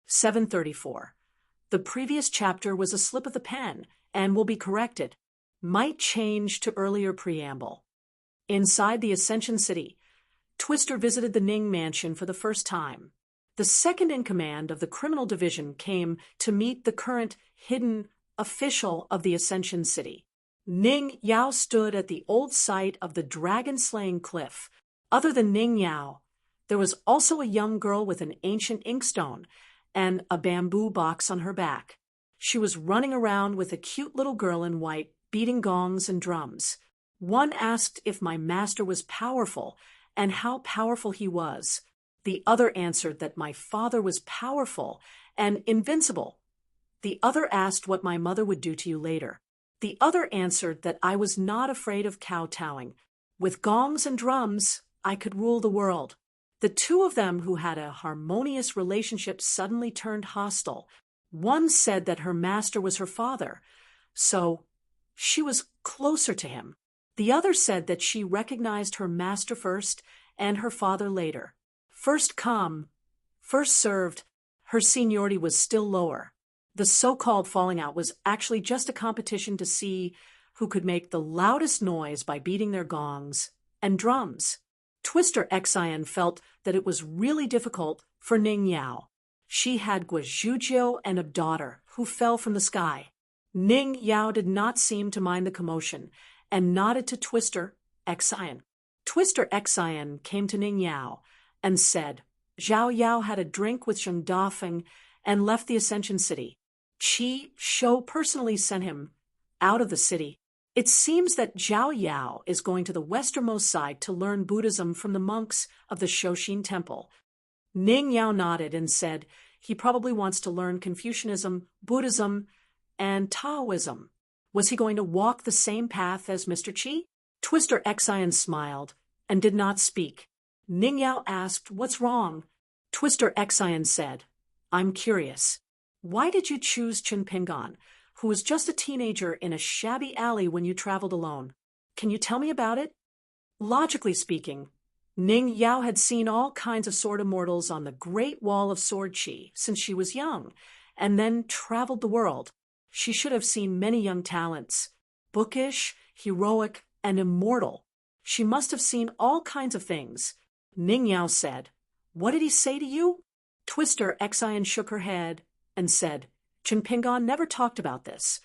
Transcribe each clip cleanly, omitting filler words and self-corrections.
734. The previous chapter was a slip of the pen and will be corrected. Might change to earlier preamble. Inside the Ascension City, Twister visited the Ning mansion for the first time. The second in command of the criminal division came to meet the current hidden official of the Ascension City. Ning Yao stood at the old site of the dragon-slaying cliff. Other than Ning Yao, there was also a young girl with an ancient inkstone and a bamboo box on her back. She was running around with a cute little girl in white, beating gongs and drums. One asked if my master was powerful and how powerful he was. The other answered that my father was powerful and invincible. The other asked what my mother would do to you later. The other answered that I was not afraid of kowtowing. With gongs and drums, I could rule the world. The two of them who had a harmonious relationship suddenly turned hostile. One said that her master was her father, so she was closer to him. The other said that she recognized her master first and her father later. First come, first served, her seniority was still lower. The so-called falling out was actually just a competition to see who could make the loudest noise by beating their gongs and drums. Twister Xian felt that it was really difficult for Ning Yao. She had Guizhuzhou and a daughter who fell from the sky. Ning Yao did not seem to mind the commotion and nodded to Twister Xian. Twister Xian came to Ning Yao and said, Zhao Yao had a drink with Zheng Dafeng and left the Ascension City. Qi Shou personally sent him out of the city. It seems that Zhao Yao is going to the westernmost side to learn Buddhism from the monks of the Shoshin Temple. Ning Yao nodded and said he probably wants to learn Confucianism, Buddhism, and Taoism. Was he going to walk the same path as Mr. Qi? Twister Xian smiled and did not speak. Ning Yao asked, "What's wrong?" Twister Xian said, "I'm curious. Why did you choose Chen Pingan, who was just a teenager in a shabby alley when you traveled alone? Can you tell me about it?" Logically speaking, Ning Yao had seen all kinds of sword immortals on the Great Wall of Sword Qi since she was young, and then traveled the world. She should have seen many young talents, bookish, heroic, and immortal. She must have seen all kinds of things. Ning Yao said, "What did he say to you?" Twister Xian shook her head and said, "Chen Pingan never talked about this."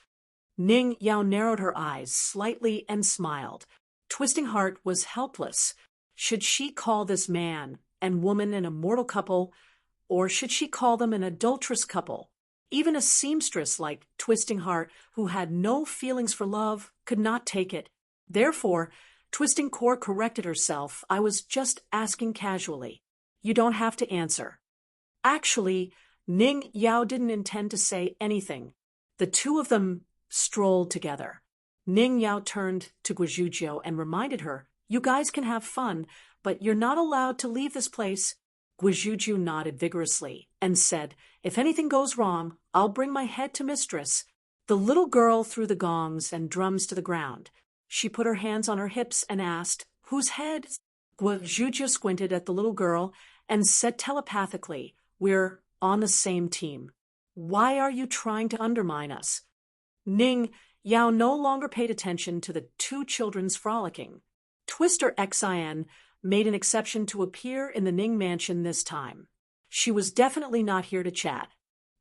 Ning Yao narrowed her eyes slightly and smiled. Twisting Heart was helpless. Should she call this man and woman an immortal couple, or should she call them an adulterous couple? Even a seamstress like Twisting Heart, who had no feelings for love, could not take it. Therefore, Twisting Core corrected herself. "I was just asking casually. You don't have to answer." Actually, Ning Yao didn't intend to say anything. The two of them strolled together. Ning Yao turned to Guizhuzhou and reminded her, "You guys can have fun, but you're not allowed to leave this place." Guizhuzhou nodded vigorously and said, "If anything goes wrong, I'll bring my head to Mistress." The little girl threw the gongs and drums to the ground. She put her hands on her hips and asked, "Whose head?" Guizhuzhou squinted at the little girl and said telepathically, "We're on the same team. Why are you trying to undermine us?" Ning Yao no longer paid attention to the two children's frolicking. Twister Xian made an exception to appear in the Ning mansion this time. She was definitely not here to chat.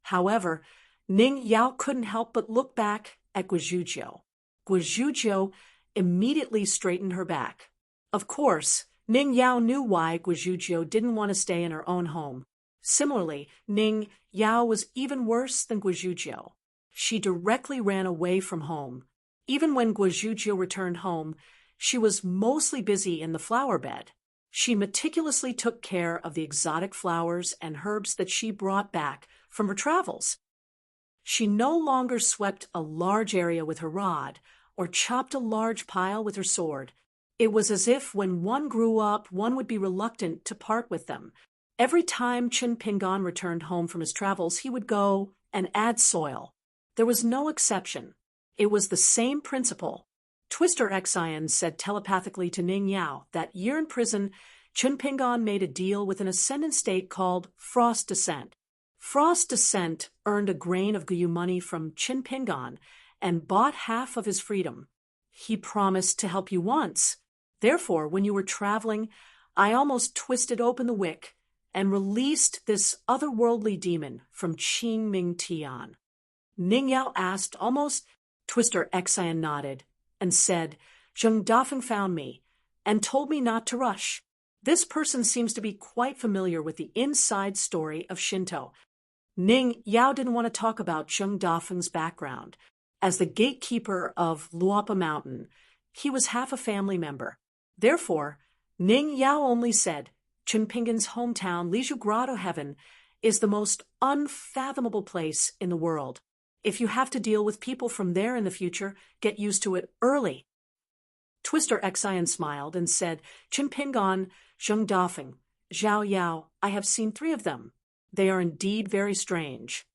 However, Ning Yao couldn't help but look back at Guizhuzhou. Guizhuzhou immediately straightened her back. Of course, Ning Yao knew why Guizhuzhou didn't want to stay in her own home. Similarly, Ning Yao was even worse than Guizhuzhou. She directly ran away from home. Even when Guizhuzhou returned home, she was mostly busy in the flower bed. She meticulously took care of the exotic flowers and herbs that she brought back from her travels. She no longer swept a large area with her rod or chopped a large pile with her sword. It was as if when one grew up, one would be reluctant to part with them. Every time Chen Pingan returned home from his travels, he would go and add soil. There was no exception. It was the same principle. Twister Xian said telepathically to Ning Yao that year in prison, Chen Pingan made a deal with an ascendant state called Frost Descent. Frost's descent earned a grain of Guyu money from Chin Pingon and bought half of his freedom. He promised to help you once. Therefore, when you were traveling, I almost twisted open the wick and released this otherworldly demon from Qing Ming Tian. Ning Yao asked almost. Twister Xian nodded and said, Zheng Dafeng found me and told me not to rush. This person seems to be quite familiar with the inside story of Shinto. Ning Yao didn't want to talk about Zheng Dafeng's background. As the gatekeeper of Luopa Mountain, he was half a family member. Therefore, Ning Yao only said, Chinpingan's hometown, Liju Grotto Heaven, is the most unfathomable place in the world. If you have to deal with people from there in the future, get used to it early. Twister Xian smiled and said, Chinpingan, Zheng Dafeng, Zhao Yao, I have seen 3 of them. They are indeed very strange.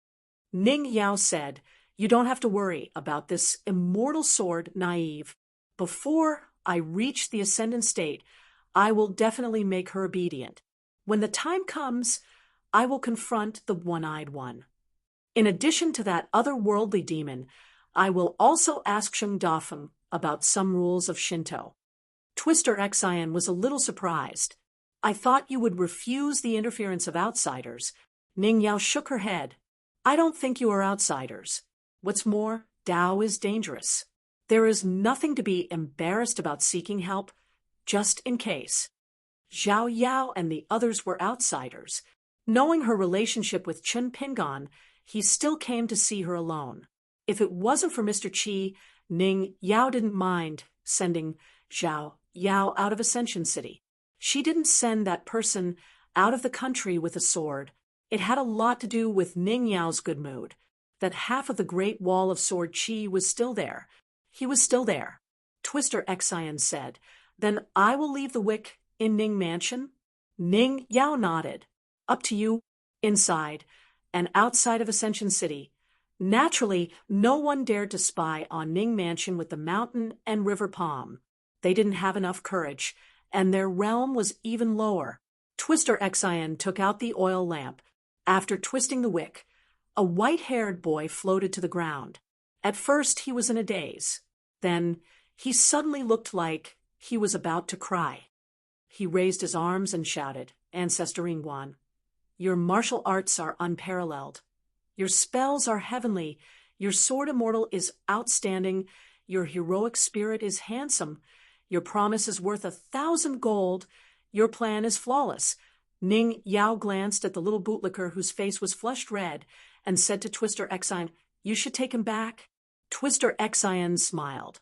Ning Yao said, You don't have to worry about this immortal sword, naive. Before I reach the ascendant state, I will definitely make her obedient. When the time comes, I will confront the one-eyed one. In addition to that otherworldly demon, I will also ask Zheng Dafeng about some rules of Shinto. Twister Xian was a little surprised. I thought you would refuse the interference of outsiders. Ning Yao shook her head. I don't think you are outsiders. What's more, Tao is dangerous. There is nothing to be embarrassed about seeking help, just in case. Zhao Yao and the others were outsiders. Knowing her relationship with Chin Pingon, he still came to see her alone. If it wasn't for Mr. Qi, Ning Yao didn't mind sending Zhao Yao out of Ascension City. She didn't send that person out of the country with a sword. It had a lot to do with Ning Yao's good mood, that half of the Great Wall of Sword Qi was still there. He was still there. Twister Xian said, Then I will leave the wick in Ning Mansion? Ning Yao nodded. Up to you, inside and outside of Ascension City. Naturally, no one dared to spy on Ning Mansion with the mountain and river palm. They didn't have enough courage, and their realm was even lower. Twister Xian took out the oil lamp. After twisting the wick, a white-haired boy floated to the ground. At first, he was in a daze. Then, he suddenly looked like he was about to cry. He raised his arms and shouted, Ancestor Ingguan, your martial arts are unparalleled. Your spells are heavenly. Your sword immortal is outstanding. Your heroic spirit is handsome. Your promise is worth 1,000 gold. Your plan is flawless. Ning Yao glanced at the little bootlicker whose face was flushed red and said to Twister Xian, You should take him back. Twister Xian smiled.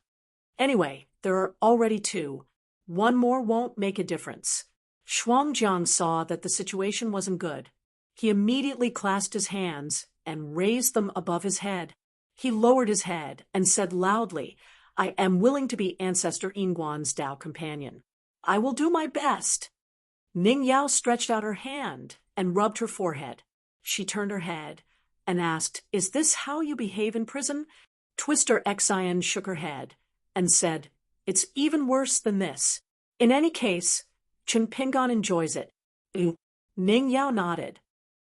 Anyway, there are already 2. One more won't make a difference. Shuangjiang saw that the situation wasn't good. He immediately clasped his hands and raised them above his head. He lowered his head and said loudly, I am willing to be Ancestor Ingguan's Tao companion. I will do my best. Ning Yao stretched out her hand and rubbed her forehead. She turned her head and asked, Is this how you behave in prison? Twister Xian shook her head and said, It's even worse than this. In any case, Chin Pingon enjoys it. Ning Yao nodded.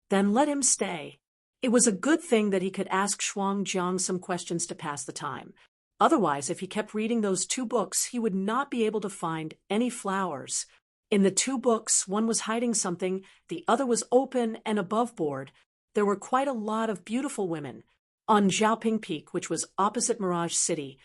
Then let him stay. It was a good thing that he could ask Shuangjiang some questions to pass the time. Otherwise, if he kept reading those 2 books, he would not be able to find any flowers. In the 2 books, one was hiding something, the other was open and above board. There were quite a lot of beautiful women. On Xiaoping Peak, which was opposite Mirage City,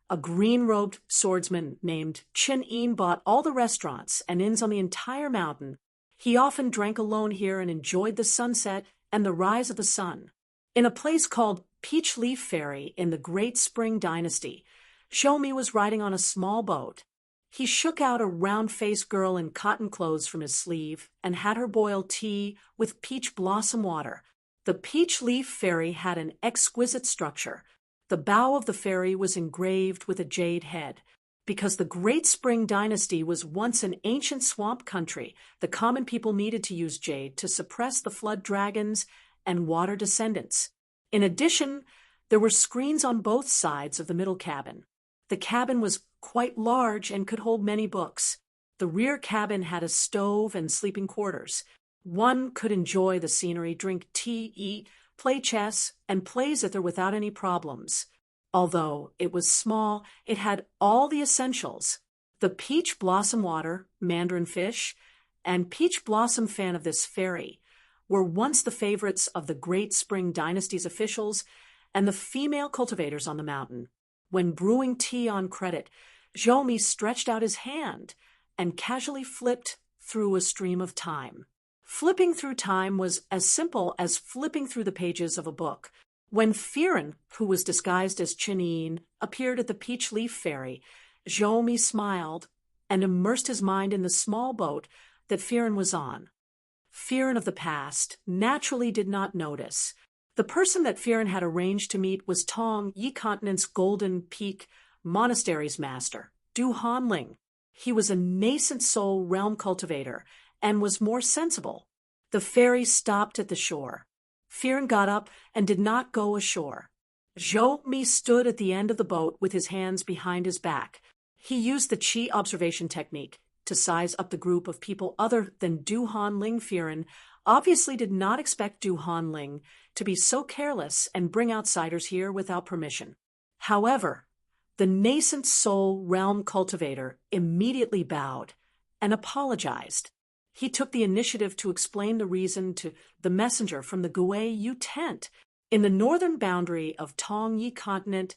a green-robed swordsman named Qin Yin bought all the restaurants and inns on the entire mountain. He often drank alone here and enjoyed the sunset and the rise of the sun. In a place called Peach Leaf Ferry in the Great Spring Dynasty, Shomi was riding on a small boat. He shook out a round-faced girl in cotton clothes from his sleeve and had her boil tea with peach blossom water. The Peach Leaf Ferry had an exquisite structure. The bow of the ferry was engraved with a jade head. Because the Great Spring Dynasty was once an ancient swamp country, the common people needed to use jade to suppress the flood dragons and water descendants. In addition, there were screens on both sides of the middle cabin. The cabin was quite large and could hold many books. The rear cabin had a stove and sleeping quarters. One could enjoy the scenery, drink tea, eat, play chess, and play zither without any problems. Although it was small, it had all the essentials. The peach blossom water, mandarin fish, and peach blossom fan of this ferry were once the favorites of the Great Spring Dynasty's officials and the female cultivators on the mountain. When brewing tea on credit, Zhou stretched out his hand and casually flipped through a stream of time. Flipping through time was as simple as flipping through the pages of a book. When Firen, who was disguised as Chen, appeared at the Peach Leaf Ferry, Zhou smiled and immersed his mind in the small boat that Firen was on. Firen of the past naturally did not notice. The person that Firen had arranged to meet was Tong Yi Continent's Golden Peak Monastery's master, Du Hanling. He was a nascent soul realm cultivator and was more sensible. The ferry stopped at the shore. Firen got up and did not go ashore. Zhou stood at the end of the boat with his hands behind his back. He used the Qi observation technique to size up the group of people other than Du Hanling. Firen obviously did not expect Du Hanling to be so careless and bring outsiders here without permission. However, the nascent soul realm cultivator immediately bowed and apologized. He took the initiative to explain the reason to the messenger from the Guiyu tent. In the northern boundary of Tong Yi Continent,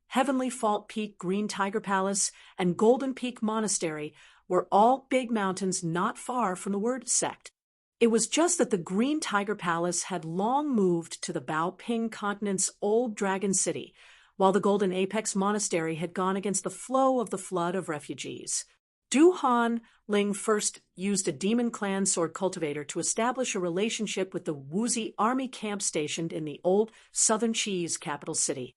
Heavenly Fault Peak, Green Tiger Palace, and Golden Peak Monastery were all big mountains not far from the word sect. It was just that the Green Tiger Palace had long moved to the Baoping Continent's old dragon city, while the Golden Apex Monastery had gone against the flow of the flood of refugees. Du Hanling first used a demon clan sword cultivator to establish a relationship with the Wuzi army camp stationed in the old southern Qi's capital city.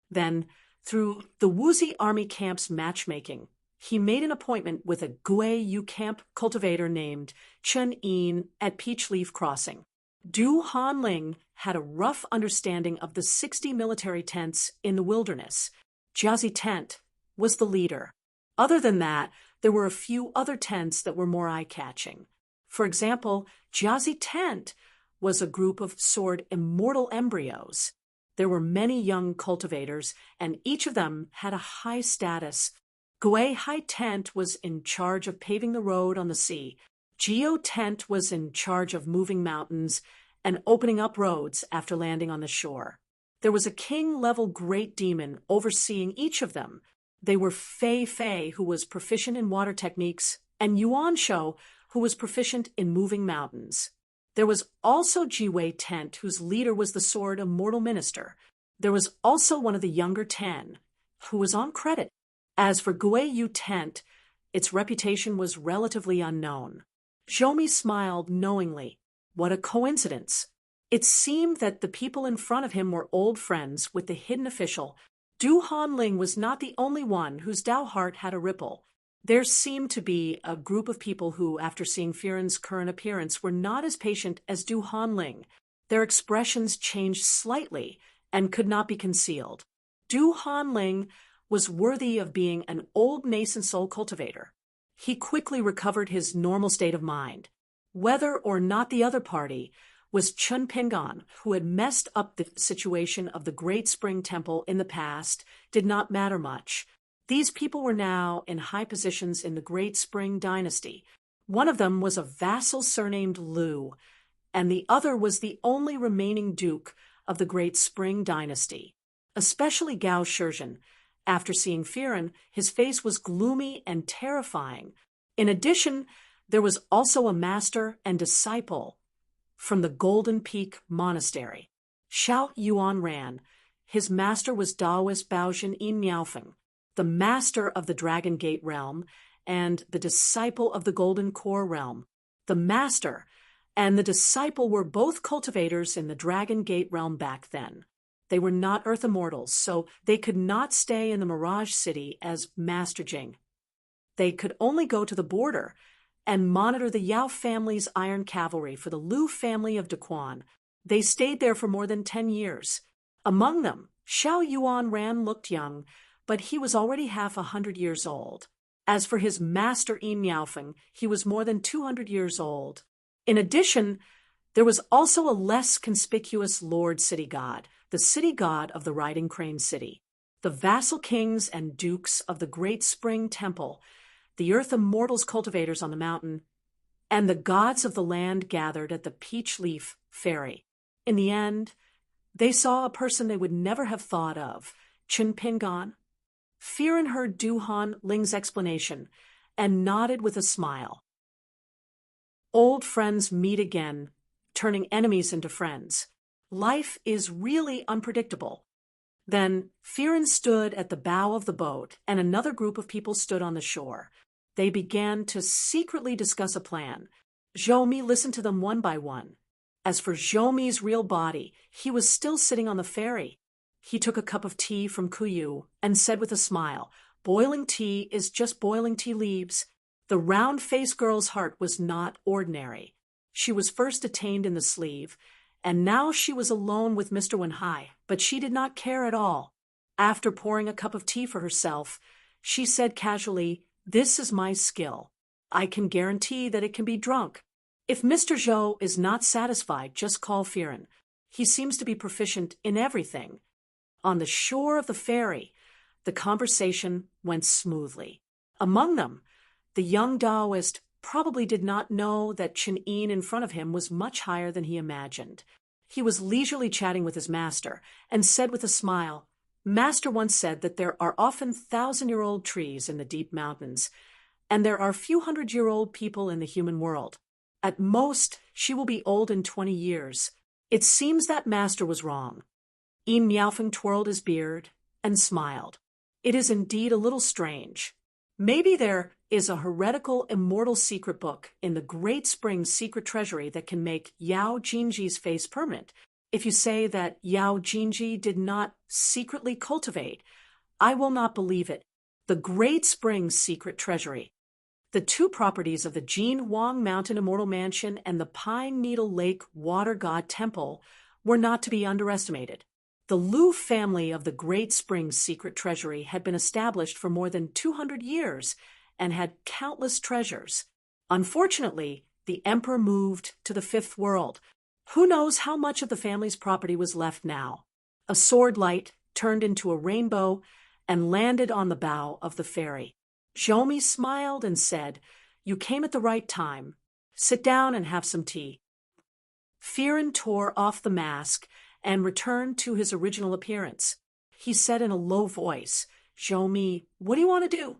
Then, through the Wuzi army camp's matchmaking, he made an appointment with a Guiyu camp cultivator named Chen at Peach Leaf Crossing. Du Hanling had a rough understanding of the 60 military tents in the wilderness. Jiazi Tent was the leader. Other than that, there were a few other tents that were more eye-catching. For example, Jiazi Tent was a group of sword immortal embryos. There were many young cultivators, and each of them had a high status. Gui Hai Tent was in charge of paving the road on the sea. Geo Tent was in charge of moving mountains and opening up roads after landing on the shore. There was a king-level great demon overseeing each of them. They were Fei Fei, who was proficient in water techniques, and Yuan Shou, who was proficient in moving mountains. There was also Jiwei Tent, whose leader was the sword immortal minister. There was also one of the younger 10, who was on credit. As for Guiyu Tent, its reputation was relatively unknown. Zhou smiled knowingly. What a coincidence. It seemed that the people in front of him were old friends with the hidden official. Du Hanling was not the only one whose Dao heart had a ripple. There seemed to be a group of people who, after seeing Firen's current appearance, were not as patient as Du Hanling. Their expressions changed slightly and could not be concealed. Du Hanling was worthy of being an old nascent soul cultivator. He quickly recovered his normal state of mind. Whether or not the other party was Chun Pingan, who had messed up the situation of the Great Spring Temple in the past, did not matter much. These people were now in high positions in the Great Spring Dynasty. One of them was a vassal surnamed Liu, and the other was the only remaining duke of the Great Spring Dynasty. Especially Gao Shizhen. After seeing Firen, his face was gloomy and terrifying. In addition, there was also a master and disciple from the Golden Peak Monastery. Xiao Yuan ran. His master was Daoist Baozhen Yin Miaofeng, the master of the Dragon Gate realm and the disciple of the Golden Core realm. The master and the disciple were both cultivators in the Dragon Gate realm back then. They were not Earth Immortals, so they could not stay in the Mirage City as Master Jing. They could only go to the border and monitor the Yao family's iron cavalry for the Liu family of Daquan. They stayed there for more than 10 years. Among them, Xiao Yuan Ran looked young, but he was already half 100 years old. As for his master Yin Miaofeng, he was more than 200 years old. In addition, there was also a less conspicuous Lord City God, the city god of the riding crane city. The vassal kings and dukes of the Great Spring Temple, the earth immortals cultivators on the mountain, and the gods of the land gathered at the Peach Leaf Ferry. In the end, they saw a person they would never have thought of, Chun Pingon. Firen heard Duhan Ling's explanation and nodded with a smile. Old friends meet again, turning enemies into friends. Life is really unpredictable. Then Firen stood at the bow of the boat, and another group of people stood on the shore. They began to secretly discuss a plan. Zhou listened to them one by one. As for Zhou real body, he was still sitting on the ferry. He took a cup of tea from Kuyu and said with a smile, "Boiling tea is just boiling tea leaves." The round-faced girl's heart was not ordinary. She was first detained in the sleeve, and now she was alone with Mr. Wenhai, but she did not care at all. After pouring a cup of tea for herself, she said casually, "This is my skill. I can guarantee that it can be drunk. If Mr. Zhou is not satisfied, just call Firen. He seems to be proficient in everything." On the shore of the ferry, the conversation went smoothly. Among them, the young Taoist probably did not know that Chen Yin in front of him was much higher than he imagined. He was leisurely chatting with his master and said with a smile, "Master once said that there are often 1,000-year-old trees in the deep mountains, and there are few hundred-year-old people in the human world. At most, she will be old in 20 years. It seems that master was wrong." Yin Miaofeng twirled his beard and smiled. "It is indeed a little strange. Maybe there is a heretical immortal secret book in the Great Spring secret treasury that can make Yao Jinji's face permanent. If you say that Yao Jinji did not secretly cultivate, I will not believe it. The Great Spring secret treasury. The two properties of the Jin Huang Mountain Immortal Mansion and the Pine Needle Lake Water God Temple were not to be underestimated. The Lu family of the Great Spring secret treasury had been established for more than 200 years and had countless treasures. Unfortunately, the emperor moved to the Fifth World. Who knows how much of the family's property was left now? A sword light turned into a rainbow and landed on the bow of the ferry. Zhou smiled and said, "You came at the right time. Sit down and have some tea." Firen tore off the mask and returned to his original appearance. He said in a low voice, "Zhou, what do you want to do?"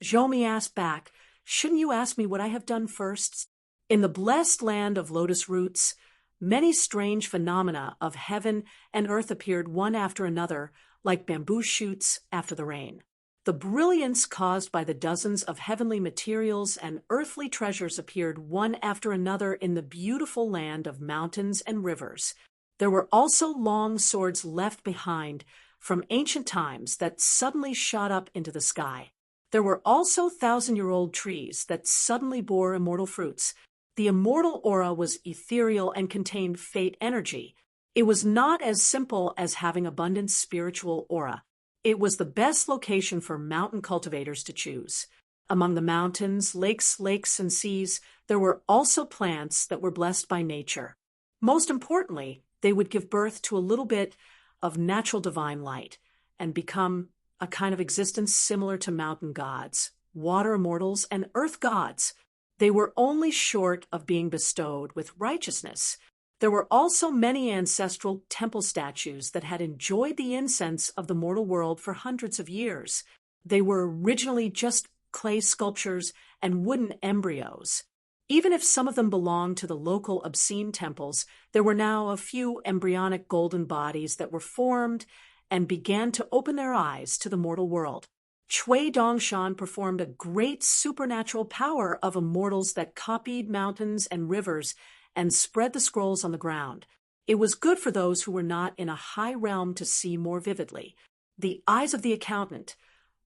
Zhou asked back, "Shouldn't you ask me what I have done first?" In the blessed land of lotus roots, many strange phenomena of heaven and earth appeared one after another, like bamboo shoots after the rain. The brilliance caused by the dozens of heavenly materials and earthly treasures appeared one after another in the beautiful land of mountains and rivers. There were also long swords left behind from ancient times that suddenly shot up into the sky. There were also 1,000-year-old trees that suddenly bore immortal fruits. The immortal aura was ethereal and contained fate energy. It was not as simple as having abundant spiritual aura. It was the best location for mountain cultivators to choose. Among the mountains, lakes, and seas, there were also plants that were blessed by nature. Most importantly, they would give birth to a little bit of natural divine light and become a kind of existence similar to mountain gods, water immortals, and earth gods. They were only short of being bestowed with righteousness. There were also many ancestral temple statues that had enjoyed the incense of the mortal world for hundreds of years. They were originally just clay sculptures and wooden embryos. Even if some of them belonged to the local obscene temples, there were now a few embryonic golden bodies that were formed and began to open their eyes to the mortal world. Cui Dongshan performed a great supernatural power of immortals that copied mountains and rivers and spread the scrolls on the ground. It was good for those who were not in a high realm to see more vividly. The eyes of the accountant,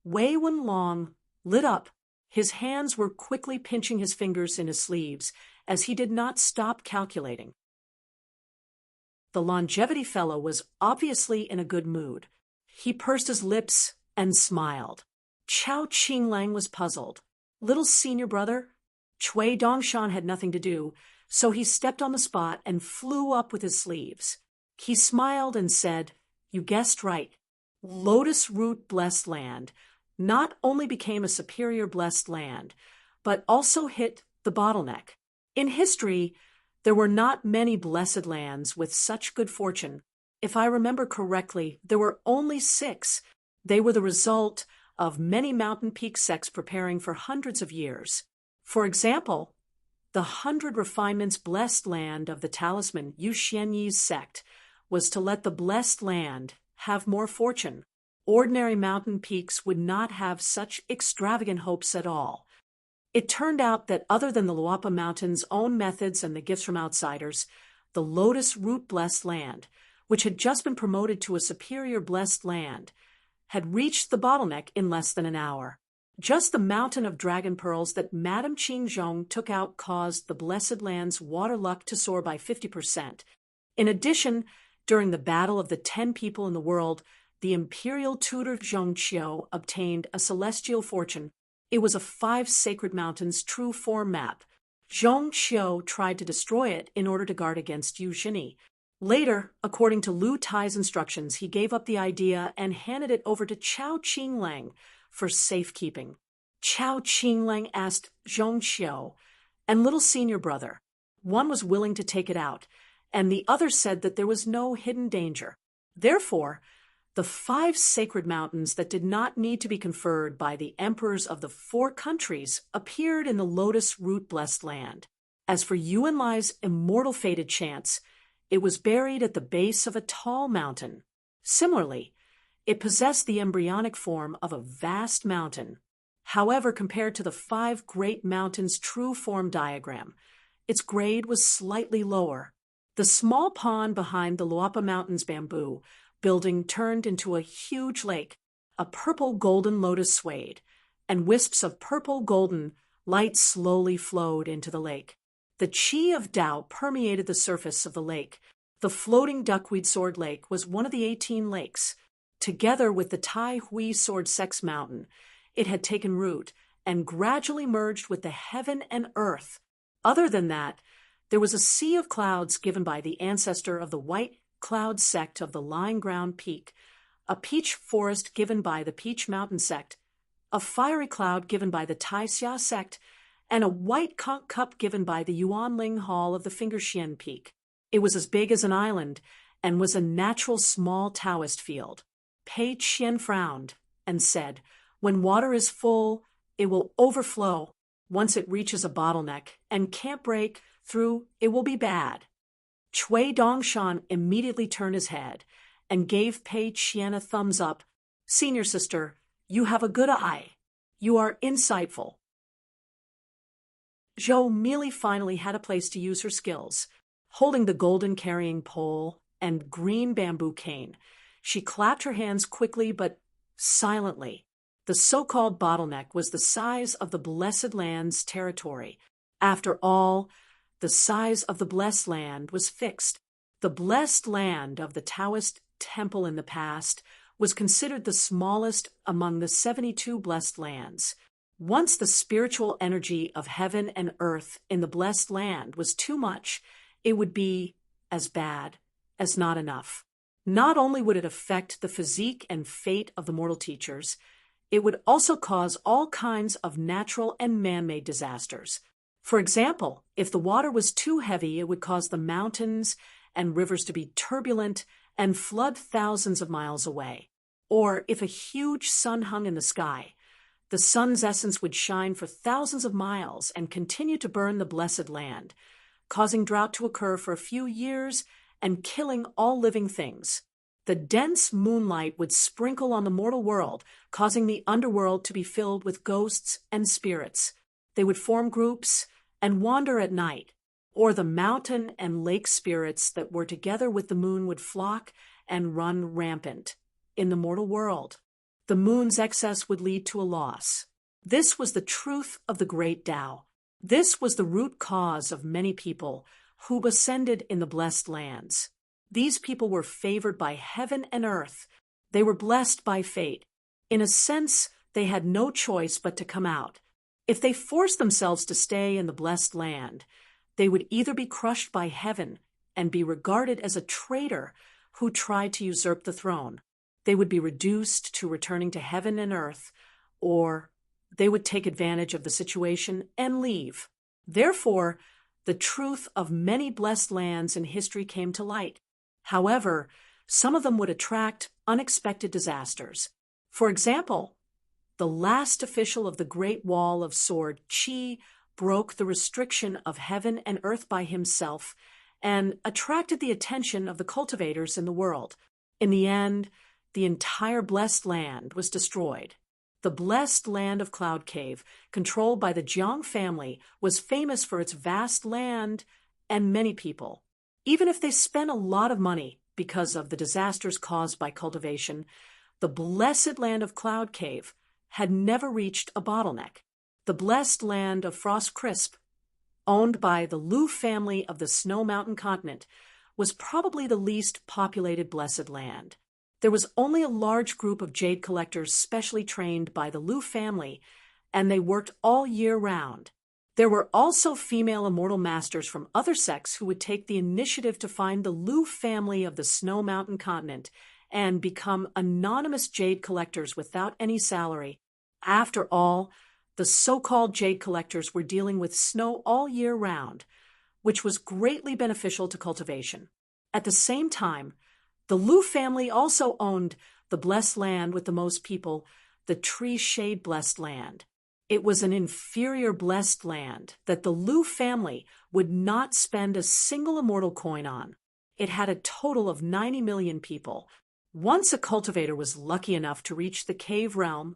Wei Wenlong, lit up. His hands were quickly pinching his fingers in his sleeves as he did not stop calculating. The longevity fellow was obviously in a good mood. He pursed his lips and smiled. Chao Qinglang was puzzled. Little senior brother? Cui Dongshan had nothing to do, so he stepped on the spot and flew up with his sleeves. He smiled and said, "You guessed right. Lotus root blessed land not only became a superior blessed land, but also hit the bottleneck. In history, there were not many blessed lands with such good fortune. If I remember correctly, there were only 6. They were the result of many mountain peak sects preparing for hundreds of years. For example, the 100 Refinements blessed land of the talisman Yu Xianyi's sect was to let the blessed land have more fortune. Ordinary mountain peaks would not have such extravagant hopes at all. It turned out that other than the Luapa Mountain's own methods and the gifts from outsiders, the Lotus Root blessed land, which had just been promoted to a superior blessed land, had reached the bottleneck in less than an hour. Just the mountain of dragon pearls that Madame Qingzhong took out caused the blessed land's water luck to soar by 50%. In addition, during the battle of the 10 people in the world, the imperial tutor Zhongqiu obtained a celestial fortune. It was a 5 sacred mountains true form map. Zhongqiu tried to destroy it in order to guard against Yu Xini. Later, according to Lu Tai's instructions, he gave up the idea and handed it over to Chao Qinglang for safekeeping. Chao Qinglang asked Zhongqiu and little senior brother. One was willing to take it out, and the other said that there was no hidden danger. Therefore, the 5 sacred mountains that did not need to be conferred by the emperors of the 4 countries appeared in the Lotus Root blessed land. As for Yuan Lai's immortal fated chance, it was buried at the base of a tall mountain. Similarly, it possessed the embryonic form of a vast mountain. However, compared to the 5 great mountains' true form diagram, its grade was slightly lower. The small pond behind the Luapa Mountains bamboo building turned into a huge lake. A purple-golden lotus swayed, and wisps of purple-golden light slowly flowed into the lake. The qi of Tao permeated the surface of the lake. The floating duckweed sword lake was one of the 18 lakes. Together with the Tai Hui sword sex mountain, it had taken root and gradually merged with the heaven and earth. Other than that, there was a sea of clouds given by the ancestor of the white cloud sect of the Lying Ground Peak, a peach forest given by the Peach Mountain sect, a fiery cloud given by the Tai Xia sect, and a white conch cup given by the Yuanling Hall of the Finger Xian Peak. It was as big as an island and was a natural small Taoist field. Pei Qian frowned and said, "When water is full, it will overflow. Once it reaches a bottleneck and can't break through, it will be bad." Cui Dongshan immediately turned his head and gave Pei Qian a thumbs up. "Senior sister, you have a good eye. You are insightful." Zhou Mili finally had a place to use her skills. Holding the golden carrying pole and green bamboo cane, she clapped her hands quickly but silently. The so-called bottleneck was the size of the Blessed Land's territory. After all, the size of the blessed land was fixed. The blessed land of the Taoist temple in the past was considered the smallest among the 72 blessed lands. Once the spiritual energy of heaven and earth in the blessed land was too much, it would be as bad as not enough. Not only would it affect the physique and fate of the mortal teachers, it would also cause all kinds of natural and man-made disasters. For example, if the water was too heavy, it would cause the mountains and rivers to be turbulent and flood thousands of miles away. Or if a huge sun hung in the sky, the sun's essence would shine for thousands of miles and continue to burn the blessed land, causing drought to occur for a few years and killing all living things. The dense moonlight would sprinkle on the mortal world, causing the underworld to be filled with ghosts and spirits. They would form groups and wander at night, or the mountain and lake spirits that were together with the moon would flock and run rampant in the mortal world. The moon's excess would lead to a loss. This was the truth of the great Tao. This was the root cause of many people who ascended in the blessed lands. These people were favored by heaven and earth. They were blessed by fate. In a sense, they had no choice but to come out. If they forced themselves to stay in the blessed land, They would either be crushed by heaven and be regarded as a traitor who tried to usurp the throne. They would be reduced to returning to heaven and earth, or they would take advantage of the situation and leave. Therefore, the truth of many blessed lands in history came to light. However, some of them would attract unexpected disasters. For example, the last official of the Great Wall of Sword, Chi, broke the restriction of heaven and earth by himself and attracted the attention of the cultivators in the world. In the end, the entire blessed land was destroyed. The blessed land of Cloud Cave, controlled by the Jiang family, was famous for its vast land and many people. Even if they spent a lot of money because of the disasters caused by cultivation, the blessed land of Cloud Cave had never reached a bottleneck. The blessed land of Frost Crisp, owned by the Liu family of the Snow Mountain continent, was probably the least populated blessed land. There was only a large group of jade collectors specially trained by the Liu family, and they worked all year round. There were also female immortal masters from other sects who would take the initiative to find the Liu family of the Snow Mountain continent and become anonymous jade collectors without any salary. After all, the so-called jade collectors were dealing with snow all year round, which was greatly beneficial to cultivation. At the same time, the Liu family also owned the blessed land with the most people, the Tree Shade Blessed Land. It was an inferior blessed land that the Liu family would not spend a single immortal coin on. It had a total of 90 million people. Once a cultivator was lucky enough to reach the cave realm,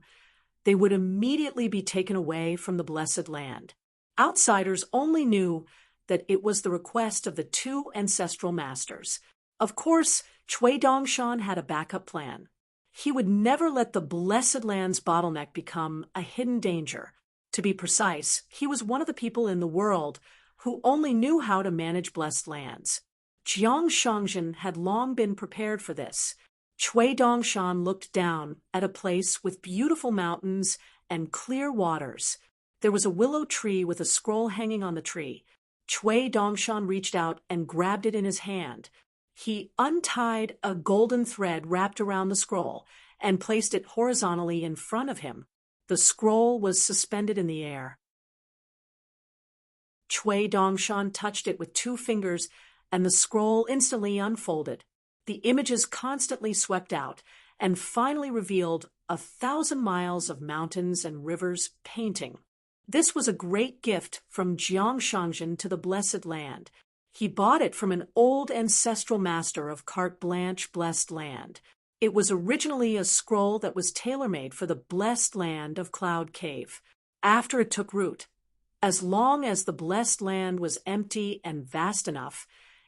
they would immediately be taken away from the blessed land. Outsiders only knew that it was the request of the two ancestral masters. Of course, Cui Dongshan had a backup plan. He would never let the blessed land's bottleneck become a hidden danger. To be precise, he was one of the people in the world who only knew how to manage blessed lands. Jiang Shangzhen had long been prepared for this. Cui Dongshan looked down at a place with beautiful mountains and clear waters. There was a willow tree with a scroll hanging on the tree. Cui Dongshan reached out and grabbed it in his hand. He untied a golden thread wrapped around the scroll and placed it horizontally in front of him. The scroll was suspended in the air. Cui Dongshan touched it with 2 fingers, and the scroll instantly unfolded. The images constantly swept out and finally revealed 1,000 miles of mountains and rivers painting. This was a great gift from Jiang Shangzhen to the blessed land. He bought it from an old ancestral master of Carte Blanche Blessed Land. It was originally a scroll that was tailor-made for the blessed land of Cloud Cave. After it took root, as long as the blessed land was empty and vast enough,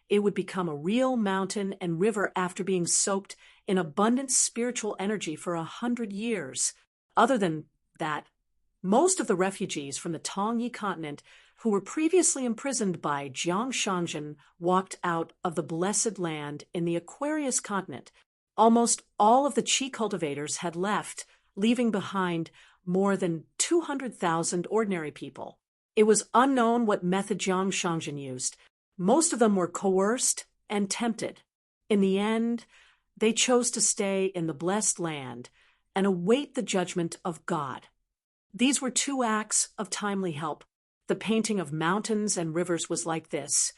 it would become a real mountain and river after being soaked in abundant spiritual energy for 100 years. Other than that, most of the refugees from the Tongyi continent who were previously imprisoned by Jiang Shangzhen walked out of the blessed land in the Aquarius continent. Almost all of the Qi cultivators had left, leaving behind more than 200,000 ordinary people. It was unknown what method Jiang Shangzhen used. Most of them were coerced and tempted. In the end, they chose to stay in the blessed land and await the judgment of God. These were 2 acts of timely help. The painting of mountains and rivers was like this,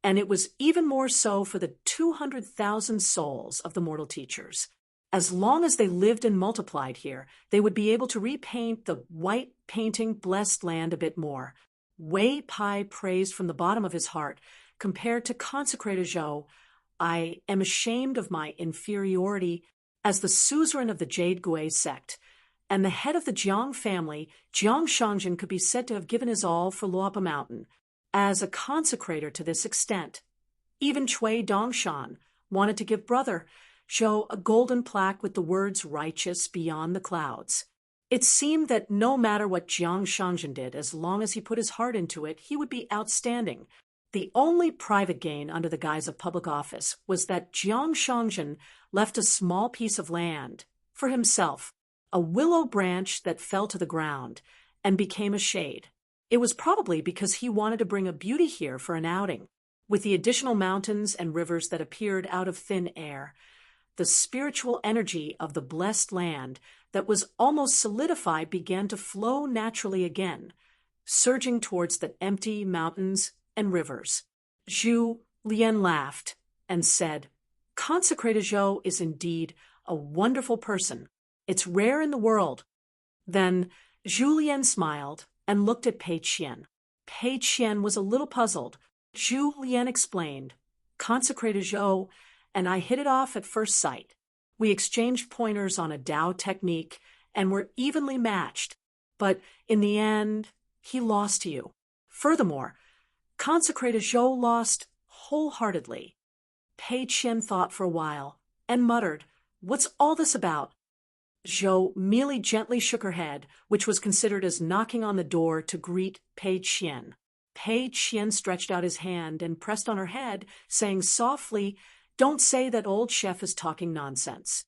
and it was even more so for the 200,000 souls of the mortal teachers. As long as they lived and multiplied here, they would be able to repaint the white painting blessed land a bit more. Wei Pai praised from the bottom of his heart. Compared to consecrated Zhou, I am ashamed of my inferiority as the suzerain of the Jade Gui sect, and the head of the Jiang family. Jiang Shangzhen could be said to have given his all for Luopa Mountain, as a consecrator to this extent. Even Cui Dongshan wanted to give brother Zhou a golden plaque with the words "righteous beyond the clouds." It seemed that no matter what Jiang Shangzhen did, as long as he put his heart into it, he would be outstanding. The only private gain under the guise of public office was that Jiang Shangzhen left a small piece of land for himself, a willow branch that fell to the ground and became a shade. It was probably because he wanted to bring a beauty here for an outing. With the additional mountains and rivers that appeared out of thin air, the spiritual energy of the blessed land that was almost solidified began to flow naturally again, surging towards the empty mountains and rivers. Zhu Lian laughed and said, "Consecrated Zhou is indeed a wonderful person. It's rare in the world." Then Zhu Lian smiled and looked at Pei Qian. Pei Qian was a little puzzled. Zhu Lian explained, "Consecrated Zhou and I hit it off at first sight. We exchanged pointers on a Dao technique and were evenly matched, but in the end, he lost to you. Furthermore, Consecrated Zhou lost wholeheartedly." Pei Qian thought for a while and muttered, "What's all this about?" Zhou merely gently shook her head, which was considered as knocking on the door to greet Pei Qian. Pei Qian stretched out his hand and pressed on her head, saying softly, "Don't say that old chef is talking nonsense.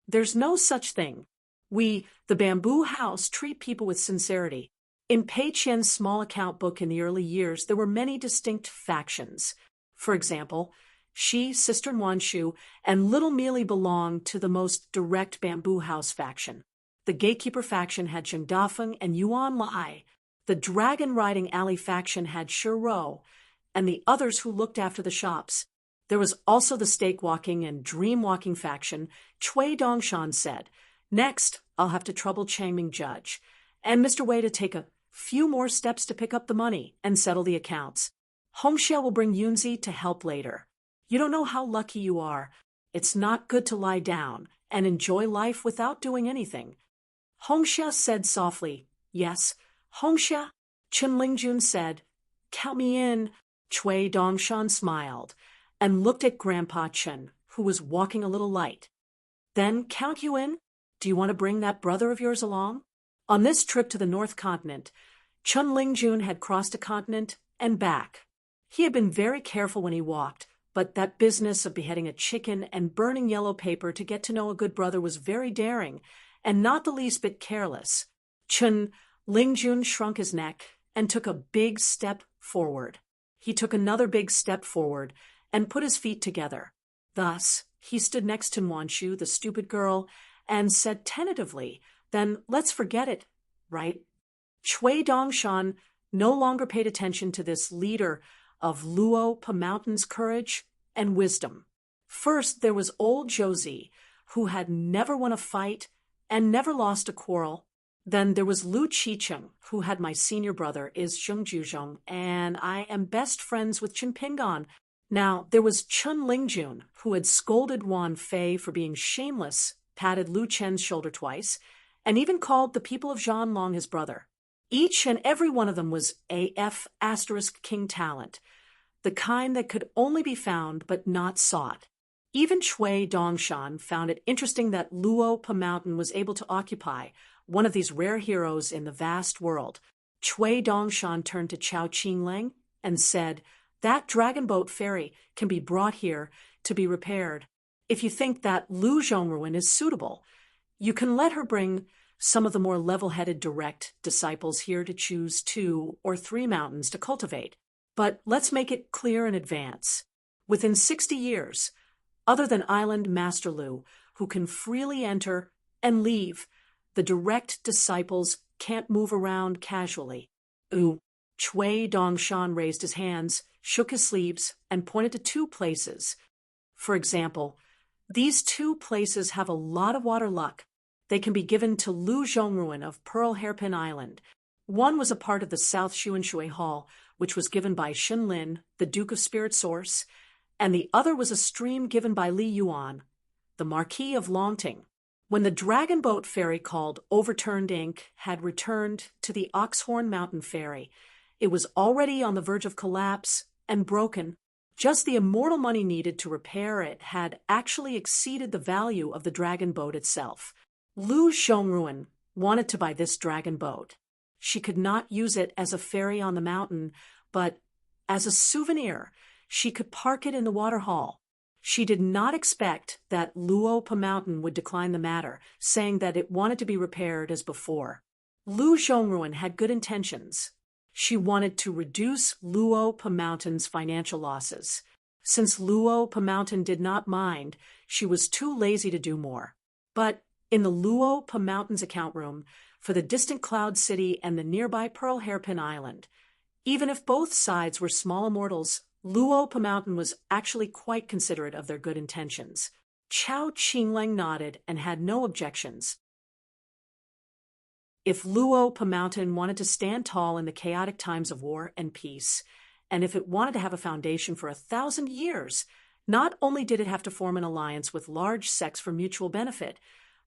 There's no such thing. We, the Bamboo House, treat people with sincerity." In Pei Qian's small account book in the early years, there were many distinct factions. For example, she, Sister Wanshu, and Little Mealy belonged to the most direct Bamboo House faction. The Gatekeeper faction had Zheng Dafeng and Yuan Lai. The Dragon Riding Alley faction had Shiro, and the others who looked after the shops. There was also the Stake Walking and Dream Walking faction. Cui Dongshan said, "Next, I'll have to trouble Changming Judge, and Mr. Wei to take a few more steps to pick up the money and settle the accounts. Hongxia will bring Yunzi to help later. You don't know how lucky you are. It's not good to lie down and enjoy life without doing anything." Hongxia said softly, "Yes, Hongxia." Chen Lingjun said, "Count me in." Cui Dongshan smiled and looked at Grandpa Chen, who was walking a little light. "Then count you in? Do you want to bring that brother of yours along?" On this trip to the North Continent, Chen Lingjun had crossed a continent and back. He had been very careful when he walked, but that business of beheading a chicken and burning yellow paper to get to know a good brother was very daring, and not the least bit careless. Chen Lingjun shrunk his neck and took a big step forward. He took another big step forward and put his feet together. Thus, he stood next to Wanshu, the stupid girl, and said tentatively, "Then let's forget it, right?" Cui Dongshan no longer paid attention to this leader of Luo Pa Mountain's courage and wisdom. First, there was old Josie, who had never won a fight and never lost a quarrel. Then there was Lu Qicheng, who had my senior brother, is Zheng Juzhong, and I am best friends with Chen Pingan. Now, there was Chen Lingjun, who had scolded Wan Fei for being shameless, patted Lu Chen's shoulder twice, and even called the people of Zhanlong his brother. Each and every one of them was AF * king talent, the kind that could only be found but not sought. Even Cui Dongshan found it interesting that Luo Pa Mountain was able to occupy one of these rare heroes in the vast world. Cui Dongshan turned to Chao Qingleng and said, "That dragon boat ferry can be brought here to be repaired. If you think that Lu Zhongruan is suitable, you can let her bring some of the more level-headed direct disciples here to choose 2 or 3 mountains to cultivate. But let's make it clear in advance. Within 60 years, other than Island Master Lu, who can freely enter and leave, the direct disciples can't move around casually." Ooh. Cui Dongshan raised his hands, shook his sleeves, and pointed to 2 places. For example, these 2 places have a lot of water luck. They can be given to Lu Zhongruan of Pearl Hairpin Island. One was a part of the South Xuanshui Hall, which was given by Shenlin, the Duke of Spirit Source, and the other was a stream given by Li Yuan, the Marquis of Longting. When the dragon boat ferry called Overturned Ink had returned to the Oxhorn Mountain Ferry, it was already on the verge of collapse and broken. Just the immortal money needed to repair it had actually exceeded the value of the dragon boat itself. Lu Zhongruan wanted to buy this dragon boat. She could not use it as a ferry on the mountain, but as a souvenir, she could park it in the water hall. She did not expect that Luo Pa Mountain would decline the matter, saying that it wanted to be repaired as before. Lu Zhongruan had good intentions. She wanted to reduce Luo Pa Mountain's financial losses. Since Luo Pa Mountain did not mind, she was too lazy to do more. But in the Luo Pa Mountain's account room, for the distant Cloud City and the nearby Pearl Hairpin Island, even if both sides were small immortals, Luo Pa Mountain was actually quite considerate of their good intentions. Chao Qinglang nodded and had no objections. If Luo Pa Mountain wanted to stand tall in the chaotic times of war and peace, and if it wanted to have a foundation for 1,000 years, not only did it have to form an alliance with large sects for mutual benefit,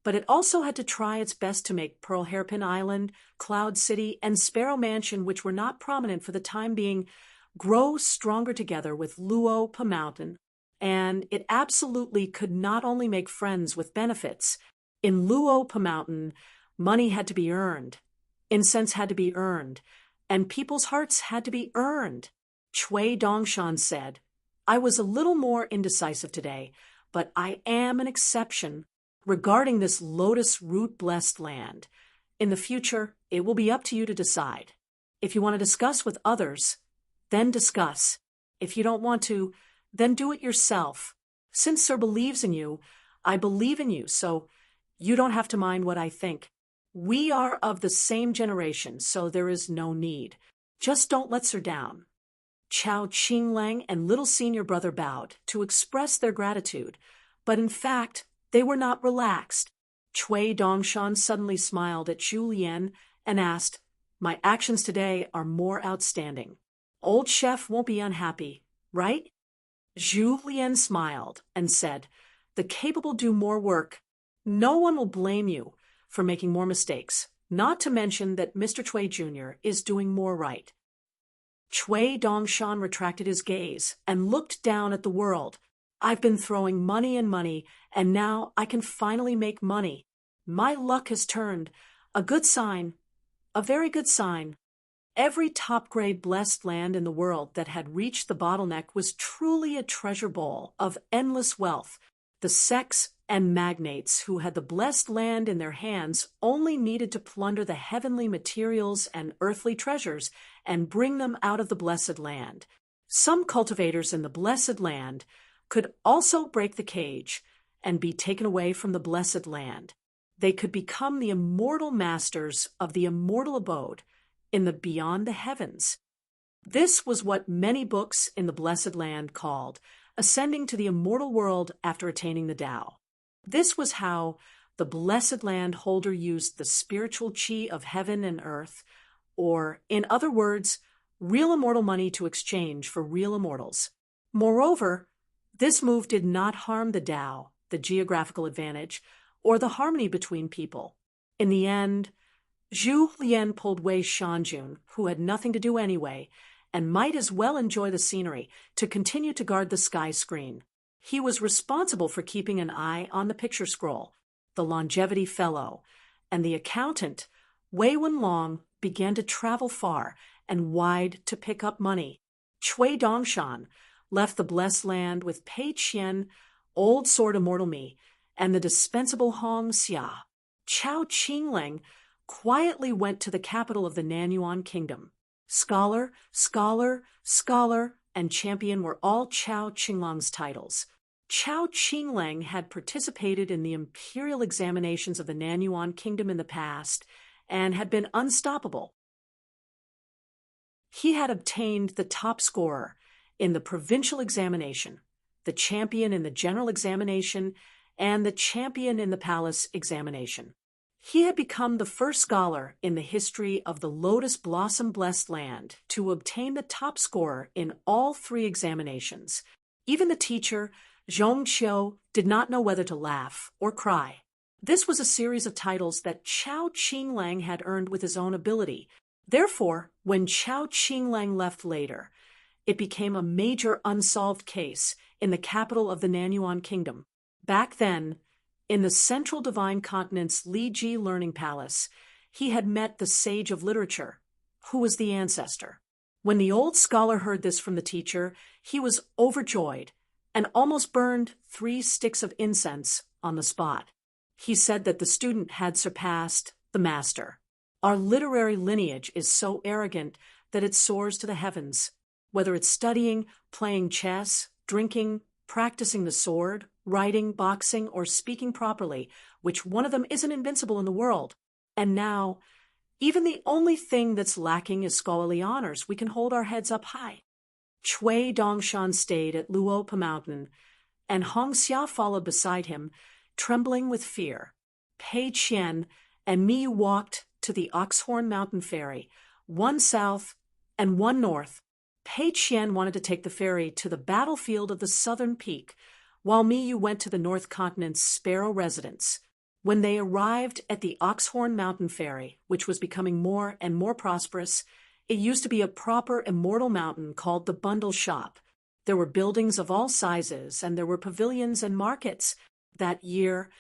but it also had to try its best to make Pearl Hairpin Island, Cloud City, and Sparrow Mansion, which were not prominent for the time being, grow stronger together with Luo Pa Mountain. And it absolutely could not only make friends with benefits. In Luo Pa Mountain, money had to be earned, incense had to be earned, and people's hearts had to be earned. Chui Dongshan said, "I was a little more indecisive today, but I am an exception regarding this lotus root-blessed land. In the future, it will be up to you to decide. If you want to discuss with others, then discuss. If you don't want to, then do it yourself. Since Sir believes in you, I believe in you, so you don't have to mind what I think. We are of the same generation, so there is no need. Just don't let Sir down." Chao Qinglang and little senior brother bowed to express their gratitude, but in fact, they were not relaxed. Chui Dongshan suddenly smiled at Zhu Lian and asked, "My actions today are more outstanding. Old chef won't be unhappy, right?" Zhu Lian smiled and said, "The capable do more work. No one will blame you for making more mistakes, not to mention that Mr. Chui Jr. is doing more right." Chui Dongshan retracted his gaze and looked down at the world. "I've been throwing money and money, and now I can finally make money. My luck has turned. A good sign. A very good sign." Every top-grade blessed land in the world that had reached the bottleneck was truly a treasure bowl of endless wealth. The sects and magnates who had the blessed land in their hands only needed to plunder the heavenly materials and earthly treasures and bring them out of the blessed land. Some cultivators in the blessed land could also break the cage and be taken away from the blessed land. They could become the immortal masters of the immortal abode in the beyond the heavens. This was what many books in the blessed land called ascending to the immortal world after attaining the Tao. This was how the blessed land holder used the spiritual chi of heaven and earth, or, in other words, real immortal money to exchange for real immortals. Moreover, this move did not harm the Tao, the geographical advantage, or the harmony between people. In the end, Zhu Lian pulled Wei Shanjun, who had nothing to do anyway, and might as well enjoy the scenery, to continue to guard the sky screen. He was responsible for keeping an eye on the picture scroll, the longevity fellow, and the accountant, Wei Wenlong, began to travel far and wide to pick up money. Chui Dongshan left the blessed land with Pei Qian, Old Sword Immortal Me, and the dispensable Hong Xia. Chao Qinglang quietly went to the capital of the Nanyuan Kingdom. Scholar, scholar, scholar, and champion were all Chao Qinglang's titles. Chao Qinglang had participated in the imperial examinations of the Nanyuan Kingdom in the past and had been unstoppable. He had obtained the top scorer in the provincial examination, the champion in the general examination, and the champion in the palace examination. He had become the first scholar in the history of the Lotus Blossom Blessed Land to obtain the top score in all three examinations. Even the teacher, Zhong Qiu, did not know whether to laugh or cry. This was a series of titles that Chao Qinglang had earned with his own ability. Therefore, when Chao Qinglang left later, it became a major unsolved case in the capital of the Nanyuan Kingdom. Back then, in the Central Divine Continent's Liji Learning Palace, he had met the sage of literature, who was the ancestor. When the old scholar heard this from the teacher, he was overjoyed and almost burned 3 sticks of incense on the spot. He said that the student had surpassed the master. Our literary lineage is so arrogant that it soars to the heavens. Whether it's studying, playing chess, drinking, practicing the sword, writing, boxing, or speaking properly, which one of them isn't invincible in the world? And now, even the only thing that's lacking is scholarly honors. We can hold our heads up high. Chui Dongshan stayed at Luopa Mountain, and Hong Xia followed beside him, trembling with fear. Pei Qian and Miyu walked to the Oxhorn Mountain Ferry, one south and one north. Pei Qian wanted to take the ferry to the battlefield of the southern peak, while Miyu went to the North Continent's Sparrow residence. When they arrived at the Oxhorn Mountain Ferry, which was becoming more and more prosperous, it used to be a proper immortal mountain called the Bundle Shop. There were buildings of all sizes, and there were pavilions and markets. That year,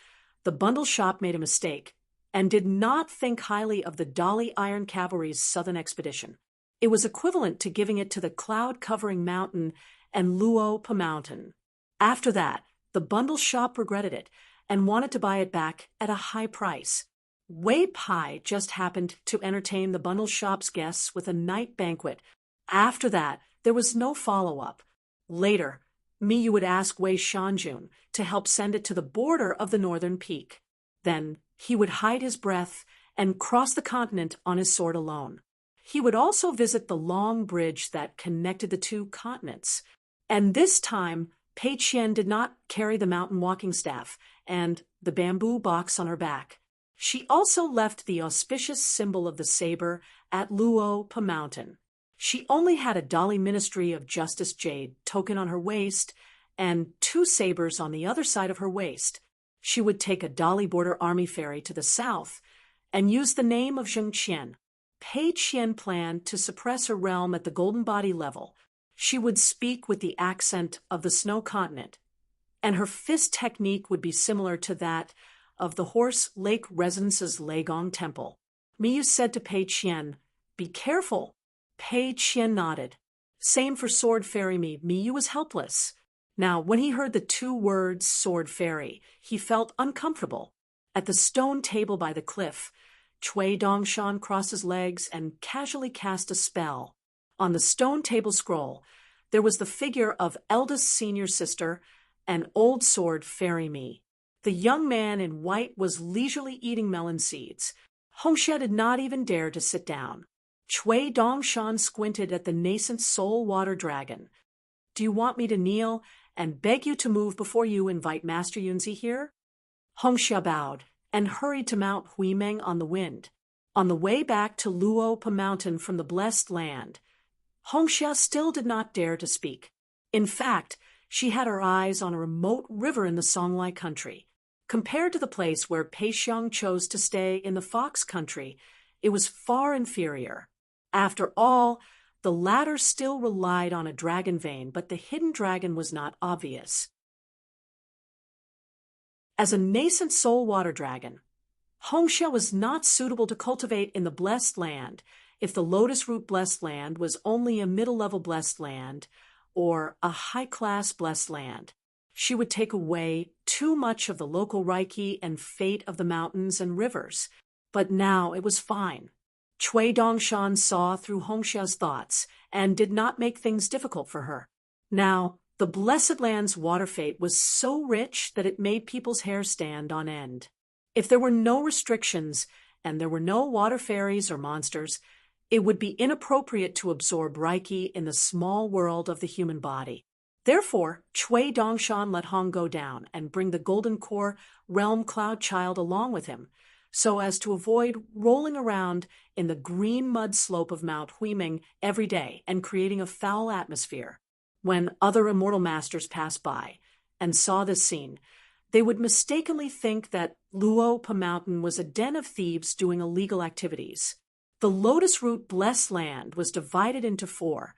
the Bundle Shop made a mistake and did not think highly of the Dali Iron Cavalry's southern expedition. It was equivalent to giving it to the cloud-covering mountain and Luopa Mountain. After that, the Bundle Shop regretted it and wanted to buy it back at a high price. Wei Pai just happened to entertain the Bundle Shop's guests with a night banquet. After that, there was no follow-up. Later, Miyu would ask Wei Shanjun to help send it to the border of the northern peak. Then he would hide his breath and cross the continent on his sword alone. He would also visit the long bridge that connected the two continents. And this time, Pei Qian did not carry the mountain walking staff and the bamboo box on her back. She also left the auspicious symbol of the saber at Luopa Mountain. She only had a Dali Ministry of Justice jade token on her waist and 2 sabers on the other side of her waist. She would take a Dali border army ferry to the south and use the name of Zhengqian. Pei Qian planned to suppress her realm at the Golden Body level. She would speak with the accent of the Snow Continent, and her fist technique would be similar to that of the Horse Lake Residence's Leigong Temple. Miyu said to Pei Qian, "Be careful." Pei Qian nodded. Same for Sword Fairy Me. Miyu was helpless. Now, when he heard the 2 words Sword Fairy, he felt uncomfortable. At the stone table by the cliff, Chui Dongshan crossed his legs and casually cast a spell. On the stone table scroll, there was the figure of eldest senior sister and old Sword Fairy Me. The young man in white was leisurely eating melon seeds. Hongxia did not even dare to sit down. Chui Dongshan squinted at the nascent soul water dragon. "Do you want me to kneel and beg you to move before you invite Master Yunzi here?" Hongxia bowed and hurried to Mount Huimeng on the wind. On the way back to Luopa Mountain from the Blessed Land, Hongxia still did not dare to speak. In fact, she had her eyes on a remote river in the Songlai country. Compared to the place where Pei Xiong chose to stay in the Fox country, it was far inferior. After all, the latter still relied on a dragon vein, but the hidden dragon was not obvious. As a nascent soul water dragon, Hongxia was not suitable to cultivate in the Blessed Land if the Lotus Root Blessed Land was only a middle-level Blessed Land or a high-class Blessed Land. She would take away too much of the local Reiki and fate of the mountains and rivers. But now it was fine. Chui Dongshan saw through Hongxia's thoughts and did not make things difficult for her. Now, the Blessed Land's water fate was so rich that it made people's hair stand on end. If there were no restrictions and there were no water fairies or monsters, it would be inappropriate to absorb Reiki in the small world of the human body. Therefore, Chui Dongshan let Hong go down and bring the Golden Core Realm Cloud Child along with him, so as to avoid rolling around in the green mud slope of Mount Huimeng every day and creating a foul atmosphere. When other immortal masters passed by and saw this scene, they would mistakenly think that Luopa Mountain was a den of thieves doing illegal activities. The Lotus Root Blessed Land was divided into 4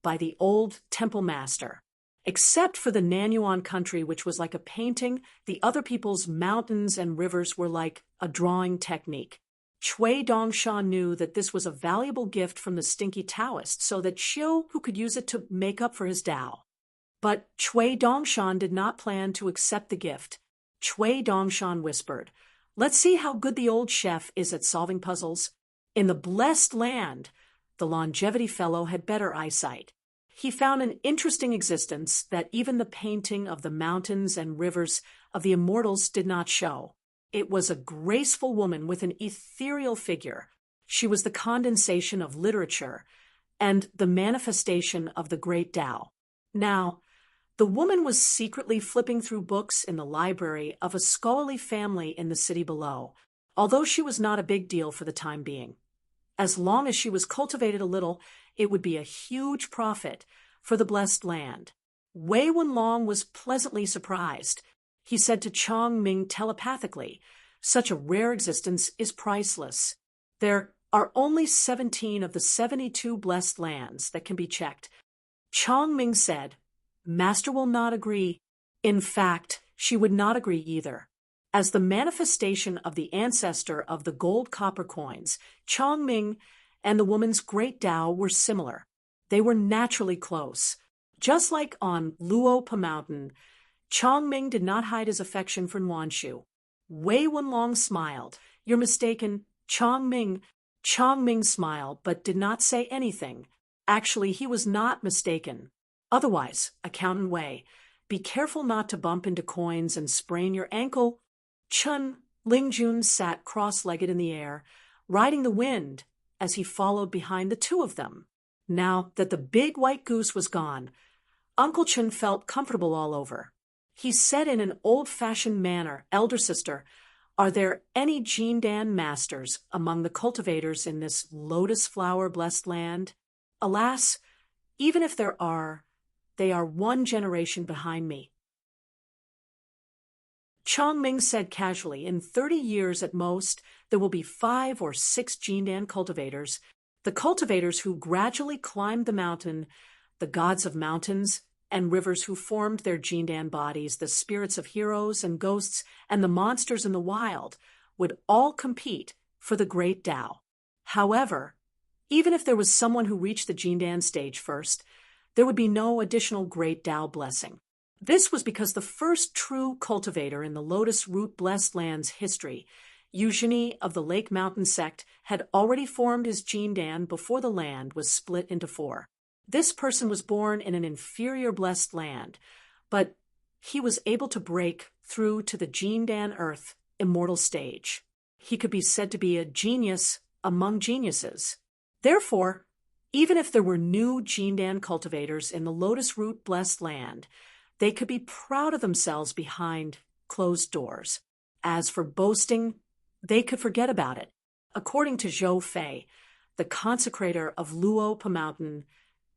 by the old temple master. Except for the Nanyuan country, which was like a painting, the other people's mountains and rivers were like a drawing technique. Chui Dongshan knew that this was a valuable gift from the stinky Taoist, so that Xiu who could use it to make up for his Tao. But Chui Dongshan did not plan to accept the gift. Chui Dongshan whispered, "Let's see how good the old chef is at solving puzzles." In the blessed land, the longevity fellow had better eyesight. He found an interesting existence that even the painting of the mountains and rivers of the immortals did not show. It was a graceful woman with an ethereal figure. She was the condensation of literature and the manifestation of the great Tao. Now, the woman was secretly flipping through books in the library of a scholarly family in the city below, although she was not a big deal for the time being. As long as she was cultivated a little, it would be a huge profit for the blessed land. Wei Wenlong was pleasantly surprised. He said to Chong Ming telepathically, "Such a rare existence is priceless. There are only 17 of the 72 blessed lands that can be checked." Chong Ming said, "Master will not agree." In fact, she would not agree either. As the manifestation of the ancestor of the gold copper coins, Chong Ming and the woman's great Tao were similar. They were naturally close. Just like on Luopa Mountain, Chong Ming did not hide his affection for Nuanshu. Wei Wenlong smiled. "You're mistaken, Chong Ming." Chong Ming smiled, but did not say anything. Actually, he was not mistaken. Otherwise, Accountant Wei, be careful not to bump into coins and sprain your ankle. Chun Lingjun sat cross-legged in the air, riding the wind as he followed behind the two of them. Now that the big white goose was gone, Uncle Chun felt comfortable all over. He said in an old-fashioned manner, "Elder sister, are there any Jindan masters among the cultivators in this lotus flower-blessed land?" "Alas, even if there are, they are one generation behind me." Chong Ming said casually, "In 30 years at most, there will be 5 or 6 Jindan cultivators, the cultivators who gradually climbed the mountain, the gods of mountains and rivers who formed their Jindan bodies, the spirits of heroes and ghosts, and the monsters in the wild, would all compete for the great Tao. However, even if there was someone who reached the Jindan stage first, there would be no additional great Tao blessing. This was because the first true cultivator in the Lotus Root Blessed Land's history, Eugenie of the Lake Mountain sect, had already formed his Jindan before the land was split into 4. This person was born in an inferior blessed land, but he was able to break through to the Jindan Earth immortal stage. He could be said to be a genius among geniuses. Therefore, even if there were new Jindan cultivators in the Lotus Root Blessed Land, they could be proud of themselves behind closed doors. As for boasting, they could forget about it. According to Zhou Fei, the consecrator of Luopa Mountain,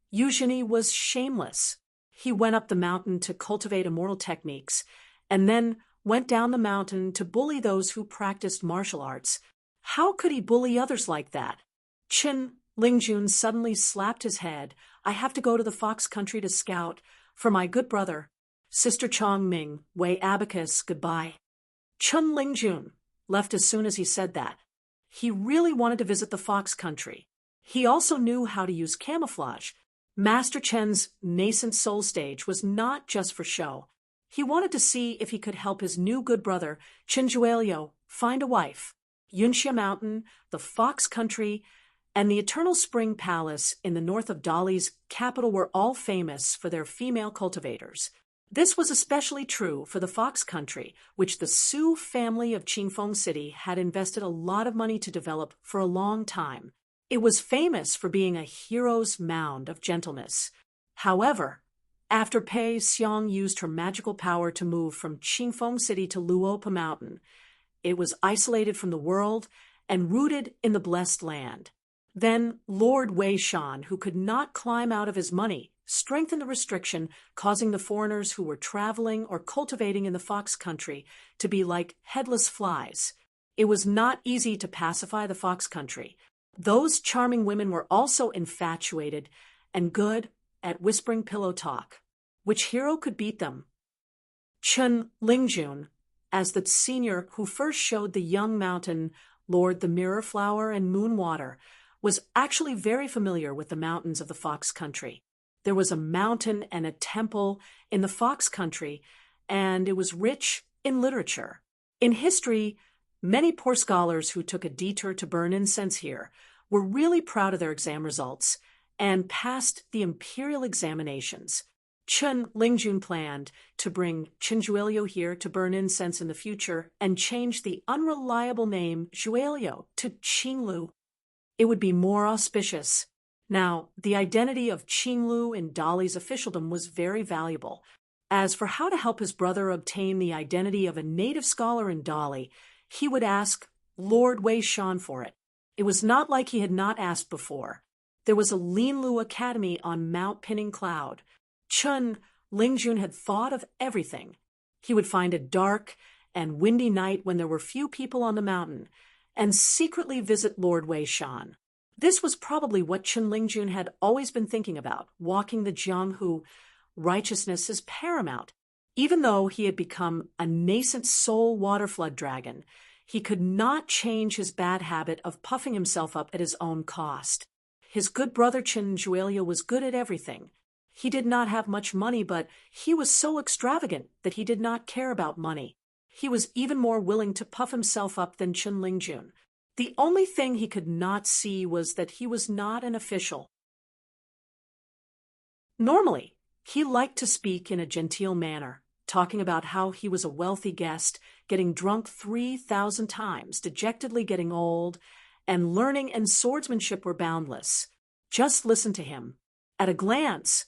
Eugenie was shameless. He went up the mountain to cultivate immortal techniques, and then went down the mountain to bully those who practiced martial arts. How could he bully others like that? Chin Lingjun suddenly slapped his head. "I have to go to the Fox Country to scout for my good brother, Sister Chong Ming, Wei Abacus, goodbye." Chun Lingjun left as soon as he said that. He really wanted to visit the Fox Country. He also knew how to use camouflage. Master Chen's nascent soul stage was not just for show. He wanted to see if he could help his new good brother, Chin Juelio, find a wife. Yunxia Mountain, the Fox Country, and the Eternal Spring Palace in the north of Dali's capital were all famous for their female cultivators. This was especially true for the Fox Country, which the Su family of Qingfeng City had invested a lot of money to develop for a long time. It was famous for being a hero's mound of gentleness. However, after Pei Xiong used her magical power to move from Qingfeng City to Luopa Mountain, it was isolated from the world and rooted in the blessed land. Then Lord Wei Shan, who could not climb out of his money, strengthened the restriction, causing the foreigners who were traveling or cultivating in the Fox Country to be like headless flies. It was not easy to pacify the Fox Country. Those charming women were also infatuated and good at whispering pillow talk. Which hero could beat them? Chun Lingjun, as the senior who first showed the young mountain Lord the Mirror Flower and Moon Water, was actually very familiar with the mountains of the Fox Country. There was a mountain and a temple in the Fox Country, and it was rich in literature. In history, many poor scholars who took a detour to burn incense here were really proud of their exam results and passed the imperial examinations. Chen Lingjun planned to bring Qin here to burn incense in the future and change the unreliable name Zhuelio to Qinglu. It would be more auspicious. Now, the identity of Qinglu in Dali's officialdom was very valuable. As for how to help his brother obtain the identity of a native scholar in Dali, he would ask Lord Wei Shan for it. It was not like he had not asked before. There was a Linlu Academy on Mount Pinning Cloud. Chen Lingjun had thought of everything. He would find a dark and windy night when there were few people on the mountain and secretly visit Lord Wei Shan. This was probably what Chen Lingjun had always been thinking about, walking the Jianghu. Righteousness is paramount. Even though he had become a nascent soul waterflood dragon, he could not change his bad habit of puffing himself up at his own cost. His good brother Chen Zhuelio was good at everything. He did not have much money, but he was so extravagant that he did not care about money. He was even more willing to puff himself up than Chen Lingjun. The only thing he could not see was that he was not an official. Normally, he liked to speak in a genteel manner, talking about how he was a wealthy guest, getting drunk 3,000 times, dejectedly getting old, and learning and swordsmanship were boundless. Just listen to him. At a glance,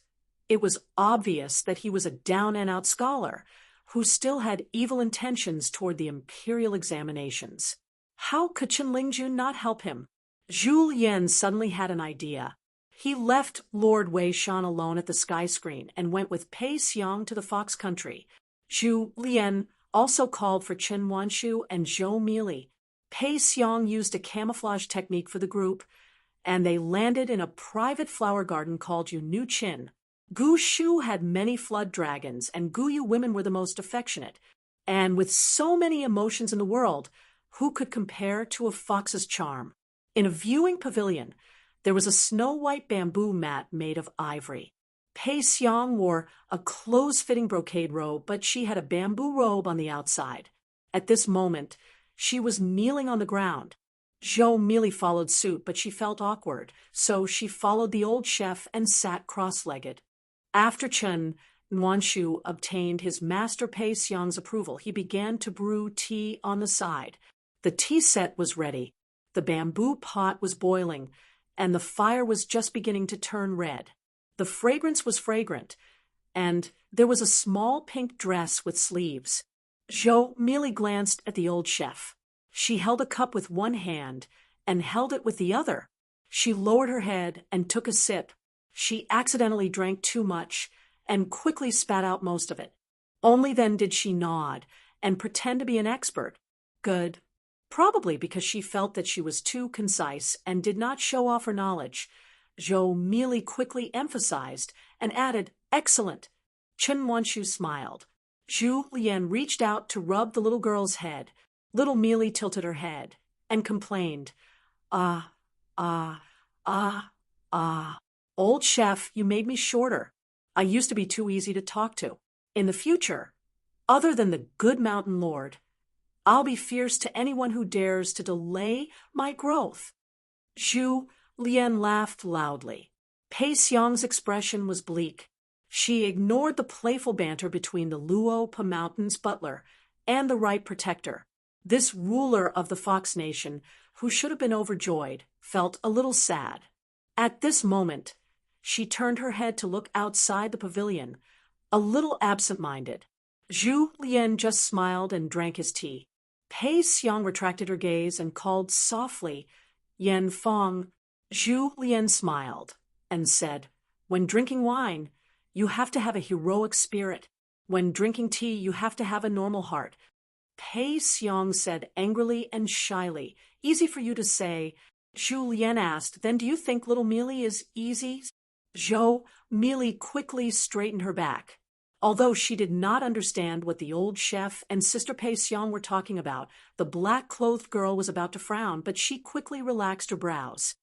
it was obvious that he was a down-and-out scholar who still had evil intentions toward the imperial examinations. How could Chen Lingjun not help him? Zhu Lian suddenly had an idea. He left Lord Wei Shan alone at the sky screen and went with Pei Xiang to the Fox Country. Zhu Lian also called for Chen Wanshu and Zhou Mili. Pei Xiang used a camouflage technique for the group, and they landed in a private flower garden called Yunu Qin. Gu Shu had many flood dragons, and Guyu women were the most affectionate. And with so many emotions in the world, who could compare to a fox's charm? In a viewing pavilion, there was a snow-white bamboo mat made of ivory. Pei Xiang wore a close-fitting brocade robe, but she had a bamboo robe on the outside. At this moment, she was kneeling on the ground. Zhou Mili followed suit, but she felt awkward, so she followed the old chef and sat cross-legged. After Chen Wanshu obtained his master Pei Xiang's approval, he began to brew tea on the side. The tea set was ready. The bamboo pot was boiling, and the fire was just beginning to turn red. The fragrance was fragrant, and there was a small pink dress with sleeves. Zhou Mili glanced at the old chef. She held a cup with one hand and held it with the other. She lowered her head and took a sip. She accidentally drank too much and quickly spat out most of it. Only then did she nod and pretend to be an expert. Good. Probably because she felt that she was too concise and did not show off her knowledge. Zhou Mili quickly emphasized and added, excellent. Chen Wanshu smiled. Zhu Lian reached out to rub the little girl's head. Little Mili tilted her head and complained, ah, ah, ah, ah. Old chef, you made me shorter. I used to be too easy to talk to. In the future, other than the good mountain lord, I'll be fierce to anyone who dares to delay my growth. Zhu Lian laughed loudly. Pei Xiang's expression was bleak. She ignored the playful banter between the Luo Pa Mountain's butler and the right protector. This ruler of the Fox Nation, who should have been overjoyed, felt a little sad. At this moment, she turned her head to look outside the pavilion, a little absent-minded. Zhu Lian just smiled and drank his tea. Pei Xiang retracted her gaze and called softly, Yan Fong. Zhu Lian smiled and said, when drinking wine, you have to have a heroic spirit. When drinking tea, you have to have a normal heart. Pei Xiang said angrily and shyly, easy for you to say. Zhu Lian asked, then do you think little Mili is easy? Zhou Mili quickly straightened her back. Although she did not understand what the old chef and Sister Pei Xiang were talking about, the black-clothed girl was about to frown, but she quickly relaxed her brows.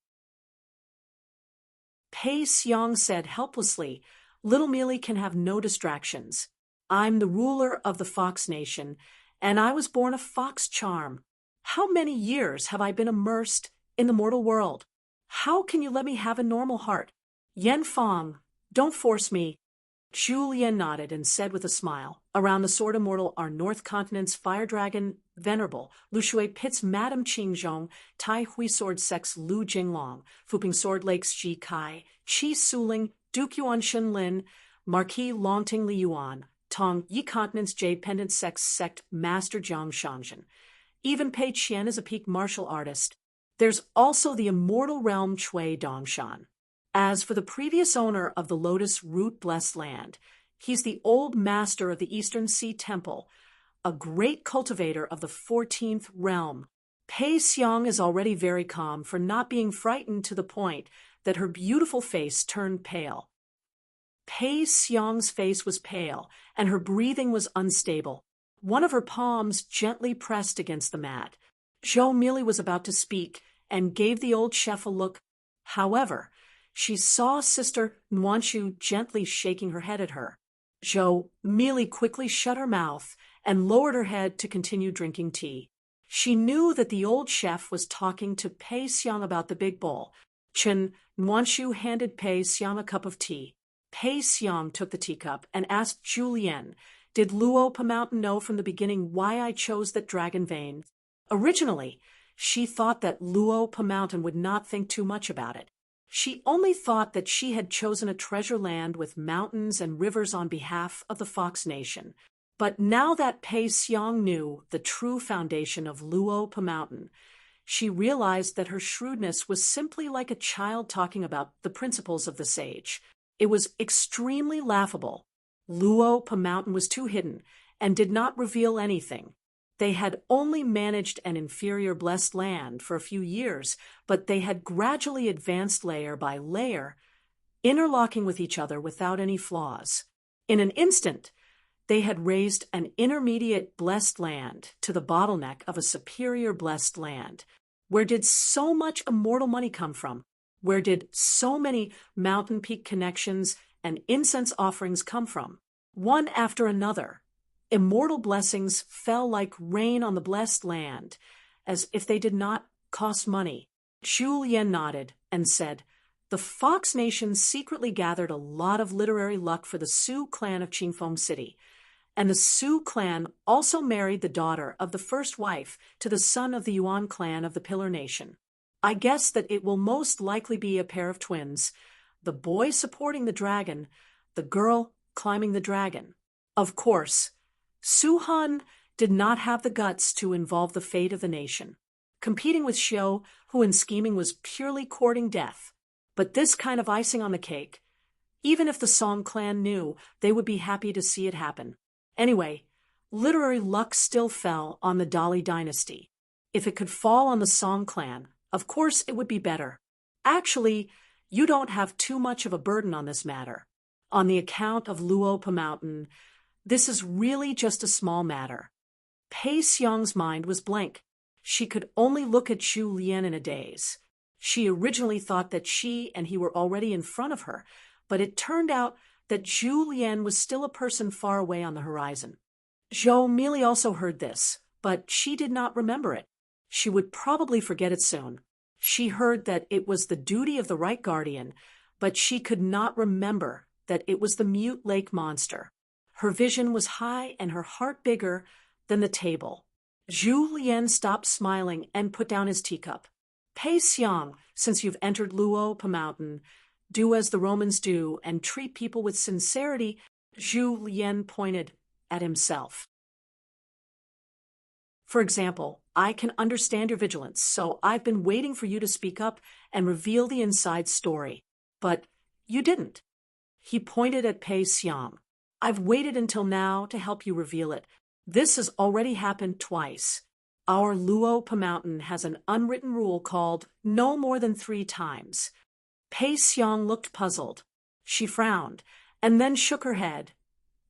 Pei Xiang said helplessly, little Mili can have no distractions. I'm the ruler of the Fox Nation, and I was born a fox charm. How many years have I been immersed in the mortal world? How can you let me have a normal heart? Yen Fong, don't force me. Zhu Lian nodded and said with a smile, around the sword immortal our North Continent's fire dragon, Venerable, Lu Shui Pit's Madame Qingzhong, Tai Hui Sword Sex Lu Jinglong, Fuping Sword Lakes Ji Kai, Qi Suling, Duke Yuan Shenlin, Marquis Longting Li Yuan, Tong Yi Continent's Jade Pendant Sex Sect Master Jiang Shangshan. Even Pei Qian is a peak martial artist. There's also the immortal realm Chui Dongshan. As for the previous owner of the Lotus Root Blessed Land, he's the old master of the Eastern Sea Temple, a great cultivator of the 14th realm. Pei Xiang is already very calm for not being frightened to the point that her beautiful face turned pale. Pei Xiang's face was pale, and her breathing was unstable. One of her palms gently pressed against the mat. Zhou Mili was about to speak and gave the old chef a look. However, she saw Sister Nuanshu gently shaking her head at her. Zhou Mili quickly shut her mouth and lowered her head to continue drinking tea. She knew that the old chef was talking to Pei Xiang about the big bowl. Chen Nuanshu handed Pei Xiang a cup of tea. Pei Xiang took the teacup and asked Zhu Lian, "Did Luo Mountain know from the beginning why I chose that dragon vein?" Originally, she thought that Luo Mountain would not think too much about it. She only thought that she had chosen a treasure land with mountains and rivers on behalf of the Fox Nation. But now that Pei Xiang knew the true foundation of Luo Mountain, she realized that her shrewdness was simply like a child talking about the principles of the sage. It was extremely laughable. Luo Mountain was too hidden and did not reveal anything. They had only managed an inferior blessed land for a few years, but they had gradually advanced layer by layer, interlocking with each other without any flaws. In an instant, they had raised an intermediate blessed land to the bottleneck of a superior blessed land. Where did so much immortal money come from? Where did so many mountain peak connections and incense offerings come from? One after another, immortal blessings fell like rain on the blessed land, as if they did not cost money. Zhu Lian nodded and said, "The Fox Nation secretly gathered a lot of literary luck for the Sioux clan of Qingfeng City, and the Sioux clan also married the daughter of the first wife to the son of the Yuan clan of the Pillar Nation. I guess that it will most likely be a pair of twins, the boy supporting the dragon, the girl climbing the dragon. Of course, Su Han did not have the guts to involve the fate of the nation, competing with Xiu, who in scheming was purely courting death. But this kind of icing on the cake, even if the Song clan knew, they would be happy to see it happen. Anyway, literary luck still fell on the Dali dynasty. If it could fall on the Song clan, of course it would be better. Actually, you don't have too much of a burden on this matter. On the account of Luo Mountain, this is really just a small matter." Pei Xiang's mind was blank. She could only look at Zhu Lian in a daze. She originally thought that she and he were already in front of her, but it turned out that Zhu Lian was still a person far away on the horizon. Zhou Mili also heard this, but she did not remember it. She would probably forget it soon. She heard that it was the duty of the right guardian, but she could not remember that it was the mute lake monster. Her vision was high and her heart bigger than the table. Zhu Lian stopped smiling and put down his teacup. "Pei Xiang, since you've entered Luo Mountain, do as the Romans do and treat people with sincerity." Zhu Lian pointed at himself. "For example, I can understand your vigilance, so I've been waiting for you to speak up and reveal the inside story. But you didn't." He pointed at Pei Xiang. "I've waited until now to help you reveal it. This has already happened twice. Our Luo Mountain has an unwritten rule called no more than 3 times. Pei Xiang looked puzzled. She frowned and then shook her head,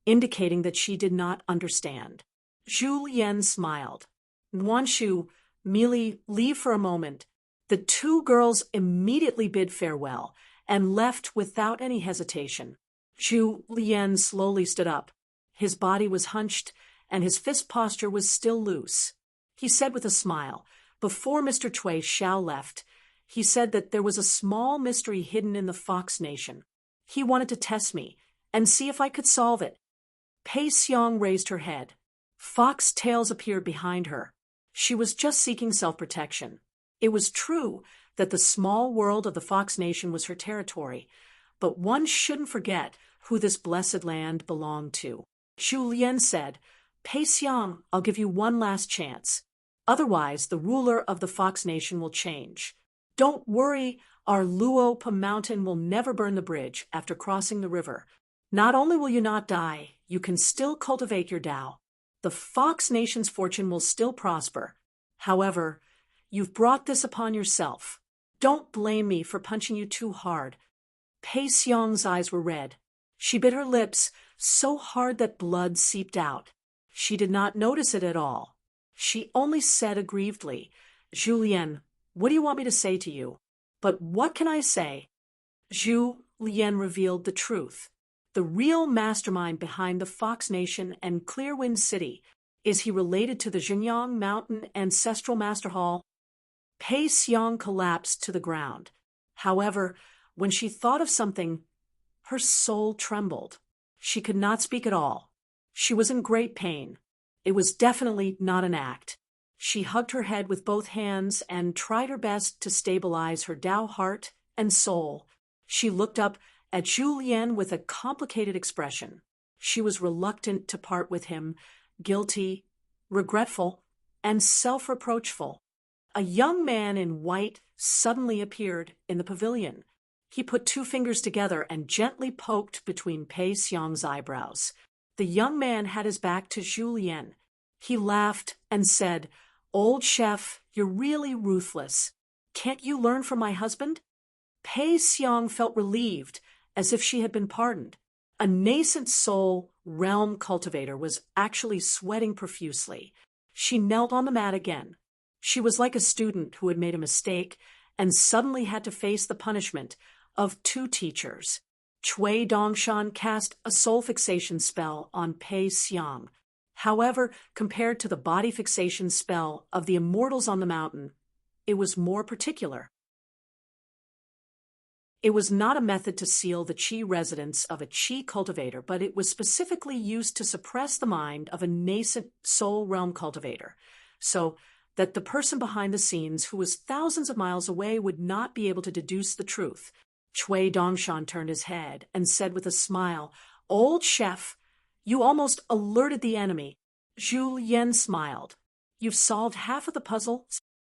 indicating that she did not understand. Zhu Lian smiled. "Nuanshu, Mili, leave for a moment." The 2 girls immediately bid farewell and left without any hesitation. Zhu Lian slowly stood up. His body was hunched, and his fist posture was still loose. He said with a smile, before Mr. Cui Xiao left, He said that there was a small mystery hidden in the Fox Nation. He wanted to test me and see if I could solve it. Pei Xiong raised her head. Fox tails appeared behind her. She was just seeking self-protection. It was true that the small world of the Fox Nation was her territory, but one shouldn't forget who this blessed land belonged to. Zhu Lian said, Pei Xiong, I'll give you one last chance. Otherwise, the ruler of the Fox Nation will change. Don't worry, our Luopa mountain will never burn the bridge after crossing the river. Not only will you not die, you can still cultivate your Tao. The Fox Nation's fortune will still prosper. However, you've brought this upon yourself. Don't blame me for punching you too hard. Pei Xiong's eyes were red. She bit her lips so hard that blood seeped out. She did not notice it at all. She only said aggrievedly, Zhu Lian, what do you want me to say to you? But what can I say? Zhu Lian revealed the truth. The real mastermind behind the Fox Nation and Clearwind City. Is he related to the Jinyang Mountain Ancestral Master Hall? Pei Xiong collapsed to the ground. However, when she thought of something, her soul trembled. She could not speak at all. She was in great pain. It was definitely not an act. She hugged her head with both hands and tried her best to stabilize her Tao heart and soul. She looked up at Zhu Lian with a complicated expression. She was reluctant to part with him, guilty, regretful, and self-reproachful. A young man in white suddenly appeared in the pavilion. He put two fingers together and gently poked between Pei Xiong's eyebrows. The young man had his back to Zhu Lian. He laughed and said, Old chef, you're really ruthless. Can't you learn from my husband? Pei Xiong felt relieved, as if she had been pardoned. A nascent soul realm cultivator was actually sweating profusely. She knelt on the mat again. She was like a student who had made a mistake and suddenly had to face the punishment of two teachers. Cui Dongshan cast a soul fixation spell on Pei Xiong. However, compared to the body fixation spell of the immortals on the mountain, it was more particular. It was not a method to seal the qi residence of a qi cultivator, but it was specifically used to suppress the mind of a nascent soul realm cultivator, so that the person behind the scenes, who was thousands of miles away, would not be able to deduce the truth. Cui Dongshan turned his head and said with a smile, Old chef, you almost alerted the enemy. Zhu Lian smiled. You've solved half of the puzzle?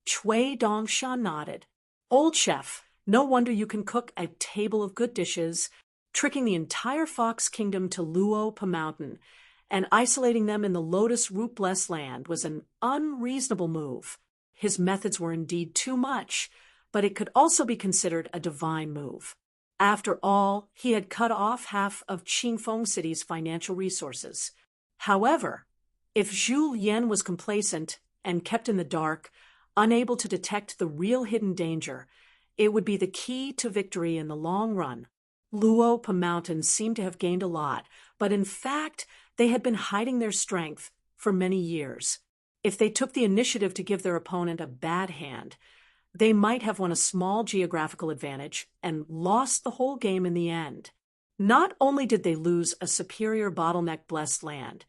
Cui Dongshan nodded. Old chef, no wonder you can cook a table of good dishes, tricking the entire Fox Kingdom to Luopa Mountain and isolating them in the Lotus Root-blessed land was an unreasonable move. His methods were indeed too much, but it could also be considered a divine move. After all, he had cut off half of Qingfeng City's financial resources. However, if Zhu Lian was complacent and kept in the dark, unable to detect the real hidden danger, it would be the key to victory in the long run. Luopa Mountain seemed to have gained a lot, but in fact, they had been hiding their strength for many years. If they took the initiative to give their opponent a bad hand, they might have won a small geographical advantage and lost the whole game in the end. Not only did they lose a superior bottleneck-blessed land,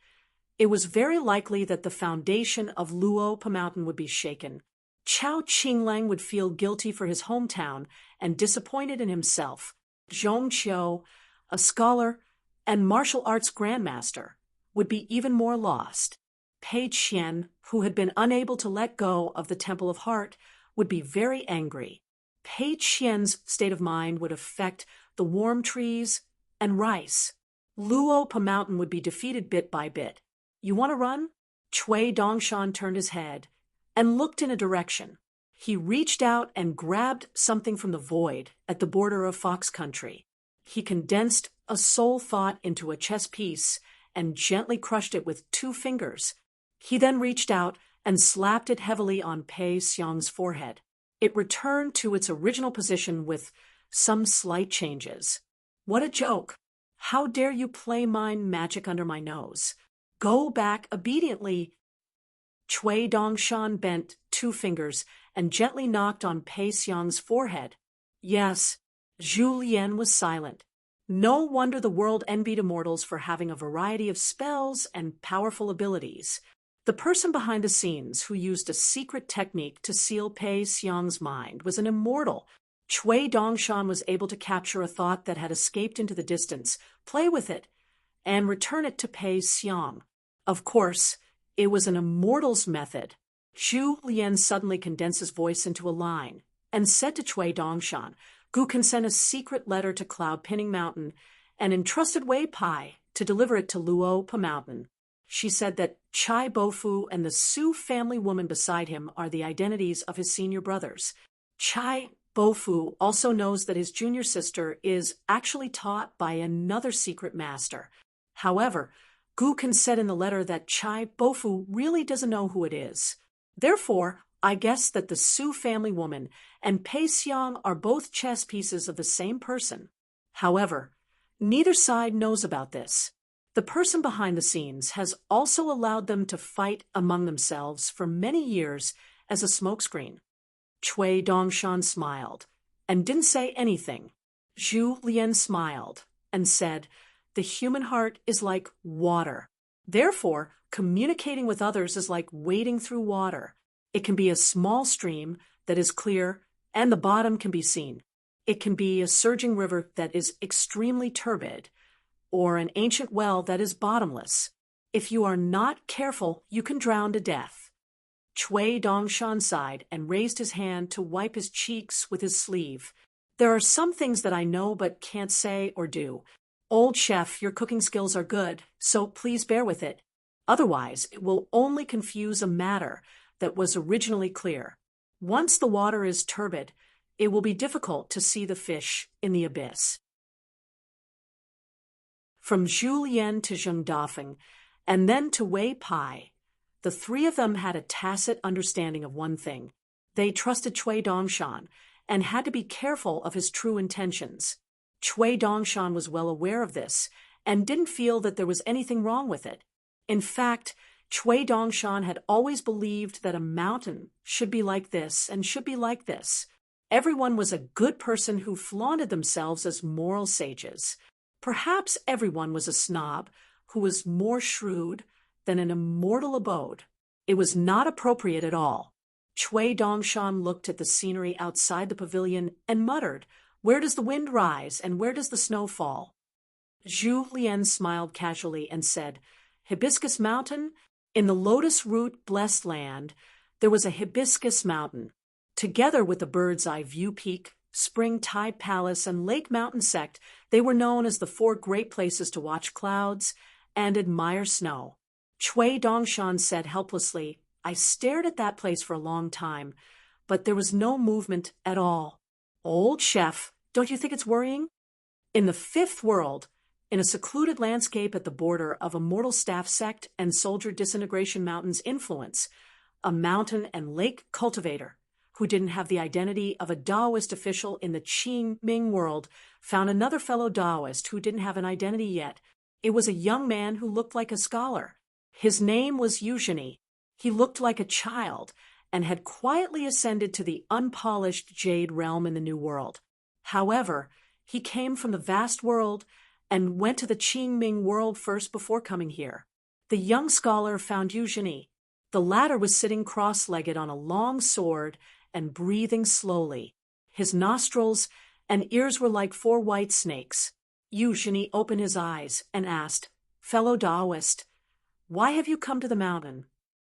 it was very likely that the foundation of Luopa Mountain would be shaken. Chao Qinglang would feel guilty for his hometown and disappointed in himself. Zhong Qiu, a scholar and martial arts grandmaster, would be even more lost. Pei Qian, who had been unable to let go of the Temple of Heart, would be very angry. Pei Qian's state of mind would affect the warm trees and rice. Luopa Mountain would be defeated bit by bit. You want to run? Cui Dongshan turned his head and looked in a direction. He reached out and grabbed something from the void at the border of Fox Country. He condensed a soul thought into a chess piece and gently crushed it with 2 fingers. He then reached out and slapped it heavily on Pei Xiong's forehead. It returned to its original position with some slight changes. What a joke! How dare you play mind magic under my nose? Go back obediently. Cui Dongshan bent 2 fingers and gently knocked on Pei Xiang's forehead. Yes, Zhu Lian was silent. No wonder the world envied immortals for having a variety of spells and powerful abilities. The person behind the scenes who used a secret technique to seal Pei Xiang's mind was an immortal. Cui Dongshan was able to capture a thought that had escaped into the distance, play with it, and return it to Pei Xiang. Of course, it was an immortal's method. Zhu Lian suddenly condensed his voice into a line and said to Cui Dongshan, "Gu can send a secret letter to Cloud Pinning Mountain and entrusted Wei Pai to deliver it to Luo Pa Mountain." She said that Chai Bofu and the Su family woman beside him are the identities of his senior brothers. Chai Bofu also knows that his junior sister is actually taught by another secret master. However, Gu can said in the letter that Chai Bofu really doesn't know who it is. Therefore, I guess that the Su family woman and Pei Xiang are both chess pieces of the same person. However, neither side knows about this. The person behind the scenes has also allowed them to fight among themselves for many years as a smokescreen. Cui Dongshan smiled and didn't say anything. Zhu Lian smiled and said, "The human heart is like water. Therefore, communicating with others is like wading through water. It can be a small stream that is clear and the bottom can be seen. It can be a surging river that is extremely turbid, or an ancient well that is bottomless. If you are not careful, you can drown to death." Cui Dongshan sighed and raised his hand to wipe his cheeks with his sleeve. "There are some things that I know but can't say or do. Old chef, your cooking skills are good, so please bear with it. Otherwise, it will only confuse a matter that was originally clear. Once the water is turbid, it will be difficult to see the fish in the abyss." From Zhu Lian to Zheng Dafeng, and then to Wei Pai, the 3 of them had a tacit understanding of one thing. They trusted Cui Dongshan and had to be careful of his true intentions. Cui Dongshan was well aware of this and didn't feel that there was anything wrong with it. In fact, Cui Dongshan had always believed that a mountain should be like this and should be like this. Everyone was a good person who flaunted themselves as moral sages. Perhaps everyone was a snob who was more shrewd than an immortal abode. It was not appropriate at all. Cui Dongshan looked at the scenery outside the pavilion and muttered, "Where does the wind rise and where does the snow fall?" Zhu Lian smiled casually and said, "Hibiscus Mountain? In the lotus root blessed land, there was a hibiscus mountain. Together with the Bird's Eye View Peak, Spring Tide Palace, and Lake Mountain Sect, they were known as the 4 great places to watch clouds and admire snow." Cui Dongshan said helplessly, "I stared at that place for a long time, but there was no movement at all. Old chef, don't you think it's worrying? In the 5th world, in a secluded landscape at the border of a mortal staff sect and soldier disintegration mountain's influence, a mountain and lake cultivator who didn't have the identity of a Taoist official in the Qing Ming world found another fellow Taoist who didn't have an identity yet. It was a young man who looked like a scholar. His name was Eugenie. He looked like a child and had quietly ascended to the unpolished jade realm in the New World. However, he came from the vast world and went to the Qing Ming world first before coming here. The young scholar found Eugenie. The latter was sitting cross-legged on a long sword and breathing slowly. His nostrils and ears were like 4 white snakes. Eugenie opened his eyes and asked, "Fellow Taoist, why have you come to the mountain?"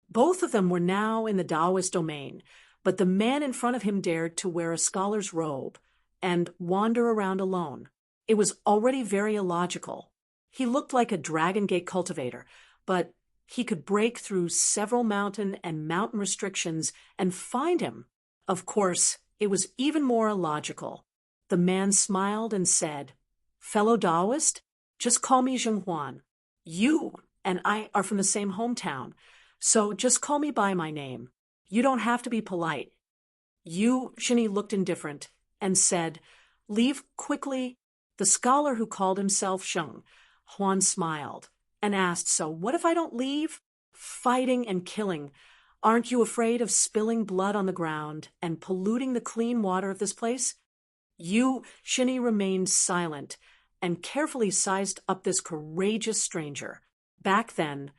Both of them were now in the Taoist domain, but the man in front of him dared to wear a scholar's robe and wander around alone. It was already very illogical. He looked like a Dragon Gate cultivator, but he could break through several mountain and mountain restrictions and find him. Of course, it was even more illogical. The man smiled and said, "Fellow Taoist, just call me Zheng Huan. You and I are from the same hometown, so just call me by my name. You don't have to be polite." Eugenie looked indifferent and said, "Leave quickly." The scholar who called himself Zheng Huan smiled and asked, "So what if I don't leave?" Fighting and killing Aren't you afraid of spilling blood on the ground and polluting the clean water of this place? Shini remained silent and carefully sized up this courageous stranger. Back then,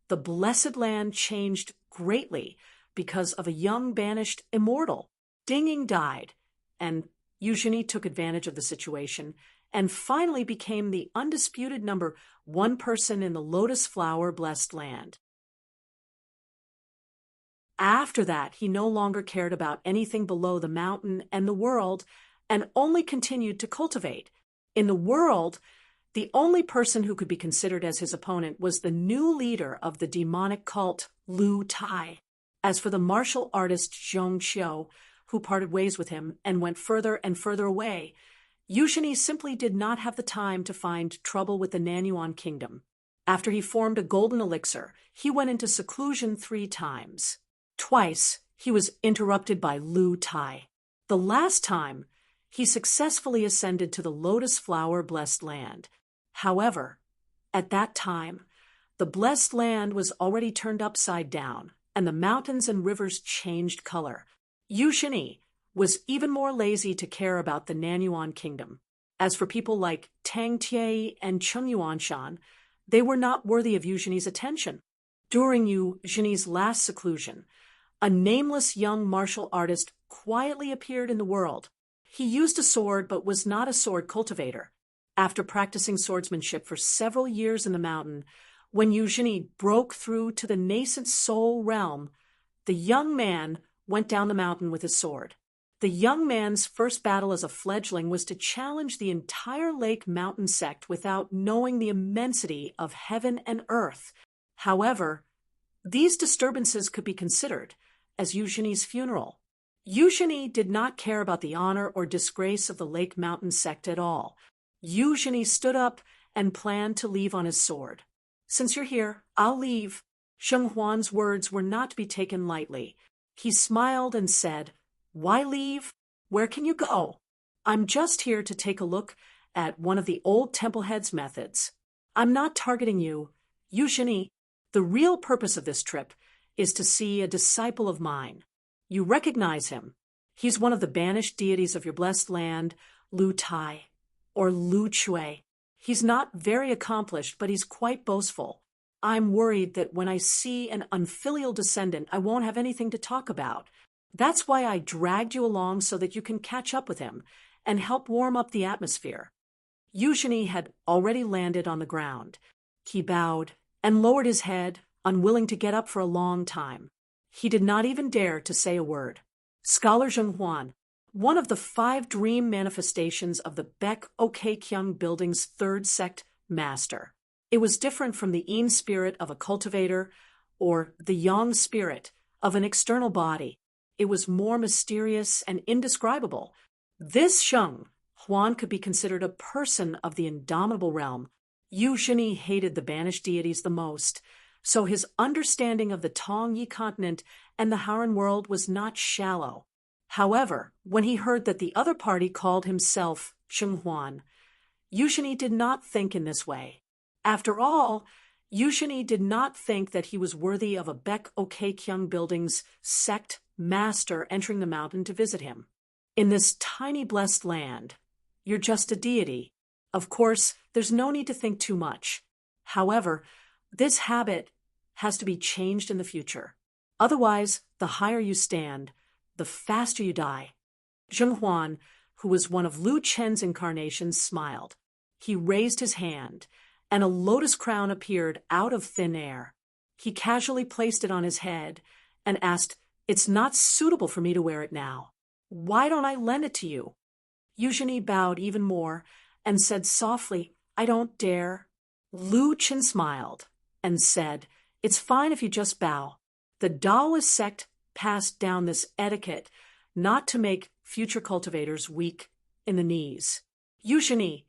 the blessed land changed greatly because of a young banished immortal. Dinging died, and Eugenie took advantage of the situation and finally became the undisputed #1 person in the lotus flower blessed land. After that, he no longer cared about anything below the mountain and the world, and only continued to cultivate. In the world, the only person who could be considered as his opponent was the new leader of the demonic cult, Lu Tai. As for the martial artist Zhong Qiu, who parted ways with him and went further and further away, Eugenie simply did not have the time to find trouble with the Nanyuan kingdom. After he formed a golden elixir, he went into seclusion 3 times. Twice, he was interrupted by Lu Tai. The last time, he successfully ascended to the lotus flower blessed land. However, at that time, the blessed land was already turned upside down, and the mountains and rivers changed color. Eugenie was even more lazy to care about the Nanyuan kingdom. As for people like Tang Tie and Cheng Yuanshan, they were not worthy of Eugenie's attention. During Eugenie's last seclusion, a nameless young martial artist quietly appeared in the world. He used a sword but was not a sword cultivator. After practicing swordsmanship for several years in the mountain, when Eugenie broke through to the nascent soul realm, the young man went down the mountain with his sword. The young man's first battle as a fledgling was to challenge the entire Lake Mountain sect without knowing the immensity of heaven and earth. However, these disturbances could be considered as Eugenie's funeral. Eugenie did not care about the honor or disgrace of the Lake Mountain sect at all. Eugenie stood up and planned to leave on his sword. "Since you're here, I'll leave." Sheng Huan's words were not to be taken lightly. He smiled and said, "Why leave? Where can you go?" "I'm just here to take a look at one of the old temple heads' methods. I'm not targeting you, Eugenie. The real purpose of this trip is to see a disciple of mine. You recognize him. He's one of the banished deities of your blessed land, Lu Tai, or Lu Chui. He's not very accomplished, but he's quite boastful. I'm worried that when I see an unfilial descendant, I won't have anything to talk about. That's why I dragged you along so that you can catch up with him and help warm up the atmosphere." Eugenie had already landed on the ground. He bowed and lowered his head, unwilling to get up for a long time. He did not even dare to say a word. Scholar Zheng Huan, one of the 5 dream manifestations of the Baek Okekyung building's 3rd sect master. It was different from the Yin spirit of a cultivator or the Yang spirit of an external body. It was more mysterious and indescribable. This Sheng Huan could be considered a person of the indomitable realm. Eugenie hated the banished deities the most, so his understanding of the Tongyi continent and the Haran world was not shallow. However, when he heard that the other party called himself Sheng Huan, Eugenie did not think in this way. After all, Eugenie did not think that he was worthy of a Baek Okekyung building's sect master entering the mountain to visit him. In this tiny blessed land, you're just a deity. Of course, there's no need to think too much. However, this habit has to be changed in the future. Otherwise, the higher you stand, the faster you die. Zheng Huan, who was one of Lu Chen's incarnations, smiled. He raised his hand, and a lotus crown appeared out of thin air. He casually placed it on his head and asked, "It's not suitable for me to wear it now. Why don't I lend it to you?" Eugenie bowed even more and said softly, "I don't dare." Lu Chen smiled and said, "It's fine if you just bow. The Taoist sect passed down this etiquette not to make future cultivators weak in the knees." Eugenie,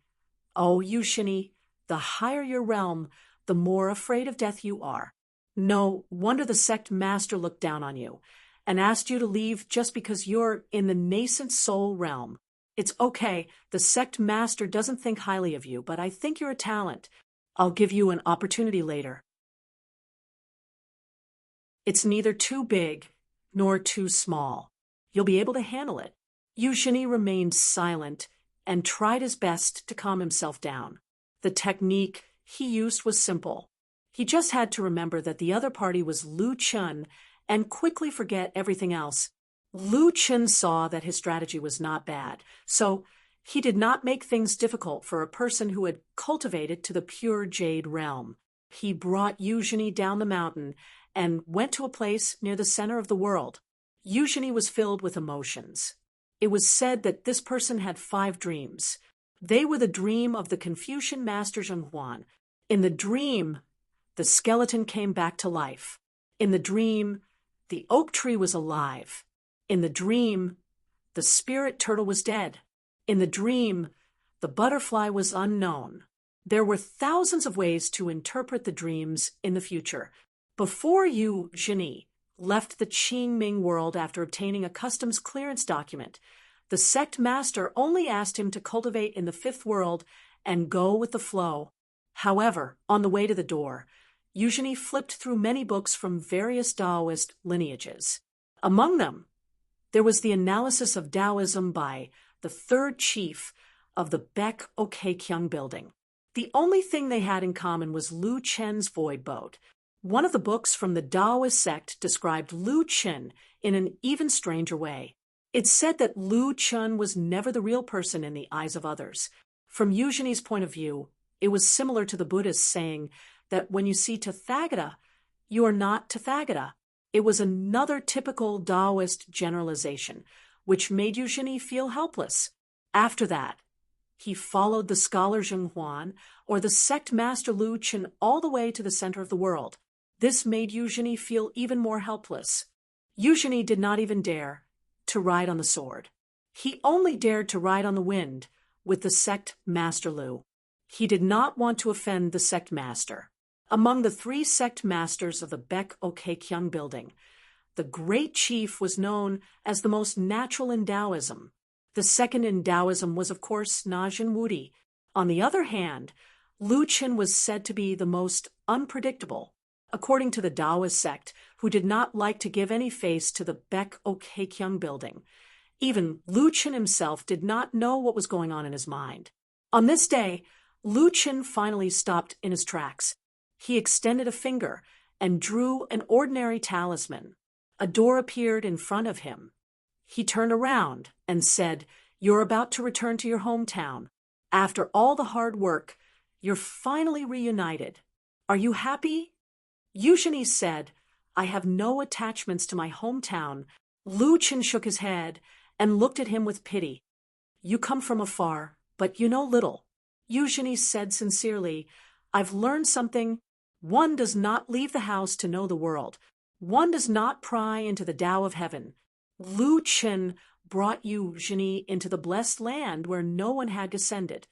oh Eugenie, the higher your realm, the more afraid of death you are. No wonder the sect master looked down on you and asked you to leave just because you're in the nascent soul realm. It's okay, the sect master doesn't think highly of you, but I think you're a talent. I'll give you an opportunity later. It's neither too big nor too small. You'll be able to handle it. Eugenie remained silent and tried his best to calm himself down. The technique he used was simple. He just had to remember that the other party was Lu Chun and quickly forget everything else. Lu Chun saw that his strategy was not bad, so he did not make things difficult for a person who had cultivated to the pure jade realm. He brought Eugenie down the mountain and went to a place near the center of the world. Eugenie was filled with emotions. It was said that this person had 5 dreams. They were the dream of the Confucian master Zhenghuan. In the dream, the skeleton came back to life. In the dream, the oak tree was alive. In the dream, the spirit turtle was dead. In the dream, the butterfly was unknown. There were thousands of ways to interpret the dreams in the future. Before Eugenie left the Qingming world after obtaining a customs clearance document, the sect master only asked him to cultivate in the 5th world and go with the flow. However, on the way to the door, Eugenie flipped through many books from various Taoist lineages. Among them, there was the analysis of Taoism by the 3rd chief of the Baek Okekyung building. The only thing they had in common was Lu Chen's void boat. One of the books from the Taoist sect described Lu Chen in an even stranger way. It said that Lu Chen was never the real person in the eyes of others. From Eugenie's point of view, it was similar to the Buddhists saying that when you see Tathagata, you are not Tathagata. It was another typical Taoist generalization, which made Eugenie feel helpless. After that, he followed the scholar Zhenghuan or the sect master Lu Chen all the way to the center of the world. This made Eugenie feel even more helpless. Eugenie did not even dare to ride on the sword. He only dared to ride on the wind with the sect master Lu. He did not want to offend the sect master. Among the 3 sect masters of the Baek Okekyung building, the great chief was known as the most natural in Taoism. The second in Taoism was, of course, Na Jin Wudi. On the other hand, Lu Chen was said to be the most unpredictable. According to the Taoist sect, who did not like to give any face to the Baek Okekyung building, even Lu Chen himself did not know what was going on in his mind. On this day, Lu Chen finally stopped in his tracks. He extended a finger and drew an ordinary talisman. A door appeared in front of him. He turned around and said, "You're about to return to your hometown. After all the hard work, you're finally reunited. Are you happy?" Eugenie said, "I have no attachments to my hometown." Lu Chen shook his head and looked at him with pity. "You come from afar, but you know little." Eugenie said sincerely, "I've learned something. One does not leave the house to know the world. One does not pry into the Tao of heaven. Lu Chen brought Eugenie into the blessed land where no one had descended."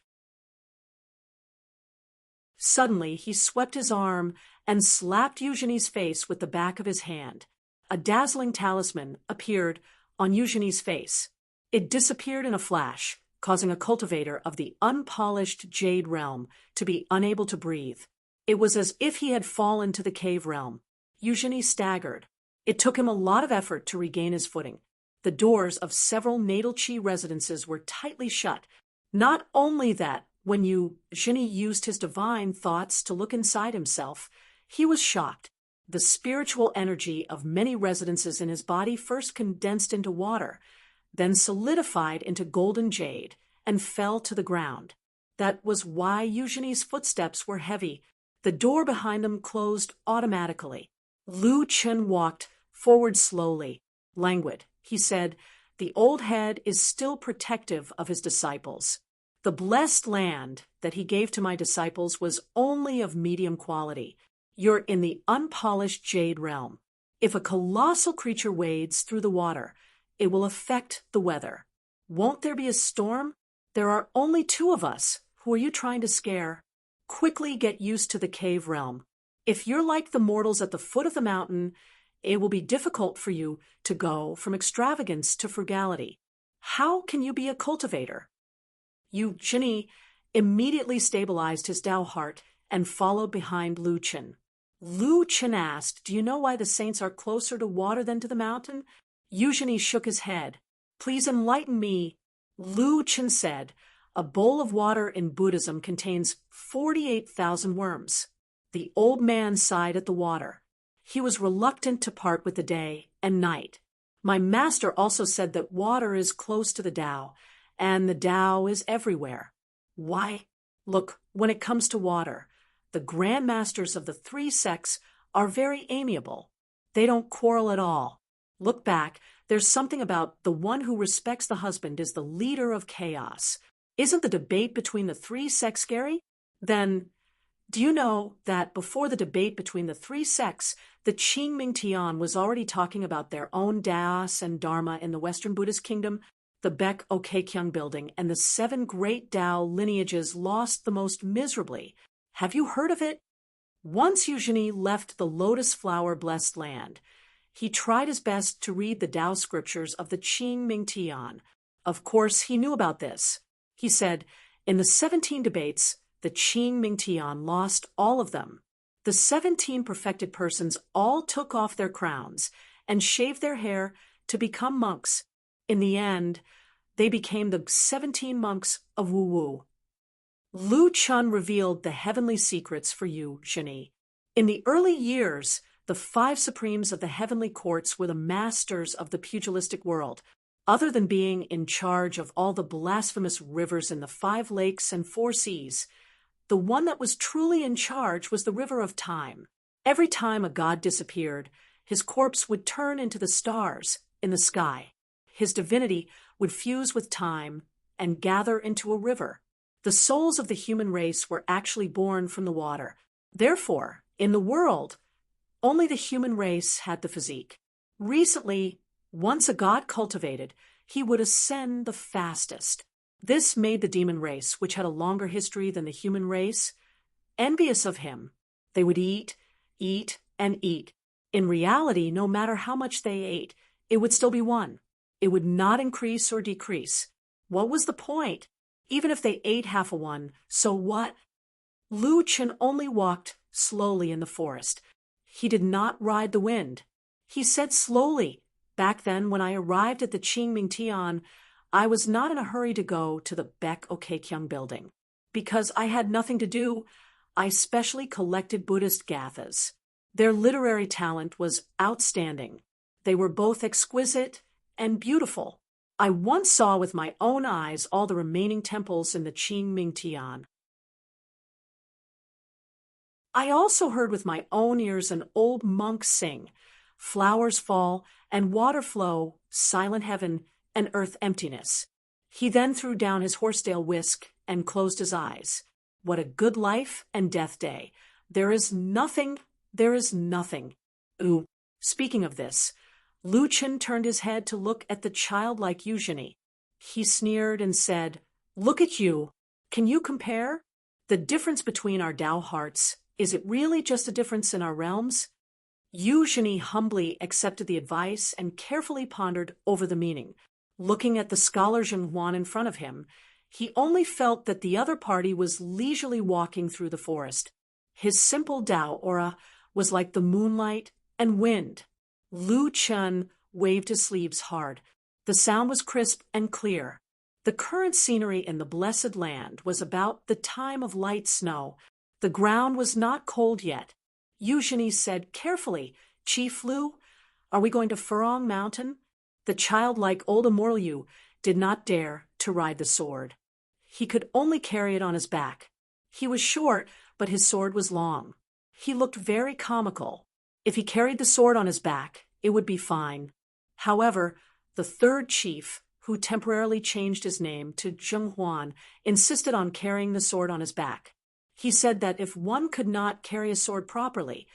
Suddenly, he swept his arm and slapped Eugenie's face with the back of his hand. A dazzling talisman appeared on Eugenie's face. It disappeared in a flash, causing a cultivator of the unpolished jade realm to be unable to breathe. It was as if he had fallen to the cave realm. Eugenie staggered. It took him a lot of effort to regain his footing. The doors of several natal chi residences were tightly shut. Not only that, when Eugenie used his divine thoughts to look inside himself, he was shocked. The spiritual energy of many residences in his body first condensed into water, then solidified into golden jade, and fell to the ground. That was why Eugenie's footsteps were heavy. The door behind them closed automatically. Lu Chen walked forward slowly. Languid, he said, "The old head is still protective of his disciples. The blessed land that he gave to my disciples was only of medium quality. You're in the unpolished jade realm. If a colossal creature wades through the water, it will affect the weather. Won't there be a storm? There are only 2 of us. Who are you trying to scare? Quickly get used to the cave realm. If you're like the mortals at the foot of the mountain, it will be difficult for you to go from extravagance to frugality. How can you be a cultivator?" Eugenie immediately stabilized his Tao heart and followed behind Lu Chen. Lu Chen asked, "Do you know why the saints are closer to water than to the mountain?" Eugenie shook his head. "Please enlighten me." Lu Chen said, "A bowl of water in Buddhism contains 48,000 worms." The old man sighed at the water. He was reluctant to part with the day and night. "My master also said that water is close to the Tao, and the Tao is everywhere." "Why?" "Look, when it comes to water, the grand masters of the three sects are very amiable. They don't quarrel at all. Look back, there's something about the one who respects the husband is the leader of chaos. Isn't the debate between the three sects scary? Then, do you know that before the debate between the three sects, the Qingming Tian was already talking about their own Das and Dharma in the Western Buddhist kingdom? The Baek Okekyung building and the 7 great Tao lineages lost the most miserably. Have you heard of it? Once Eugenie left the lotus flower-blessed land, he tried his best to read the Tao scriptures of the Qingming Tian. Of course, he knew about this. He said, in the 17 debates, the Qingming Tian lost all of them. The 17 perfected persons all took off their crowns and shaved their hair to become monks. In the end, they became the 17 monks of Wu-Wu. Lu Chun revealed the heavenly secrets for you, Eugenie. In the early years, the 5 supremes of the heavenly courts were the masters of the pugilistic world. Other than being in charge of all the blasphemous rivers in the 5 lakes and 4 seas, the one that was truly in charge was the river of time. Every time a god disappeared, his corpse would turn into the stars in the sky. His divinity would fuse with time and gather into a river. The souls of the human race were actually born from the water. Therefore, in the world, only the human race had the physique. Recently, once a god cultivated, he would ascend the fastest. This made the demon race, which had a longer history than the human race, envious of him. They would eat, and eat. In reality, no matter how much they ate, it would still be one. It would not increase or decrease. What was the point? Even if they ate half a one, so what? Lu Chen only walked slowly in the forest. He did not ride the wind. He said slowly, "Back then, when I arrived at the Qingming Tian, I was not in a hurry to go to the Baek Okekyung building. Because I had nothing to do, I specially collected Buddhist gathas. Their literary talent was outstanding. They were both exquisite and beautiful. I once saw with my own eyes all the remaining temples in the Qingming Tian. I also heard with my own ears an old monk sing, 'Flowers fall and water flow, silent heaven and earth emptiness.' He then threw down his horsetail whisk and closed his eyes. What a good life and death day. There is nothing. Ooh, speaking of this, Lu Chen turned his head to look at the childlike Eugenie. He sneered and said, 'Look at you. Can you compare? The difference between our Tao hearts, is it really just a difference in our realms?' Eugenie humbly accepted the advice and carefully pondered over the meaning. Looking at the scholar Zhenhuan in front of him, he only felt that the other party was leisurely walking through the forest. His simple Tao aura was like the moonlight and wind. Lu Chen waved his sleeves hard. The sound was crisp and clear. The current scenery in the blessed land was about the time of light snow. The ground was not cold yet. Eugenie said carefully, "Chief Lu, are we going to Furong Mountain?" The childlike old Amorliu did not dare to ride the sword. He could only carry it on his back. He was short, but his sword was long. He looked very comical. If he carried the sword on his back, it would be fine. However, the third chief, who temporarily changed his name to Zhenhuan, insisted on carrying the sword on his back. He said that if one could not carry a sword properly,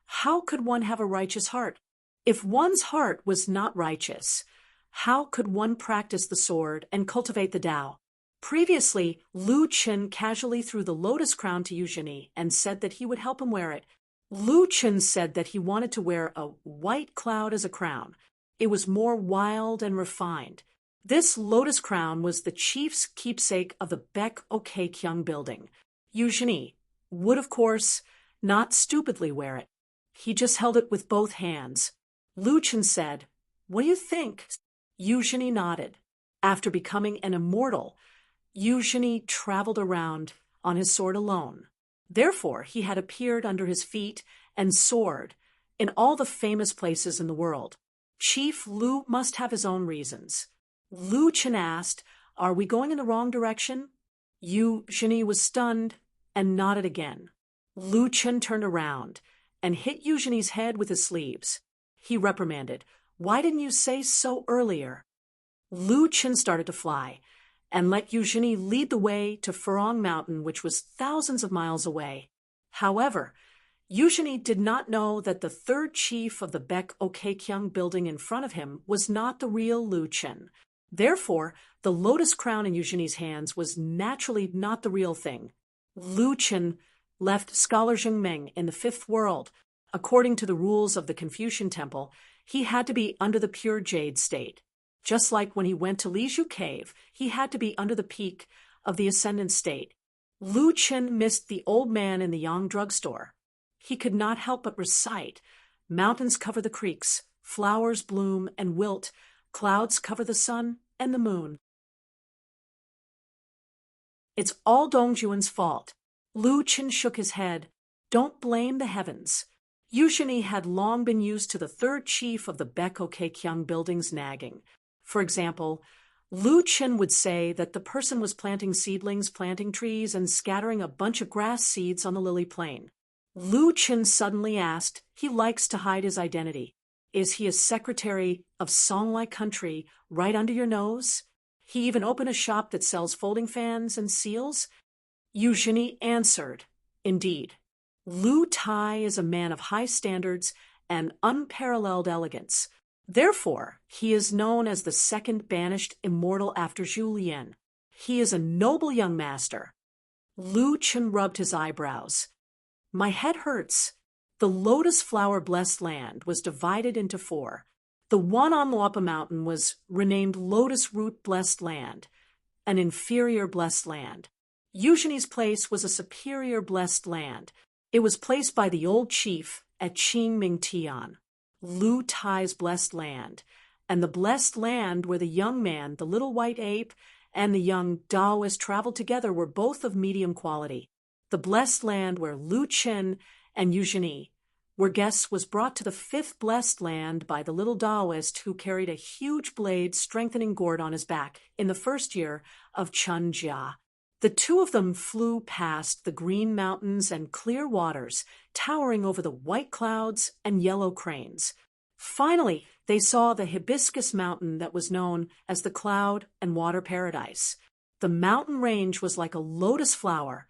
how could one have a righteous heart? If one's heart was not righteous, how could one practice the sword and cultivate the Tao? Previously, Lu Chen casually threw the lotus crown to Eugenie and said that he would help him wear it. Lu Chen said that he wanted to wear a white cloud as a crown. It was more wild and refined. This lotus crown was the chief's keepsake of the Baek Okekyung building. Eugenie would, of course, not stupidly wear it. He just held it with both hands. Lu Chen said, "What do you think?" Eugenie nodded. After becoming an immortal, Eugenie traveled around on his sword alone. Therefore, he had appeared under his feet and soared in all the famous places in the world. Chief Lu must have his own reasons. Lu Chen asked, "Are we going in the wrong direction?" Eugenie was stunned and nodded again. Lu Chen turned around and hit Eugenie's head with his sleeves. He reprimanded, "Why didn't you say so earlier?" Lu Chen started to fly and let Eugenie lead the way to Furong Mountain, which was thousands of miles away. However, Eugenie did not know that the third chief of the Baek Okekyung building in front of him was not the real Lu Chen. Therefore, the lotus crown in Eugenie's hands was naturally not the real thing. Lu Chen left scholar Zhengmeng in the fifth world. According to the rules of the Confucian Temple, he had to be under the pure jade state. Just like when he went to Lizhu Cave, he had to be under the peak of the ascendant state. Lu Chen missed the old man in the Yang drugstore. He could not help but recite, "Mountains cover the creeks, flowers bloom and wilt, clouds cover the sun and the moon. It's all Dongjuan's fault." Lu Chen shook his head. "Don't blame the heavens." Eugenie had long been used to the third chief of the Baek Okekyung building's nagging. For example, Lu Chen would say that the person was planting seedlings, planting trees, and scattering a bunch of grass seeds on the lily plain. Lu Chen suddenly asked, "He likes to hide his identity. Is he a secretary of Songlai country right under your nose? He even opened a shop that sells folding fans and seals?" Eugenie answered, "Indeed. Lu Tai is a man of high standards and unparalleled elegance. Therefore, he is known as the second banished immortal after Julien. He is a noble young master." Lu Chen rubbed his eyebrows. "My head hurts." The lotus flower blessed land was divided into four. The one on Luapa Mountain was renamed Lotus Root Blessed Land, an inferior blessed land. Eugenie's place was a superior blessed land. It was placed by the old chief at Qingmingtian, Lu Tai's blessed land, and the blessed land where the young man, the little white ape, and the young Taoist traveled together were both of medium quality. The blessed land where Lu Chen and Eugenie were guests was brought to the fifth blessed land by the little Taoist who carried a huge blade strengthening gourd on his back in the first year of Chun Jia. The two of them flew past the green mountains and clear waters, towering over the white clouds and yellow cranes. Finally, they saw the hibiscus mountain that was known as the Cloud and Water Paradise. The mountain range was like a lotus flower,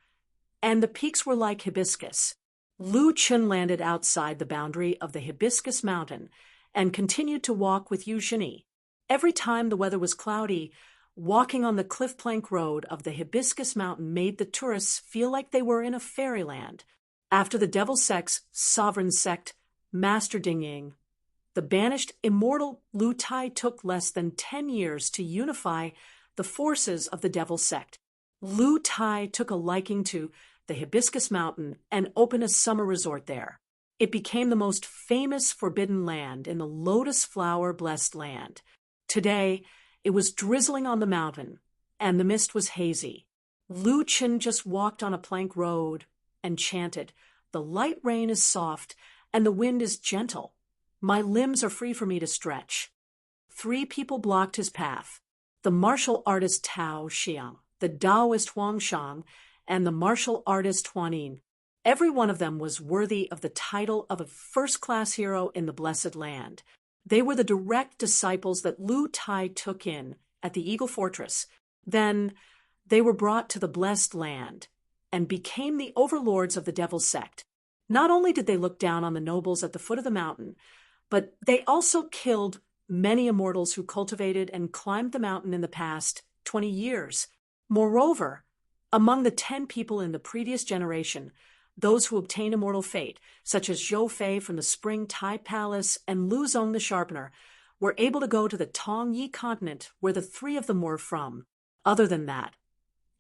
and the peaks were like hibiscus. Lu Chen landed outside the boundary of the hibiscus mountain and continued to walk with Eugenie. Every time the weather was cloudy, walking on the cliff plank road of the hibiscus mountain made the tourists feel like they were in a fairyland. After the devil sect's sovereign sect, Master Dingying, the banished immortal Lu Tai took less than 10 years to unify the forces of the devil sect. Lu Tai took a liking to the hibiscus mountain and opened a summer resort there. It became the most famous forbidden land in the lotus flower blessed land. Today, it was drizzling on the mountain, and the mist was hazy. Lu Chen just walked on a plank road and chanted, "The light rain is soft, and the wind is gentle. My limbs are free for me to stretch." 3 people blocked his path: the martial artist Tao Xiang, the Taoist Huang Shang, and the martial artist Huanin. Every one of them was worthy of the title of a first-class hero in the Blessed Land. They were the direct disciples that Lu Tai took in at the Eagle Fortress. Then they were brought to the Blessed Land and became the overlords of the Devil sect. Not only did they look down on the nobles at the foot of the mountain, but they also killed many immortals who cultivated and climbed the mountain in the past 20 years. Moreover, among the 10 people in the previous generation, those who obtained immortal fate, such as Zhou Fei from the Spring Tide Palace and Lu Zong the Sharpener, were able to go to the Tong Yi continent where the 3 of them were from. Other than that,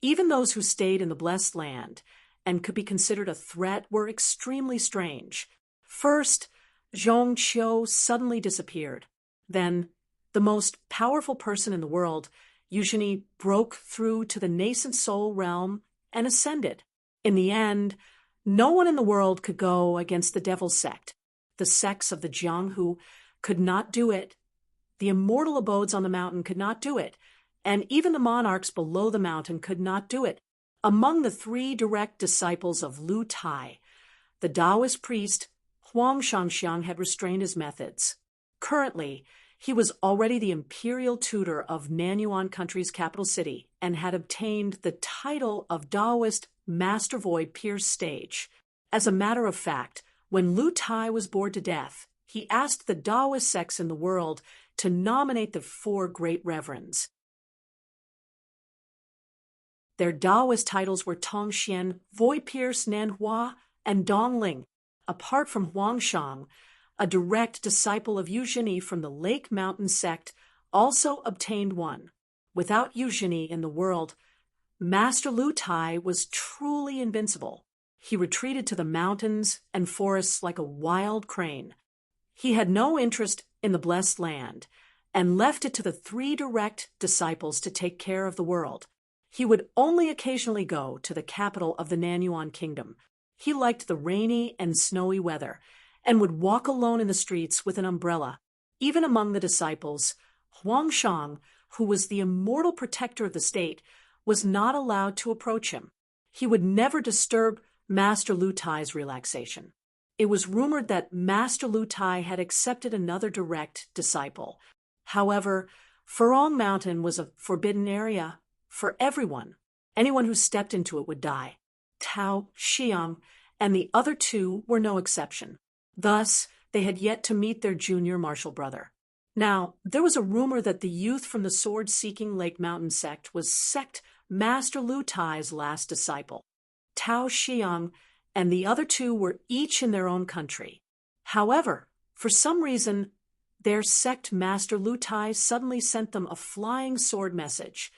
even those who stayed in the Blessed Land and could be considered a threat were extremely strange. First, Zhong Qiu suddenly disappeared. Then, the most powerful person in the world, Eugenie, broke through to the nascent soul realm and ascended. In the end, no one in the world could go against the devil's sect. The sects of the Jianghu could not do it. The immortal abodes on the mountain could not do it. And even the monarchs below the mountain could not do it. Among the 3 direct disciples of Lu Tai, the Taoist priest Huang Shangxiang had restrained his methods. Currently, he was already the imperial tutor of Nanyuan country's capital city and had obtained the title of Taoist Master Void Pierce Stage. As a matter of fact, when Lu Tai was bored to death, he asked the Taoist sects in the world to nominate the 4 great reverends. Their Taoist titles were Tongxian, Void Pierce Nanhua, and Dongling. Apart from Huangshang, a direct disciple of Eugenie from the Lake Mountain sect, also obtained one. Without Eugenie in the world, Master Lu Tai was truly invincible. He retreated to the mountains and forests like a wild crane. He had no interest in the blessed land and left it to the 3 direct disciples to take care of the world. He would only occasionally go to the capital of the Nanyuan kingdom. He liked the rainy and snowy weather and would walk alone in the streets with an umbrella. Even among the disciples, Huangshang, who was the immortal protector of the state, was not allowed to approach him. He would never disturb Master Lu Tai's relaxation. It was rumored that Master Lu Tai had accepted another direct disciple. However, Furong Mountain was a forbidden area for everyone. Anyone who stepped into it would die. Tao Xiang and the other 2 were no exception. Thus, they had yet to meet their junior martial brother. Now, there was a rumor that the youth from the sword-seeking Lake Mountain sect was sect Master Lu Tai's last disciple. Tao Xiang and the other 2 were each in their own country. However, for some reason, their sect Master Lu Tai suddenly sent them a flying sword message,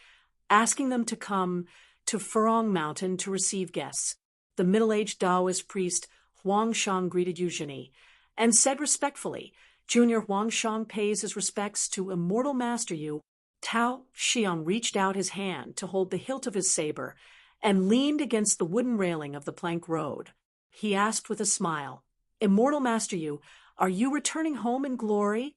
asking them to come to Furong Mountain to receive guests. The middle-aged Taoist priest Huangshang greeted Eugenie and said respectfully, "Junior Huangshang pays his respects to immortal Master Yu." Tao Xiang reached out his hand to hold the hilt of his saber and leaned against the wooden railing of the plank road. He asked with a smile, "Immortal Master Yu, are you returning home in glory?"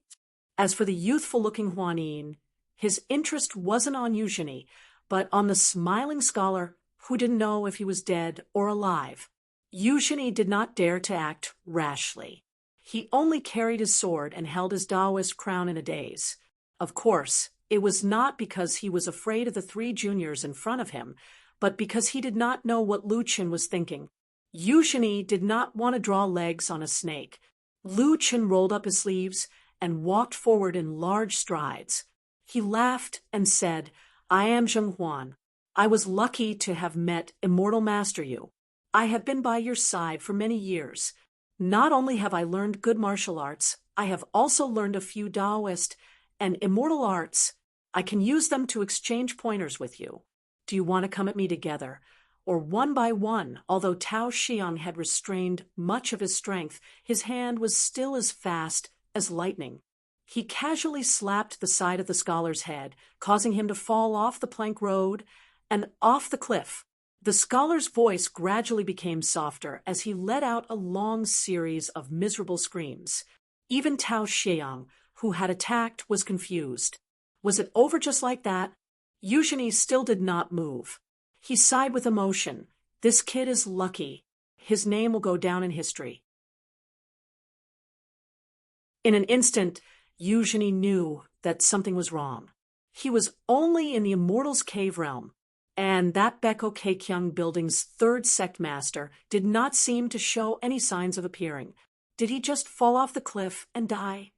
As for the youthful-looking Huanin, his interest wasn't on Eugenie, but on the smiling scholar who didn't know if he was dead or alive. Eugenie did not dare to act rashly. He only carried his sword and held his Taoist crown in a daze. Of course, it was not because he was afraid of the 3 juniors in front of him, but because he did not know what Lu Qin was thinking. Eugenie did not want to draw legs on a snake. Lu Qin rolled up his sleeves and walked forward in large strides. He laughed and said, "I am Zheng Huan. I was lucky to have met Immortal Master Yu. I have been by your side for many years. Not only have I learned good martial arts, I have also learned a few Taoist and immortal arts. I can use them to exchange pointers with you. Do you want to come at me together, or one by one?" Although Tao Xiang had restrained much of his strength, his hand was still as fast as lightning. He casually slapped the side of the scholar's head, causing him to fall off the plank road and off the cliff. The scholar's voice gradually became softer as he let out a long series of miserable screams. Even Tao Xiang, who had attacked, was confused. Was it over just like that? Eugenie still did not move. He sighed with emotion. This kid is lucky. His name will go down in history. In an instant, Eugenie knew that something was wrong. He was only in the Immortals' Cave realm, and that Beko Keikyung building's 3rd sect master did not seem to show any signs of appearing. Did he just fall off the cliff and die?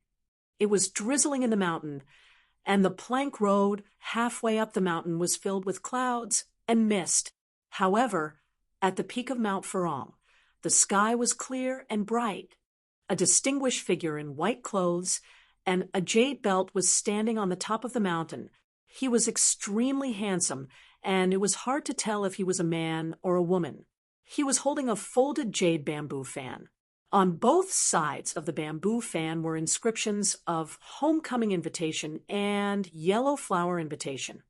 It was drizzling in the mountain, and the plank road halfway up the mountain was filled with clouds and mist. However, at the peak of Mount Furong, the sky was clear and bright. A distinguished figure in white clothes and a jade belt was standing on the top of the mountain. He was extremely handsome, and it was hard to tell if he was a man or a woman. He was holding a folded jade bamboo fan. On both sides of the bamboo fan were inscriptions of homecoming invitation and yellow flower invitation.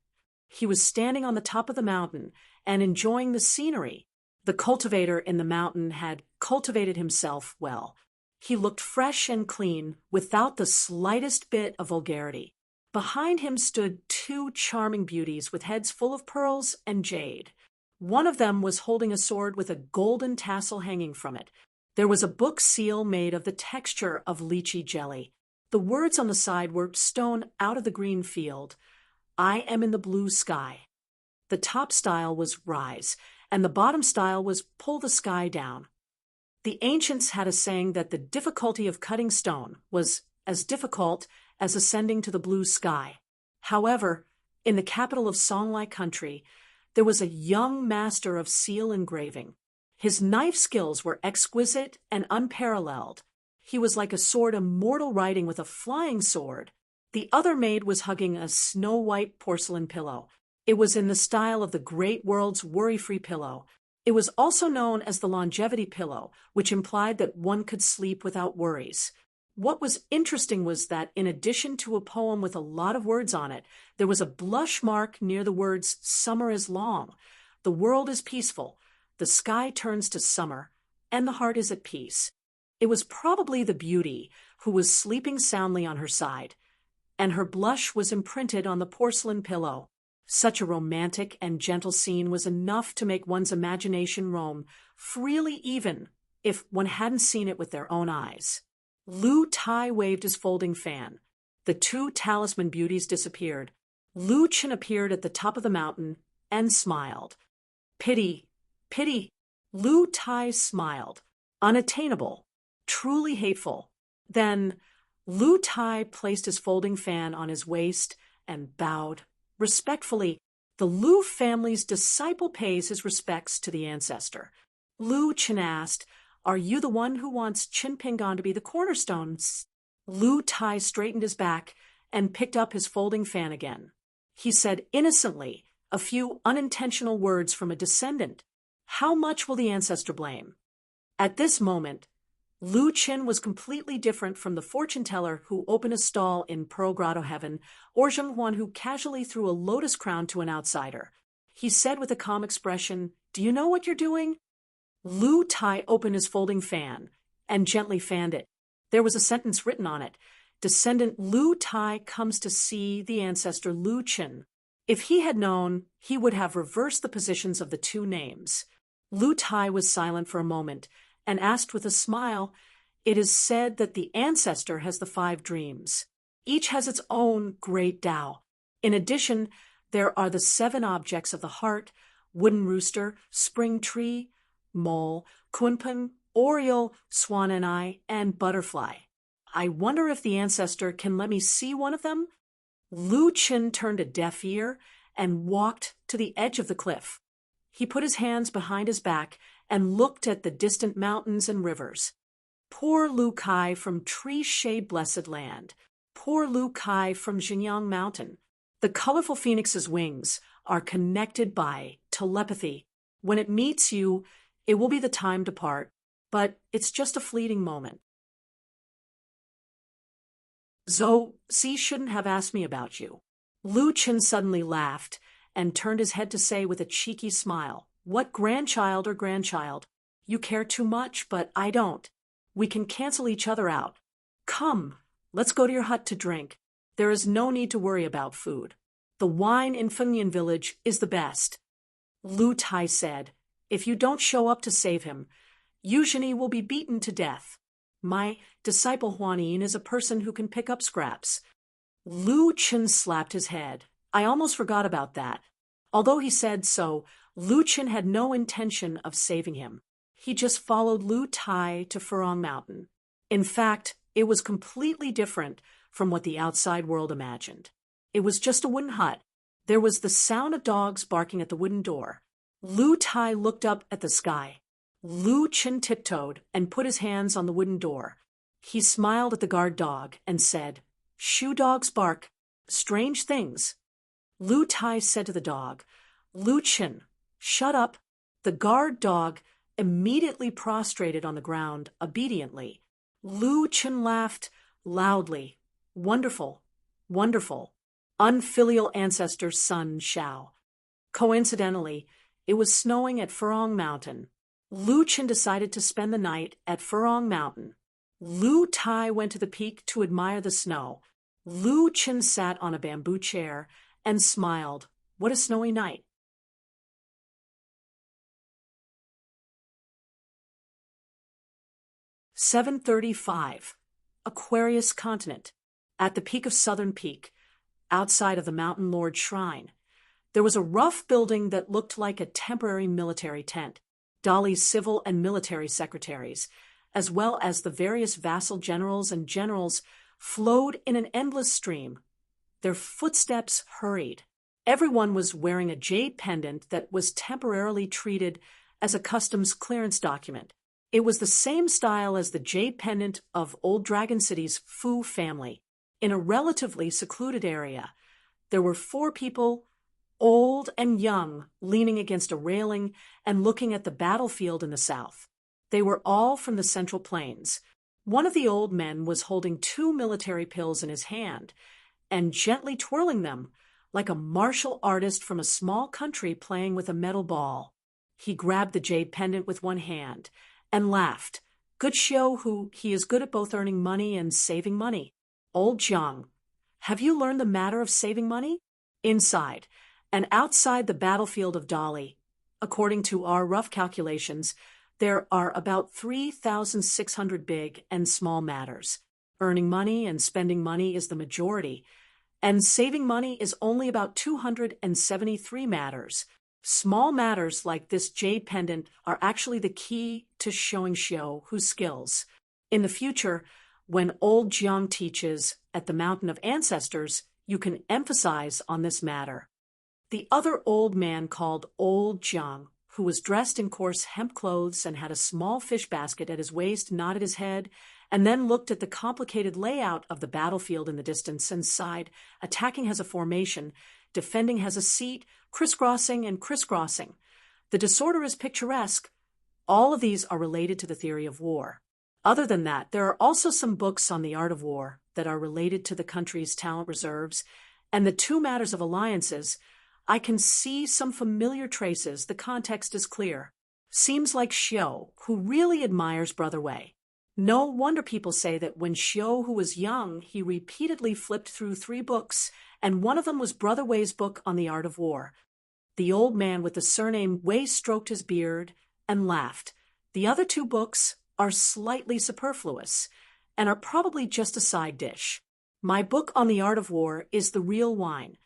He was standing on the top of the mountain and enjoying the scenery. The cultivator in the mountain had cultivated himself well. He looked fresh and clean, without the slightest bit of vulgarity. Behind him stood two charming beauties with heads full of pearls and jade. One of them was holding a sword with a golden tassel hanging from it. There was a book seal made of the texture of lychee jelly. The words on the side were stone out of the green field. I am in the blue sky. The top style was rise, and the bottom style was pull the sky down. The ancients had a saying that the difficulty of cutting stone was as difficult as ascending to the blue sky. However, in the capital of Songlai country, there was a young master of seal engraving. His knife skills were exquisite and unparalleled. He was like a sword immortal riding with a flying sword. The other maid was hugging a snow-white porcelain pillow. It was in the style of the great world's worry-free pillow. It was also known as the longevity pillow, which implied that one could sleep without worries. What was interesting was that in addition to a poem with a lot of words on it, there was a blush mark near the words, "Summer is long. The world is peaceful. The sky turns to summer, and the heart is at peace." It was probably the beauty who was sleeping soundly on her side, and her blush was imprinted on the porcelain pillow. Such a romantic and gentle scene was enough to make one's imagination roam freely, even if one hadn't seen it with their own eyes. Lu Tai waved his folding fan. The two talisman beauties disappeared. Lu Chen appeared at the top of the mountain and smiled. Pity, pity. Lu Tai smiled. Unattainable. Truly hateful. Then Lu Tai placed his folding fan on his waist and bowed. Respectfully, the Lu family's disciple pays his respects to the ancestor. Lu Chen asked, "Are you the one who wants Qin Pingan to be the cornerstone?" Lu Tai straightened his back and picked up his folding fan again. He said innocently a few unintentional words from a descendant. How much will the ancestor blame? At this moment, Lu Qin was completely different from the fortune-teller who opened a stall in Pearl Grotto Heaven, or Zhenghuan who casually threw a lotus crown to an outsider. He said with a calm expression, "Do you know what you're doing?" Lu Tai opened his folding fan and gently fanned it. There was a sentence written on it. Descendant Lu Tai comes to see the ancestor Lu Qin. If he had known, he would have reversed the positions of the two names. Lu Tai was silent for a moment and asked with a smile, "It is said that the ancestor has the 5 dreams. Each has its own great Tao. In addition, there are the 7 objects of the heart: wooden rooster, spring tree, mole, kunpeng, oriole, swan and eye, and butterfly. I wonder if the ancestor can let me see one of them?" Lu Qin turned a deaf ear and walked to the edge of the cliff. He put his hands behind his back and looked at the distant mountains and rivers. Poor Lu Kai from tree shade blessed land. Poor Lu Kai from Xinjiang mountain. The colorful phoenix's wings are connected by telepathy. When it meets you, it will be the time to part, but it's just a fleeting moment. Zhou Si shouldn't have asked me about you. Lu Qin suddenly laughed and turned his head to say with a cheeky smile, "What grandchild or grandchild? You care too much, but I don't. We can cancel each other out. Come, let's go to your hut to drink. There is no need to worry about food. The wine in Fengnian village is the best." Lu Tai said, "If you don't show up to save him, Eugenie will be beaten to death. My disciple Huanin is a person who can pick up scraps." Lu Qin slapped his head. "I almost forgot about that." Although he said so, Lu Qin had no intention of saving him. He just followed Lu Tai to Furong Mountain. In fact, it was completely different from what the outside world imagined. It was just a wooden hut. There was the sound of dogs barking at the wooden door. Lu Tai looked up at the sky. Lu Qin tiptoed and put his hands on the wooden door. He smiled at the guard dog and said, "Shoe dogs bark strange things." Lu Tai said to the dog, "Lu Qin, shut up." The guard dog immediately prostrated on the ground obediently. Lu Chen laughed loudly. Wonderful, wonderful, unfilial ancestor Sun Shao. Coincidentally, it was snowing at Furong Mountain. Lu Chen decided to spend the night at Furong Mountain. Lu Tai went to the peak to admire the snow. Lu Chen sat on a bamboo chair and smiled. What a snowy night. "735. Aquarius Continent. At the peak of Southern Peak, outside of the Mountain Lord Shrine, there was a rough building that looked like a temporary military tent. Dali's civil and military secretaries, as well as the various vassal generals and generals, flowed in an endless stream. Their footsteps hurried. Everyone was wearing a jade pendant that was temporarily treated as a customs clearance document. It was the same style as the jade pendant of Old Dragon City's Fu family. In a relatively secluded area, there were 4 people, old and young, leaning against a railing and looking at the battlefield in the south. They were all from the Central Plains. One of the old men was holding 2 military pills in his hand and gently twirling them like a martial artist from a small country playing with a metal ball. He grabbed the jade pendant with one hand and laughed. Good show who he is good at both earning money and saving money. Old Jiang, have you learned the matter of saving money? Inside and outside the battlefield of Dali, according to our rough calculations, there are about 3,600 big and small matters. Earning money and spending money is the majority, and saving money is only about 273 matters. Small matters like this jade pendant are actually the key to showing Xiu skills. In the future, when old Jiang teaches at the Mountain of Ancestors, you can emphasize on this matter. The other old man called Old Jiang, who was dressed in coarse hemp clothes and had a small fish basket at his waist, nodded his head, and then looked at the complicated layout of the battlefield in the distance and sighed. Attacking has a formation, defending has a seat, crisscrossing and crisscrossing. The disorder is picturesque. All of these are related to the theory of war. Other than that, there are also some books on the art of war that are related to the country's talent reserves, and the 2 matters of alliances. I can see some familiar traces. The context is clear. Seems like Xiu, who really admires Brother Wei. No wonder people say that when Xiu was young, he repeatedly flipped through 3 books, and one of them was Brother Wei's book on the art of war. The old man with the surname Wei stroked his beard and laughed. The other 2 books are slightly superfluous and are probably just a side dish. My book on the art of war is the real wine.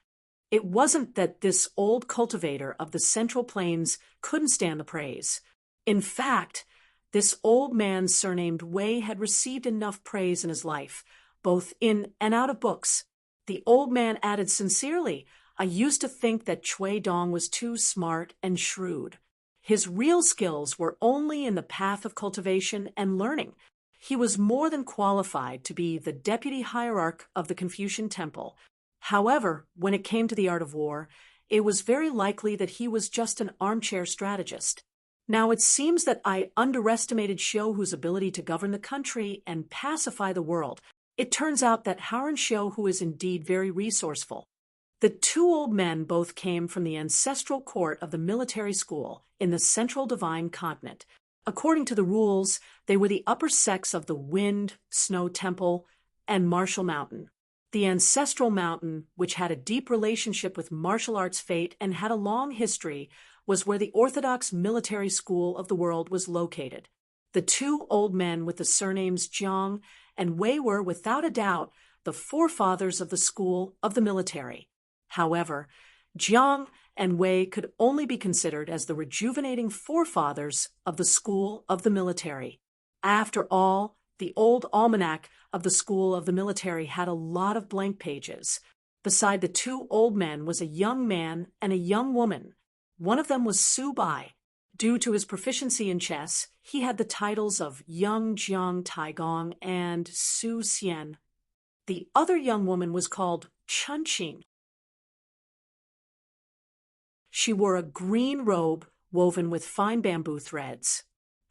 It wasn't that this old cultivator of the Central Plains couldn't stand the praise. In fact, this old man surnamed Wei had received enough praise in his life, both in and out of books. The old man added sincerely, I used to think that Cui Dong was too smart and shrewd. His real skills were only in the path of cultivation and learning. He was more than qualified to be the deputy hierarch of the Confucian Temple. However, when it came to the art of war, it was very likely that he was just an armchair strategist. Now it seems that I underestimated Xiu's ability to govern the country and pacify the world. It turns out that Haran Xiu is indeed very resourceful. The 2 old men both came from the ancestral court of the military school in the Central Divine Continent. According to the rules, they were the upper sects of the Wind, Snow Temple, and Martial Mountain. The ancestral mountain, which had a deep relationship with martial arts fate and had a long history, was where the orthodox military school of the world was located. The 2 old men with the surnames Jiang and Wei were, without a doubt, the forefathers of the school of the military. However, Jiang and Wei could only be considered as the rejuvenating forefathers of the school of the military. After all, the old almanac of the school of the military had a lot of blank pages. Beside the 2 old men was a young man and a young woman. One of them was Su Bai. Due to his proficiency in chess, he had the titles of Young Jiang Taigong and Su Xian. The other young woman was called Chun Qing. She wore a green robe woven with fine bamboo threads.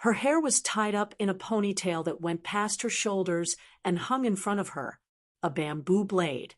Her hair was tied up in a ponytail that went past her shoulders and hung in front of her. A bamboo blade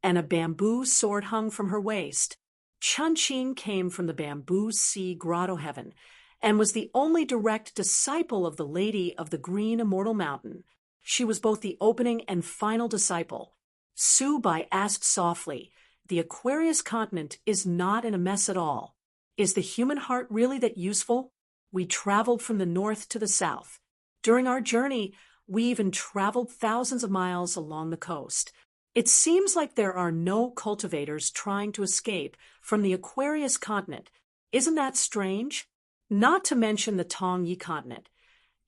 and a bamboo sword hung from her waist. Chun-Ching came from the Bamboo Sea Grotto Heaven and was the only direct disciple of the Lady of the Green Immortal Mountain. She was both the opening and final disciple. Su Bai asked softly, "The Aquarius continent is not in a mess at all. Is the human heart really that useful? We traveled from the north to the south. During our journey, we even traveled thousands of miles along the coast. It seems like there are no cultivators trying to escape from the Aquarius continent. Isn't that strange? Not to mention the Tongyi continent.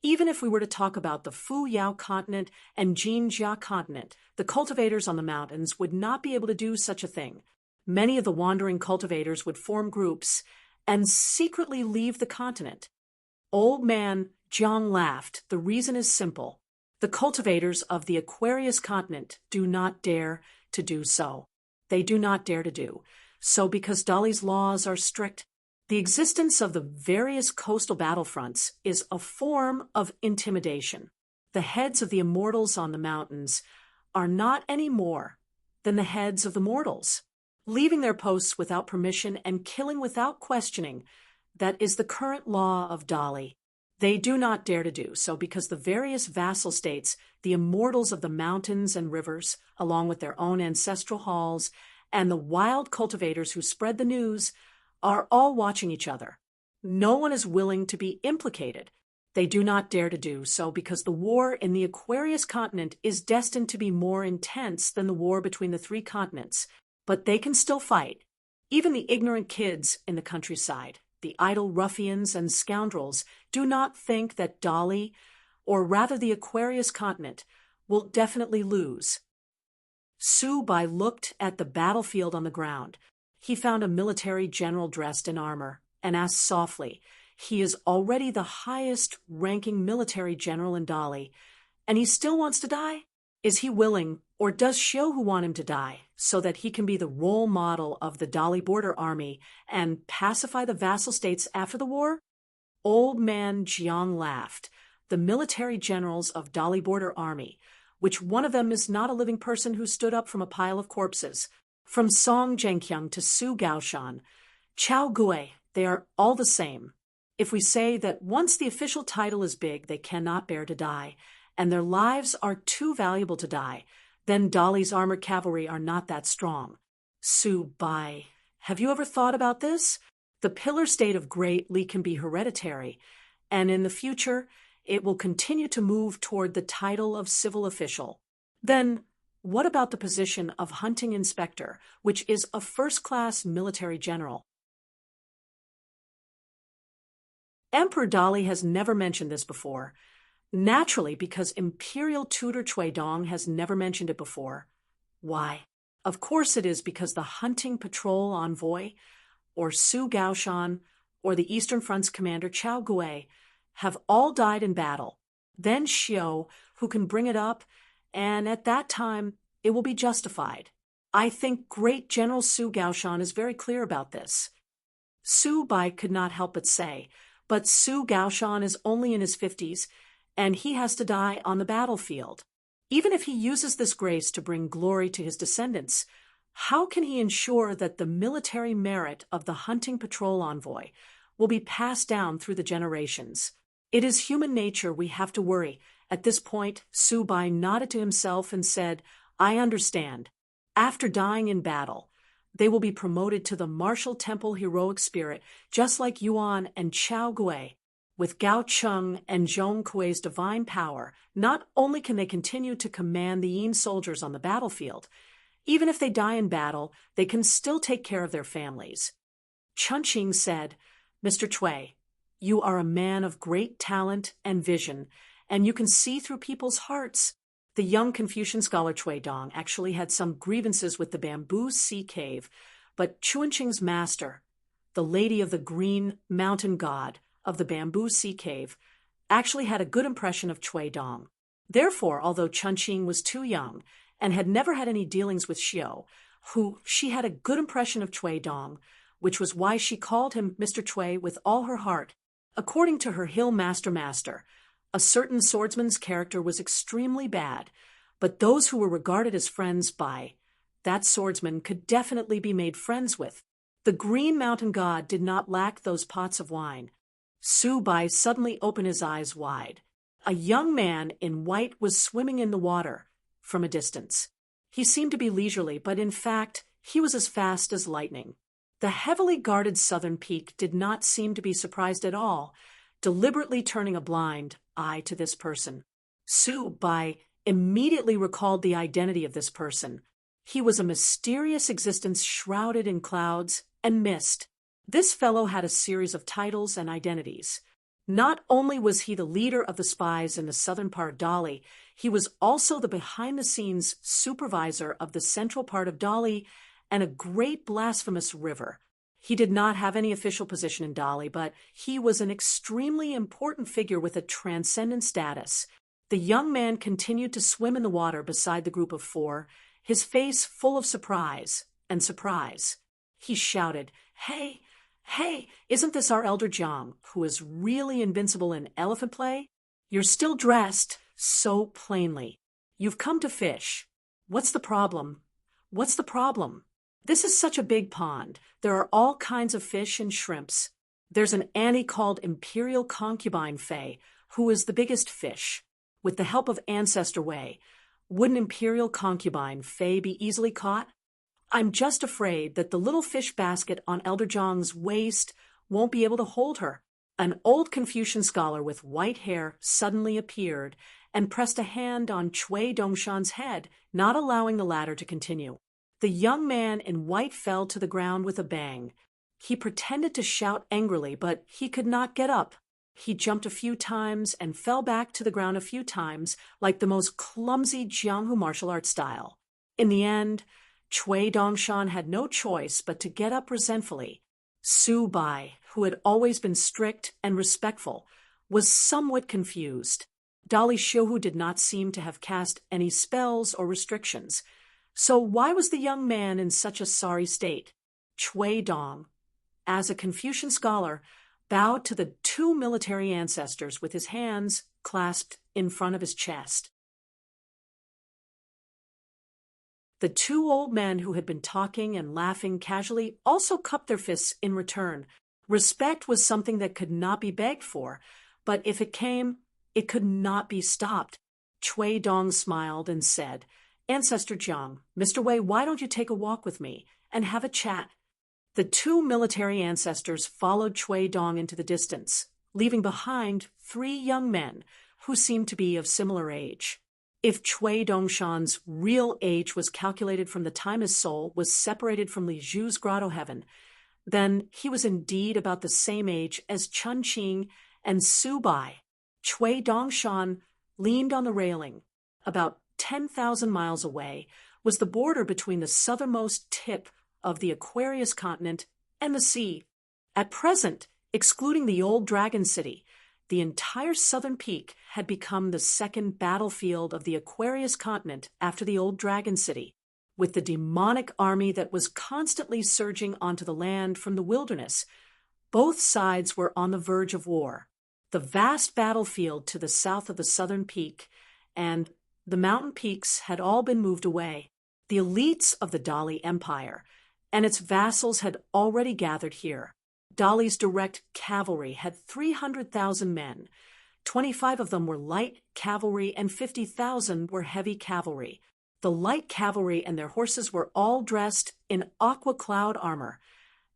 Even if we were to talk about the Fuyao continent and Jinjia continent, the cultivators on the mountains would not be able to do such a thing. Many of the wandering cultivators would form groups and secretly leave the continent." Old man Jiang laughed. "The reason is simple. The cultivators of the Aquarius continent do not dare to do so. They do not dare to do so because Dali's laws are strict. The existence of the various coastal battlefronts is a form of intimidation. The heads of the immortals on the mountains are not any more than the heads of the mortals, leaving their posts without permission and killing without questioning. That is the current law of Dali. They do not dare to do so because the various vassal states, the immortals of the mountains and rivers, along with their own ancestral halls, and the wild cultivators who spread the news, are all watching each other. No one is willing to be implicated. They do not dare to do so because the war in the Aquarius continent is destined to be more intense than the war between the three continents. But they can still fight. Even the ignorant kids in the countryside, the idle ruffians and scoundrels, do not think that Dali, or rather the Aquarius continent, will definitely lose." Su Bai looked at the battlefield on the ground. He found a military general dressed in armor and asked softly, "He is already the highest-ranking military general in Dali, and he still wants to die? Is he willing, or does Xiuhu want him to die, so that he can be the role model of the Dali border army and pacify the vassal states after the war?" Old man Jiang laughed. "The military generals of Dali border army, which one of them is not a living person who stood up from a pile of corpses, from Song Zhengqiang to Su Gaoshan, Chao Gui, they are all the same. If we say that once the official title is big, they cannot bear to die, and their lives are too valuable to die, then Dali's armored cavalry are not that strong." Su Bai, "Have you ever thought about this? The pillar state of Great Li can be hereditary, and in the future, it will continue to move toward the title of civil official. Then, what about the position of hunting inspector, which is a first-class military general?" Emperor Dali has never mentioned this before. Naturally, because Imperial Tutor Cui Dong has never mentioned it before. Why? Of course it is because the hunting patrol envoy, or Su Gaoshan, or the Eastern Front's commander Chao Gui, have all died in battle. Then Xiu, who can bring it up, and at that time, it will be justified. I think great General Su Gaoshan is very clear about this. Su Bai could not help but say, but Su Gaoshan is only in his 50s, and he has to die on the battlefield. Even if he uses this grace to bring glory to his descendants, how can he ensure that the military merit of the hunting patrol envoy will be passed down through the generations? It is human nature we have to worry. At this point, Su Bai nodded to himself and said, "I understand. After dying in battle, they will be promoted to the martial temple heroic spirit, just like Yuan and Chao Gui. With Gao Cheng and Zhong Kui's divine power, not only can they continue to command the Yin soldiers on the battlefield, even if they die in battle, they can still take care of their families." Chun-Ching said, "Mr. Cui, you are a man of great talent and vision, and you can see through people's hearts." The young Confucian scholar Cui Dong actually had some grievances with the Bamboo Sea Cave, but Chun-Ching's master, the Lady of the Green Mountain God of the Bamboo Sea Cave, actually had a good impression of Cui Dong. Therefore, although Chun-Ching was too young and had never had any dealings with Xiu, who she had a good impression of Cui Dong, which was why she called him Mr. Cui with all her heart. According to her hill master, a certain swordsman's character was extremely bad, but those who were regarded as friends by that swordsman could definitely be made friends with. The Green Mountain God did not lack those pots of wine. Su-bai suddenly opened his eyes wide. A young man in white was swimming in the water from a distance. He seemed to be leisurely, but in fact, he was as fast as lightning. The heavily guarded southern peak did not seem to be surprised at all, deliberately turning a blind eye to this person. Su-bai immediately recalled the identity of this person. He was a mysterious existence shrouded in clouds and mist. This fellow had a series of titles and identities. Not only was he the leader of the spies in the southern part of Dali, he was also the behind-the-scenes supervisor of the central part of Dali and a great blasphemous river. He did not have any official position in Dali, but he was an extremely important figure with a transcendent status. The young man continued to swim in the water beside the group of four, his face full of surprise and surprise. He shouted, "Hey, hey, isn't this our elder Jiang, who is really invincible in elephant play? You're still dressed so plainly. You've come to fish. What's the problem? What's the problem? This is such a big pond. There are all kinds of fish and shrimps. There's an Annie called Imperial Concubine Fei, who is the biggest fish. With the help of Ancestor Wei, would an Imperial Concubine Fei be easily caught? I'm just afraid that the little fish basket on Elder Zhang's waist won't be able to hold her." An old Confucian scholar with white hair suddenly appeared and pressed a hand on Cui Dongshan's head, not allowing the latter to continue. The young man in white fell to the ground with a bang. He pretended to shout angrily, but he could not get up. He jumped a few times and fell back to the ground a few times, like the most clumsy Jianghu martial arts style. In the end, Cui Dongshan had no choice but to get up resentfully. Su-bai, who had always been strict and respectful, was somewhat confused. Dali Xiuhu did not seem to have cast any spells or restrictions. So why was the young man in such a sorry state? Cui Dong, as a Confucian scholar, bowed to the two military ancestors with his hands clasped in front of his chest. The two old men who had been talking and laughing casually also cupped their fists in return. Respect was something that could not be begged for, but if it came, it could not be stopped. Cui Dong smiled and said, "Ancestor Jiang, Mr. Wei, why don't you take a walk with me and have a chat?" The two military ancestors followed Cui Dong into the distance, leaving behind three young men who seemed to be of similar age. If Cui Dongshan's real age was calculated from the time his soul was separated from Li Zhu's grotto heaven, then he was indeed about the same age as Chun Qing and Su-bai. Cui Dongshan leaned on the railing. About 10,000 miles away was the border between the southernmost tip of the Aquarius continent and the sea. At present, excluding the old Dragon City, the entire southern peak had become the second battlefield of the Aquarius continent after the old Dragon City, with the demonic army that was constantly surging onto the land from the wilderness. Both sides were on the verge of war. The vast battlefield to the south of the southern peak and the mountain peaks had all been moved away. The elites of the Dali Empire and its vassals had already gathered here. Dali's direct cavalry had 300,000 men. 25 of them were light cavalry and 50,000 were heavy cavalry. The light cavalry and their horses were all dressed in aqua cloud armor,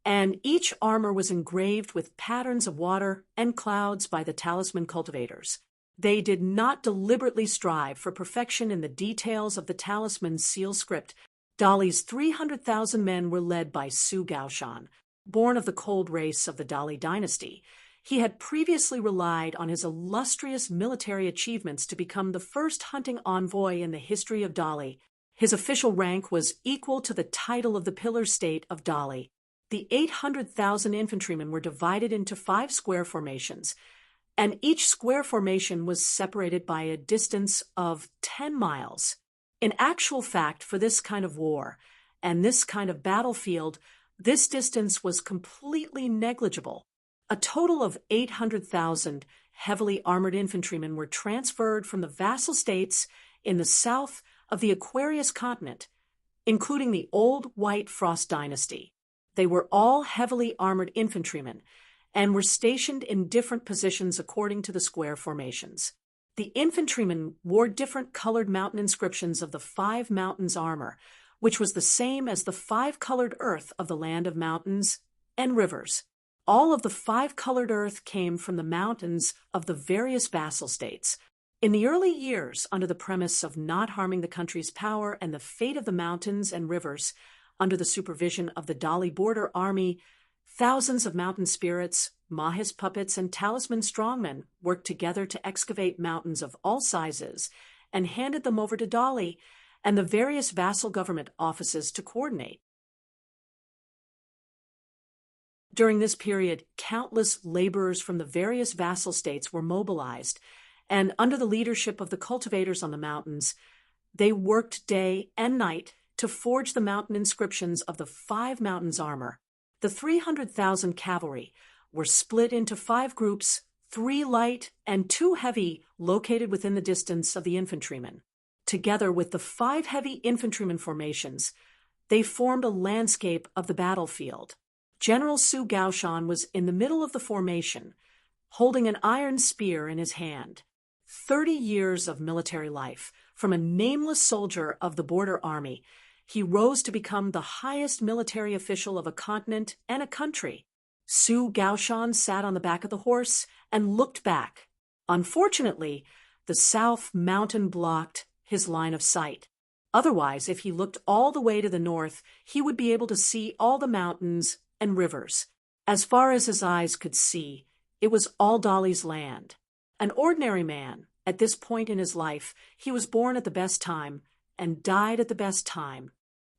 and each armor was engraved with patterns of water and clouds by the talisman cultivators. They did not deliberately strive for perfection in the details of the talisman's seal script. Dali's 300,000 men were led by Su Gaoshan, born of the cold race of the Dali dynasty. He had previously relied on his illustrious military achievements to become the first hunting envoy in the history of Dali. His official rank was equal to the title of the Pillar State of Dali. The 800,000 infantrymen were divided into 5 square formations, and each square formation was separated by a distance of 10 miles. In actual fact, for this kind of war and this kind of battlefield, this distance was completely negligible. A total of 800,000 heavily armored infantrymen were transferred from the vassal states in the south of the Aquarius continent, including the old White Frost dynasty. They were all heavily armored infantrymen and were stationed in different positions according to the square formations. The infantrymen wore different colored mountain inscriptions of the 5 mountains armor, which was the same as the 5-colored earth of the land of mountains and rivers. All of the 5-colored earth came from the mountains of the various vassal states. In the early years, under the premise of not harming the country's power and the fate of the mountains and rivers, under the supervision of the Dali border army, thousands of mountain spirits, Mahis puppets, and talisman strongmen worked together to excavate mountains of all sizes and handed them over to Dali and the various vassal government offices to coordinate. During this period, countless laborers from the various vassal states were mobilized, and under the leadership of the cultivators on the mountains, they worked day and night to forge the mountain inscriptions of the 5 mountains armor. The 300,000 cavalry were split into 5 groups, 3 light and 2 heavy, located within the distance of the infantrymen. Together with the 5 heavy infantrymen formations, they formed a landscape of the battlefield. General Su Gaoshan was in the middle of the formation, holding an iron spear in his hand. 30 years of military life, from a nameless soldier of the border army, he rose to become the highest military official of a continent and a country. Su Gaoshan sat on the back of the horse and looked back. Unfortunately, the south mountain blocked his line of sight. Otherwise, if he looked all the way to the north, he would be able to see all the mountains and rivers. As far as his eyes could see, it was all Dali's land. An ordinary man, at this point in his life, he was born at the best time and died at the best time.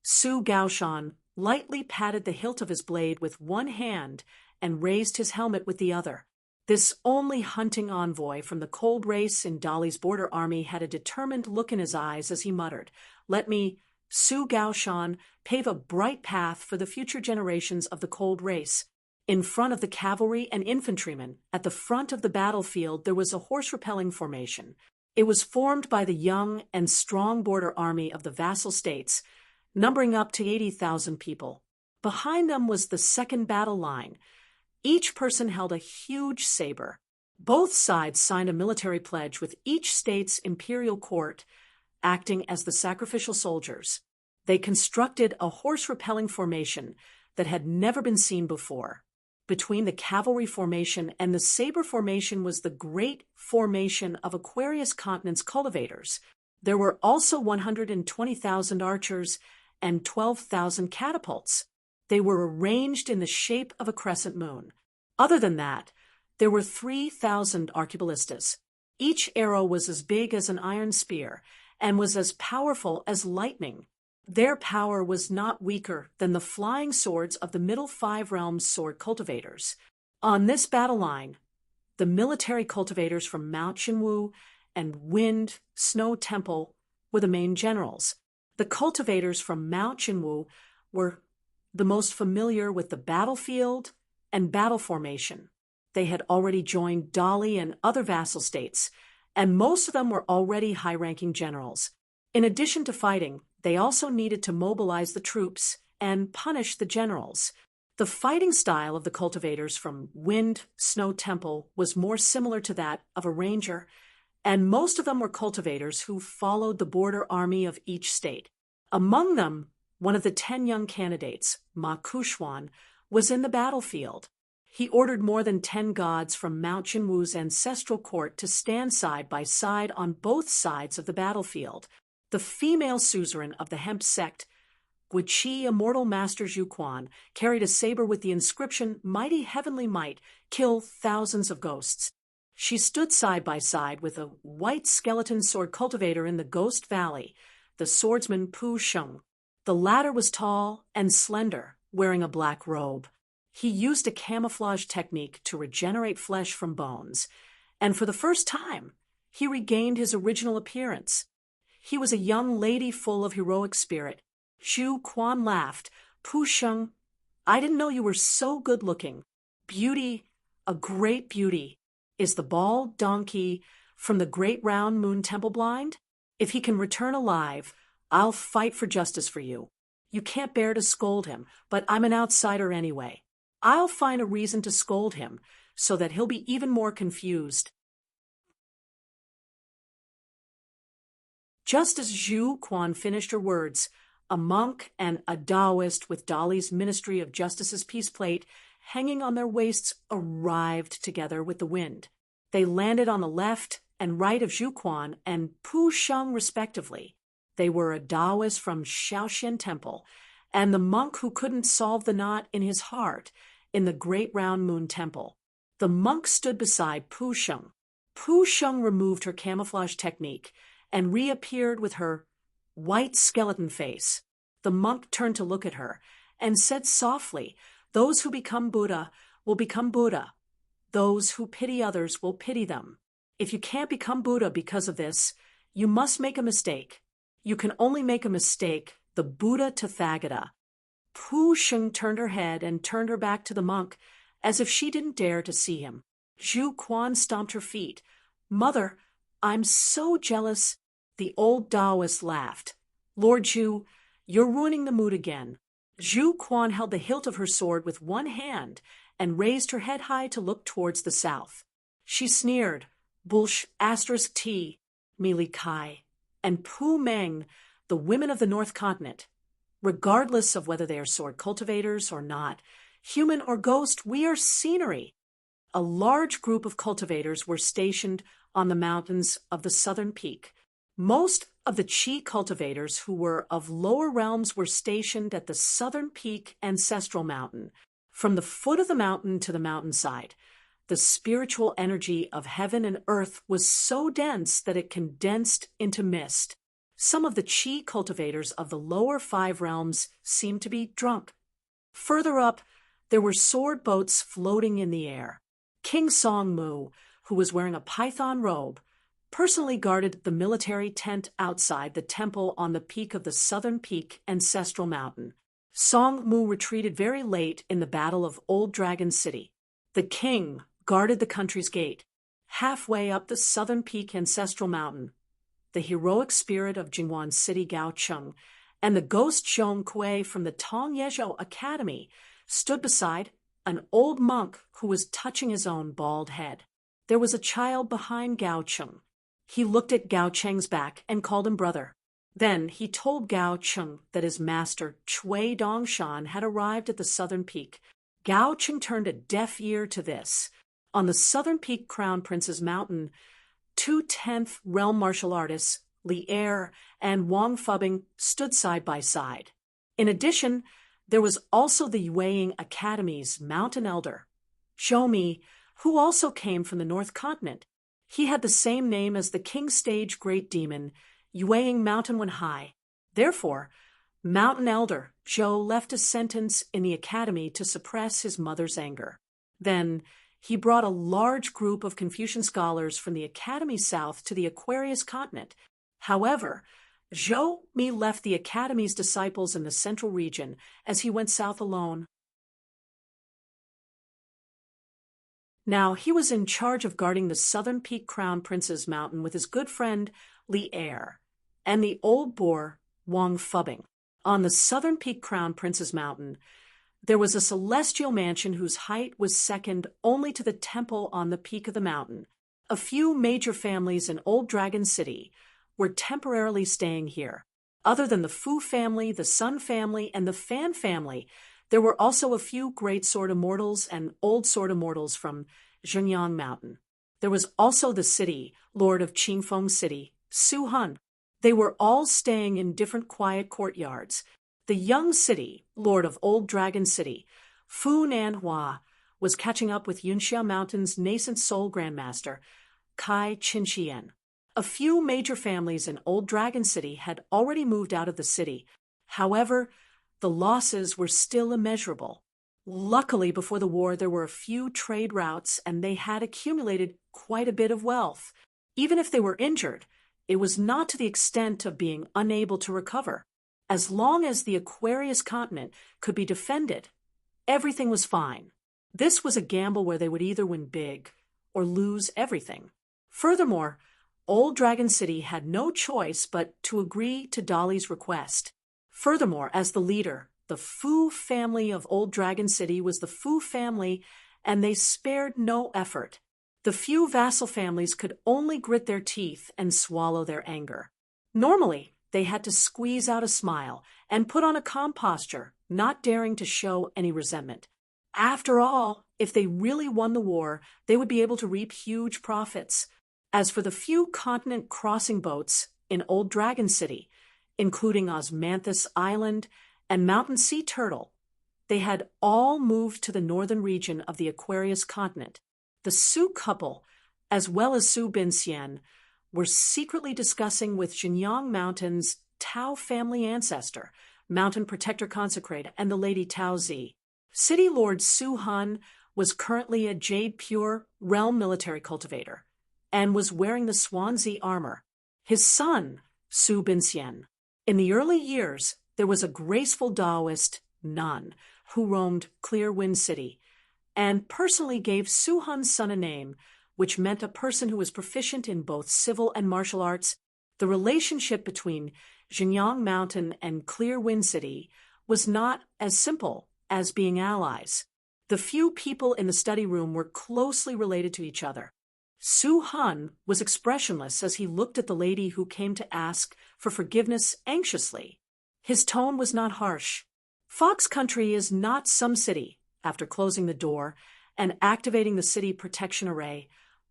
Su Gaoshan lightly patted the hilt of his blade with one hand and raised his helmet with the other. This only hunting envoy from the cold race in Dali's border army had a determined look in his eyes as he muttered, "Let me, Su Gaoshan, pave a bright path for the future generations of the cold race." In front of the cavalry and infantrymen, at the front of the battlefield, there was a horse-repelling formation. It was formed by the young and strong border army of the vassal states, numbering up to 80,000 people. Behind them was the second battle line. Each person held a huge saber. Both sides signed a military pledge with each state's imperial court acting as the sacrificial soldiers. They constructed a horse-repelling formation that had never been seen before. Between the cavalry formation and the saber formation was the great formation of Aquarius continent's cultivators. There were also 120,000 archers and 12,000 catapults. They were arranged in the shape of a crescent moon. Other than that, there were 3,000 arqueballistas. Each arrow was as big as an iron spear and was as powerful as lightning. Their power was not weaker than the flying swords of the Middle 5 Realms sword cultivators. On this battle line, the military cultivators from Mount Xinwu and Wind Snow Temple were the main generals. The cultivators from Mount Xinwu were the most familiar with the battlefield and battle formation. They had already joined Dali and other vassal states, and most of them were already high-ranking generals. In addition to fighting, they also needed to mobilize the troops and punish the generals. The fighting style of the cultivators from Wind Snow Temple was more similar to that of a ranger, and most of them were cultivators who followed the border army of each state. Among them, one of the 10 young candidates, Ma Kushwan, was in the battlefield. He ordered more than 10 gods from Mount Xinwu's ancestral court to stand side by side on both sides of the battlefield. The female suzerain of the Hemp sect, Guiqi Immortal Master Zhuquan, carried a saber with the inscription, "Mighty Heavenly Might, kill thousands of ghosts." She stood side by side with a white skeleton sword cultivator in the Ghost Valley, the swordsman Pu Sheng. The latter was tall and slender, wearing a black robe. He used a camouflage technique to regenerate flesh from bones, and for the first time, he regained his original appearance. He was a young lady full of heroic spirit. Zhu Quan laughed. "Pu Sheng, I didn't know you were so good-looking. Beauty a great beauty. Is the bald donkey from the great round moon temple blind? If he can return alive, I'll fight for justice for you. You can't bear to scold him, but I'm an outsider anyway. I'll find a reason to scold him, so that he'll be even more confused. Just as Zhu Quan finished her words, a monk and a Taoist with Dolly's Ministry of Justice's peace plate hanging on their waists arrived together with the wind. They landed on the left and right of Zhu Quan and Pu Sheng respectively. They were a Taoist from Shaoxian Temple and the monk who couldn't solve the knot in his heart in the Great Round Moon Temple. The monk stood beside Pu Sheng. Pu Sheng removed her camouflage technique and reappeared with her white skeleton face. The monk turned to look at her and said softly, "Those who become Buddha will become Buddha. Those who pity others will pity them. If you can't become Buddha because of this, you must make a mistake. You can only make a mistake, the Buddha Tathagata." Pu Sheng turned her head and turned her back to the monk, as if she didn't dare to see him. Zhu Quan stomped her feet. "Mother, I'm so jealous." The old Taoist laughed. "Lord Zhu, you're ruining the mood again." Zhu Quan held the hilt of her sword with one hand and raised her head high to look towards the south. She sneered, "Bulsh *T, Mili Kai, and Pu Meng, the women of the North Continent. Regardless of whether they are sword cultivators or not, human or ghost, we are scenery." A large group of cultivators were stationed on the mountains of the southern peak. Most of the Qi cultivators who were of lower realms were stationed at the southern peak ancestral mountain. From the foot of the mountain to the mountainside, the spiritual energy of heaven and earth was so dense that it condensed into mist. Some of the Qi cultivators of the lower 5 realms seemed to be drunk. Further up, there were sword boats floating in the air. King Song Mu, who was wearing a python robe, personally guarded the military tent outside the temple on the peak of the southern peak ancestral mountain. Song Mu retreated very late in the Battle of Old Dragon City. The king guarded the country's gate. Halfway up the southern peak ancestral mountain, the heroic spirit of Jingwan City Gao Cheng and the ghost Zhong Kui from the Tong Yezhou Academy stood beside an old monk who was touching his own bald head. There was a child behind Gao Cheng. He looked at Gao Cheng's back and called him brother. Then he told Gao Cheng that his master, Cui Dongshan, had arrived at the southern peak. Gao Cheng turned a deaf ear to this. On the southern peak Crown Prince's Mountain, 2 10th realm martial artists, Li Er and Wang Fubing, stood side by side. In addition, there was also the Yueying Academy's mountain elder, Zhou, who also came from the North Continent. He had the same name as the King Stage Great Demon, Yueying Mountain when high. Therefore, Mountain Elder Zhou left a sentence in the academy to suppress his mother's anger. Then he brought a large group of Confucian scholars from the academy south to the Aquarius continent. However, Zhou Mi left the academy's disciples in the central region as he went south alone. Now he was in charge of guarding the southern peak Crown Prince's Mountain with his good friend Li Er and the old boar Wang Fubing. On the southern peak Crown Prince's Mountain, there was a celestial mansion whose height was second only to the temple on the peak of the mountain. A few major families in Old Dragon City were temporarily staying here. Other than the Fu family, the Sun family, and the Fan family, there were also a few great sword immortals and old sword immortals from Zhenyang Mountain. There was also the city, Lord of Qingfeng City, Su Han. They were all staying in different quiet courtyards. The young city, Lord of Old Dragon City, Fu Nanhua, was catching up with Yunxia Mountain's nascent soul grandmaster, Kai Qinxian. A few major families in Old Dragon City had already moved out of the city. However, the losses were still immeasurable. Luckily, before the war, there were a few trade routes, and they had accumulated quite a bit of wealth. Even if they were injured, it was not to the extent of being unable to recover. As long as the Aquarius continent could be defended, everything was fine. This was a gamble where they would either win big or lose everything. Furthermore, Old Dragon City had no choice but to agree to Dolly's request. Furthermore, as the leader, the Fu family of Old Dragon City was the Fu family, and they spared no effort. The few vassal families could only grit their teeth and swallow their anger. Normally, they had to squeeze out a smile and put on a calm posture, not daring to show any resentment. After all, if they really won the war, they would be able to reap huge profits. As for the few continent crossing boats in Old Dragon City, including Osmanthus Island and Mountain Sea Turtle, they had all moved to the northern region of the Aquarius continent. The Su couple, as well as Su Binxian, were secretly discussing with Xinjiang Mountain's Tao family ancestor, Mountain Protector Consecrate, and the Lady Tao Zi. City Lord Su Han was currently a Jade Pure realm military cultivator and was wearing the Swansea armor. His son, Su Binxian. In the early years, there was a graceful Taoist nun who roamed Clear Wind City and personally gave Su Han's son a name, which meant a person who was proficient in both civil and martial arts. The relationship between Xinjiang Mountain and Clear Wind City was not as simple as being allies. The few people in the study room were closely related to each other. Su Han was expressionless as he looked at the lady who came to ask for forgiveness anxiously. His tone was not harsh. Fox Country is not some city. After closing the door and activating the city protection array,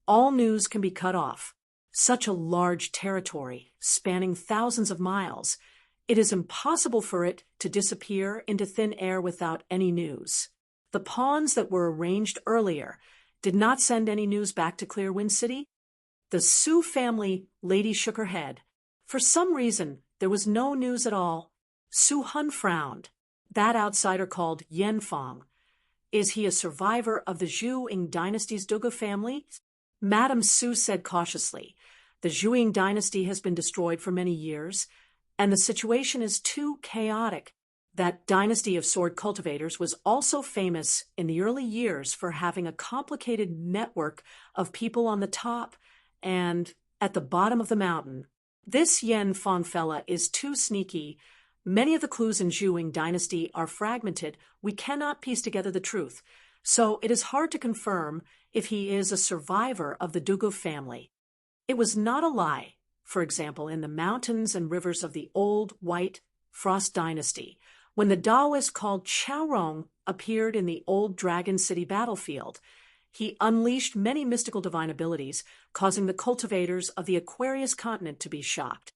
all news can be cut off. Such a large territory, spanning thousands of miles, it is impossible for it to disappear into thin air without any news. The pawns that were arranged earlier did not send any news back to Clear Wind City. The Su family lady shook her head. For some reason, there was no news at all. Su Han frowned. That outsider called Yan Fang. Is he a survivor of the Zhuing dynasty's Dugu family? Madame Su said cautiously. The Zhuing dynasty has been destroyed for many years, and the situation is too chaotic. That dynasty of sword cultivators was also famous in the early years for having a complicated network of people on the top and at the bottom of the mountain. This Yan Fang fella is too sneaky. Many of the clues in Zhuing dynasty are fragmented. We cannot piece together the truth, so it is hard to confirm if he is a survivor of the Dugu family. It was not a lie, for example, in the mountains and rivers of the old White Frost dynasty, when the Taoist called Chaorong appeared in the Old Dragon City battlefield. He unleashed many mystical divine abilities, causing the cultivators of the Aquarius continent to be shocked.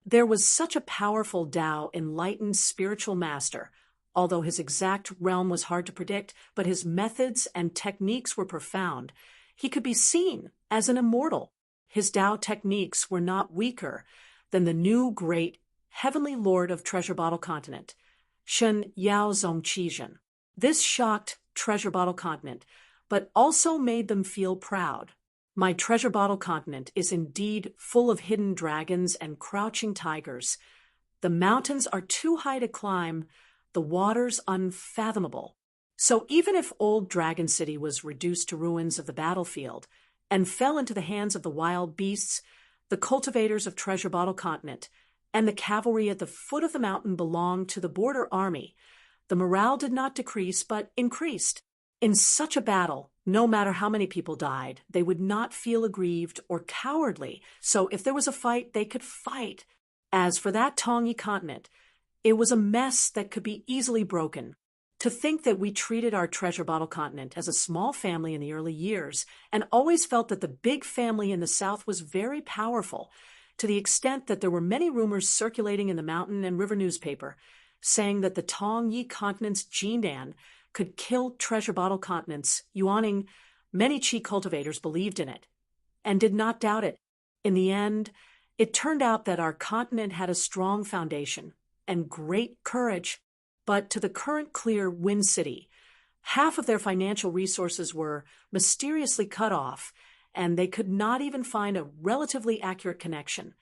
There was such a powerful Tao enlightened spiritual master. Although his exact realm was hard to predict, but his methods and techniques were profound. He could be seen as an immortal. His Tao techniques were not weaker than the new great heavenly lord of Treasure Bottle Continent, Shen Yao Zongqizhen. This shocked Treasure Bottle Continent, but also made them feel proud. My Treasure Bottle Continent is indeed full of hidden dragons and crouching tigers. The mountains are too high to climb, the waters unfathomable. So even if Old Dragon City was reduced to ruins of the battlefield and fell into the hands of the wild beasts, the cultivators of Treasure Bottle Continent and the cavalry at the foot of the mountain belonged to the border army. The morale did not decrease, but increased. In such a battle, no matter how many people died, they would not feel aggrieved or cowardly. So if there was a fight, they could fight. As for that Tongyi continent, it was a mess that could be easily broken. To think that we treated our Treasure Bottle Continent as a small family in the early years and always felt that the big family in the south was very powerful, to the extent that there were many rumors circulating in the mountain and river newspaper saying that the Tongyi continent's Jindan could kill Treasure Bottle Continent's Yuaning. Many Qi cultivators believed in it and did not doubt it. In the end, it turned out that our continent had a strong foundation and great courage, but to the current Clear Wind City, half of their financial resources were mysteriously cut off, and they could not even find a relatively accurate connection.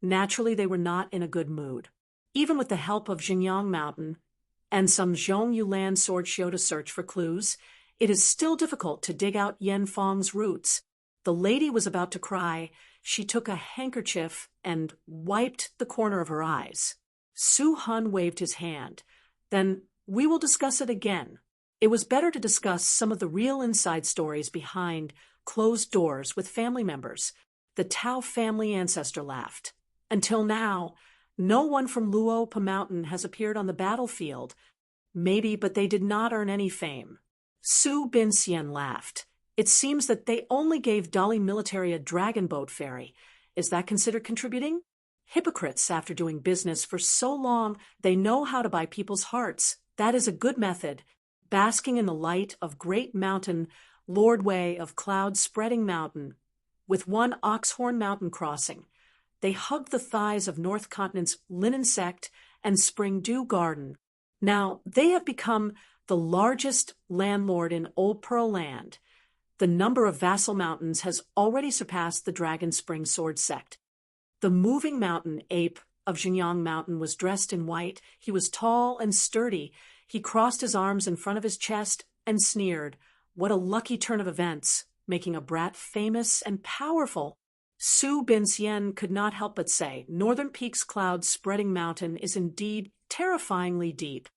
Naturally, they were not in a good mood. Even with the help of Xinjiang Mountain, and some Zhongyuan sword show to search for clues, it is still difficult to dig out Yen Fong's roots. The lady was about to cry. She took a handkerchief and wiped the corner of her eyes. Su Han waved his hand. Then we will discuss it again. It was better to discuss some of the real inside stories behind closed doors with family members. The Tao family ancestor laughed. Until now, no one from Luopa Mountain has appeared on the battlefield. Maybe, but they did not earn any fame. Su Binxian laughed. It seems that they only gave Dali military a dragon boat ferry. Is that considered contributing? Hypocrites, after doing business for so long, they know how to buy people's hearts. That is a good method. Basking in the light of great mountain, lordway of cloud-spreading mountain, with one Oxhorn mountain crossing. They hugged the thighs of North Continent's linen sect and spring dew garden. Now, they have become the largest landlord in Old Pearl Land. The number of vassal mountains has already surpassed the Dragon Spring Sword sect. The moving mountain ape of Xinjiang Mountain was dressed in white. He was tall and sturdy. He crossed his arms in front of his chest and sneered. What a lucky turn of events, making a brat famous and powerful. Su Binxian could not help but say, Northern Peak's cloud-spreading mountain is indeed terrifyingly deep.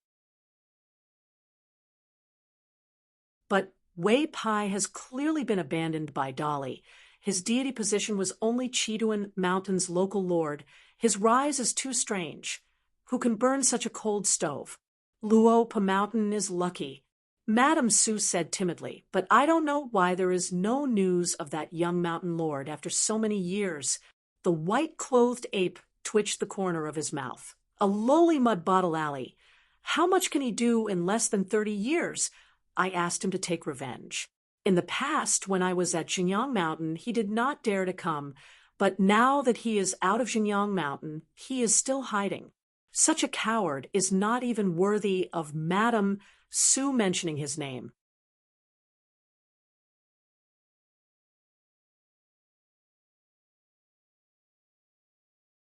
But Wei Pai has clearly been abandoned by Dali. His deity position was only Chiduan Mountain's local lord. His rise is too strange. Who can burn such a cold stove? Luopa Mountain is lucky. Madame Su said timidly, but I don't know why there is no news of that young mountain lord after so many years. The white-clothed ape twitched the corner of his mouth. A lowly mud bottle alley. How much can he do in less than 30 years? I asked him to take revenge. In the past, when I was at Xinjiang Mountain, he did not dare to come, but now that he is out of Xinjiang Mountain, he is still hiding. Such a coward is not even worthy of Madame Su mentioning his name.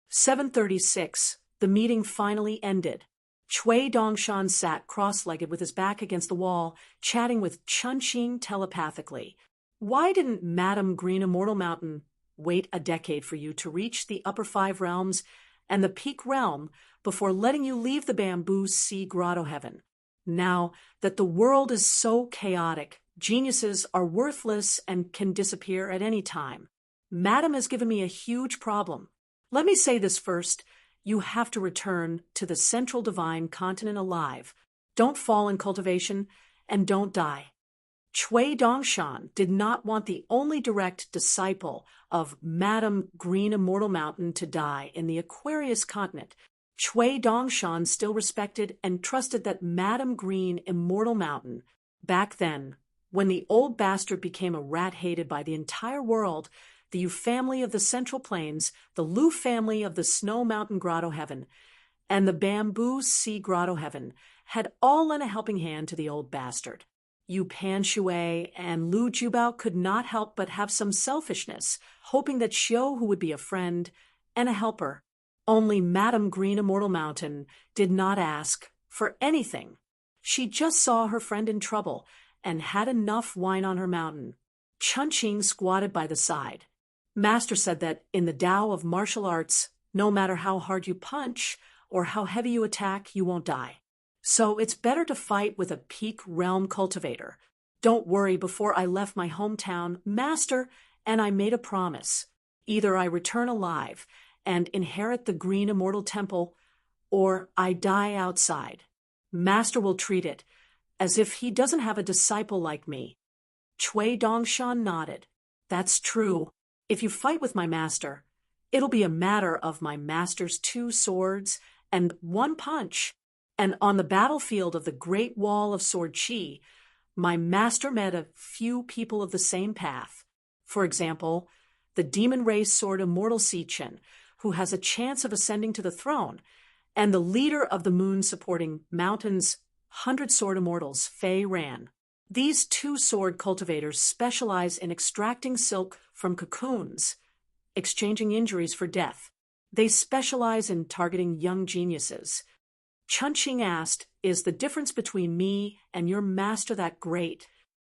"7:36. The meeting finally ended. Cui Dongshan sat cross-legged with his back against the wall, chatting with Chunqing telepathically. Why didn't Madame Green Immortal Mountain wait a decade for you to reach the upper 5 realms and the peak realm before letting you leave the bamboo sea grotto heaven? Now that the world is so chaotic, geniuses are worthless and can disappear at any time. Madame has given me a huge problem. Let me say this first. You have to return to the central divine continent alive. Don't fall in cultivation, and don't die." Cui Dongshan did not want the only direct disciple of Madame Green Immortal Mountain to die in the Aquarius continent. Cui Dongshan still respected and trusted that Madame Green Immortal Mountain, back then, when the old bastard became a rat hated by the entire world, the Yu family of the Central Plains, the Lu family of the Snow Mountain Grotto Heaven, and the Bamboo Sea Grotto Heaven had all lent a helping hand to the old bastard. Yu Panshui and Lu Jubao could not help but have some selfishness, hoping that Xiu would be a friend and a helper. Only Madame Green Immortal Mountain did not ask for anything. She just saw her friend in trouble and had enough wine on her mountain. Chunqing squatted by the side. Master said that in the Tao of martial arts, no matter how hard you punch or how heavy you attack, you won't die. So it's better to fight with a peak realm cultivator. Don't worry, before I left my hometown, Master and I made a promise. Either I return alive and inherit the Green Immortal Temple, or I die outside. Master will treat it as if he doesn't have a disciple like me. Cui Dongshan nodded. That's true. If you fight with my master, it'll be a matter of my master's 2 swords and 1 punch. And on the battlefield of the Great Wall of Sword Chi, my master met a few people of the same path. For example, the demon race sword immortal Sichin, who has a chance of ascending to the throne, and the leader of the moon-supporting mountain's 100 sword immortals, Fei Ran. These 2 sword cultivators specialize in extracting silk from cocoons, exchanging injuries for death. They specialize in targeting young geniuses. Chunqing asked, "Is the difference between me and your master that great?"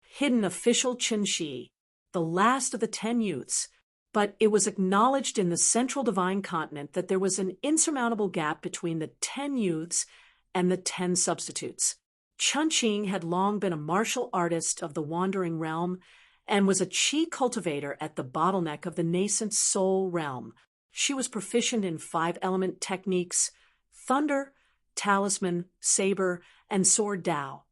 Hidden official Qinshi, the last of the 10 youths, but it was acknowledged in the central divine continent that there was an insurmountable gap between the 10 youths and the 10 substitutes. Chunqing had long been a martial artist of the wandering realm and was a chi cultivator at the bottleneck of the nascent soul realm. She was proficient in 5-element techniques: thunder, talisman, saber, and sword Dao.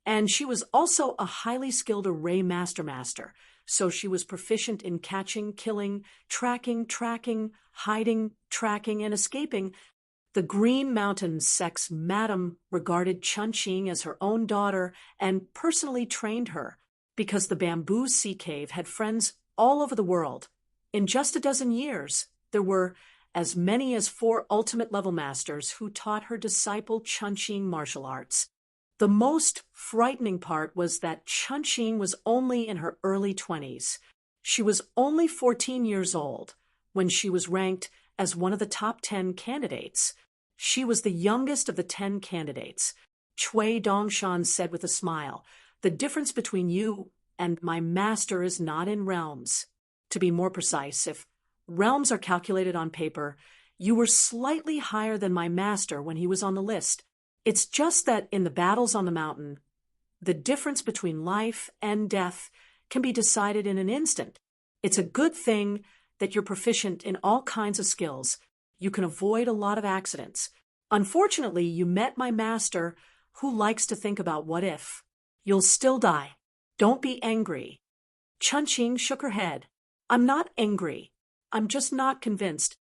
And she was also a highly skilled array master, so she was proficient in catching, killing, tracking, hiding, tracking, and escaping. The Green Mountain sex madam regarded Chunqing as her own daughter and personally trained her, because the bamboo sea cave had friends all over the world. In just a dozen years, there were as many as 4 ultimate level masters who taught her disciple Chunqing martial arts. The most frightening part was that Chunqing was only in her early 20s. She was only 14 years old when she was ranked as one of the top 10 candidates. She was the youngest of the 10 candidates. Cui Dongshan said with a smile, "The difference between you and my master is not in realms. To be more precise, if realms are calculated on paper, you were slightly higher than my master when he was on the list. It's just that in the battles on the mountain, the difference between life and death can be decided in an instant. It's a good thing that you're proficient in all kinds of skills. You can avoid a lot of accidents. Unfortunately, you met my master, who likes to think about what if. You'll still die. Don't be angry." Chunqing shook her head. "I'm not angry. I'm just not convinced."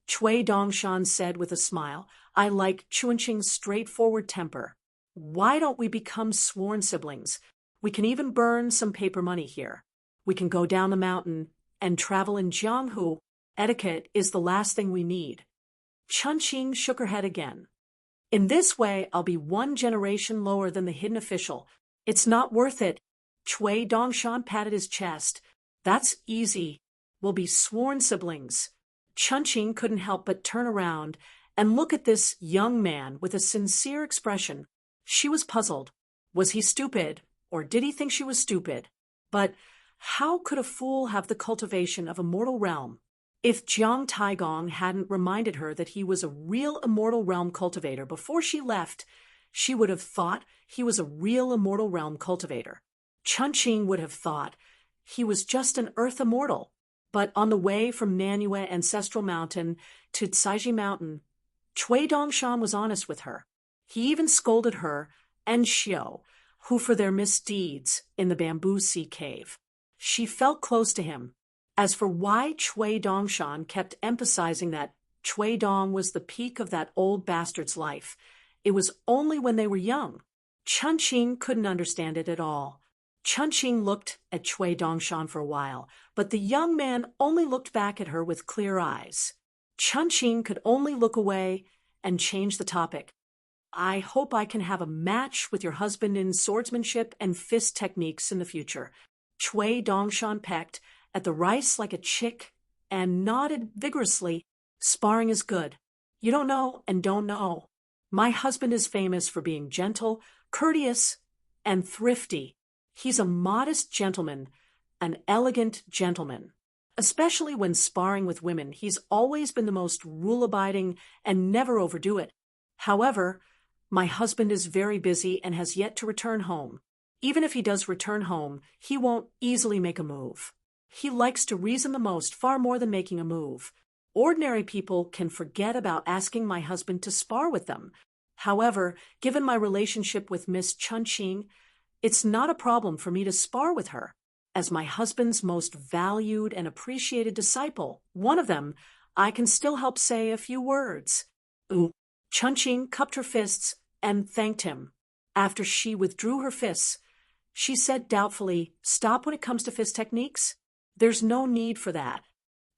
Cui Dongshan said with a smile, "I like Chunqing's straightforward temper. Why don't we become sworn siblings? We can even burn some paper money here. We can go down the mountain and travel in Jianghu. Etiquette is the last thing we need." Chunqing shook her head again. "In this way, I'll be 1 generation lower than the hidden official. It's not worth it." Cui Dongshan patted his chest. "That's easy. We'll be sworn siblings." Chunqing couldn't help but turn around and look at this young man with a sincere expression. She was puzzled. Was he stupid, or did he think she was stupid? But how could a fool have the cultivation of a mortal realm? If Jiang Taigong hadn't reminded her that he was a real immortal realm cultivator before she left, she would have thought he was a real immortal realm cultivator. Chunqing would have thought he was just an earth immortal. But on the way from Nanyue Ancestral Mountain to Tsaiji Mountain, Cui Dongshan was honest with her. He even scolded her and Xiao, who for their misdeeds in the bamboo sea cave. She felt close to him. As for why Cui Dongshan kept emphasizing that Cui Dong was the peak of that old bastard's life, it was only when they were young. Chunqing couldn't understand it at all. Chunqing looked at Cui Dongshan for a while, but the young man only looked back at her with clear eyes. Chunqing could only look away and change the topic. "I hope I can have a match with your husband in swordsmanship and fist techniques in the future." Cui Dongshan pecked at the rice like a chick and nodded vigorously. "Sparring is good. You don't know and don't know. My husband is famous for being gentle, courteous, and thrifty. He's a modest gentleman, an elegant gentleman. Especially when sparring with women, he's always been the most rule-abiding and never overdo it. However, my husband is very busy and has yet to return home. Even if he does return home, he won't easily make a move. He likes to reason the most, far more than making a move. Ordinary people can forget about asking my husband to spar with them. However, given my relationship with Miss Chunqing, it's not a problem for me to spar with her. As my husband's most valued and appreciated disciple, one of them, I can still help say a few words." Ooh. Chunqing cupped her fists and thanked him. After she withdrew her fists, she said doubtfully, "Stop when it comes to fist techniques? There's no need for that.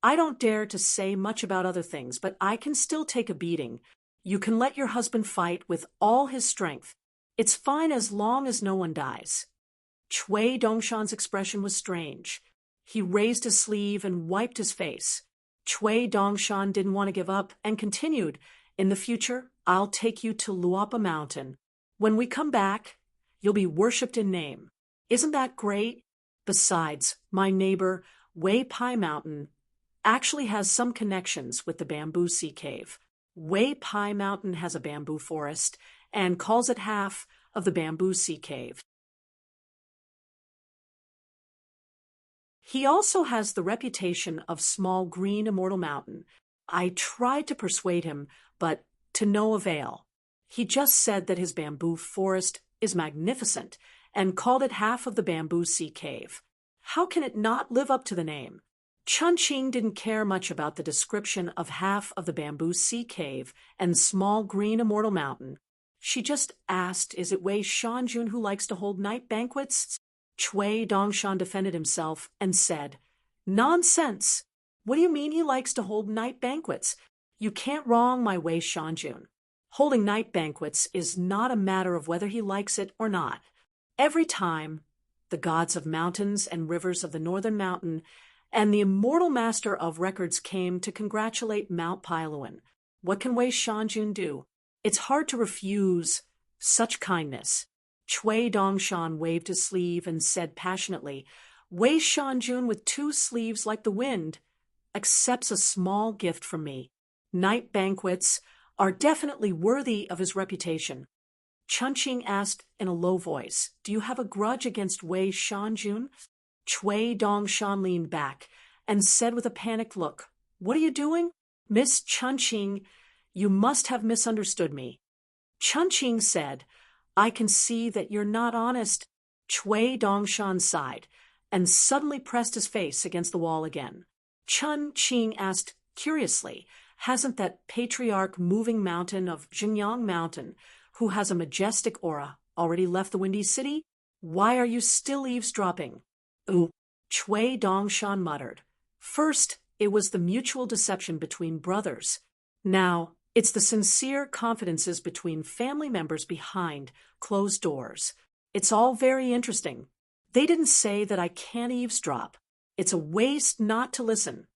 I don't dare to say much about other things, but I can still take a beating. You can let your husband fight with all his strength. It's fine as long as no one dies." Cui Dongshan's expression was strange. He raised his sleeve and wiped his face. Chui Dongshan didn't want to give up and continued, "In the future, I'll take you to Luapa Mountain. When we come back, you'll be worshipped in name. Isn't that great? Besides, my neighbor, Wei Pai Mountain, actually has some connections with the Bamboo Sea Cave. Wei Pai Mountain has a bamboo forest and calls it half of the Bamboo Sea Cave. He also has the reputation of small green immortal mountain. I tried to persuade him, but to no avail. He just said that his bamboo forest is magnificent and called it half of the Bamboo Sea Cave. How can it not live up to the name?" Chunqing didn't care much about the description of half of the Bamboo Sea Cave and small green immortal mountain. She just asked, "Is it Wei Shanjun who likes to hold night banquets?" Chui Dongshan defended himself and said, "Nonsense! What do you mean he likes to hold night banquets? You can't wrong my Wei Shanjun. Holding night banquets is not a matter of whether he likes it or not. Every time the gods of mountains and rivers of the northern mountain and the immortal master of records came to congratulate Mount Pailuan, what can Wei Shanjun do? It's hard to refuse such kindness." Chui Dongshan waved his sleeve and said passionately, "Wei Shanjun with two sleeves like the wind accepts a small gift from me. Night banquets are definitely worthy of his reputation." Chunqing asked in a low voice, "Do you have a grudge against Wei Shanjun?" Chui Dongshan leaned back and said with a panicked look, "What are you doing? Miss Chunqing, you must have misunderstood me." Chunqing said, "I can see that you're not honest." Chui Dongshan sighed and suddenly pressed his face against the wall again. Chunqing asked curiously, "Hasn't that patriarch moving mountain of Xingyang Mountain, who has a majestic aura, already left the Windy City? Why are you still eavesdropping?" "Ooh," Chui Dongshan muttered. "First, it was the mutual deception between brothers. Now, it's the sincere confidences between family members behind closed doors. It's all very interesting. They didn't say that I can't eavesdrop. It's a waste not to listen."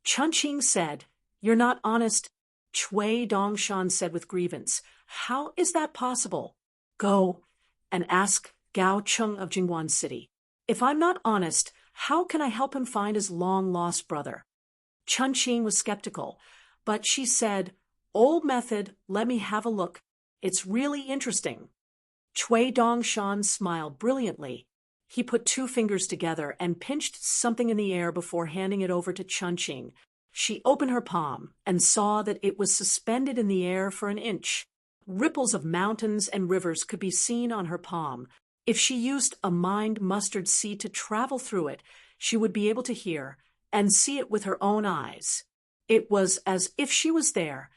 Chunqing said, "You're not honest." Chui Dongshan said with grievance, "How is that possible? Go and ask Gao Chung of Jingwan City. If I'm not honest, how can I help him find his long-lost brother?" Chunqing was skeptical, but she said, "Old method, let me have a look. It's really interesting." Chui Dongshan smiled brilliantly. He put two fingers together and pinched something in the air before handing it over to Chunqing. She opened her palm and saw that it was suspended in the air for an inch. Ripples of mountains and rivers could be seen on her palm. If she used a mind mustard seed to travel through it, she would be able to hear and see it with her own eyes. It was as if she was there,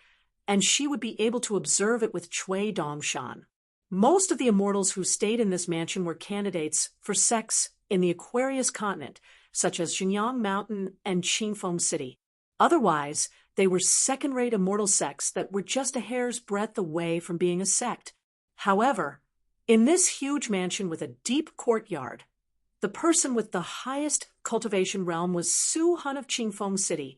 and she would be able to observe it with Chui Dongshan. Most of the immortals who stayed in this mansion were candidates for sex in the Aquarius continent, such as Xingyang Mountain and Qingfeng City. Otherwise, they were second-rate immortal sects that were just a hair's breadth away from being a sect. However, in this huge mansion with a deep courtyard, the person with the highest cultivation realm was Su Hun of Qingfeng City,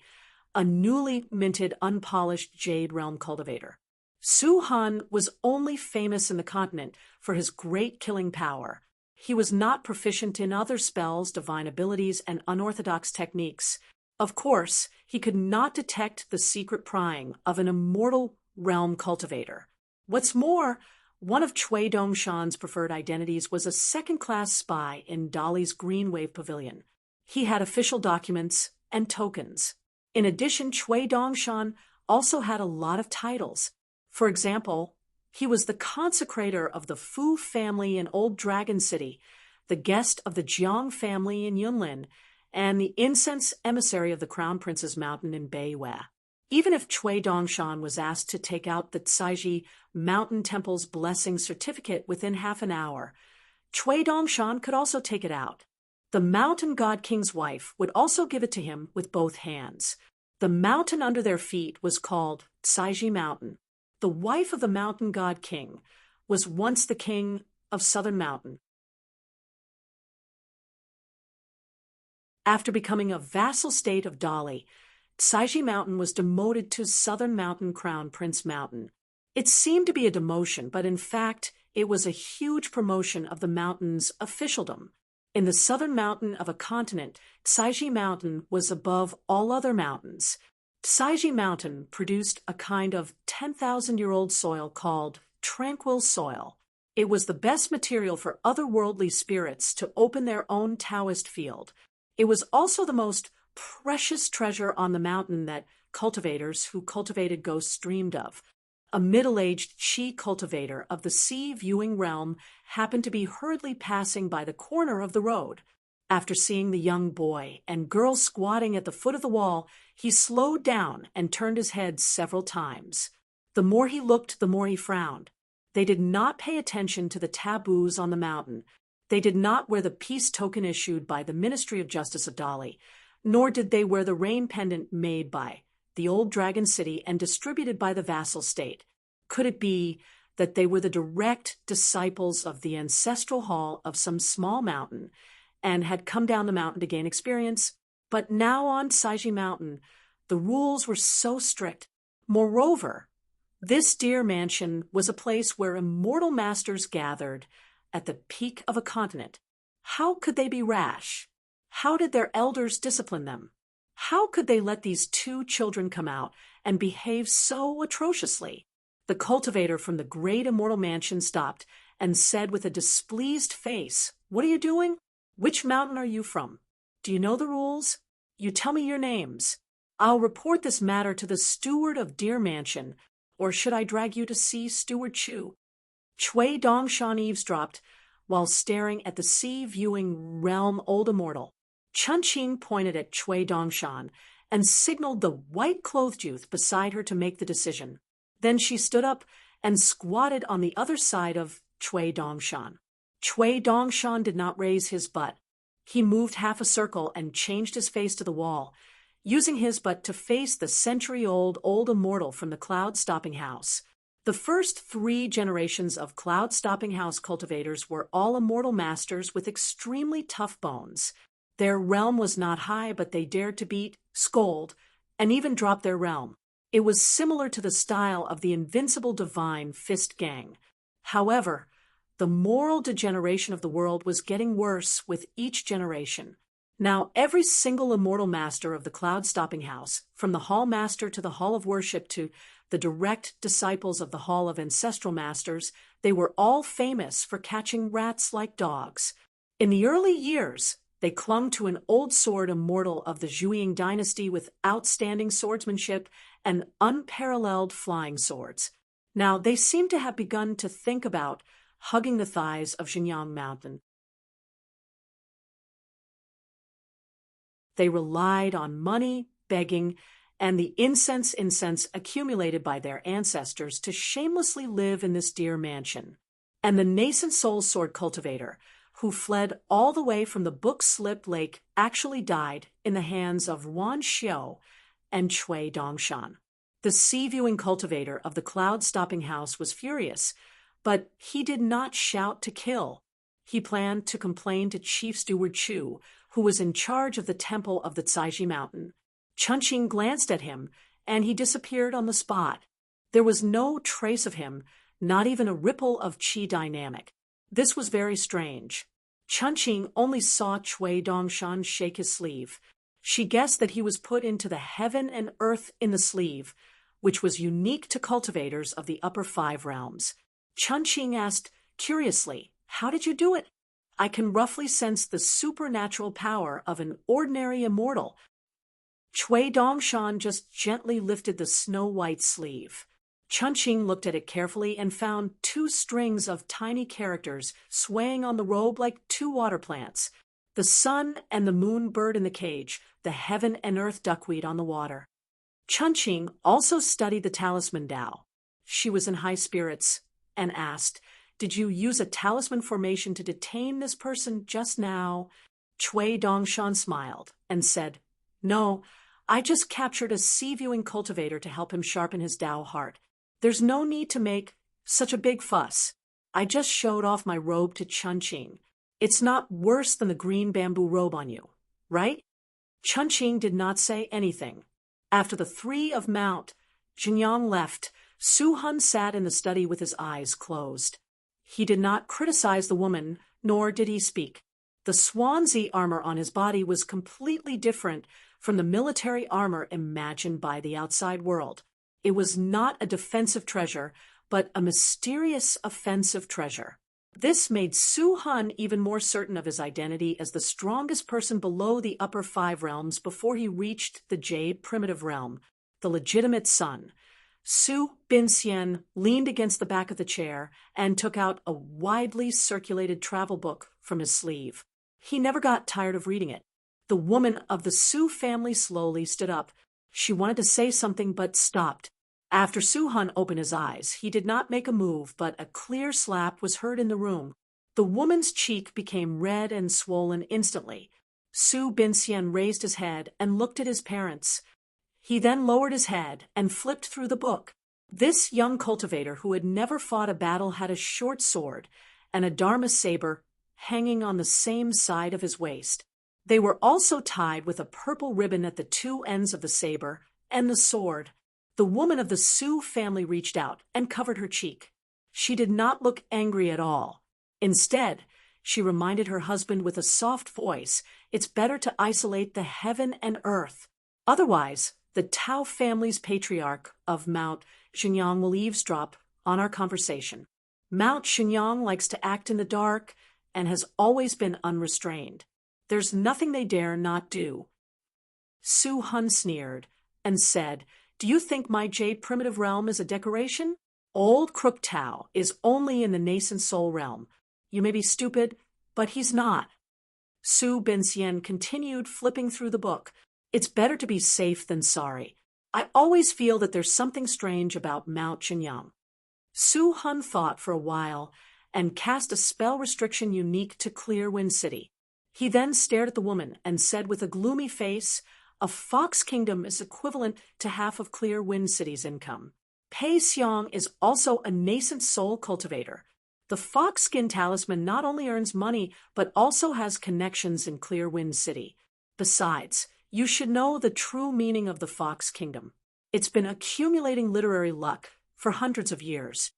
a newly minted unpolished jade realm cultivator. Su Han was only famous in the continent for his great killing power. He was not proficient in other spells, divine abilities, and unorthodox techniques. Of course, he could not detect the secret prying of an immortal realm cultivator. What's more, one of Chui Dongshan's preferred identities was a second-class spy in Dali's Green Wave Pavilion. He had official documents and tokens. In addition, Chui Dongshan also had a lot of titles. For example, he was the consecrator of the Fu family in Old Dragon City, the guest of the Jiang family in Yunlin, and the incense emissary of the Crown Prince's Mountain in Beiwei. Even if Chui Dongshan was asked to take out the Caiji Mountain Temple's blessing certificate within half an hour, Chui Dongshan could also take it out. The Mountain God King's wife would also give it to him with both hands. The mountain under their feet was called Caiji Mountain. The wife of the Mountain God King was once the king of Southern Mountain. After becoming a vassal state of Dali, Saiji Mountain was demoted to Southern Mountain Crown Prince Mountain. It seemed to be a demotion, but in fact, it was a huge promotion of the mountain's officialdom. In the southern mountain of a continent, Saiji Mountain was above all other mountains. Saiji Mountain produced a kind of 10,000-year-old soil called tranquil soil. It was the best material for otherworldly spirits to open their own Taoist field. It was also the most precious treasure on the mountain that cultivators who cultivated ghosts dreamed of. A middle-aged Qi cultivator of the sea-viewing realm happened to be hurriedly passing by the corner of the road. After seeing the young boy and girl squatting at the foot of the wall, he slowed down and turned his head several times. The more he looked, the more he frowned. They did not pay attention to the taboos on the mountain. They did not wear the peace token issued by the Ministry of Justice of Dali, nor did they wear the rain pendant made by the old dragon city and distributed by the vassal state. Could it be that they were the direct disciples of the ancestral hall of some small mountain and had come down the mountain to gain experience? But now on Saiji Mountain, the rules were so strict. Moreover, this dear mansion was a place where immortal masters gathered at the peak of a continent. How could they be rash? How did their elders discipline them? How could they let these two children come out and behave so atrociously? The cultivator from the great immortal mansion stopped and said with a displeased face, "What are you doing? Which mountain are you from? Do you know the rules? You tell me your names. I'll report this matter to the steward of Deer Mansion, or should I drag you to see Steward Chu?" Chui Dongshan eavesdropped while staring at the sea-viewing realm old immortal. Chunqing pointed at Chui Dongshan and signaled the white-clothed youth beside her to make the decision. Then she stood up and squatted on the other side of Chui Dongshan. Chui Dongshan did not raise his butt. He moved half a circle and changed his face to the wall, using his butt to face the century-old old immortal from the Cloud Stopping House. The first 3 generations of Cloud Stopping House cultivators were all immortal masters with extremely tough bones. Their realm was not high, but they dared to beat, scold, and even drop their realm. It was similar to the style of the invincible divine Fist Gang. However, the moral degeneration of the world was getting worse with each generation. Now every single immortal master of the Cloud Stopping House, from the Hall Master to the Hall of Worship to the direct disciples of the Hall of Ancestral Masters, they were all famous for catching rats like dogs. In the early years, they clung to an old sword immortal of the Zhuiying dynasty with outstanding swordsmanship and unparalleled flying swords. Now they seem to have begun to think about hugging the thighs of Xinjiang Mountain. They relied on money, begging, and the incense accumulated by their ancestors to shamelessly live in this dear mansion. And the nascent soul sword cultivator, who fled all the way from the book-slip lake, actually died in the hands of Wan Xiao and Chui Dongshan. The sea-viewing cultivator of the Cloud-Stopping House was furious, but he did not shout to kill. He planned to complain to Chief Steward Chu, who was in charge of the temple of the Saiji Mountain. Chunqing glanced at him, and he disappeared on the spot. There was no trace of him, not even a ripple of qi dynamic. This was very strange. Chunqing only saw Chui Dongshan shake his sleeve. She guessed that he was put into the heaven and earth in the sleeve, which was unique to cultivators of the upper 5 realms. Chunqing asked curiously, "How did you do it?" "I can roughly sense the supernatural power of an ordinary immortal." Chui Dongshan just gently lifted the snow-white sleeve. Chunqing looked at it carefully and found 2 strings of tiny characters swaying on the robe like 2 water plants. The sun and the moon bird in the cage, the heaven and earth duckweed on the water. Chunqing also studied the talisman Tao. She was in high spirits and asked, "Did you use a talisman formation to detain this person just now?" Chui Dongshan smiled and said, "No, I just captured a sea-viewing cultivator to help him sharpen his Tao heart. There's no need to make such a big fuss. I just showed off my robe to Chunqing. It's not worse than the green bamboo robe on you, right?" Chunqing did not say anything. After the three of Mount Jinyang left, Su Han sat in the study with his eyes closed. He did not criticize the woman, nor did he speak. The swansea armor on his body was completely different from the military armor imagined by the outside world. It was not a defensive treasure, but a mysterious offensive treasure. This made Su Han even more certain of his identity as the strongest person below the upper five realms before he reached the Jade primitive realm, the legitimate son. Su Binxian leaned against the back of the chair and took out a widely circulated travel book from his sleeve. He never got tired of reading it. The woman of the Su family slowly stood up. She wanted to say something but stopped. After Su Han opened his eyes, he did not make a move, but a clear slap was heard in the room. The woman's cheek became red and swollen instantly. Su Binxian raised his head and looked at his parents. He then lowered his head and flipped through the book. This young cultivator who had never fought a battle had a short sword and a dharma saber hanging on the same side of his waist. They were also tied with a purple ribbon at the two ends of the saber and the sword. The woman of the Su family reached out and covered her cheek. She did not look angry at all. Instead, she reminded her husband with a soft voice, "It's better to isolate the heaven and earth. Otherwise, the Tao family's patriarch of Mount Jinyang will eavesdrop on our conversation. Mount Jinyang likes to act in the dark and has always been unrestrained. There's nothing they dare not do." Su Han sneered and said, "Do you think my Jade primitive realm is a decoration? Old Crook Tao is only in the nascent soul realm. You may be stupid, but he's not." Su Binxian continued flipping through the book. "It's better to be safe than sorry. I always feel that there's something strange about Mount Jinyang." Su Han thought for a while and cast a spell restriction unique to Clear Wind City. He then stared at the woman and said with a gloomy face, "A Fox Kingdom is equivalent to half of Clear Wind City's income. Pei Xiong is also a nascent soul cultivator. The Fox Skin Talisman not only earns money, but also has connections in Clear Wind City. Besides, you should know the true meaning of the Fox Kingdom. It's been accumulating literary luck for hundreds of years."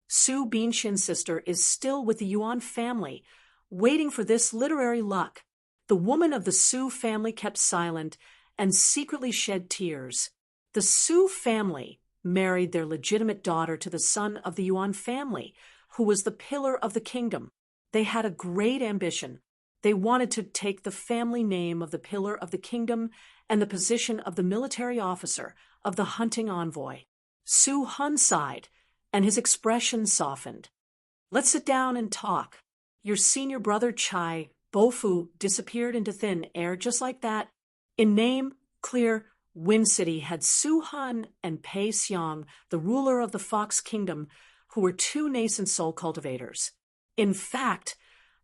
Su Binxian's sister is still with the Yuan family, waiting for this literary luck. The woman of the Su family kept silent and secretly shed tears. The Su family married their legitimate daughter to the son of the Yuan family, who was the pillar of the kingdom. They had a great ambition. They wanted to take the family name of the pillar of the kingdom and the position of the military officer of the hunting envoy. Su Han sighed, and his expression softened. "Let's sit down and talk. Your senior brother Chai Bofu disappeared into thin air just like that. In name, Clear Wind City had Su Han and Pei Xiong, the ruler of the Fox Kingdom, who were two nascent soul cultivators. In fact,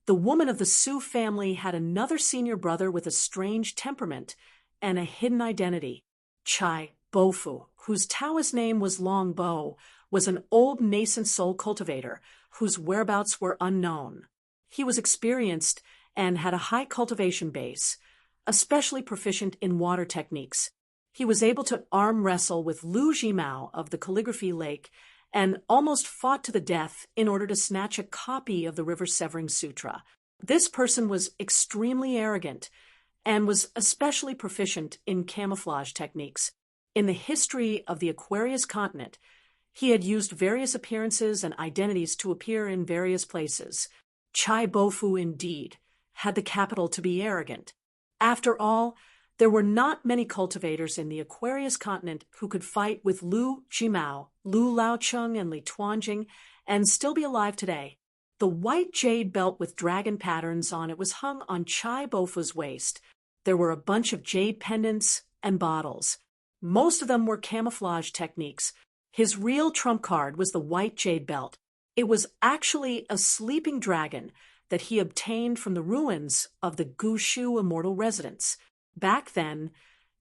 the woman of the Su family had another senior brother with a strange temperament and a hidden identity. Chai Bofu, whose Taoist name was Long Bo, was an old nascent soul cultivator whose whereabouts were unknown. He was experienced and had a high cultivation base, especially proficient in water techniques. He was able to arm wrestle with Lu Jimao of the Calligraphy Lake and almost fought to the death in order to snatch a copy of the River Severing Sutra. This person was extremely arrogant and was especially proficient in camouflage techniques. In the history of the Aquarius continent, he had used various appearances and identities to appear in various places. Chai Bofu, indeed, had the capital to be arrogant. After all, there were not many cultivators in the Aquarius continent who could fight with Lu Jimao, Lu Laocheng, and Li Tuanjing and still be alive today. The white jade belt with dragon patterns on it was hung on Chai Bofu's waist. There were a bunch of jade pendants and bottles. Most of them were camouflage techniques. His real trump card was the white jade belt. It was actually a sleeping dragon that he obtained from the ruins of the Gushu immortal residence. Back then,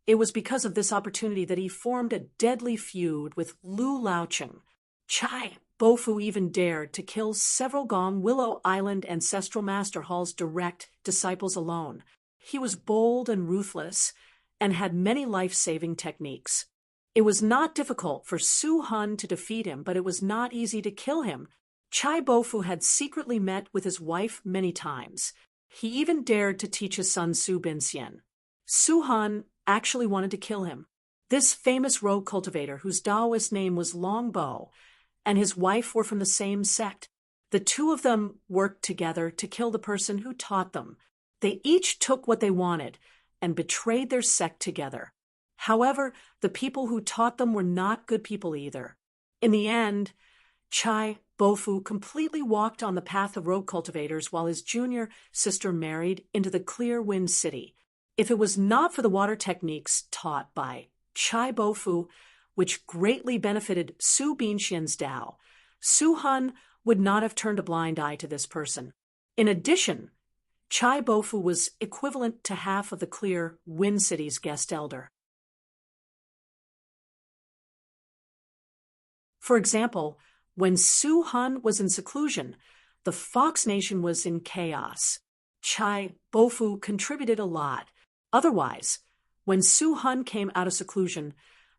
it was because of this opportunity that he formed a deadly feud with Lu Laocheng. Chai Bofu even dared to kill several Gong Willow Island Ancestral Master Hall's direct disciples alone. He was bold and ruthless and had many life-saving techniques. It was not difficult for Su Hun to defeat him, but it was not easy to kill him. Chai Bofu had secretly met with his wife many times. He even dared to teach his son Su Binxian. Su Han actually wanted to kill him. This famous rogue cultivator, whose Taoist name was Long Bo, and his wife were from the same sect. The two of them worked together to kill the person who taught them. They each took what they wanted and betrayed their sect together. However, the people who taught them were not good people either. In the end, Chai Bofu completely walked on the path of rogue cultivators while his junior sister married into the Clear Wind City. If it was not for the water techniques taught by Chai Bofu, which greatly benefited Su Binxian's Tao, Su Han would not have turned a blind eye to this person. In addition, Chai Bofu was equivalent to half of the Clear Wind City's guest elder. For example, when Su Han was in seclusion, the Fox Nation was in chaos. Chai Bofu contributed a lot. Otherwise, when Su Han came out of seclusion,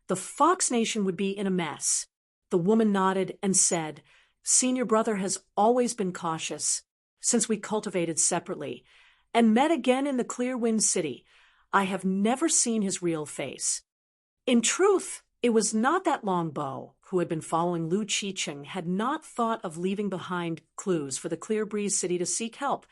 the Fox Nation would be in a mess. The woman nodded and said, "Senior brother has always been cautious since we cultivated separately and met again in the Clear Wind City. I have never seen his real face." In truth, it was not that Long Bo, who had been following Lu Qicheng, had not thought of leaving behind clues for the Clear Breeze City to seek help,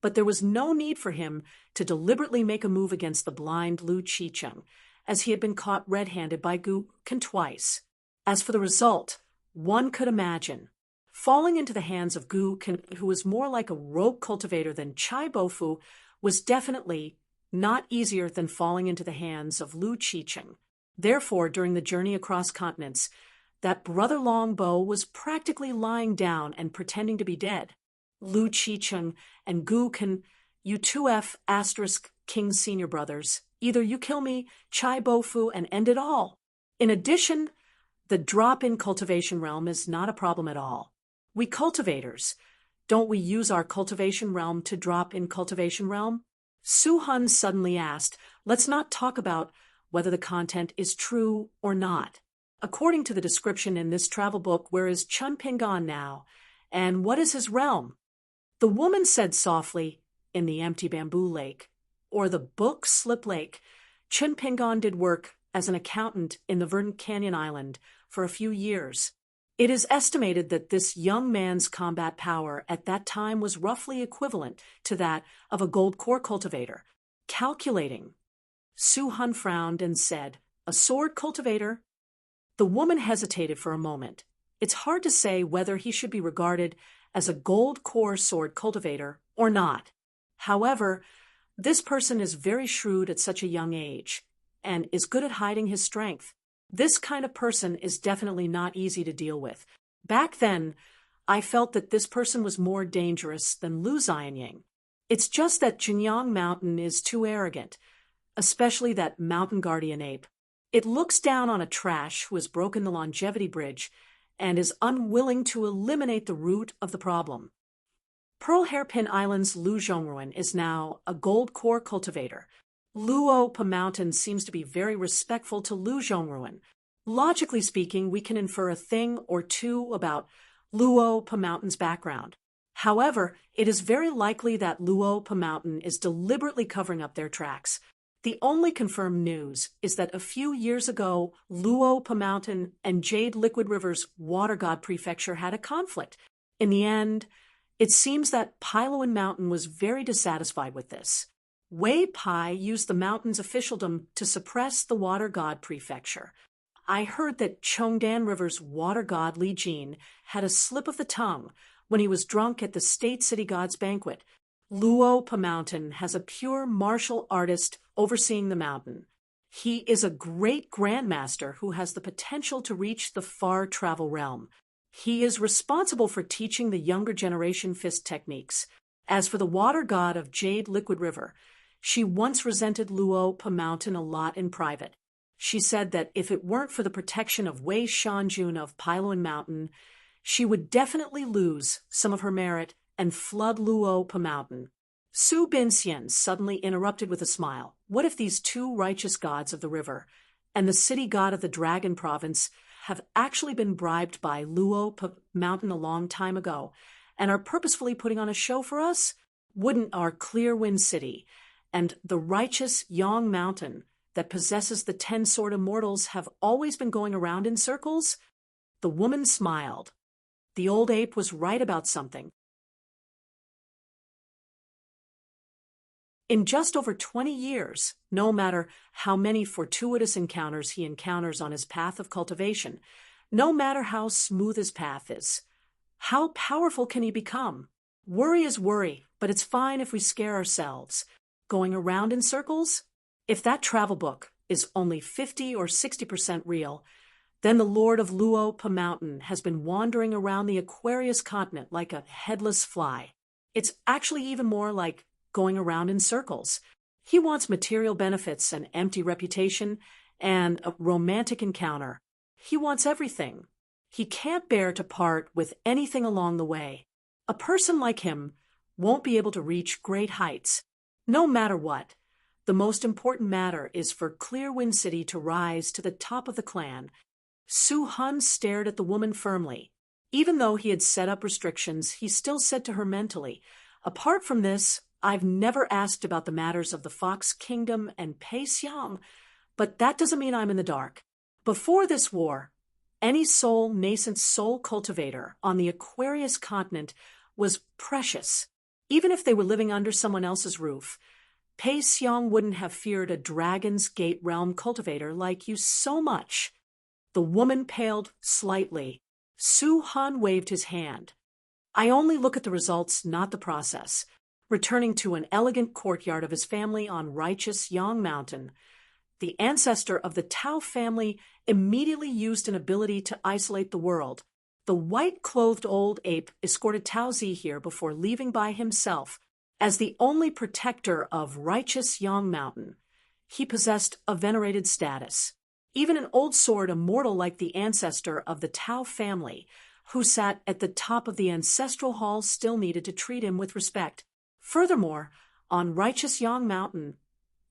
but there was no need for him to deliberately make a move against the blind Lu Qicheng, as he had been caught red-handed by Gu Kan twice. As for the result, one could imagine. Falling into the hands of Gu Kan, who was more like a rogue cultivator than Chai Bofu, was definitely not easier than falling into the hands of Lu Qicheng. Therefore, during the journey across continents, that brother Long Bo was practically lying down and pretending to be dead. Lu Qicheng and Gu Kan, you 2F asterisk King Senior brothers, either you kill me, Chai Bofu, and end it all. In addition, the drop in cultivation realm is not a problem at all. We cultivators, don't we use our cultivation realm to drop in cultivation realm? Su Han suddenly asked, "Let's not talk about whether the content is true or not. According to the description in this travel book, where is Chun Pingan now, and what is his realm?" The woman said softly, "In the empty bamboo lake, or the book slip lake. Chun Pingan did work as an accountant in the Verdant Canyon Island for a few years. It is estimated that this young man's combat power at that time was roughly equivalent to that of a gold core cultivator. Calculating." Su Han frowned and said, "A sword cultivator?" The woman hesitated for a moment. It's hard to say whether he should be regarded as a gold core sword cultivator or not. However, this person is very shrewd at such a young age and is good at hiding his strength. This kind of person is definitely not easy to deal with. Back then, I felt that this person was more dangerous than Lu Xianying. It's just that Jinyang Mountain is too arrogant, especially that mountain guardian ape. It looks down on a trash who has broken the longevity bridge and is unwilling to eliminate the root of the problem. Pearl Hairpin Island's Lu Zhongruan is now a gold core cultivator. Luopa Mountain seems to be very respectful to Lu Zhongruan. Logically speaking, we can infer a thing or two about Luopa Mountain's background. However, it is very likely that Luopa Mountain is deliberately covering up their tracks. The only confirmed news is that a few years ago, Luopa Mountain and Jade Liquid River's Water God Prefecture had a conflict. In the end, it seems that Pailuan Mountain was very dissatisfied with this. Wei Pai used the mountain's officialdom to suppress the Water God Prefecture. I heard that Chongdan River's Water God Li Jin had a slip of the tongue when he was drunk at the State City Gods banquet. Luopa Mountain has a pure martial artist overseeing the mountain. He is a great grandmaster who has the potential to reach the far travel realm. He is responsible for teaching the younger generation fist techniques. As for the water god of Jade Liquid River, she once resented Luopa Mountain a lot in private. She said that if it weren't for the protection of Wei Shanjun of Pailuan Mountain, she would definitely lose some of her merit and flood Luopa Mountain. Su Binxian suddenly interrupted with a smile. What if these two righteous gods of the river and the city god of the dragon province have actually been bribed by Mountain a long time ago and are purposefully putting on a show for us? Wouldn't our clear wind city and the righteous Yang Mountain that possesses the 10 sword immortals have always been going around in circles? The woman smiled. The old ape was right about something. In just over 20 years, no matter how many fortuitous encounters he encounters on his path of cultivation, no matter how smooth his path is, how powerful can he become? Worry is worry, but it's fine if we scare ourselves. Going around in circles? If that travel book is only 50 or 60% real, then the Lord of Mountain has been wandering around the Aquarius continent like a headless fly. It's actually even more like going around in circles. He wants material benefits, an empty reputation, and a romantic encounter. He wants everything. He can't bear to part with anything along the way. A person like him won't be able to reach great heights, no matter what. The most important matter is for Clear Wind City to rise to the top of the clan. Su Han stared at the woman firmly. Even though he had set up restrictions, he still said to her mentally, apart from this, I've never asked about the matters of the Fox Kingdom and Pei Xiang, but that doesn't mean I'm in the dark. Before this war, any nascent soul cultivator on the Aquarius continent was precious. Even if they were living under someone else's roof, Pei Xiang wouldn't have feared a Dragon's Gate realm cultivator like you so much. The woman paled slightly. Su Han waved his hand. I only look at the results, not the process. Returning to an elegant courtyard of his family on righteous Yang Mountain, the ancestor of the Tao family immediately used an ability to isolate the world. The white-clothed old ape escorted Tao Zi here before leaving by himself. As the only protector of righteous Yang Mountain, he possessed a venerated status. Even an old sword immortal like the ancestor of the Tao family, who sat at the top of the ancestral hall, still needed to treat him with respect. Furthermore, on righteous Yang Mountain,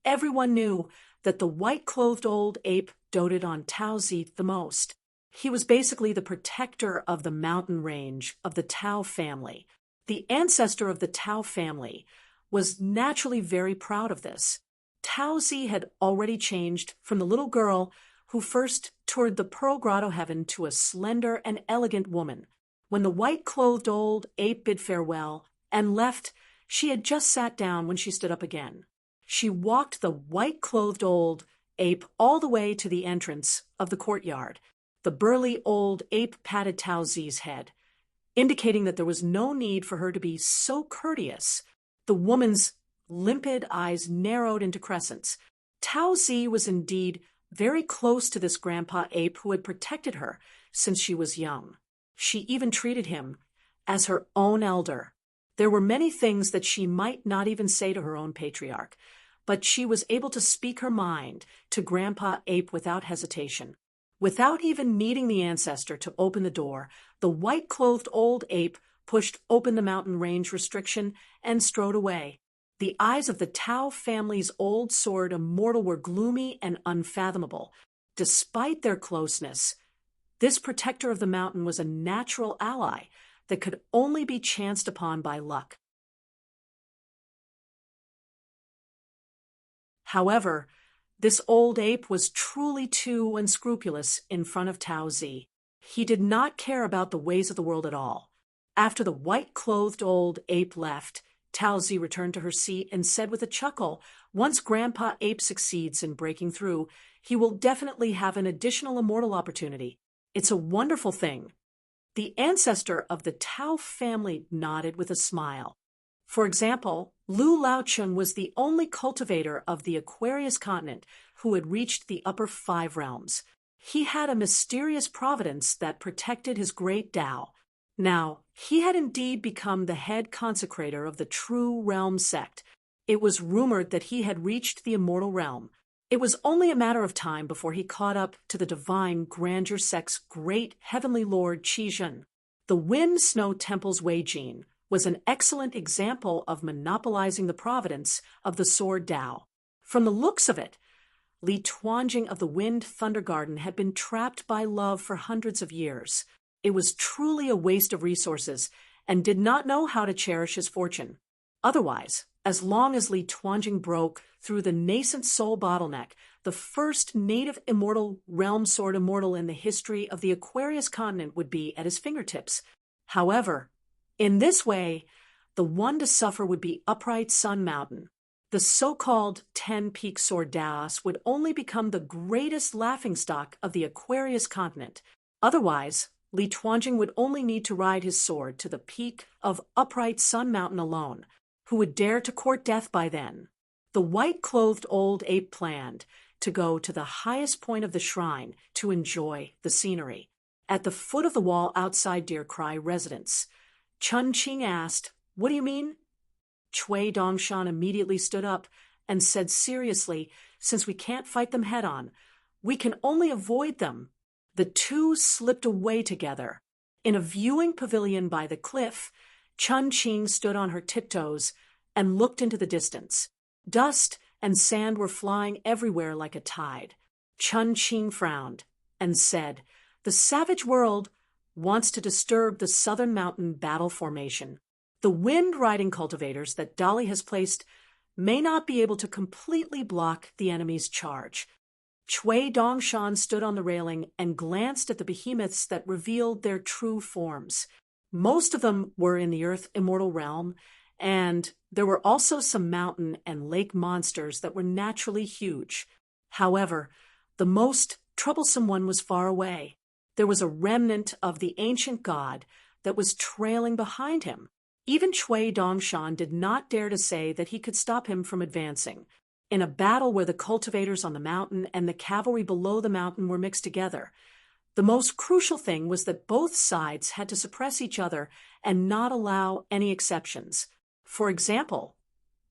everyone knew that the white-clothed old ape doted on Tao Zi the most. He was basically the protector of the mountain range of the Tao family. The ancestor of the Tao family was naturally very proud of this. Tao Zi had already changed from the little girl who first toured the Pearl Grotto heaven to a slender and elegant woman. When the white-clothed old ape bid farewell and left, she had just sat down when she stood up again. She walked the white-clothed old ape all the way to the entrance of the courtyard. The burly old ape patted Tao Zi's head, indicating that there was no need for her to be so courteous. The woman's limpid eyes narrowed into crescents. Tao Zi was indeed very close to this grandpa ape who had protected her since she was young. She even treated him as her own elder. There were many things that she might not even say to her own patriarch, but she was able to speak her mind to Grandpa Ape without hesitation. Without even needing the ancestor to open the door, the white-clothed old ape pushed open the mountain range restriction and strode away. The eyes of the Tao family's old sword immortal were gloomy and unfathomable. Despite their closeness, this protector of the mountain was a natural ally that could only be chanced upon by luck. However, this old ape was truly too unscrupulous in front of Tao Zi. He did not care about the ways of the world at all. After the white-clothed old ape left, Tao Zi returned to her seat and said with a chuckle, once Grandpa Ape succeeds in breaking through, he will definitely have an additional immortal opportunity. It's a wonderful thing. The ancestor of the Tao family nodded with a smile. For example, Lu Laochun was the only cultivator of the Aquarius continent who had reached the upper 5 realms. He had a mysterious providence that protected his great Tao. Now, he had indeed become the head consecrator of the True Realm sect. It was rumored that he had reached the immortal realm. It was only a matter of time before he caught up to the divine grandeur sect's great heavenly lord Qi Zhen. The Wind Snow Temple's Wei Jin was an excellent example of monopolizing the providence of the sword Dao. From the looks of it, Li Tuanjing of the Wind Thunder Garden had been trapped by love for hundreds of years. It was truly a waste of resources and did not know how to cherish his fortune. Otherwise, as long as Li Tuanjing broke through the nascent soul bottleneck, the first native immortal realm sword immortal in the history of the Aquarius continent would be at his fingertips. However, in this way, the one to suffer would be Upright Sun Mountain. The so-called 10-peak sword Daos would only become the greatest laughingstock of the Aquarius continent. Otherwise, Li Tuanjing would only need to ride his sword to the peak of Upright Sun Mountain alone. Who would dare to court death by then? The white-clothed old ape planned to go to the highest point of the shrine to enjoy the scenery. At the foot of the wall outside Deer Cry residence, Chun Qing asked, "What do you mean?" Cui Dongshan immediately stood up and said seriously, "Since we can't fight them head-on, we can only avoid them." The two slipped away together. In a viewing pavilion by the cliff, Chun Qing stood on her tiptoes and looked into the distance. Dust and sand were flying everywhere like a tide. Chun Qing frowned and said, "The savage world wants to disturb the Southern Mountain battle formation. The wind-riding cultivators that Dolly has placed may not be able to completely block the enemy's charge." Cui Dongshan stood on the railing and glanced at the behemoths that revealed their true forms. Most of them were in the Earth Immortal Realm, and there were also some mountain and lake monsters that were naturally huge. However, the most troublesome one was far away. There was a remnant of the ancient god that was trailing behind him. Even Cui Dongshan did not dare to say that he could stop him from advancing. In a battle where the cultivators on the mountain and the cavalry below the mountain were mixed together, the most crucial thing was that both sides had to suppress each other and not allow any exceptions. For example,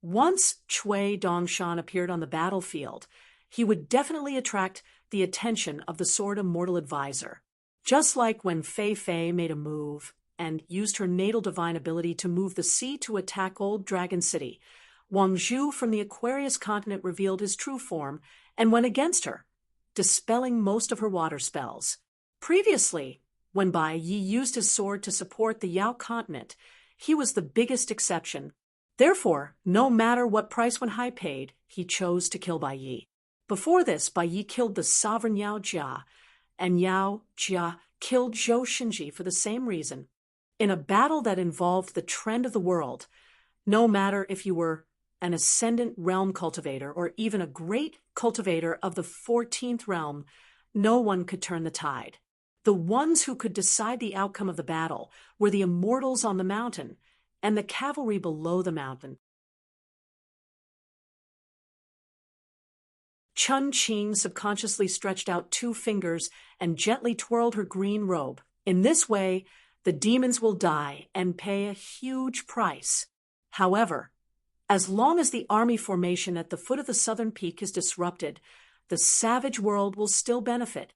once Cui Dongshan appeared on the battlefield, he would definitely attract the attention of the Sword Immortal Advisor. Just like when Fei Fei made a move and used her natal divine ability to move the sea to attack Old Dragon City, Wang Zhu from the Aquarius continent revealed his true form and went against her, dispelling most of her water spells. Previously, when Bai Yi used his sword to support the Yao continent, he was the biggest exception. Therefore, no matter what price Wen Hai paid, he chose to kill Bai Yi. Before this, Bai Yi killed the sovereign Yao Jia, and Yao Jia killed Zhou Xinji for the same reason. In a battle that involved the trend of the world, no matter if you were an ascendant realm cultivator or even a great cultivator of the 14th realm, no one could turn the tide. The ones who could decide the outcome of the battle were the immortals on the mountain and the cavalry below the mountain. Chun Qing subconsciously stretched out 2 fingers and gently twirled her green robe. In this way, the demons will die and pay a huge price. However, as long as the army formation at the foot of the southern peak is disrupted, the savage world will still benefit.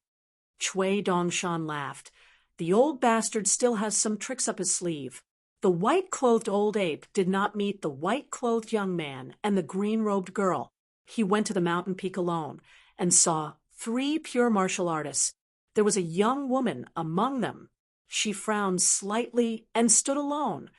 Cui Dongshan laughed. The old bastard still has some tricks up his sleeve. The white-clothed old ape did not meet the white-clothed young man and the green-robed girl. He went to the mountain peak alone and saw 3 pure martial artists. There was a young woman among them. She frowned slightly and stood alone,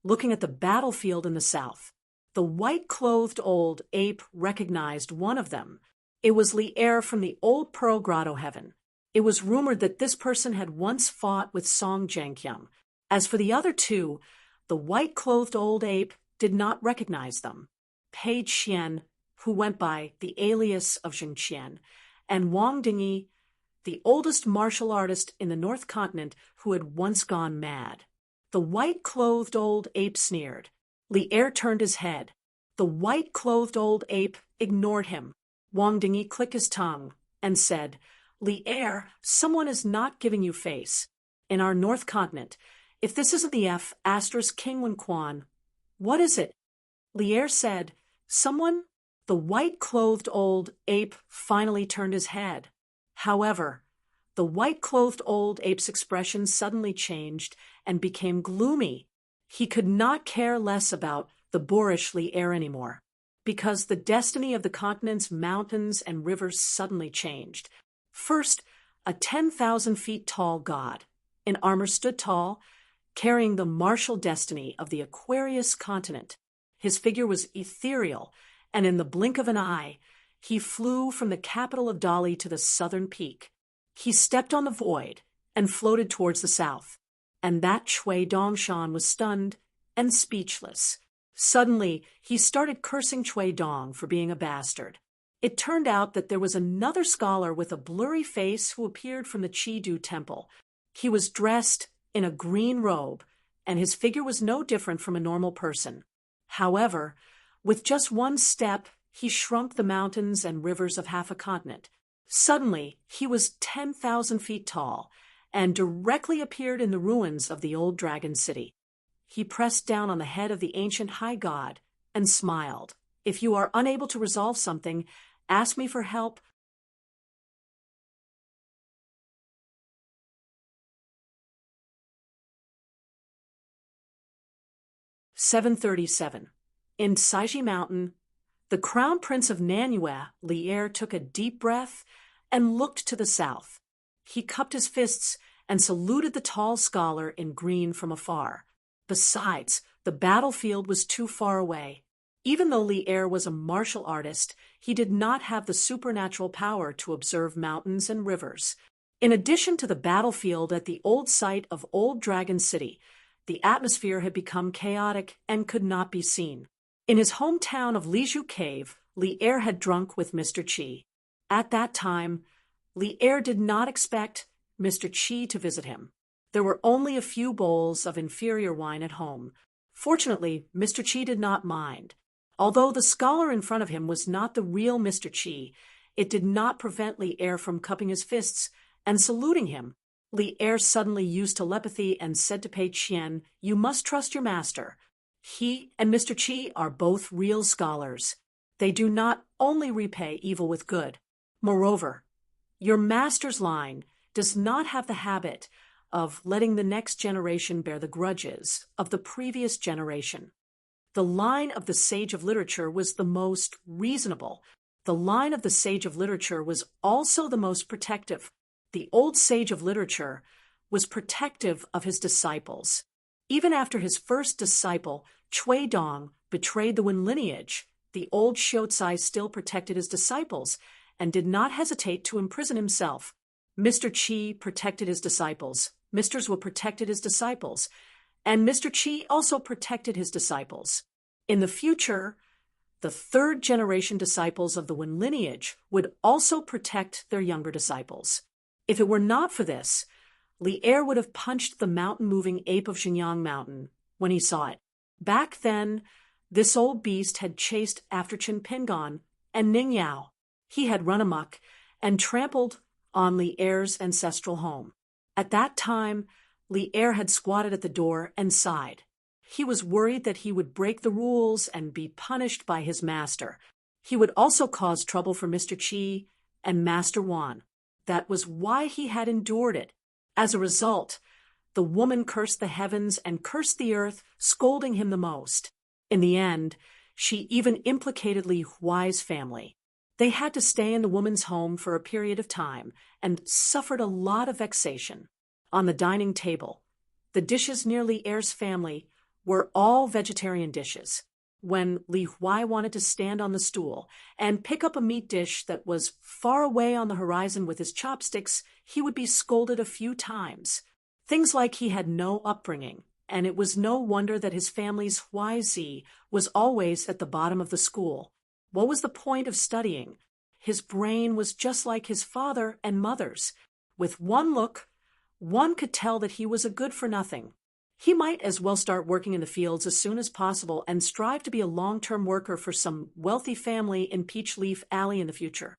looking at the battlefield in the south. The white-clothed old ape recognized one of them. It was Li Er from the old Pearl Grotto Heaven. It was rumored that this person had once fought with Song Jianqiang. As for the other 2, the white-clothed old ape did not recognize them. Pei Qian, who went by the alias of Jing Qian, and Wang Dingyi, the oldest martial artist in the North Continent who had once gone mad. The white-clothed old ape sneered. Li Er turned his head. The white-clothed old ape ignored him. Wang Dingyi clicked his tongue and said, "Li Er, someone is not giving you face. In our North Continent, if this isn't the F * King Wen Quan, what is it?" Li Er said, "Someone?" The white-clothed old ape finally turned his head. However, the white-clothed old ape's expression suddenly changed and became gloomy. He could not care less about the boorish Li'er anymore, because the destiny of the continent's mountains and rivers suddenly changed. First, a 10,000 feet tall god in armor stood tall, carrying the martial destiny of the Aquarius continent. His figure was ethereal, and in the blink of an eye, he flew from the capital of Dali to the southern peak. He stepped on the void and floated towards the south, and that Chui Dongshan was stunned and speechless. Suddenly, he started cursing Chui Dong for being a bastard. It turned out that there was another scholar with a blurry face who appeared from the Chi-Du temple. He was dressed in a green robe, and his figure was no different from a normal person. However, with just one step, he shrunk the mountains and rivers of half a continent. Suddenly, he was 10,000 feet tall and directly appeared in the ruins of the old dragon city. He pressed down on the head of the ancient high god and smiled. If you are unable to resolve something, ask me for help. "737. In Saiji Mountain, the crown prince of Nanyue, Li'er, took a deep breath and looked to the south. He cupped his fists and saluted the tall scholar in green from afar. Besides, the battlefield was too far away. Even though Li'er was a martial artist, he did not have the supernatural power to observe mountains and rivers. In addition to the battlefield at the old site of Old Dragon City, the atmosphere had become chaotic and could not be seen. In his hometown of Liju Cave, Li'er had drunk with Mr. Qi. At that time, Li'er did not expect Mr. Qi to visit him. There were only a few bowls of inferior wine at home. Fortunately, Mr. Qi did not mind. Although the scholar in front of him was not the real Mr. Qi, it did not prevent Li'er from cupping his fists and saluting him. Li'er suddenly used telepathy and said to Pei Qian, "You must trust your master. He and Mr. Qi are both real scholars. They do not only repay evil with good. Moreover, your master's line does not have the habit of letting the next generation bear the grudges of the previous generation. The line of the sage of literature was the most reasonable. The line of the sage of literature was also the most protective. The old sage of literature was protective of his disciples. Even after his first disciple, Chui Dong, betrayed the Wen lineage, the old Xiuzai still protected his disciples and did not hesitate to imprison himself. Mr. Qi protected his disciples. Mr. Zhuo protected his disciples. And Mr. Qi also protected his disciples. In the future, the third generation disciples of the Wen lineage would also protect their younger disciples. If it were not for this, Li'er would have punched the mountain-moving ape of Xinjiang Mountain when he saw it. Back then, this old beast had chased after Qin Pingon and Ning Yao. He had run amok and trampled on Li'er's ancestral home. At that time, Li'er had squatted at the door and sighed. He was worried that he would break the rules and be punished by his master. He would also cause trouble for Mr. Qi and Master Wan. That was why he had endured it. As a result, the woman cursed the heavens and cursed the earth, scolding him the most. In the end, she even implicated Li Huai's family. They had to stay in the woman's home for a period of time and suffered a lot of vexation. On the dining table, the dishes near Li'er's family were all vegetarian dishes. When Li Huai wanted to stand on the stool and pick up a meat dish that was far away on the horizon with his chopsticks, he would be scolded a few times. Things like he had no upbringing, and it was no wonder that his family's Huaizi was always at the bottom of the school. What was the point of studying? His brain was just like his father and mother's. With one look, one could tell that he was a good-for-nothing. He might as well start working in the fields as soon as possible and strive to be a long-term worker for some wealthy family in Peach Leaf Alley in the future.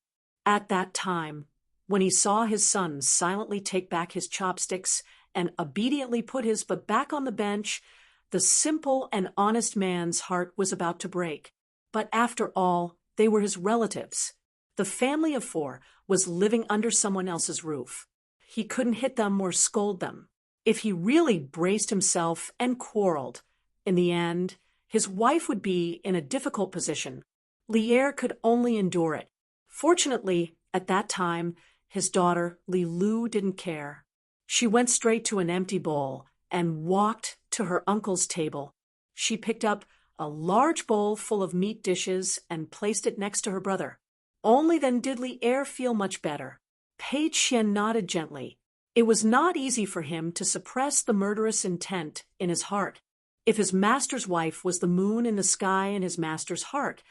At that time, when he saw his son silently take back his chopsticks and obediently put his butt back on the bench, the simple and honest man's heart was about to break. But after all, they were his relatives. The family of 4 was living under someone else's roof. He couldn't hit them or scold them. If he really braced himself and quarreled, In the end, his wife would be in a difficult position. Lier could only endure it. Fortunately, at that time, his daughter, Li Lu, didn't care. She went straight to an empty bowl and walked to her uncle's table. She picked up a large bowl full of meat dishes and placed it next to her brother. Only then did Lier feel much better. Pei Qian nodded gently. It was not easy for him to suppress the murderous intent in his heart. If his master's wife was the moon in the sky in his master's heart,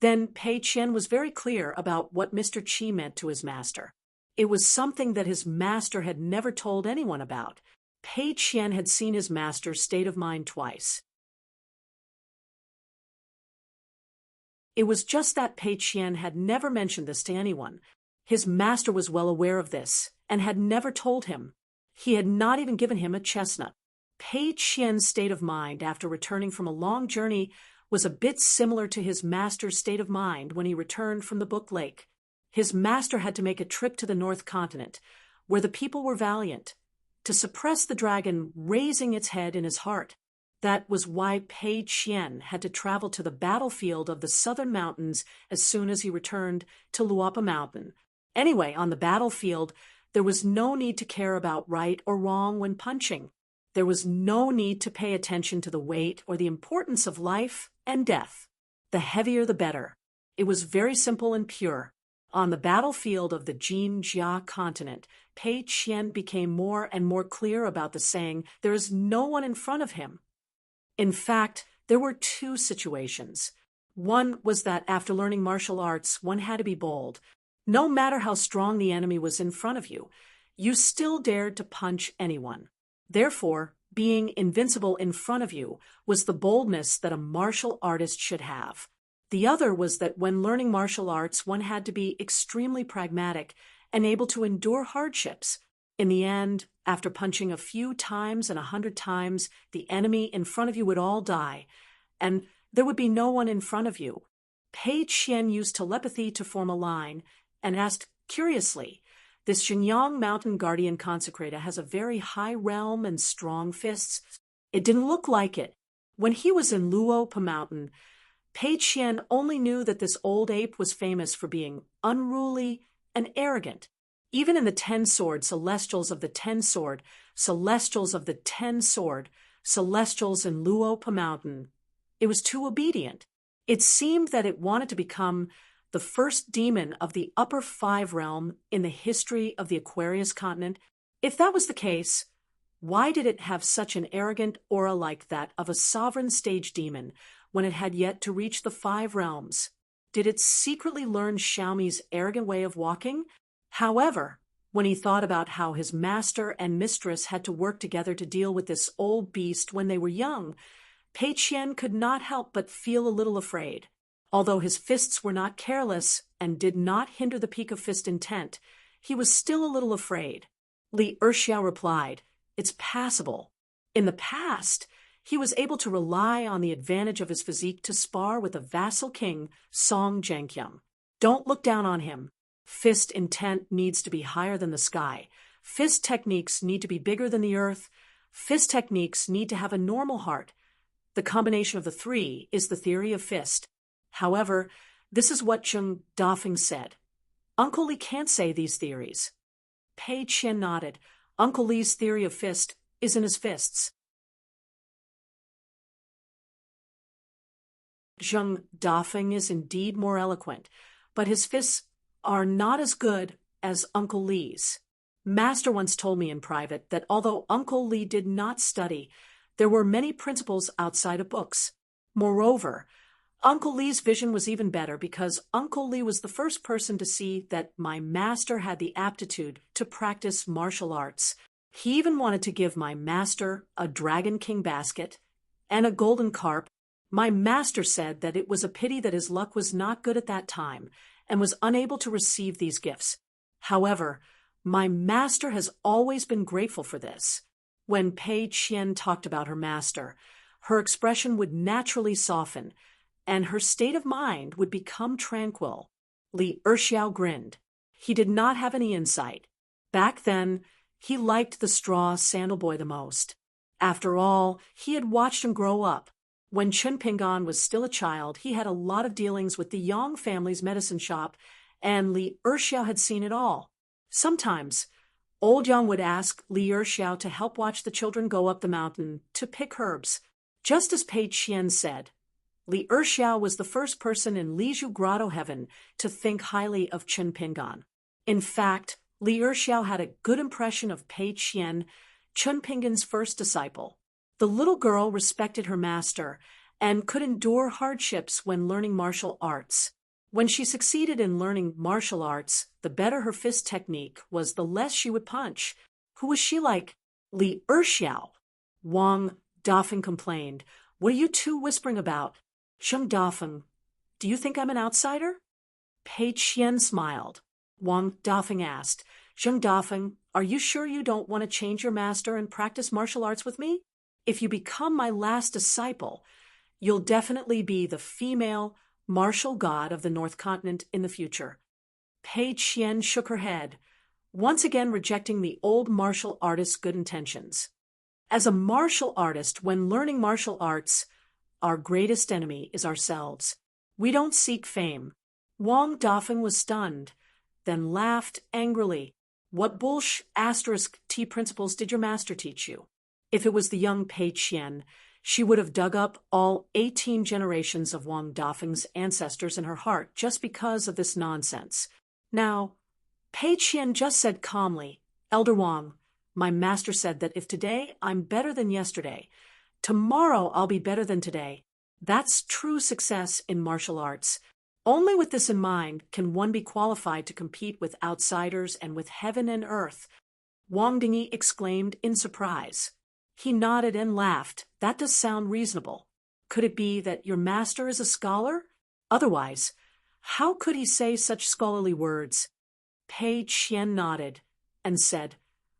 then Pei Qian was very clear about what Mr. Qi meant to his master. It was something that his master had never told anyone about. Pei Qian had seen his master's state of mind twice. It was just that Pei Qian had never mentioned this to anyone. His master was well aware of this and had never told him. He had not even given him a chestnut. Pei Qian's state of mind after returning from a long journey was a bit similar to his master's state of mind when he returned from the Book Lake. His master had to make a trip to the North Continent, where the people were valiant, to suppress the dragon raising its head in his heart. That was why Pei Qian had to travel to the battlefield of the southern mountains as soon as he returned to Luapa Mountain. Anyway, on the battlefield, there was no need to care about right or wrong when punching. There was no need to pay attention to the weight or the importance of life and death. The heavier the better. It was very simple and pure. On the battlefield of the Jinjia continent, Pei Qian became more and more clear about the saying, "There is no one in front of him." In fact, there were two situations. One was that after learning martial arts, one had to be bold. No matter how strong the enemy was in front of you, you still dared to punch anyone. Therefore, being invincible in front of you was the boldness that a martial artist should have. The other was that when learning martial arts, one had to be extremely pragmatic and able to endure hardships. In the end, after punching a few times and 100 times, the enemy in front of you would all die, and there would be no one in front of you. Pei Qian used telepathy to form a line and asked curiously, "This Xinjiang Mountain Guardian Consecrator has a very high realm and strong fists." It didn't look like it. When he was in Luopa Mountain, Pei Qian only knew that this old ape was famous for being unruly and arrogant. Even in the 10-sword celestials of the 10-sword, celestials of the 10-sword, celestials in Luopa Mountain, it was too obedient. It seemed that it wanted to become the first demon of the upper 5 realm in the history of the Aquarius continent. If that was the case, why did it have such an arrogant aura like that of a sovereign stage demon when it had yet to reach the 5 realms? Did it secretly learn Xiaomi's arrogant way of walking? However, when he thought about how his master and mistress had to work together to deal with this old beast when they were young, Pei Qian could not help but feel a little afraid. Although his fists were not careless and did not hinder the peak of fist intent, he was still a little afraid. Li Erxiao replied, "It's passable. In the past, he was able to rely on the advantage of his physique to spar with the vassal king, Song Zhenqiang. Don't look down on him. Fist intent needs to be higher than the sky. Fist techniques need to be bigger than the earth. Fist techniques need to have a normal heart. The combination of the 3 is the theory of fist." However, this is what Zheng Dafeng said. Uncle Li can't say these theories. Pei Qian nodded. Uncle Li's theory of fist is in his fists. Zheng Dafeng is indeed more eloquent, but his fists are not as good as Uncle Li's. Master once told me in private that although Uncle Li did not study, there were many principles outside of books. Moreover, Uncle Li's vision was even better because Uncle Li was the first person to see that my master had the aptitude to practice martial arts. He even wanted to give my master a Dragon King basket and a golden carp. My master said that it was a pity that his luck was not good at that time and was unable to receive these gifts. However, my master has always been grateful for this. When Pei Qian talked about her master, her expression would naturally soften, and her state of mind would become tranquil. Li Erxiao grinned. He did not have any insight. Back then, he liked the straw sandal boy the most. After all, he had watched him grow up. When Chen Pingan was still a child, he had a lot of dealings with the Yang family's medicine shop, and Li Erxiao had seen it all. Sometimes, old Yang would ask Li Erxiao to help watch the children go up the mountain to pick herbs. Just as Pei Qian said, Li Erxiao was the first person in Lizhu Grotto heaven to think highly of Chen Pingan. In fact, Li Erxiao had a good impression of Pei Qian, Chen Pingan's first disciple. The little girl respected her master and could endure hardships when learning martial arts. When she succeeded in learning martial arts, the better her fist technique was, the less she would punch. Who was she like? Li Erxiao. Wang Dafeng complained. What are you two whispering about? Zheng Dafeng, do you think I'm an outsider? Pei Qian smiled. Wang Dafeng asked, Zheng Dafeng, are you sure you don't want to change your master and practice martial arts with me? If you become my last disciple, you'll definitely be the female martial god of the North Continent in the future. Pei Qian shook her head, once again rejecting the old martial artist's good intentions. As a martial artist, when learning martial arts, our greatest enemy is ourselves. We don't seek fame. Wang Dafeng was stunned, then laughed angrily. What **T principles did your master teach you? If it was the young Pei Qian, she would have dug up all 18 generations of Wang Dafeng's ancestors in her heart just because of this nonsense. Now, Pei Qian just said calmly, Elder Wang, my master said that if today I'm better than yesterday, tomorrow I'll be better than today. That's true success in martial arts. Only with this in mind can one be qualified to compete with outsiders and with heaven and earth. Wang Dingy exclaimed in surprise. He nodded and laughed. That does sound reasonable. Could it be that your master is a scholar? Otherwise, how could he say such scholarly words? Pei Qian nodded and said,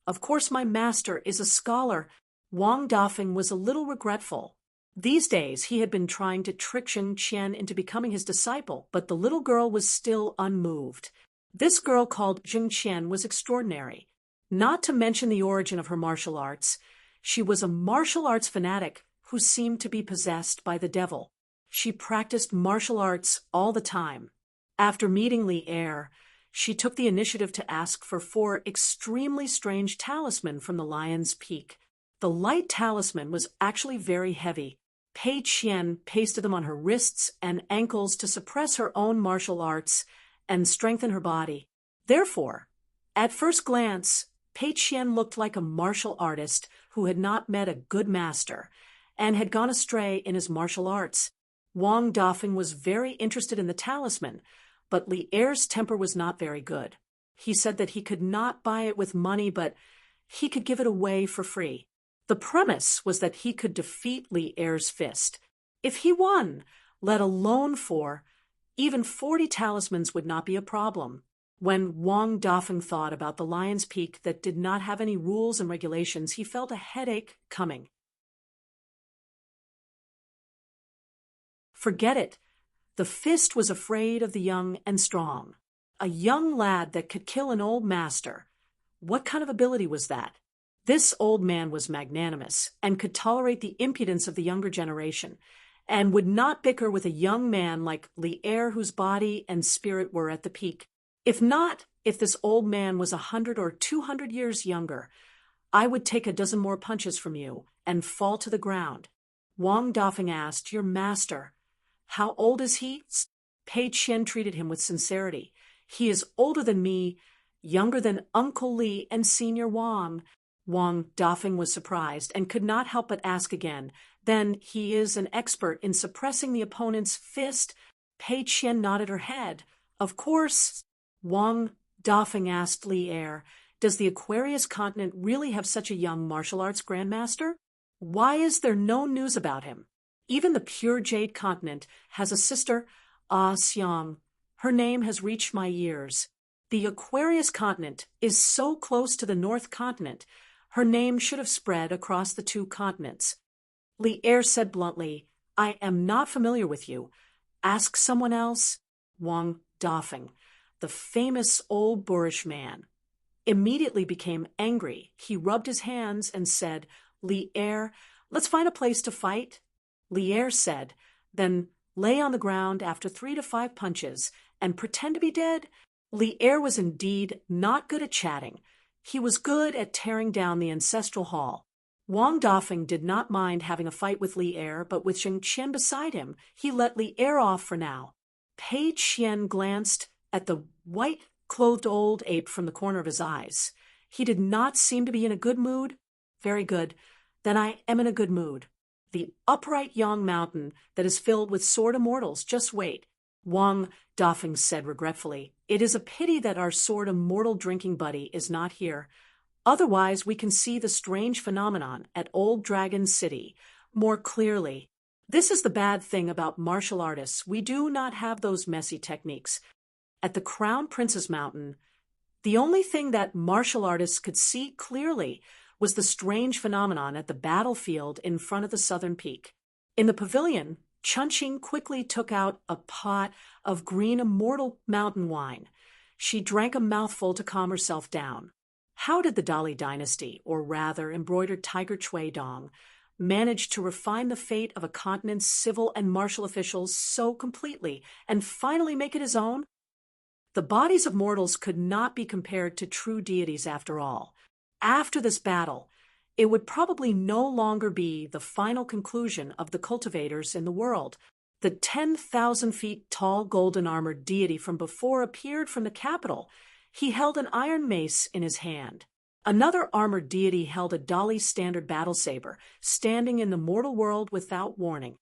Of course my master is a scholar. Wang Dafeng was a little regretful. These days he had been trying to trick Zheng Qian into becoming his disciple, but the little girl was still unmoved. This girl called Zheng Qian was extraordinary. Not to mention the origin of her martial arts, she was a martial arts fanatic who seemed to be possessed by the devil. She practiced martial arts all the time. After meeting Li Er, she took the initiative to ask for 4 extremely strange talismans from the Lion's Peak. The light talisman was actually very heavy. Pei Qian pasted them on her wrists and ankles to suppress her own martial arts and strengthen her body. Therefore, at first glance, Pei Qian looked like a martial artist who had not met a good master and had gone astray in his martial arts. Wang Dafeng was very interested in the talisman, but Li Er's temper was not very good. He said that he could not buy it with money, but he could give it away for free. The premise was that he could defeat Li Er's fist. If he won, let alone 4, even 40 talismans would not be a problem. When Wang Dafeng thought about the Lion's Peak that did not have any rules and regulations, he felt a headache coming. Forget it. The fist was afraid of the young and strong. A young lad that could kill an old master. What kind of ability was that? This old man was magnanimous and could tolerate the impudence of the younger generation, and would not bicker with a young man like Li Er whose body and spirit were at the peak. If this old man was 100 or 200 years younger, I would take a dozen more punches from you and fall to the ground. Wang Dafeng asked, Your master, how old is he? Pei Qian treated him with sincerity. He is older than me, younger than Uncle Li and Senior Wang. Wang Dafeng was surprised and could not help but ask again. Then he is an expert in suppressing the opponent's fist. Pei Qian nodded her head. Of course. Wang Dafeng asked Li Er, Does the Aquarius continent really have such a young martial arts grandmaster? Why is there no news about him? Even the pure Jade continent has a sister, Xiang. Her name has reached my ears. The Aquarius continent is so close to the North Continent. Her name should have spread across the 2 continents. Li Er said bluntly, I am not familiar with you. Ask someone else. Wang Dafeng, the famous old boorish man, immediately became angry. He rubbed his hands and said, Li-Er, let's find a place to fight. Li-Er said, then lay on the ground after 3 to 5 punches and pretend to be dead. Li-Er was indeed not good at chatting. He was good at tearing down the ancestral hall. Wang Dafeng did not mind having a fight with Li-Er, but with Zheng Qian beside him, he let Li-Er off for now. Pei Qian glanced at the white-clothed old ape from the corner of his eyes. He did not seem to be in a good mood. Very good. Then I am in a good mood. The upright young mountain that is filled with sword immortals. Just wait. Wang Dafeng said regretfully, it is a pity that our sword immortal drinking buddy is not here. Otherwise, we can see the strange phenomenon at Old Dragon City more clearly. This is the bad thing about martial artists. We do not have those messy techniques. At the Crown Prince's Mountain, the only thing that martial artists could see clearly was the strange phenomenon at the battlefield in front of the southern peak. In the pavilion, Chunqing quickly took out a pot of green immortal mountain wine. She drank a mouthful to calm herself down. How did the Dali dynasty, or rather embroidered tiger Chui Dong, manage to refine the fate of a continent's civil and martial officials so completely and finally make it his own? The bodies of mortals could not be compared to true deities after all. After this battle, it would probably no longer be the final conclusion of the cultivators in the world. The 10,000 feet tall golden-armored deity from before appeared from the capital. He held an iron mace in his hand. Another armored deity held a Dali standard battle saber, standing in the mortal world without warning.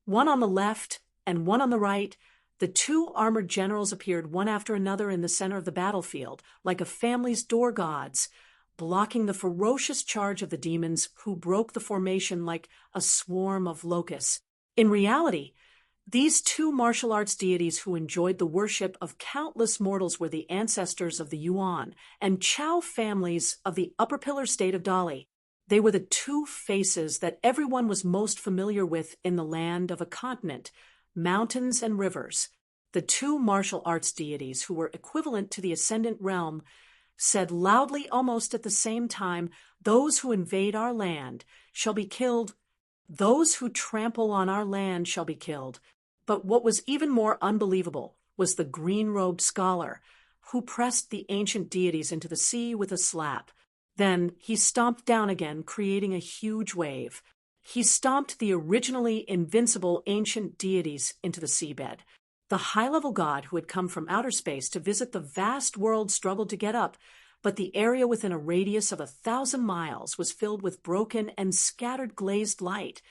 One on the left and one on the right, the 2 armored generals appeared one after another in the center of the battlefield, like a family's door gods, blocking the ferocious charge of the demons who broke the formation like a swarm of locusts. In reality, these 2 martial arts deities who enjoyed the worship of countless mortals were the ancestors of the Yuan and Chao families of the Upper Pillar state of Dali. They were the 2 faces that everyone was most familiar with in the land of a continent, mountains and rivers. The 2 martial arts deities who were equivalent to the ascendant realm said loudly almost at the same time, those who invade our land shall be killed. Those who trample on our land shall be killed. But what was even more unbelievable was the green-robed scholar, who pressed the ancient deities into the sea with a slap. Then he stomped down again, creating a huge wave. He stomped the originally invincible ancient deities into the seabed. The high-level god who had come from outer space to visit the vast world struggled to get up, but the area within a radius of 1,000 miles was filled with broken and scattered glazed light,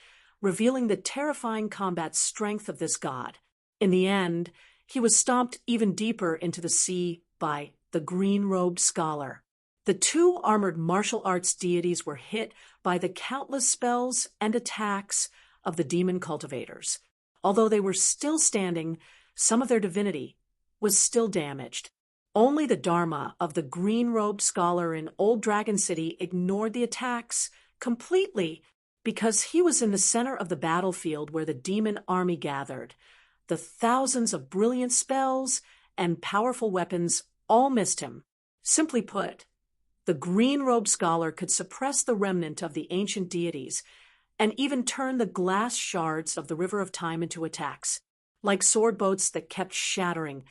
revealing the terrifying combat strength of this god. In the end, he was stomped even deeper into the sea by the green-robed scholar. The 2 armored martial arts deities were hit by the countless spells and attacks of the demon cultivators. Although they were still standing, some of their divinity was still damaged. Only the Dharma of the green-robed scholar in Old Dragon City ignored the attacks completely, because he was in the center of the battlefield where the demon army gathered. The thousands of brilliant spells and powerful weapons all missed him. Simply put, the green-robed scholar could suppress the remnant of the ancient deities and even turn the glass shards of the River of Time into attacks. Like sword boats that kept shattering,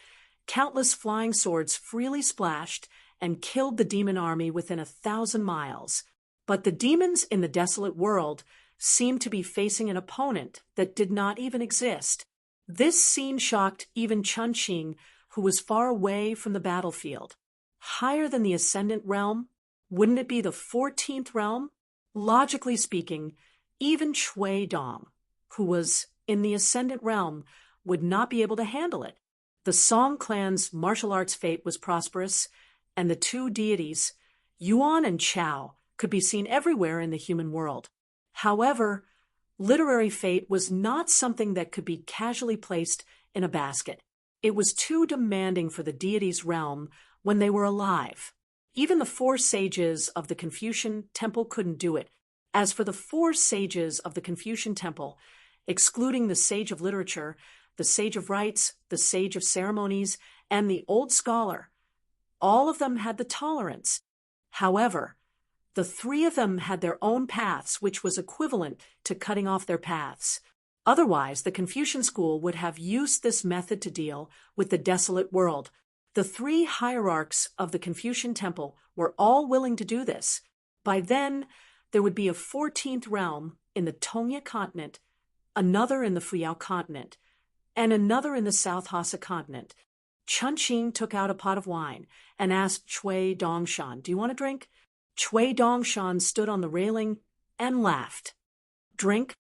countless flying swords freely splashed and killed the demon army within 1,000 miles. But the demons in the desolate world seemed to be facing an opponent that did not even exist. This scene shocked even Chunqing, who was far away from the battlefield. Higher than the Ascendant Realm? Wouldn't it be the 14th realm? Logically speaking, even Chui Dong, who was in the Ascendant Realm, would not be able to handle it. The Song clan's martial arts fate was prosperous, and the 2 deities, Yuan and Chao, could be seen everywhere in the human world. However, literary fate was not something that could be casually placed in a basket. It was too demanding for the deities' realm when they were alive. Even the 4 sages of the Confucian temple couldn't do it. As for the 4 sages of the Confucian temple, excluding the sage of literature, the sage of rites, the sage of ceremonies, and the old scholar, all of them had the tolerance However, the three of them had their own paths, which was equivalent to cutting off their paths. Otherwise, the Confucian school would have used this method to deal with the desolate world. The three hierarchs of the Confucian temple were all willing to do this. By then, there would be a 14th realm in the Tongya continent, another in the Fuyao continent, and another in the South Hassa continent. Chun Qing took out a pot of wine and asked Cui Dongshan, "Do you want a drink?" Cui Dongshan stood on the railing and laughed. "Drink?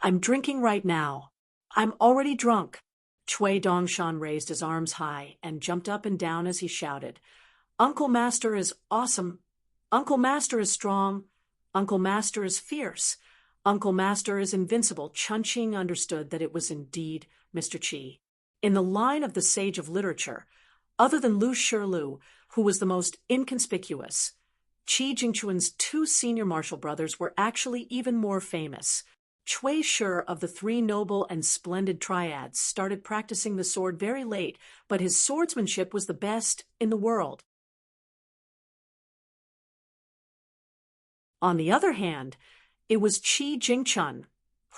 I'm drinking right now. I'm already drunk." Cui Dongshan raised his arms high and jumped up and down as he shouted, "Uncle Master is awesome. Uncle Master is strong. Uncle Master is fierce. Uncle Master is invincible." Chun Qing understood that it was indeed Mr. Qi. In the line of the sage of literature, other than Lu Shilu, who was the most inconspicuous, Qi Jingquan's two senior martial brothers were actually even more famous. Cui Shi of the three noble and splendid triads started practicing the sword very late, but his swordsmanship was the best in the world. On the other hand, it was Qi Jingquan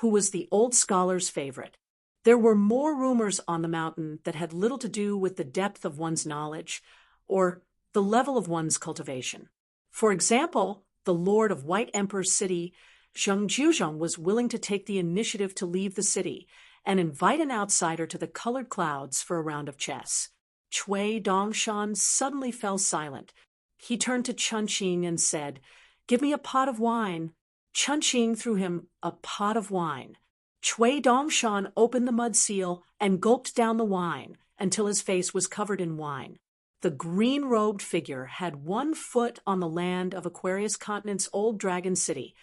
who was the old scholar's favorite. There were more rumors on the mountain that had little to do with the depth of one's knowledge or the level of one's cultivation. For example, the lord of White Emperor's city, Zheng Juzhong, was willing to take the initiative to leave the city and invite an outsider to the colored clouds for a round of chess. Cui Dongshan suddenly fell silent. He turned to Chun Qing and said, "Give me a pot of wine." Chun Qing threw him a pot of wine. Cui Dongshan opened the mud seal and gulped down the wine until his face was covered in wine. The green-robed figure had one foot on the land of Aquarius Continent's old dragon city,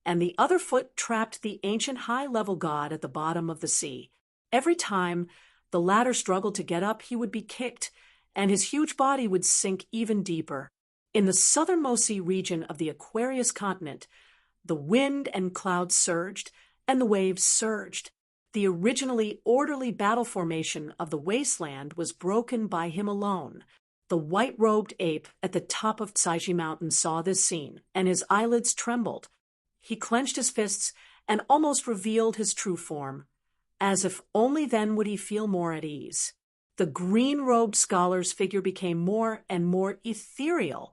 and the other foot trapped the ancient high-level god at the bottom of the sea. Every time the latter struggled to get up, he would be kicked, and his huge body would sink even deeper. In the southernmost sea region of the Aquarius Continent, the wind and clouds surged, and the waves surged. The originally orderly battle formation of the wasteland was broken by him alone. The white-robed ape at the top of Tsaiji Mountain saw this scene, and his eyelids trembled. He clenched his fists and almost revealed his true form, as if only then would he feel more at ease. The green-robed scholar's figure became more and more ethereal,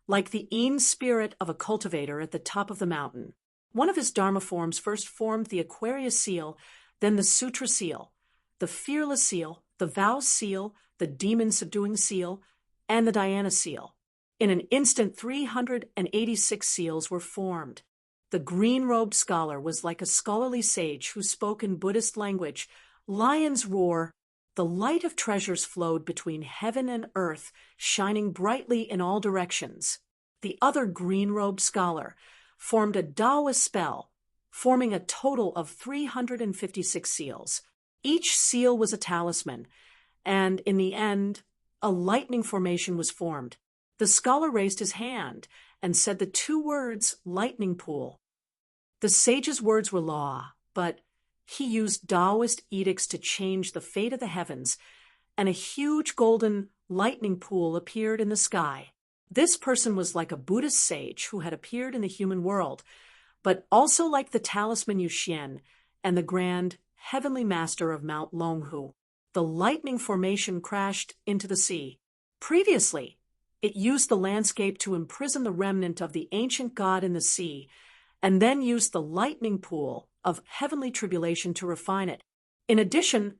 like the ean spirit of a cultivator at the top of the mountain. One of his Dharma forms first formed the Aquarius seal, then the Sutra seal, the Fearless seal, the Vow seal, the Demon-subduing seal, and the Dhyana seal. In an instant, 386 seals were formed. The green-robed scholar was like a scholarly sage who spoke in Buddhist language. Lions roar. The light of treasures flowed between heaven and earth, shining brightly in all directions. The other green-robed scholar formed a Taoist spell, forming a total of 356 seals. Each seal was a talisman, and in the end, a lightning formation was formed. The scholar raised his hand and said the two words, "lightning pool." The sage's words were law, but he used Taoist edicts to change the fate of the heavens, and a huge golden lightning pool appeared in the sky. This person was like a Buddhist sage who had appeared in the human world, but also like the talisman Yuxian and the grand heavenly master of Mount Longhu. The lightning formation crashed into the sea. Previously, it used the landscape to imprison the remnant of the ancient god in the sea, and then used the lightning pool of heavenly tribulation to refine it. In addition,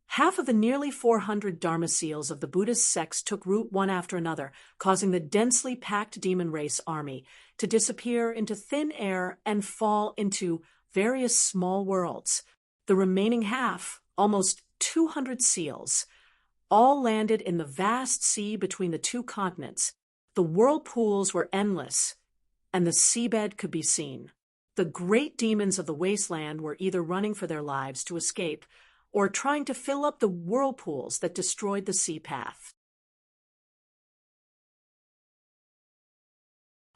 half of the nearly 400 Dharma seals of the Buddhist sects took root one after another, causing the densely packed demon race army to disappear into thin air and fall into various small worlds. The remaining half, almost 200 seals, all landed in the vast sea between the two continents. The whirlpools were endless, and the seabed could be seen. The great demons of the wasteland were either running for their lives to escape or trying to fill up the whirlpools that destroyed the sea path.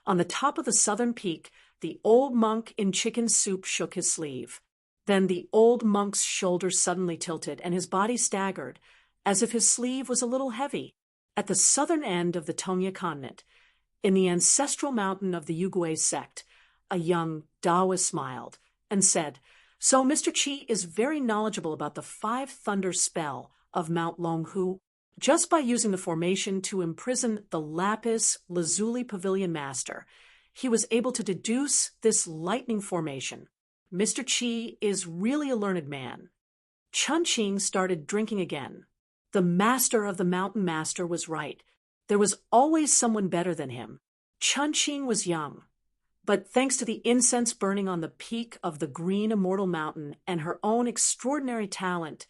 On the top of the southern peak, the old monk in chicken soup shook his sleeve. Then the old monk's shoulders suddenly tilted and his body staggered, as if his sleeve was a little heavy. At the southern end of the Tongya continent, In the ancestral mountain of the Yugui sect, a young Dawa smiled and said, "So Mr. Qi is very knowledgeable about the five thunder spell of Mount Longhu. Just by using the formation to imprison the lapis lazuli pavilion master, he was able to deduce this lightning formation. Mr. Qi is really a learned man." Chunqing started drinking again. The master of the mountain master was right. There was always someone better than him. Chunqing was young, but thanks to the incense burning on the peak of the green immortal mountain and her own extraordinary talent,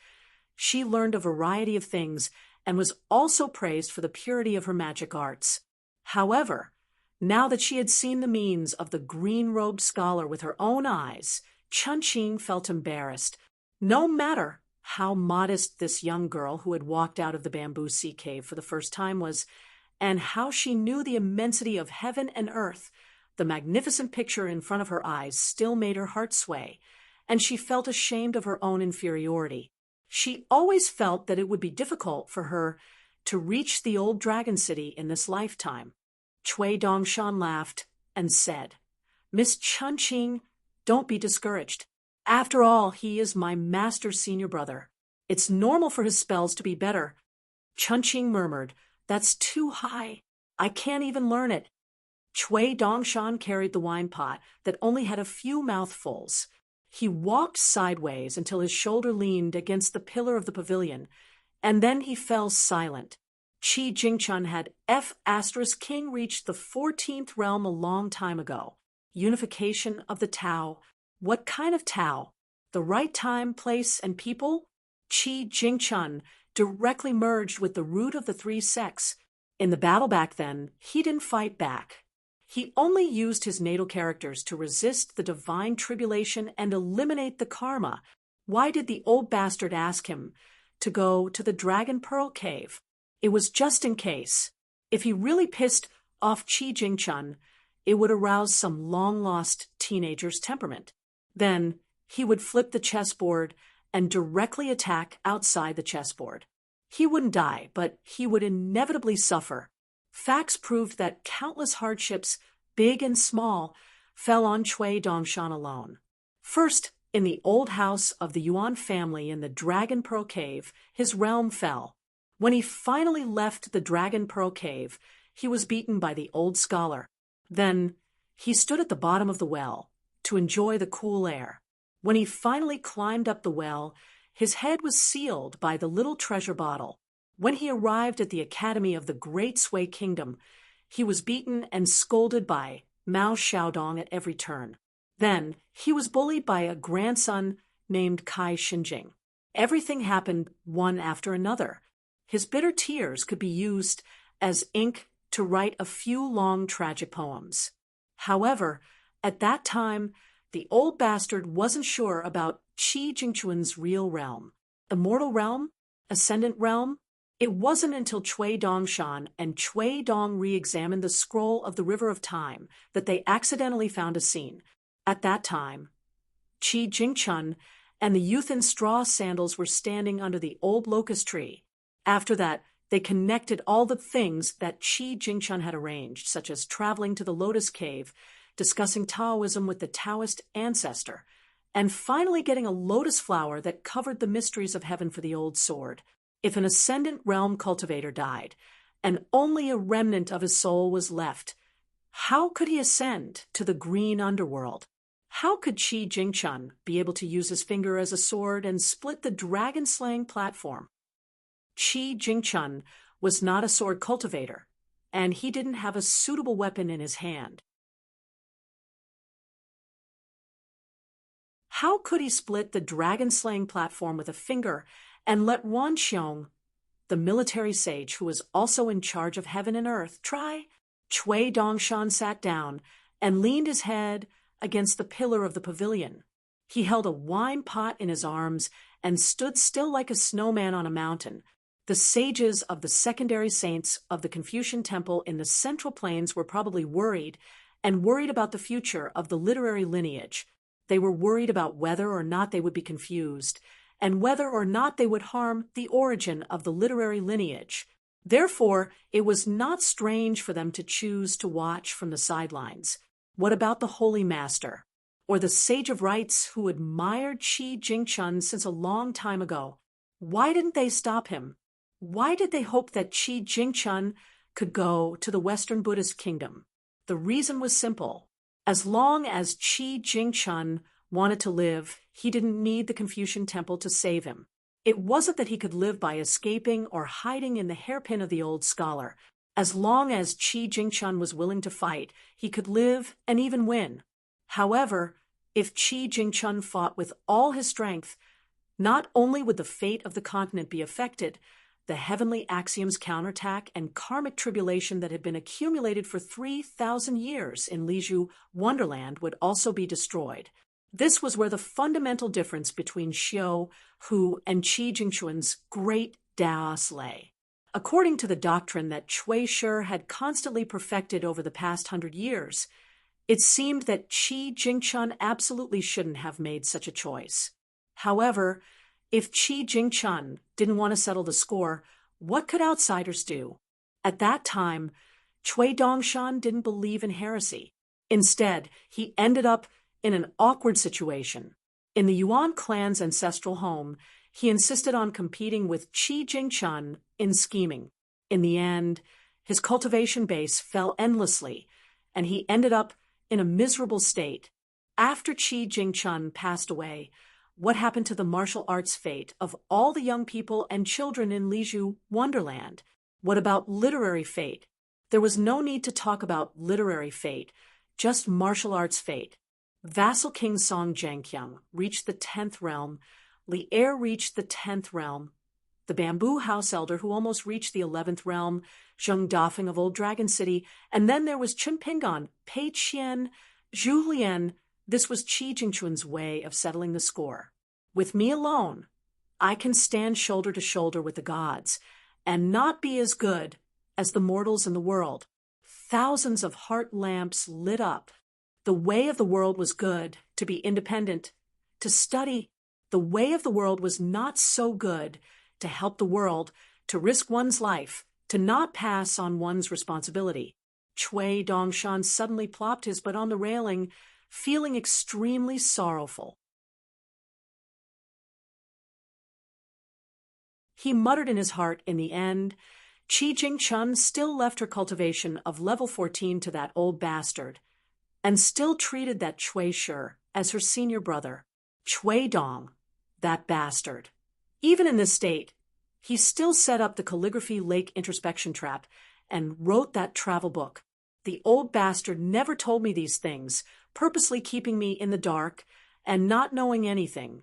she learned a variety of things and was also praised for the purity of her magic arts. However, now that she had seen the means of the green-robed scholar with her own eyes, Chunqing felt embarrassed. No matter how modest this young girl who had walked out of the bamboo sea cave for the first time was, and how she knew the immensity of heaven and earth, the magnificent picture in front of her eyes still made her heart sway, and she felt ashamed of her own inferiority. She always felt that it would be difficult for her to reach the old dragon city in this lifetime. Cui Dongshan laughed and said, "Miss Chunqing, don't be discouraged. After all, he is my master's senior brother. It's normal for his spells to be better." Chunqing murmured, "That's too high. I can't even learn it." Cui Dongshan carried the wine pot that only had a few mouthfuls. He walked sideways until his shoulder leaned against the pillar of the pavilion, and then he fell silent. Qi Jingchun had King reached the 14th realm a long time ago. Unification of the Tao. What kind of Tao? The right time, place, and people? Qi Jingchun directly merged with the root of the three sects. In the battle back then, he didn't fight back. He only used his natal characters to resist the divine tribulation and eliminate the karma. Why did the old bastard ask him to go to the Dragon Pearl Cave? It was just in case. If he really pissed off Qi Jingchun, it would arouse some long-lost teenager's temperament. Then he would flip the chessboard and directly attack outside the chessboard. He wouldn't die, but he would inevitably suffer. Facts proved that countless hardships, big and small, fell on Cui Dongshan alone. First, in the old house of the Yuan family in the Dragon Pearl Cave, his realm fell. When he finally left the Dragon Pearl Cave, he was beaten by the old scholar. Then he stood at the bottom of the well to enjoy the cool air. When he finally climbed up the well, his head was sealed by the little treasure bottle. When he arrived at the academy of the Great Sui Kingdom, he was beaten and scolded by Mao Xiaodong at every turn. Then he was bullied by a grandson named Kai Xinjing. Everything happened one after another. His bitter tears could be used as ink to write a few long tragic poems. However, at that time, the old bastard wasn't sure about Qi Jingchun's real realm. Immortal realm? Ascendant realm? It wasn't until Cui Dongshan and Cui Dong re-examined the scroll of the River of Time that they accidentally found a scene. At that time, Qi Jingchun and the youth in straw sandals were standing under the old locust tree. After that, they connected all the things that Qi Jingchun had arranged, such as traveling to the Lotus Cave, discussing Taoism with the Taoist ancestor, and finally getting a lotus flower that covered the mysteries of heaven for the old sword. If an ascendant realm cultivator died, and only a remnant of his soul was left, how could he ascend to the green underworld? How could Qi Jingchun be able to use his finger as a sword and split the dragon-slaying platform? Qi Jingchun was not a sword cultivator, and he didn't have a suitable weapon in his hand. How could he split the dragon-slaying platform with a finger and let Wan Xiong, the military sage who was also in charge of heaven and earth, try? Cui Dongshan sat down and leaned his head against the pillar of the pavilion. He held a wine pot in his arms and stood still like a snowman on a mountain. The sages of the secondary saints of the Confucian temple in the Central Plains were probably worried about the future of the literary lineage. They were worried about whether or not they would be confused, and whether or not they would harm the origin of the literary lineage. Therefore, it was not strange for them to choose to watch from the sidelines. What about the Holy Master, or the Sage of Rites who admired Qi Jingchun since a long time ago? Why didn't they stop him? Why did they hope that Qi Jingchun could go to the Western Buddhist kingdom? The reason was simple. As long as Qi Jingchun wanted to live, he didn't need the Confucian temple to save him. It wasn't that he could live by escaping or hiding in the hairpin of the old scholar. As long as Qi Jingchun was willing to fight, he could live and even win. However, if Qi Jingchun fought with all his strength, not only would the fate of the continent be affected, the heavenly axioms counterattack and karmic tribulation that had been accumulated for 3,000 years in Liju Wonderland would also be destroyed. This was where the fundamental difference between Xiu Hu and Qi Jingchun's great Daos lay. According to the doctrine that Cui Shi had constantly perfected over the past 100 years, it seemed that Qi Jingchun absolutely shouldn't have made such a choice. However, if Qi Jingchun didn't want to settle the score, what could outsiders do? At that time, Cui Dongshan didn't believe in heresy. Instead, he ended up in an awkward situation. In the Yuan clan's ancestral home, he insisted on competing with Qi Jingchun in scheming. In the end, his cultivation base fell endlessly, and he ended up in a miserable state. After Qi Jingchun passed away, what happened to the martial arts fate of all the young people and children in Liju Wonderland? What about literary fate? There was no need to talk about literary fate, just martial arts fate. Vassal King Song Zhengqiang reached the 10th realm, Li Er reached the 10th realm, the Bamboo House Elder who almost reached the 11th realm, Zheng Dafeng of Old Dragon City, and then there was Chen Pingan, Pei Qian, Zhu Lian. This was Qi Jingchun's way of settling the score. With me alone, I can stand shoulder to shoulder with the gods and not be as good as the mortals in the world. Thousands of heart lamps lit up. The way of the world was good, to be independent, to study. The way of the world was not so good, to help the world, to risk one's life, to not pass on one's responsibility. Cui Dongshan suddenly plopped his butt on the railing, feeling extremely sorrowful. He muttered in his heart, in the end, Qi Jingchun still left her cultivation of level 14 to that old bastard, and still treated that Cui Shi as her senior brother. Cui Dong, that bastard. Even in this state, he still set up the calligraphy lake introspection trap and wrote that travel book. The old bastard never told me these things, purposely keeping me in the dark and not knowing anything.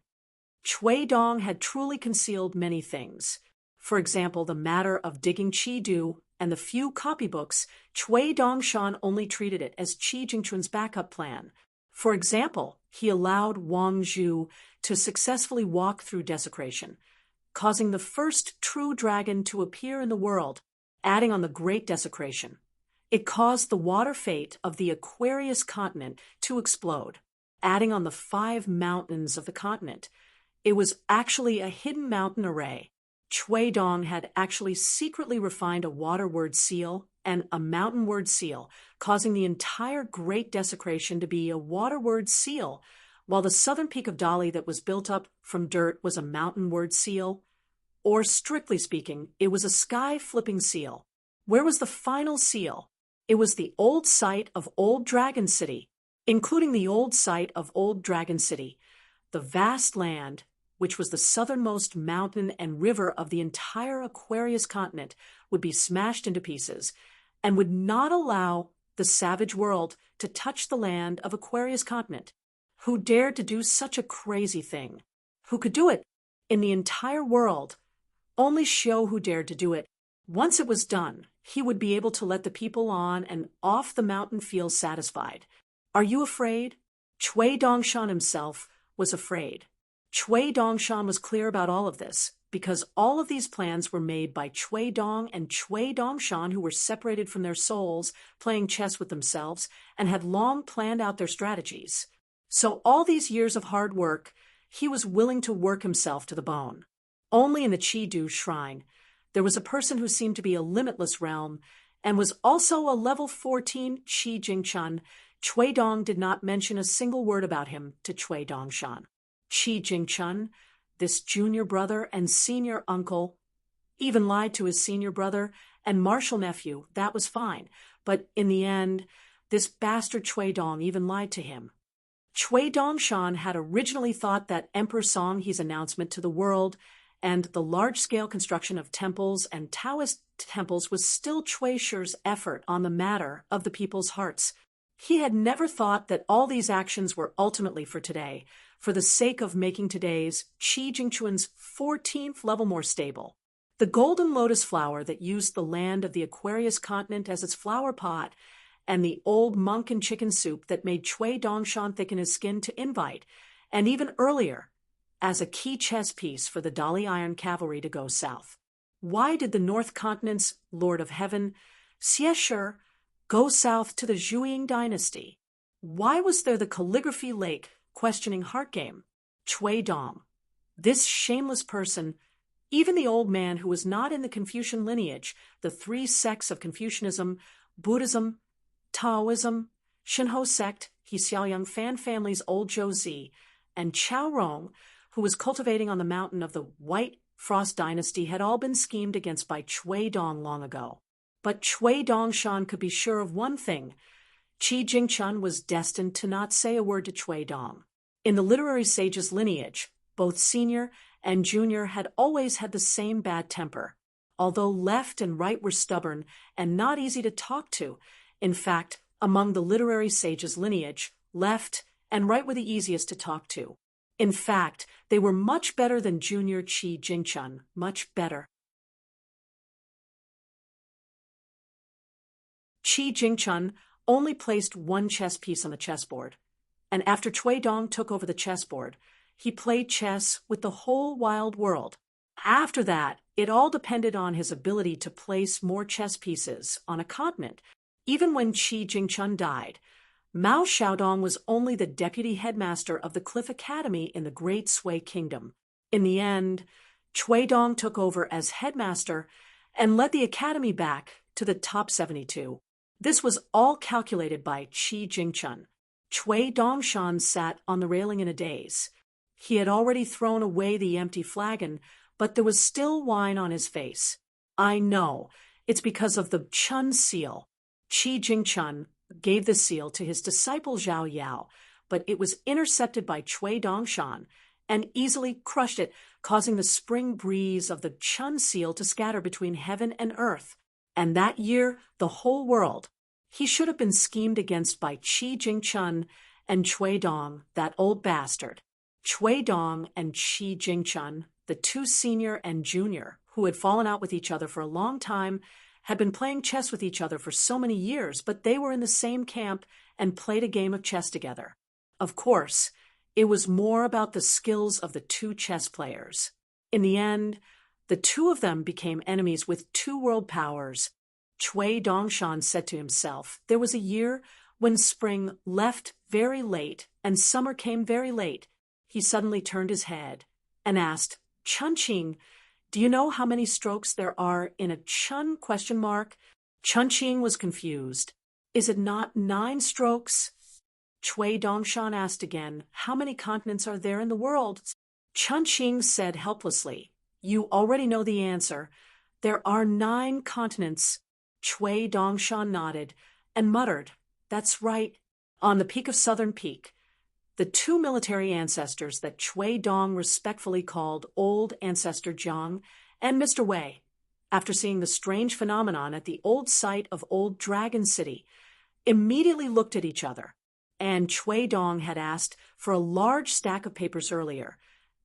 Cui Dong had truly concealed many things. For example, the matter of digging Qi-Du and the few copybooks, Cui Dongshan only treated it as Qi Jingchun's backup plan. For example, he allowed Wang Zhu to successfully walk through desecration, causing the first true dragon to appear in the world, adding on the great desecration. It caused the water fate of the Aquarius continent to explode, adding on the 5 mountains of the continent. It was actually a hidden mountain array. Cui Dong had actually secretly refined a water word seal and a mountain word seal, causing the entire great desecration to be a water word seal, while the southern peak of Dali that was built up from dirt was a mountain word seal. Or, strictly speaking, it was a sky-flipping seal. Where was the final seal? It was the old site of Old Dragon City, including the old site of Old Dragon City, the vast land which was the southernmost mountain and river of the entire Aquarius continent, would be smashed into pieces and would not allow the savage world to touch the land of Aquarius continent. Who dared to do such a crazy thing? Who could do it? In the entire world, only Xiu who dared to do it. Once it was done, he would be able to let the people on and off the mountain feel satisfied. Are you afraid? Cui Dongshan himself was afraid. Cui Dongshan was clear about all of this, because all of these plans were made by Cui Dong and Cui Dongshan, who were separated from their souls, playing chess with themselves, and had long planned out their strategies. So all these years of hard work, he was willing to work himself to the bone. Only in the Qi-Du shrine, There was a person who seemed to be a limitless realm, and was also a level 14 Qi Jingchun. Cui Dong did not mention a single word about him to Cui Dongshan. Qi Jingchun, this junior brother and senior uncle, even lied to his senior brother and martial nephew. That was fine. But in the end, this bastard Cui Dong even lied to him. Cui Dongshan had originally thought that Emperor Songhe's announcement to the world and the large-scale construction of temples and Taoist temples was still Cui Shi's effort on the matter of the people's hearts. He had never thought that all these actions were ultimately for today, for the sake of making today's Qi Jingchun's 14th level more stable. The golden lotus flower that used the land of the Aquarius continent as its flower pot, and the old monk and chicken soup that made Cui Dongshan thicken his skin to invite, and even earlier, as a key chess piece for the Dali Iron Cavalry to go south. Why did the North Continent's Lord of Heaven, Xie Shi, go south to the Zhuiying dynasty? Why was there the calligraphy lake questioning heart game? Cui Dong, this shameless person, even the old man who was not in the Confucian lineage, the three sects of Confucianism, Buddhism, Taoism, Shinho sect, He Xiaoyang Fan family's old Zhou, and Chao Rong, who was cultivating on the mountain of the White Frost dynasty, had all been schemed against by Cui Dong long ago. But Cui Dongshan could be sure of one thing: Qi Jingchun was destined to not say a word to Cui Dong. In the literary sage's lineage, both senior and junior had always had the same bad temper. Although left and right were stubborn and not easy to talk to, in fact, among the literary sage's lineage, left and right were the easiest to talk to. In fact, they were much better than junior Qi Jingchun, much better. Qi Jingchun only placed one chess piece on the chessboard, and after Cui Dong took over the chessboard, he played chess with the whole wild world. After that, it all depended on his ability to place more chess pieces on a continent. Even when Qi Jingchun died, Mao Xiaodong was only the deputy headmaster of the Cliff Academy in the Great Sui Kingdom. In the end, Cui Dong took over as headmaster and led the academy back to the top 72. This was all calculated by Qi Jingchun. Cui Dongshan sat on the railing in a daze. He had already thrown away the empty flagon, but there was still wine on his face. I know, it's because of the Chun seal. Qi Jingchun gave the seal to his disciple Zhao Yao, but it was intercepted by Cui Dongshan and easily crushed it, causing the spring breeze of the Chun seal to scatter between heaven and earth. And that year, the whole world. He should have been schemed against by Qi Jingchun and Cui Dong, that old bastard. Cui Dong and Qi Jingchun, the two senior and junior, who had fallen out with each other for a long time, had been playing chess with each other for so many years, but they were in the same camp and played a game of chess together. Of course, it was more about the skills of the two chess players. In the end, the two of them became enemies with two world powers. Cui Dongshan said to himself, there was a year when spring left very late and summer came very late. He suddenly turned his head and asked, Chunqing, do you know how many strokes there are in a Chun ? Chunqing was confused. Is it not 9 strokes? Cui Dongshan asked again, how many continents are there in the world? Chunqing said helplessly, you already know the answer. There are 9 continents. Cui Dongshan nodded and muttered, that's right. On the peak of Southern Peak, the two military ancestors that Cui Dong respectfully called Old Ancestor Jiang and Mr. Wei, after seeing the strange phenomenon at the old site of Old Dragon City, immediately looked at each other. And Cui Dong had asked for a large stack of papers earlier,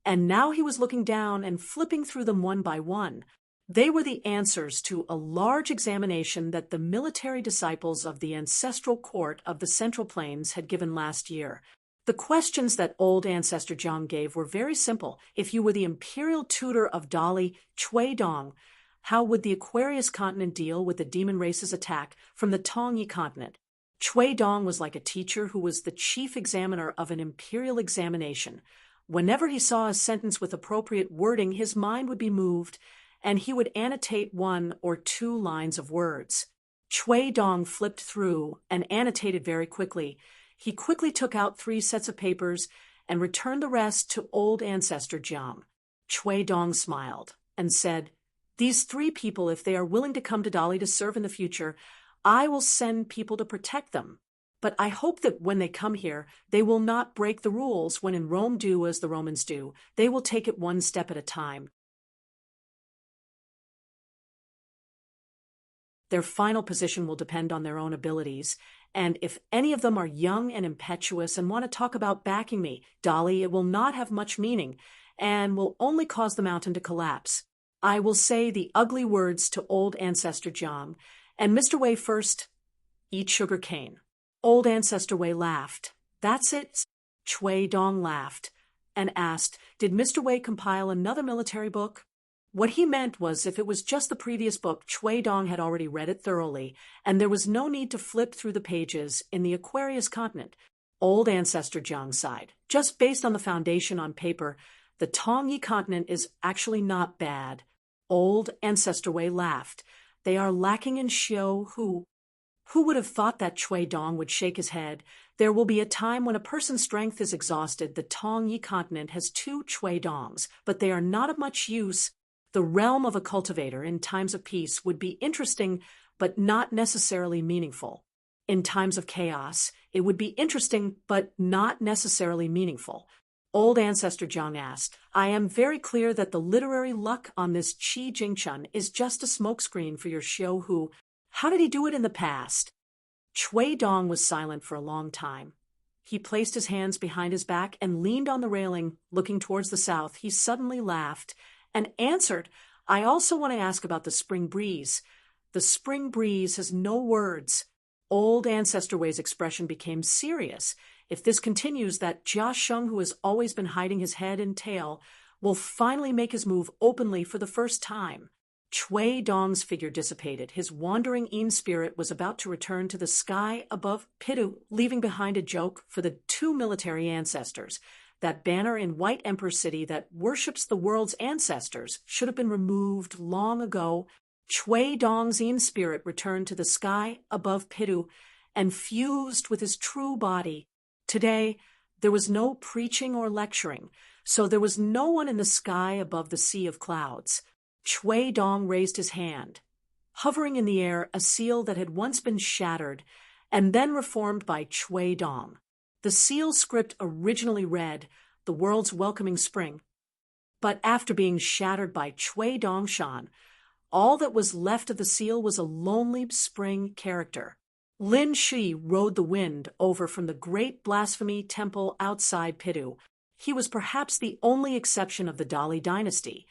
and now he was looking down and flipping through them one by one. They were the answers to a large examination that the military disciples of the ancestral court of the Central Plains had given last year. The questions that old ancestor Jiang gave were very simple. If you were the imperial tutor of Dali, Cui Dong, how would the Aquarius continent deal with the demon race's attack from the Tongyi continent? Cui Dong was like a teacher who was the chief examiner of an imperial examination. Whenever he saw a sentence with appropriate wording, his mind would be moved, and he would annotate 1 or 2 lines of words. Chui Dong flipped through and annotated very quickly. He quickly took out 3 sets of papers and returned the rest to old ancestor Jiang. Chui Dong smiled and said, "These 3 people, if they are willing to come to Dali to serve in the future, I will send people to protect them. But I hope that when they come here, they will not break the rules when in Rome do as the Romans do. They will take it 1 step at a time. Their final position will depend on their own abilities, and if any of them are young and impetuous and want to talk about backing me, Dali, it will not have much meaning and will only cause the mountain to collapse. I will say the ugly words to old ancestor Jiang, and Mr. Wei first, eat sugar cane." Old ancestor Wei laughed. "That's it." Chui Dong laughed and asked, "Did Mr. Wei compile another military book?" What he meant was if it was just the previous book, Chui Dong had already read it thoroughly, and there was no need to flip through the pages in the Aquarius continent. Old ancestor Jiang sighed. "Just based on the foundation on paper, the Tongyi continent is actually not bad." Old ancestor Wei laughed. "They are lacking in show who would have thought that?" Chui Dong would shake his head. "There will be a time when a person's strength is exhausted. The Tongyi continent has 2 Chui Dongs, but they are not of much use. The realm of a cultivator in times of peace would be interesting, but not necessarily meaningful. In times of chaos, it would be interesting, but not necessarily meaningful." Old ancestor Jiang asked, "I am very clear that the literary luck on this Qi Jingchun is just a smokescreen for your show who. How did he do it in the past?" Chui Dong was silent for a long time. He placed his hands behind his back and leaned on the railing, looking towards the south. He suddenly laughed and answered, "I also want to ask about the spring breeze. The spring breeze has no words." Old ancestor Wei's expression became serious. If this continues, that Jia Sheng, who has always been hiding his head and tail, will finally make his move openly for the first time. Chui Dong's figure dissipated. His wandering Yin spirit was about to return to the sky above Pidu, leaving behind a joke for the 2 military ancestors. That banner in White Emperor City that worships the world's ancestors should have been removed long ago. Chui Dong's Yin spirit returned to the sky above Pidu and fused with his true body. Today, there was no preaching or lecturing, so there was no one in the sky above the sea of clouds. Chui Dong raised his hand. Hovering in the air, a seal that had once been shattered and then reformed by Chui Dong. The seal script originally read, "The world's welcoming spring." But after being shattered by Chui Dong Shan, all that was left of the seal was a lonely spring character. Lin Shi rode the wind over from the great blasphemy temple outside Pidu. He was perhaps the only exception of the Dali dynasty,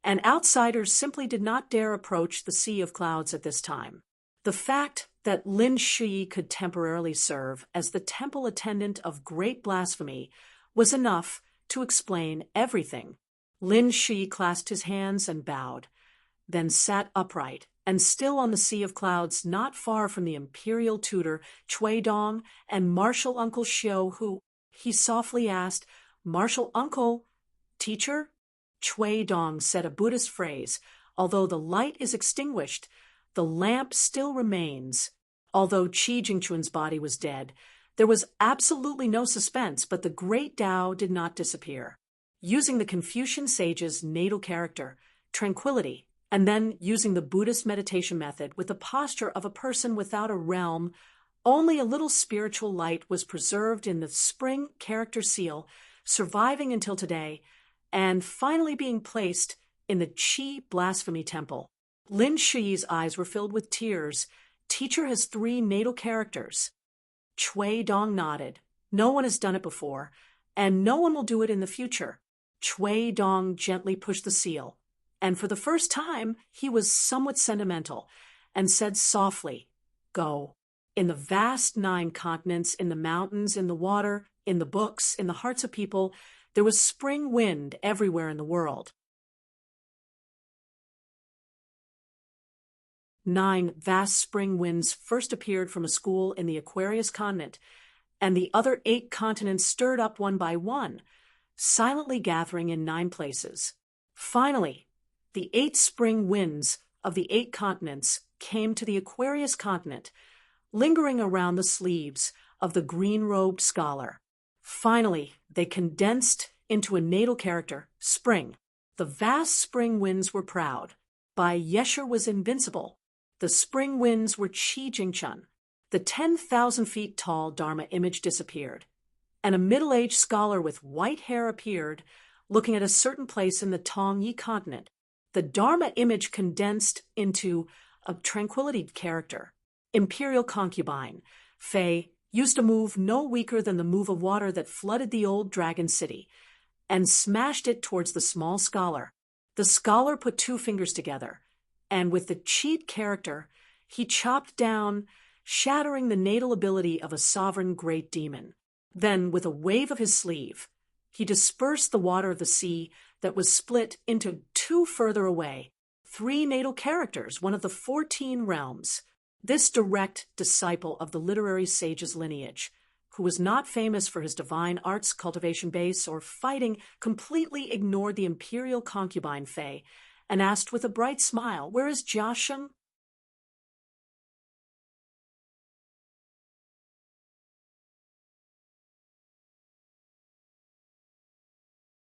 and outsiders simply did not dare approach the Sea of Clouds at this time. The fact that Lin Shi could temporarily serve as the temple attendant of great blasphemy was enough to explain everything. Lin Shi clasped his hands and bowed, then sat upright and still on the Sea of Clouds, not far from the imperial tutor Chui Dong and martial uncle Xiu, who, he softly asked, "Martial uncle, teacher?" Chui Dong said a Buddhist phrase. "Although the light is extinguished, the lamp still remains." Although Qi Jingchun's body was dead, there was absolutely no suspense, but the great Tao did not disappear. Using the Confucian sage's natal character, tranquility, and then using the Buddhist meditation method with the posture of a person without a realm, only a little spiritual light was preserved in the spring character seal, surviving until today, and finally being placed in the Qi blasphemy temple. Lin Shi's eyes were filled with tears. "Teacher has 3 natal characters." Chui Dong nodded. "No one has done it before, and no one will do it in the future." Chui Dong gently pushed the seal, and for the first time he was somewhat sentimental, and said softly, "Go." In the vast 9 continents, in the mountains, in the water, in the books, in the hearts of people, there was spring wind everywhere in the world. 9 vast spring winds first appeared from a school in the Aquarius continent, and the other 8 continents stirred up one by one, silently gathering in 9 places. Finally, The 8 spring winds of the 8 continents came to the Aquarius continent, lingering around the sleeves of the green-robed scholar. Finally, they condensed into a natal character, spring. The vast spring winds were proud. Bai Yesher was invincible. The spring winds were Qi Jingchun. The 10,000 feet tall Dharma image disappeared, and a middle-aged scholar with white hair appeared, looking at a certain place in the Tong Yi continent. The Dharma image condensed into a tranquility character, imperial concubine. Fei used to move no weaker than the move of water that flooded the old dragon city, and smashed it towards the small scholar. The scholar put 2 fingers together, and with the cheat character, he chopped down, shattering the natal ability of a sovereign great demon. Then, with a wave of his sleeve, he dispersed the water of the sea that was split into 2 further away, 3 natal characters, one of the 14 realms. This direct disciple of the literary sage's lineage, who was not famous for his divine arts cultivation base or fighting, completely ignored the imperial concubine Fei and asked with a bright smile, "Where is Jiasheng?"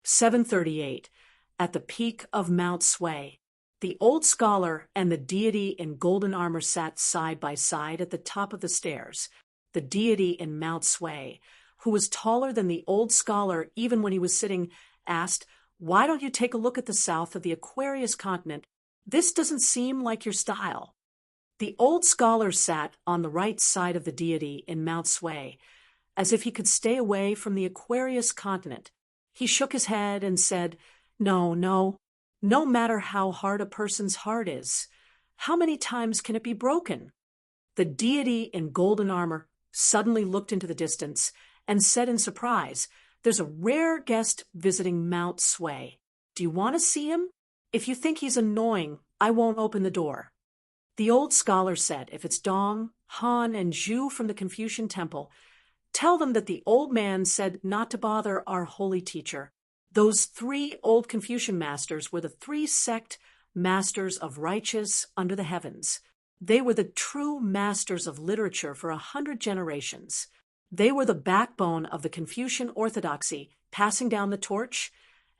"738, at the peak of Mount Sui. The old scholar and the deity in golden armor sat side by side at the top of the stairs. The deity in Mount Sui, who was taller than the old scholar even when he was sitting, asked, 'Why don't you take a look at the south of the Aquarius continent? This doesn't seem like your style.' The old scholar sat on the right side of the deity in Mount Sui, as if he could stay away from the Aquarius continent. He shook his head and said, 'No, no. No matter how hard a person's heart is, how many times can it be broken?' The deity in golden armor suddenly looked into the distance and said in surprise, 'There's a rare guest visiting Mount Sui. Do you want to see him? If you think he's annoying, I won't open the door.' The old scholar said, 'If it's Dong, Han, and Zhu from the Confucian temple, tell them that the old man said not to bother our holy teacher.' Those 3 old Confucian masters were the 3 sect masters of righteous under the heavens. They were the true masters of literature for 100 generations. They were the backbone of the Confucian orthodoxy, passing down the torch,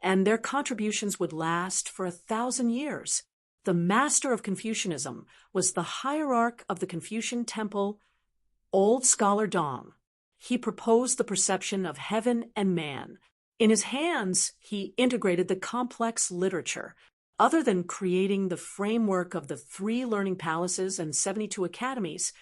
and their contributions would last for 1,000 years. The master of Confucianism was the hierarch of the Confucian temple, old scholar Dong. He proposed the perception of heaven and man. In his hands, he integrated the complex literature. Other than creating the framework of the 3 learning palaces and 72 academies,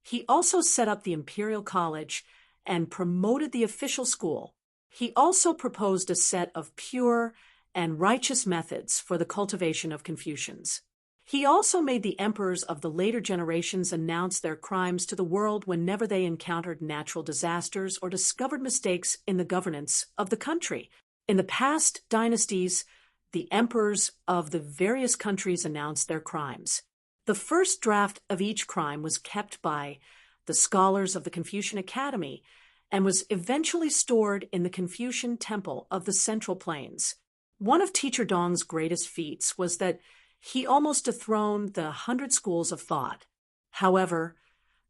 he also set up the Imperial College and promoted the official school. He also proposed a set of pure and righteous methods for the cultivation of Confucians. He also made the emperors of the later generations announce their crimes to the world whenever they encountered natural disasters or discovered mistakes in the governance of the country. In the past dynasties, the emperors of the various countries announced their crimes. The first draft of each crime was kept by the scholars of the Confucian Academy and was eventually stored in the Confucian Temple of the Central Plains. One of Teacher Dong's greatest feats was that he almost dethroned the 100 schools of thought. However,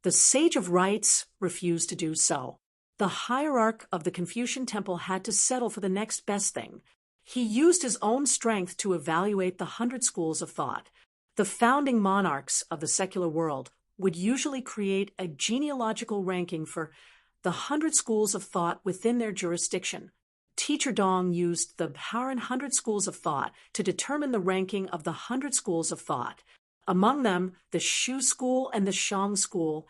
the sage of rites refused to do so. The hierarch of the Confucian temple had to settle for the next best thing. He used his own strength to evaluate the 100 schools of thought. The founding monarchs of the secular world would usually create a genealogical ranking for the 100 schools of thought within their jurisdiction. Teacher Dong used the Haran 100 schools of thought to determine the ranking of the 100 schools of thought. Among them, the Shu school and the Shang school,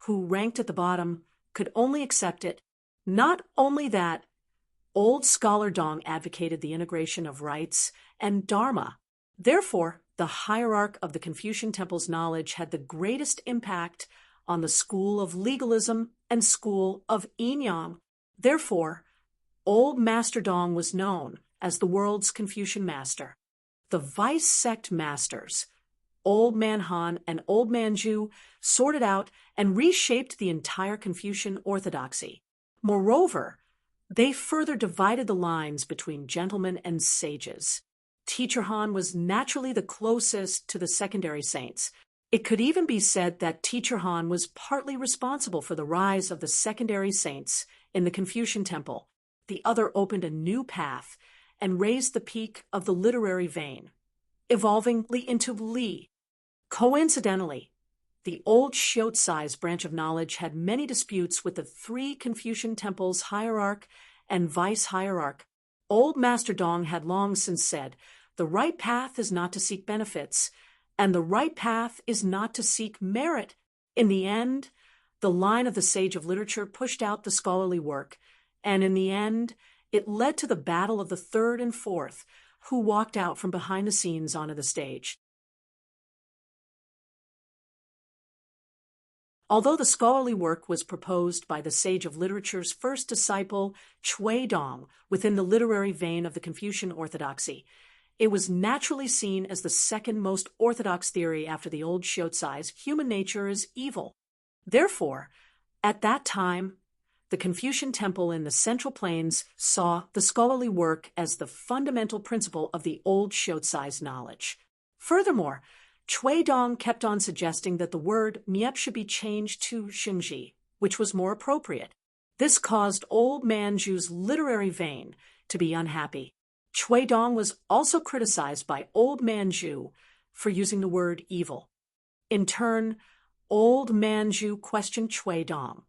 who ranked at the bottom, could only accept it. Not only that, old scholar Dong advocated the integration of rites and dharma. Therefore, the hierarch of the Confucian temple's knowledge had the greatest impact on the school of legalism and school of yin-yang. Therefore, old Master Dong was known as the world's Confucian master. The vice sect masters, Old Man Han and Old Man Zhu, sorted out and reshaped the entire Confucian orthodoxy. Moreover, they further divided the lines between gentlemen and sages. Teacher Han was naturally the closest to the secondary saints. It could even be said that Teacher Han was partly responsible for the rise of the secondary saints in the Confucian Temple. The other opened a new path and raised the peak of the literary vein, evolving into Li. Coincidentally, the old Xiuzai's branch of knowledge had many disputes with the three Confucian temples' hierarch and vice-hierarch. Old Master Dong had long since said, "The right path is not to seek benefits, and the right path is not to seek merit." In the end, the line of the sage of literature pushed out the scholarly work, and in the end, it led to the battle of the third and fourth, who walked out from behind the scenes onto the stage. Although the scholarly work was proposed by the sage of literature's first disciple, Cui Dong, within the literary vein of the Confucian orthodoxy, it was naturally seen as the second most orthodox theory after the old Xiuzai's human nature is evil. Therefore, at that time, the Confucian temple in the Central Plains saw the scholarly work as the fundamental principle of the old Xiuzai's knowledge. Furthermore, Cui Dong kept on suggesting that the word miep should be changed to xingji, which was more appropriate. This caused old man Zhu's literary vein to be unhappy. Cui Dong was also criticized by old man Zhu for using the word evil. In turn, old man Zhu questioned Cui Dong,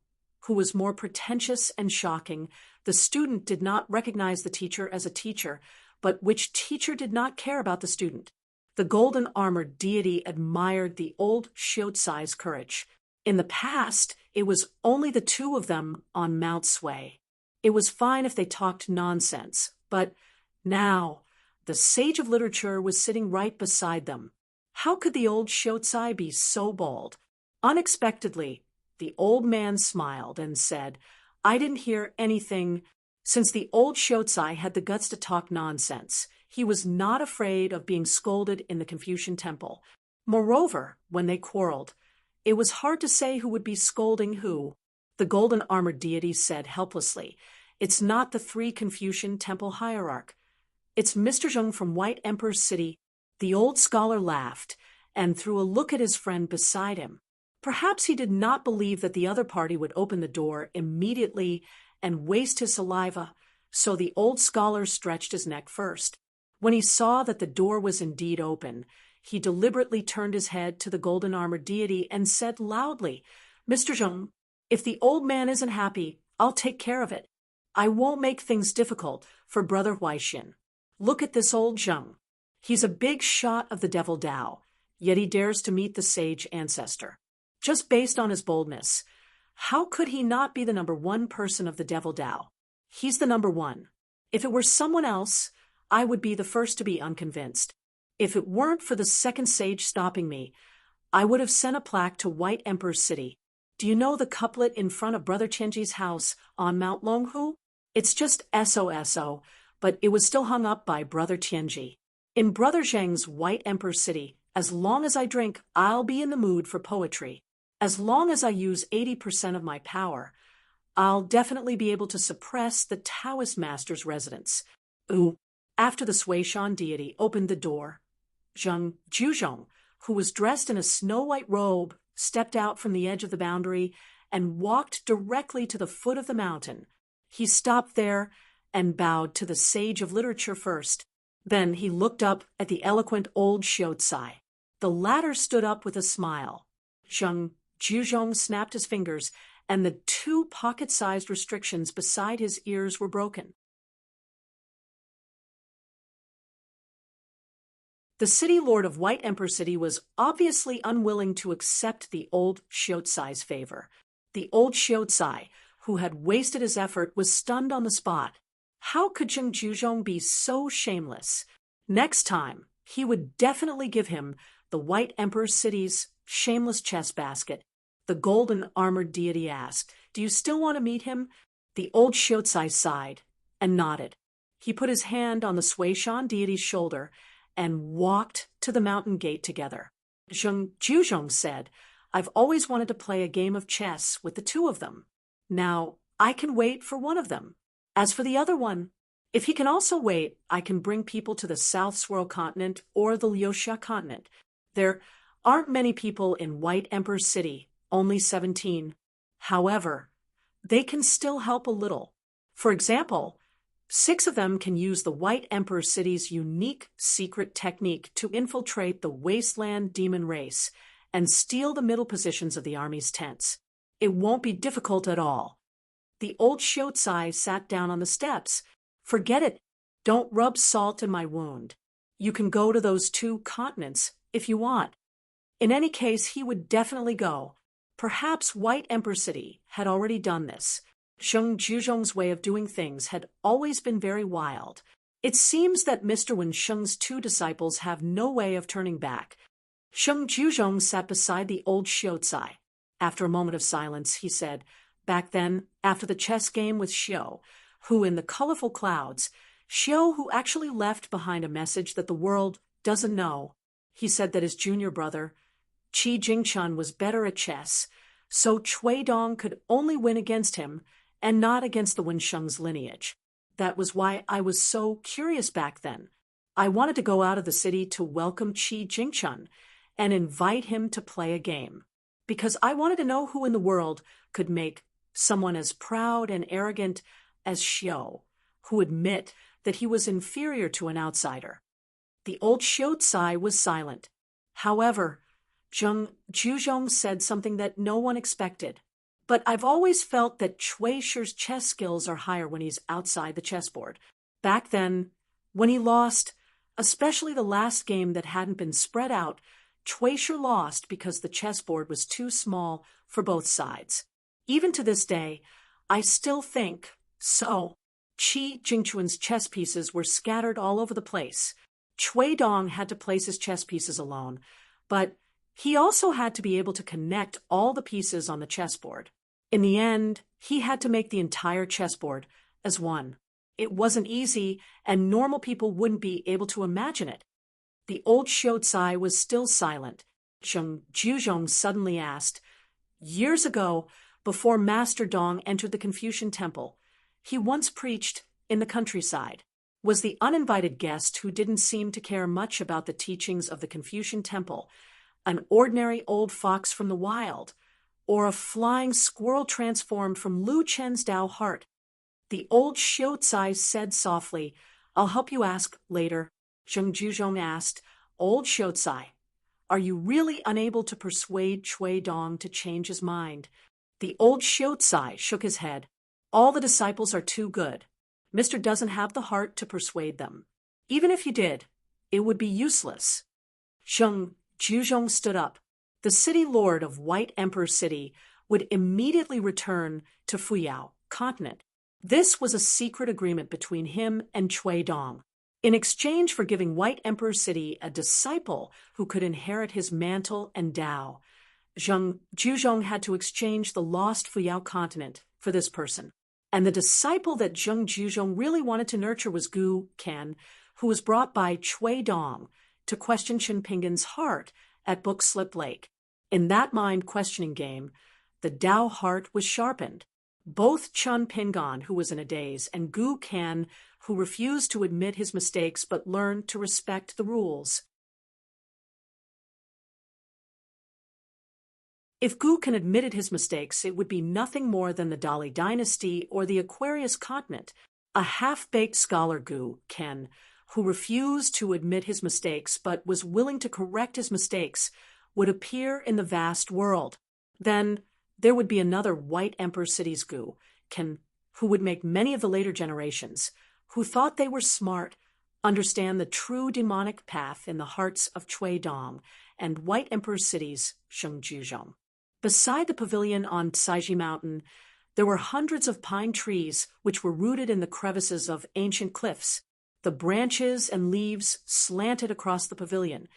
who was more pretentious and shocking. The student did not recognize the teacher as a teacher, but which teacher did not care about the student? The golden-armored deity admired the old Xiuzai's courage. In the past, it was only the two of them on Mount Sui. It was fine if they talked nonsense, but now the sage of literature was sitting right beside them. How could the old Xiuzai be so bold? Unexpectedly, the old man smiled and said, "I didn't hear anything." Since the old Xiuzai had the guts to talk nonsense, he was not afraid of being scolded in the Confucian temple. Moreover, when they quarreled, it was hard to say who would be scolding who. The golden-armored deity said helplessly, "It's not the three Confucian temple hierarch. It's Mr. Zheng from White Emperor's City." The old scholar laughed and threw a look at his friend beside him. Perhaps he did not believe that the other party would open the door immediately and waste his saliva, so the old scholar stretched his neck first. When he saw that the door was indeed open, he deliberately turned his head to the golden-armored deity and said loudly, "Mr. Zheng, if the old man isn't happy, I'll take care of it. I won't make things difficult for Brother Huaixin. Look at this old Zheng. He's a big shot of the devil Tao, yet he dares to meet the sage ancestor. Just based on his boldness, how could he not be the number one person of the devil Tao? He's the number one. If it were someone else, I would be the first to be unconvinced. If it weren't for the second sage stopping me, I would have sent a plaque to White Emperor's City. Do you know the couplet in front of Brother Tianji's house on Mount Longhu? It's just SOSO, but it was still hung up by Brother Tianji. In Brother Zheng's White Emperor's City, as long as I drink, I'll be in the mood for poetry. As long as I use 80% of my power, I'll definitely be able to suppress the Taoist master's residence." Ooh. After the Suishan deity opened the door, Zheng Juzhong, who was dressed in a snow-white robe, stepped out from the edge of the boundary and walked directly to the foot of the mountain. He stopped there and bowed to the sage of literature first. Then he looked up at the eloquent old Xiuzai. The latter stood up with a smile. Zheng Juzhong snapped his fingers, and the two pocket-sized restrictions beside his ears were broken. The city lord of White Emperor City was obviously unwilling to accept the old Xiuzai's favor. The old Xiuzai, who had wasted his effort, was stunned on the spot. How could Zheng Juzhong be so shameless? Next time, he would definitely give him the White Emperor City's shameless chest basket. The golden-armored deity asked, "Do you still want to meet him?" The old Xiuzai sighed and nodded. He put his hand on the Suishan deity's shoulder and walked to the mountain gate together. Zheng Juzhong said, "I've always wanted to play a game of chess with the two of them. Now, I can wait for one of them. As for the other one, If he can also wait, I can bring people to the South Swirl continent or the Liuxia continent. There aren't many people in White Emperor City, only 17. However, they can still help a little. For example, 6 of them can use the White Emperor City's unique secret technique to infiltrate the Wasteland Demon race and steal the middle positions of the army's tents. It won't be difficult at all. The old Shiotsai sat down on the steps. Forget it. Don't rub salt in my wound. You can go to those 2 continents if you want. In any case, he would definitely go. Perhaps White Emperor City had already done this. Sheng Juzhong's way of doing things had always been very wild. It seems that Mr. Wen Sheng's 2 disciples have no way of turning back. Sheng Juzhong sat beside the old Shiotsai. After a moment of silence, he said, "Back then, after the chess game with Xiao, who in the colorful clouds, Xiao who actually left behind a message that the world doesn't know. He said that his junior brother, Qi Jingchun, was better at chess, so Cui Dong could only win against him and not against the Wensheng's lineage. That was why I was so curious back then. I wanted to go out of the city to welcome Qi Jingchun and invite him to play a game, because I wanted to know who in the world could make someone as proud and arrogant as Xiao, who admit that he was inferior to an outsider." The old Shiotsai was silent. However, Zheng Juzhong said something that no one expected. "But I've always felt that Cui Shi's chess skills are higher when he's outside the chessboard. Back then, when he lost, especially the last game that hadn't been spread out, Cui Shi lost because the chessboard was too small for both sides. Even to this day, I still think so. Qi Jingchun's chess pieces were scattered all over the place. Cui Dong had to place his chess pieces alone, but he also had to be able to connect all the pieces on the chessboard. In the end, he had to make the entire chessboard as one. It wasn't easy, and normal people wouldn't be able to imagine it." The old Shiotsai was still silent. Zheng Juzhong suddenly asked, "Years ago, before Master Dong entered the Confucian temple, he once preached in the countryside. Was the uninvited guest who didn't seem to care much about the teachings of the Confucian temple an ordinary old fox from the wild, or a flying squirrel transformed from Lu Chen's Tao heart?" The old Shiotsai said softly, "I'll help you ask later." Zheng Juzhong asked, "Old Shiotsai, are you really unable to persuade Cui Dong to change his mind?" The old Shiotsai shook his head. "All the disciples are too good. Mr. doesn't have the heart to persuade them. Even if he did, it would be useless." Zheng Juzhong stood up. The city lord of White Emperor City would immediately return to Fuyao continent. This was a secret agreement between him and Cui Dong. In exchange for giving White Emperor City a disciple who could inherit his mantle and Tao, Zheng Juzhong had to exchange the lost Fuyao continent for this person. And the disciple that Zheng Juzhong really wanted to nurture was Gu Ken, who was brought by Cui Dong to question Chen Pingan's heart at Book Slip Lake. In that mind-questioning game, the Tao heart was sharpened. Both Chen Pingan, who was in a daze, and Gu Ken, who refused to admit his mistakes but learned to respect the rules. If Gu Ken admitted his mistakes, it would be nothing more than the Dali dynasty or the Aquarius continent. A half-baked scholar, Gu Ken, who refused to admit his mistakes but was willing to correct his mistakes, would appear in the vast world. Then there would be another White Emperor City's Gu Ken, who would make many of the later generations, who thought they were smart, understand the true demonic path in the hearts of Cui Dong and White Emperor City's Zheng Juzhong. Beside the pavilion on Saiji Mountain, there were hundreds of pine trees which were rooted in the crevices of ancient cliffs. The branches and leaves slanted across the pavilion,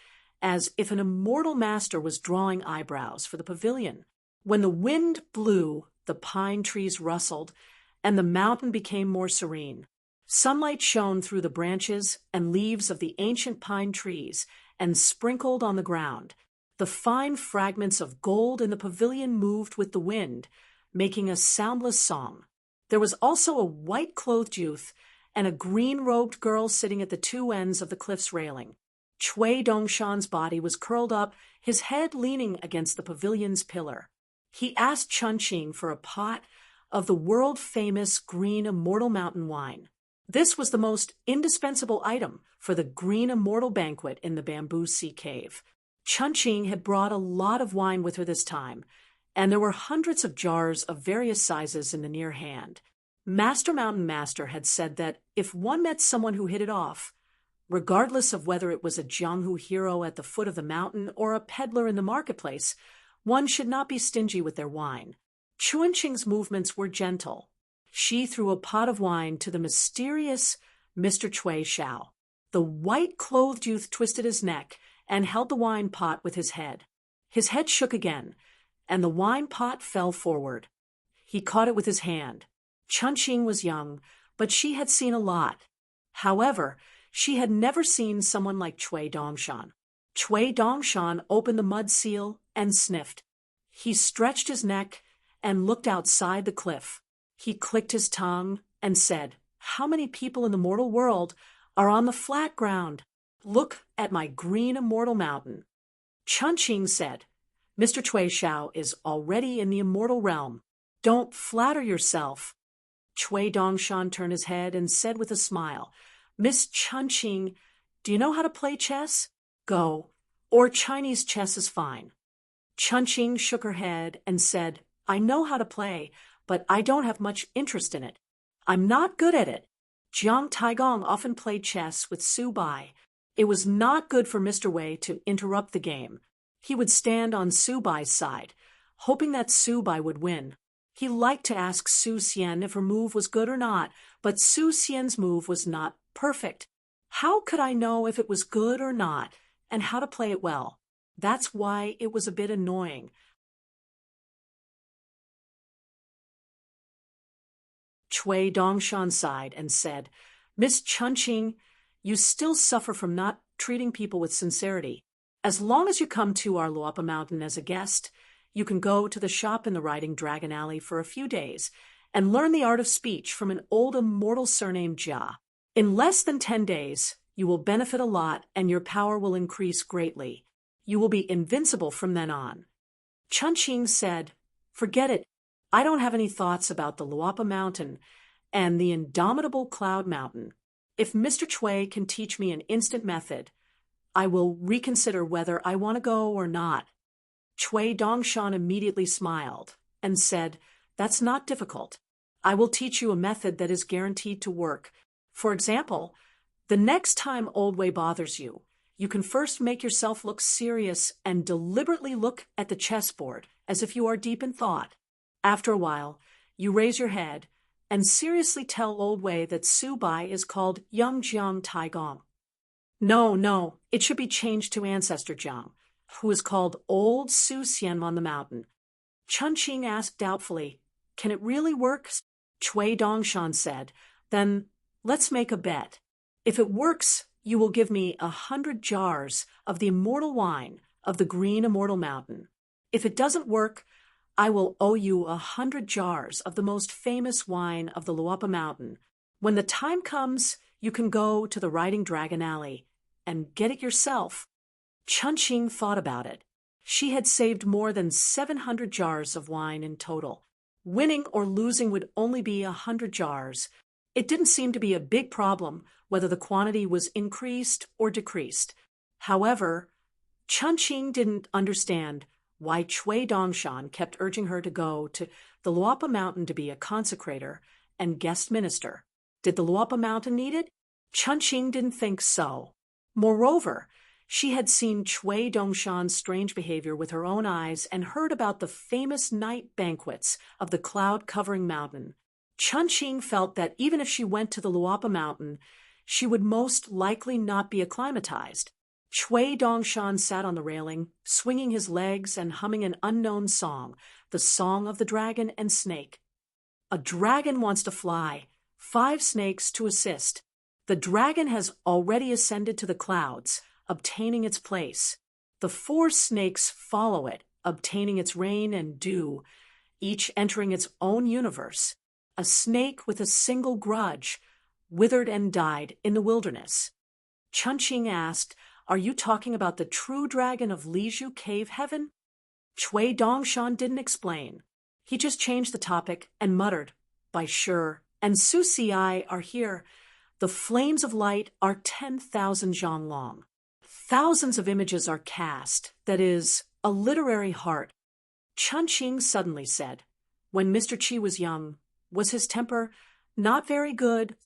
as if an immortal master was drawing eyebrows for the pavilion. When the wind blew, the pine trees rustled, and the mountain became more serene. Sunlight shone through the branches and leaves of the ancient pine trees and sprinkled on the ground. The fine fragments of gold in the pavilion moved with the wind, making a soundless song. There was also a white-clothed youth and a green-robed girl sitting at the two ends of the cliff's railing. Chui Dongshan's body was curled up, his head leaning against the pavilion's pillar. He asked Chunqing for a pot of the world-famous green immortal mountain wine. This was the most indispensable item for the green immortal banquet in the bamboo sea cave. Chunqing had brought a lot of wine with her this time, and there were hundreds of jars of various sizes in the near hand. Master Mountain Master had said that if one met someone who hit it off, regardless of whether it was a Jianghu hero at the foot of the mountain or a peddler in the marketplace, one should not be stingy with their wine. Chunqing's movements were gentle. She threw a pot of wine to the mysterious Mr. Chui Xiao. The white-clothed youth twisted his neck and held the wine pot with his head. His head shook again, and the wine pot fell forward. He caught it with his hand. Chunqing was young, but she had seen a lot. However, she had never seen someone like Chui Dongshan. Chui Dongshan opened the mud seal and sniffed. He stretched his neck and looked outside the cliff. He clicked his tongue and said, "How many people in the mortal world are on the flat ground? Look at my green immortal mountain." Chunqing said, "Mr. Chui Xiao is already in the immortal realm. Don't flatter yourself." Chui Dongshan turned his head and said with a smile, "Miss Chunqing, do you know how to play chess? Go, or Chinese chess is fine." Chunqing shook her head and said, "I know how to play, but I don't have much interest in it. I'm not good at it. Jiang Taigong often played chess with Su Bai. It was not good for Mr. Wei to interrupt the game. He would stand on Su Bai's side, hoping that Su Bai would win. He liked to ask Su Xian if her move was good or not, but Su Xian's move was not perfect. How could I know if it was good or not, and how to play it well? That's why it was a bit annoying." Chui Dongshan sighed and said, "Miss Chunqing, you still suffer from not treating people with sincerity. As long as you come to our Luapa Mountain as a guest, you can go to the shop in the Riding Dragon Alley for a few days and learn the art of speech from an old immortal surnamed Jia. In less than 10 days, you will benefit a lot and your power will increase greatly. You will be invincible from then on." Chunqing said, "Forget it. I don't have any thoughts about the Luapa Mountain and the indomitable Cloud Mountain. If Mr. Chui can teach me an instant method, I will reconsider whether I want to go or not." Chui Dongshan immediately smiled and said, "That's not difficult. I will teach you a method that is guaranteed to work. For example, the next time Old Wei bothers you, you can first make yourself look serious and deliberately look at the chessboard as if you are deep in thought. After a while, you raise your head and seriously tell Old Wei that Su Bai is called Young Jiang Taigong. No, it should be changed to Ancestor Jiang, who is called Old Su Xian on the mountain." Chunqing asked doubtfully, "Can it really work?" Chui Dongshan said, "Then let's make a bet. If it works, you will give me 100 jars of the immortal wine of the green immortal mountain. If it doesn't work, I will owe you 100 jars of the most famous wine of the Luapa Mountain. When the time comes, you can go to the Riding Dragon Alley and get it yourself." Chunqing thought about it. She had saved more than 700 jars of wine in total. Winning or losing would only be 100 jars. It didn't seem to be a big problem whether the quantity was increased or decreased. However, Chunqing didn't understand why Chui Dongshan kept urging her to go to the Luapa Mountain to be a consecrator and guest minister. Did the Luapa Mountain need it? Chunqing didn't think so. Moreover, she had seen Chui Dongshan's strange behavior with her own eyes and heard about the famous night banquets of the cloud-covering mountain. Chunqing felt that even if she went to the Luapa Mountain, she would most likely not be acclimatized. Chui Dongshan sat on the railing, swinging his legs and humming an unknown song, the song of the dragon and snake. "A dragon wants to fly, 5 snakes to assist. The dragon has already ascended to the clouds, obtaining its place. The 4 snakes follow it, obtaining its rain and dew, each entering its own universe. A snake with a single grudge, withered and died in the wilderness. Chunqing asked, "Are you talking about the true dragon of Liju Cave Heaven?" Chui Dongshan didn't explain. He just changed the topic and muttered, "By sure, and Su Si are here. The flames of light are 10,000 zhang long. Thousands of images are cast, that is, a literary heart." Chunqing suddenly said, "When Mr. Qi was young, was his temper not very good?"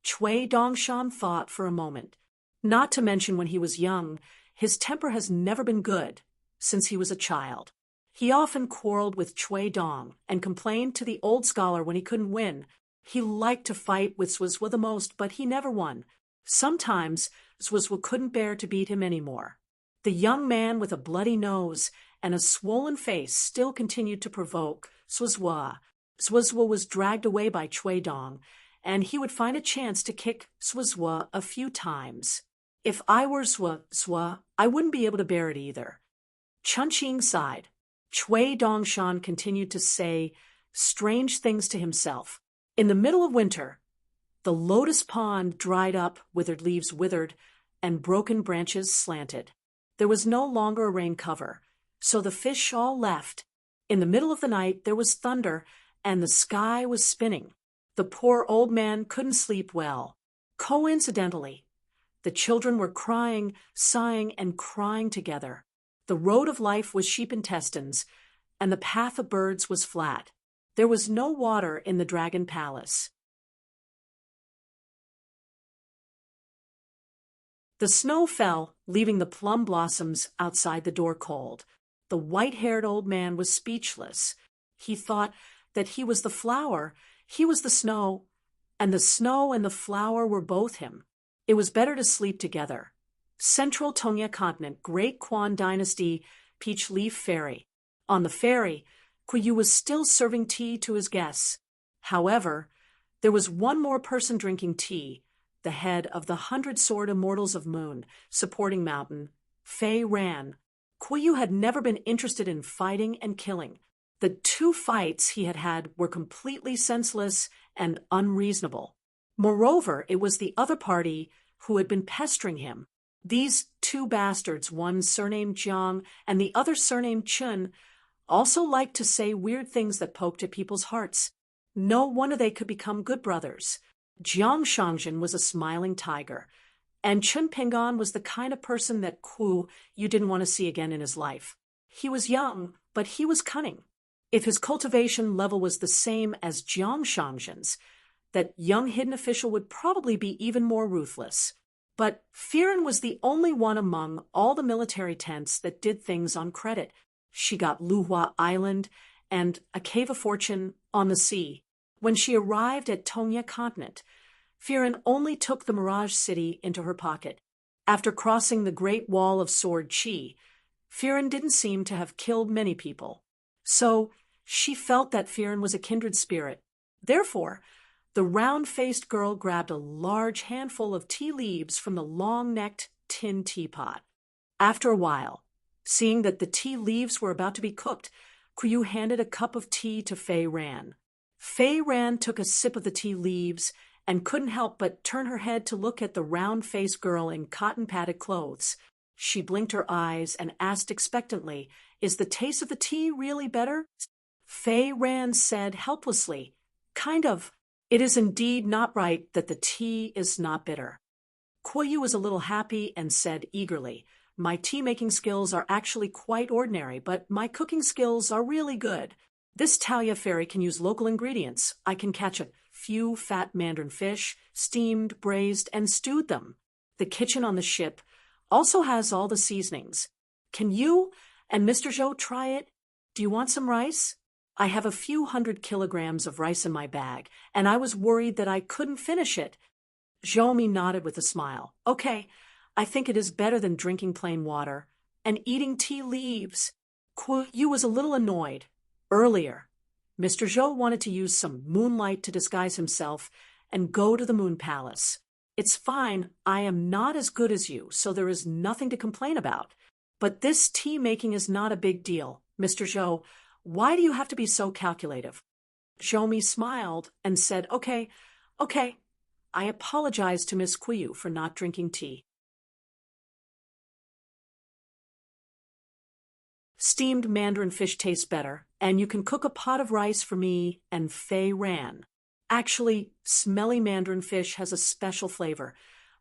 Chui Dongshan thought for a moment. "Not to mention when he was young, his temper has never been good since he was a child. He often quarreled with Chui Dong and complained to the old scholar when he couldn't win. He liked to fight with Zhuozhuo the most, but he never won. Sometimes Zhuozhuo couldn't bear to beat him anymore." The young man with a bloody nose and a swollen face still continued to provoke Zhuozhuo. Zhuozhuo was dragged away by Chui Dong, and he would find a chance to kick Zhuozhuo a few times. "If I were Zhuozhuo, I wouldn't be able to bear it either." Chunqing sighed. Chui Dongshan continued to say strange things to himself. In the middle of winter, the lotus pond dried up, withered leaves withered, and broken branches slanted. There was no longer a rain cover, so the fish all left. In the middle of the night there was thunder, and the sky was spinning. The poor old man couldn't sleep well. Coincidentally, the children were crying, sighing, and crying together. The road of life was sheep intestines, and the path of birds was flat. There was no water in the Dragon Palace. The snow fell, leaving the plum blossoms outside the door cold. The white-haired old man was speechless. He thought that he was the flower, he was the snow and the flower were both him. It was better to sleep together. Central Tongya Continent, Great Quan Dynasty, Peach Leaf Ferry. On the ferry, Kuyu was still serving tea to his guests. However, there was one more person drinking tea, the head of the 100-sword Immortals of Moon, supporting Mountain, Fei Ran. Kuyu had never been interested in fighting and killing. The two fights he had had were completely senseless and unreasonable. Moreover, it was the other party who had been pestering him. These two bastards, one surnamed Jiang and the other surnamed Chun, also liked to say weird things that poked at people's hearts. No wonder they could become good brothers. Jiang Shangjin was a smiling tiger, and Chun Pingan was the kind of person that you didn't want to see again in his life. He was young, but he was cunning. If his cultivation level was the same as Jiang Shangjin's, that young hidden official would probably be even more ruthless. But Firen was the only one among all the military tents that did things on credit. She got Luhua Island and a cave of fortune on the sea. When she arrived at Tongya Continent, Firen only took the Mirage City into her pocket. After crossing the Great Wall of Sword Chi, Firen didn't seem to have killed many people. So she felt that Firen was a kindred spirit. Therefore, the round-faced girl grabbed a large handful of tea leaves from the long-necked tin teapot. After a while, seeing that the tea leaves were about to be cooked, Kuyu handed a cup of tea to Fei Ran. Fei Ran took a sip of the tea leaves and couldn't help but turn her head to look at the round-faced girl in cotton-padded clothes. She blinked her eyes and asked expectantly, "Is the taste of the tea really better?" Fei Ran said helplessly, "Kind of. It is indeed not right that the tea is not bitter." Kuyu was a little happy and said eagerly, "My tea-making skills are actually quite ordinary, but my cooking skills are really good. This Taoya ferry can use local ingredients. I can catch a few fat mandarin fish, steamed, braised, and stewed them. The kitchen on the ship also has all the seasonings. Can you and Mr. Zhou try it? Do you want some rice? I have a few 100 kilograms of rice in my bag, and I was worried that I couldn't finish it." Zhou nodded with a smile. "Okay, I think it is better than drinking plain water and eating tea leaves." Kuyu was a little annoyed. Earlier, Mr. Zhou wanted to use some moonlight to disguise himself and go to the Moon Palace. "It's fine, I am not as good as you, so there is nothing to complain about. But this tea-making is not a big deal. Mr. Zhou, why do you have to be so calculative?" Zhou smiled and said, Okay, I apologize to Miss Qiu for not drinking tea. Steamed mandarin fish tastes better, and you can cook a pot of rice for me and Fei Ran. Actually, smelly mandarin fish has a special flavor,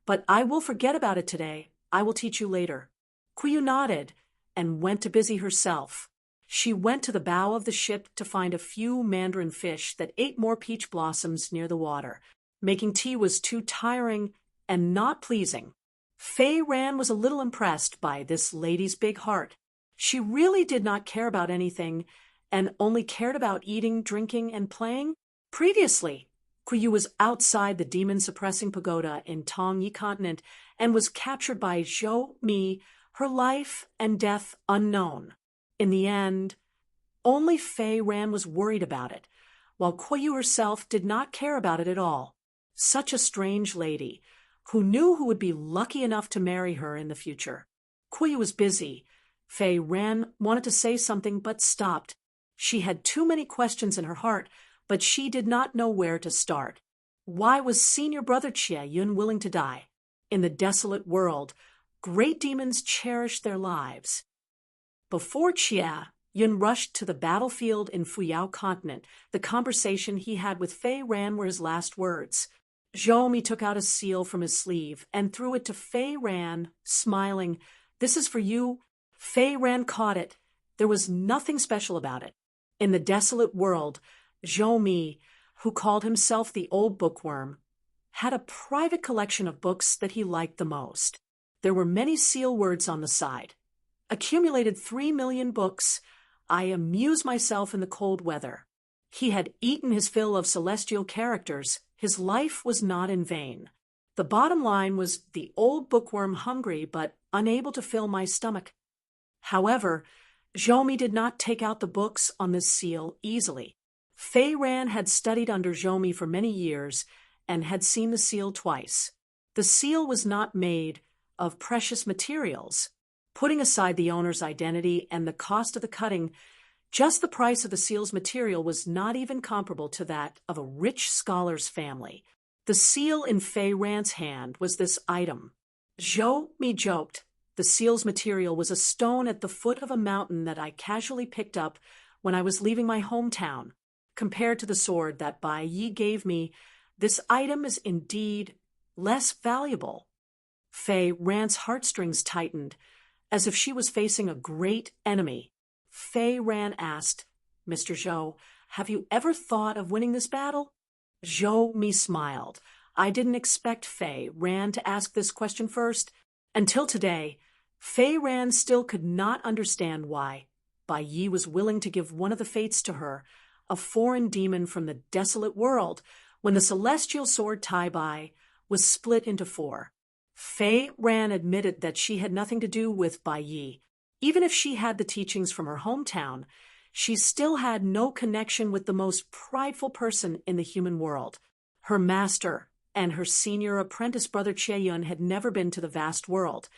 but I will forget about it today. I will teach you later. Qiu nodded and went to busy herself. She went to the bow of the ship to find a few mandarin fish that ate more peach blossoms near the water. Making tea was too tiring and not pleasing. Fei Ran was a little impressed by this lady's big heart. She really did not care about anything and only cared about eating, drinking, and playing. Previously, Qiu was outside the demon-suppressing pagoda in Tongyi Continent and was captured by Zhou Mi, her life and death unknown. In the end, only Fei Ran was worried about it, while Qiu herself did not care about it at all. Such a strange lady, who knew who would be lucky enough to marry her in the future. Qiu was busy. Fei Ran wanted to say something but stopped. She had too many questions in her heart, but she did not know where to start. Why was senior brother Jie Yun willing to die? In the desolate world, great demons cherished their lives. Before Jie Yun rushed to the battlefield in Fuyao Continent, the conversation he had with Fei Ran were his last words. Zhou Mi took out a seal from his sleeve and threw it to Fei Ran, smiling. "This is for you." Fei Ran caught it. There was nothing special about it. In the desolate world, Zhou Mi, who called himself the Old Bookworm, had a private collection of books that he liked the most. There were many seal words on the side. Accumulated 3 million books. I amuse myself in the cold weather. He had eaten his fill of celestial characters. His life was not in vain. The bottom line was the old bookworm hungry but unable to fill my stomach. However, Zhou Mi did not take out the books on this seal easily. Fei Ran had studied under Zhou Mi for many years and had seen the seal twice. The seal was not made of precious materials. Putting aside the owner's identity and the cost of the cutting, just the price of the seal's material was not even comparable to that of a rich scholar's family. The seal in Fei Ran's hand was this item. Zhou Mi joked. The seal's material was a stone at the foot of a mountain that I casually picked up when I was leaving my hometown. Compared to the sword that Bai Yi gave me, this item is indeed less valuable. Fei Ran's heartstrings tightened, as if she was facing a great enemy. Fei Ran asked, "Mr. Zhou, have you ever thought of winning this battle?" Zhou Mi smiled. I didn't expect Fei Ran to ask this question first. Until today, Fei Ran still could not understand why Bai Yi was willing to give one of the fates to her, a foreign demon from the desolate world, when the celestial sword Tai Bai was split into 4. Fei Ran admitted that she had nothing to do with Bai Yi. Even if she had the teachings from her hometown, she still had no connection with the most prideful person in the human world. Her master and her senior apprentice brother Jie Yun had never been to the vast world,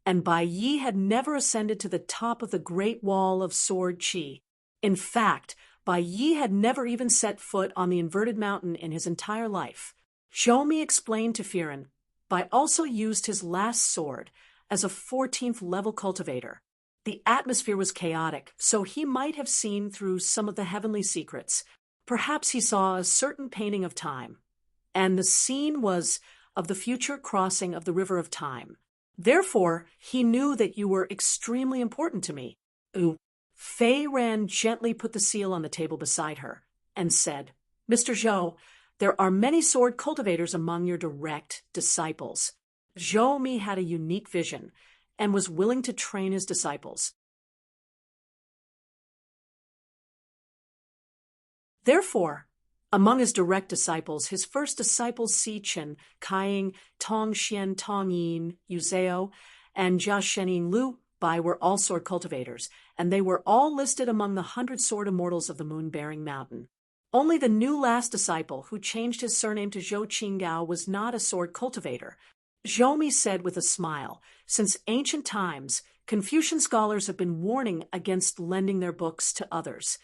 and Bai Yi had never ascended to the top of the Great Wall of Sword Qi. In fact, Bai Yi had never even set foot on the inverted mountain in his entire life. Zhou Mi explained to Firen, Bai also used his last sword as a 14th level cultivator. The atmosphere was chaotic, so he might have seen through some of the heavenly secrets. Perhaps he saw a certain painting of time, and the scene was of the future crossing of the river of time. Therefore, he knew that you were extremely important to me. Fei Ran gently put the seal on the table beside her and said, "Mr. Zhou, there are many sword cultivators among your direct disciples." Zhou Mi had a unique vision and was willing to train his disciples. Therefore, among his direct disciples, his first disciples Si Chen, Kaiying, Tong Xian, Tong Yin, Yu Zhao, and Jia Shenying Lu Bai were all sword cultivators, and they were all listed among the 100 sword immortals of the moon-bearing mountain. Only the new last disciple, who changed his surname to Zhou Qinggao, was not a sword cultivator. Zhou Mi said with a smile, "Since ancient times, Confucian scholars have been warning against lending their books to others.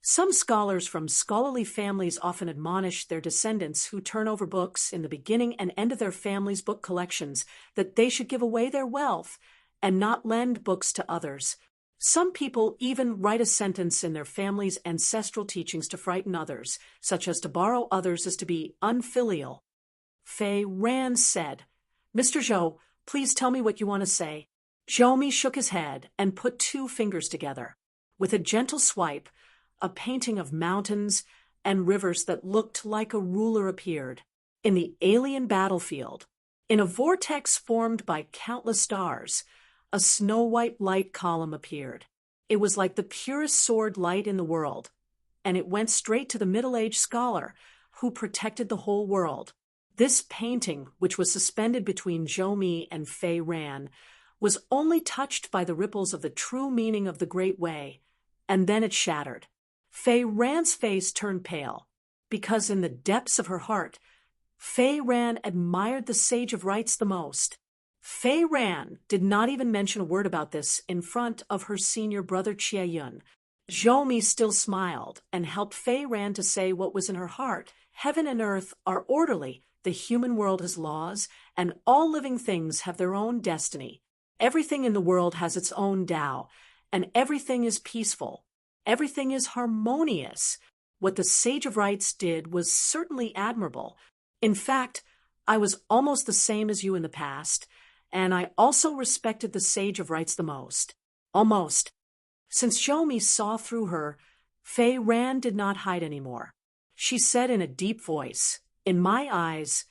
Some scholars from scholarly families often admonish their descendants who turn over books in the beginning and end of their family's book collections that they should give away their wealth and not lend books to others. Some people even write a sentence in their family's ancestral teachings to frighten others, such as to borrow others is to be unfilial. Fei Ran said, "Mr. Zhou, please tell me what you want to say." Zhou shook his head and put two fingers together. With a gentle swipe, a painting of mountains and rivers that looked like a ruler appeared. In the alien battlefield, in a vortex formed by countless stars, a snow-white light column appeared. It was like the purest sword light in the world, and it went straight to the middle-aged scholar who protected the whole world. This painting, which was suspended between Zhou and Fei Ran, was only touched by the ripples of the true meaning of the Great Way, and then it shattered. Fei Ran's face turned pale, because in the depths of her heart, Fei Ran admired the Sage of Rites the most. Fei Ran did not even mention a word about this in front of her senior brother Jie Yun. Zhou still smiled and helped Fei Ran to say what was in her heart. Heaven and earth are orderly, the human world has laws, and all living things have their own destiny. Everything in the world has its own Tao, and everything is peaceful. Everything is harmonious. What the Sage of Rites did was certainly admirable. In fact, I was almost the same as you in the past, and I also respected the Sage of Rites the most. Almost. Since Zhou saw through her, Fei Ran did not hide anymore. She said in a deep voice, "In my eyes,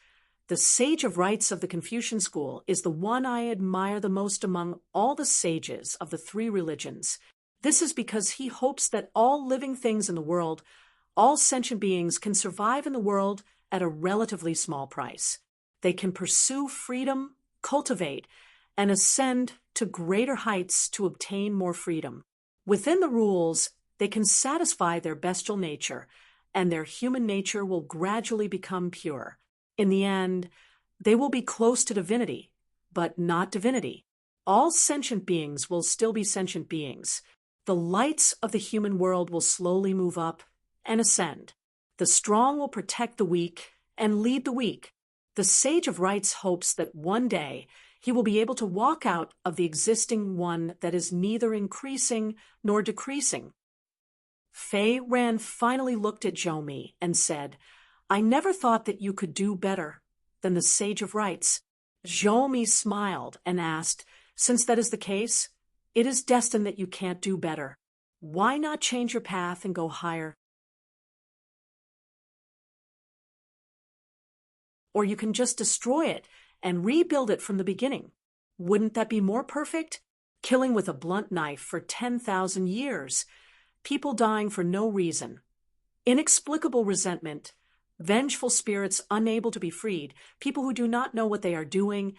the Sage of Rites of the Confucian school is the one I admire the most among all the sages of the three religions. This is because he hopes that all living things in the world, all sentient beings, can survive in the world at a relatively small price. They can pursue freedom, cultivate, and ascend to greater heights to obtain more freedom. Within the rules, they can satisfy their bestial nature, and their human nature will gradually become pure. In the end, they will be close to divinity, but not divinity. All sentient beings will still be sentient beings. The lights of the human world will slowly move up and ascend. The strong will protect the weak and lead the weak. The Sage of Rites hopes that one day he will be able to walk out of the existing one that is neither increasing nor decreasing." Fei Ran finally looked at Zhou and said, "I never thought that you could do better than the Sage of Rites." Zhou smiled and asked, "Since that is the case, it is destined that you can't do better. Why not change your path and go higher? Or you can just destroy it and rebuild it from the beginning. Wouldn't that be more perfect? Killing with a blunt knife for 10,000 years, people dying for no reason, inexplicable resentment, vengeful spirits unable to be freed, people who do not know what they are doing,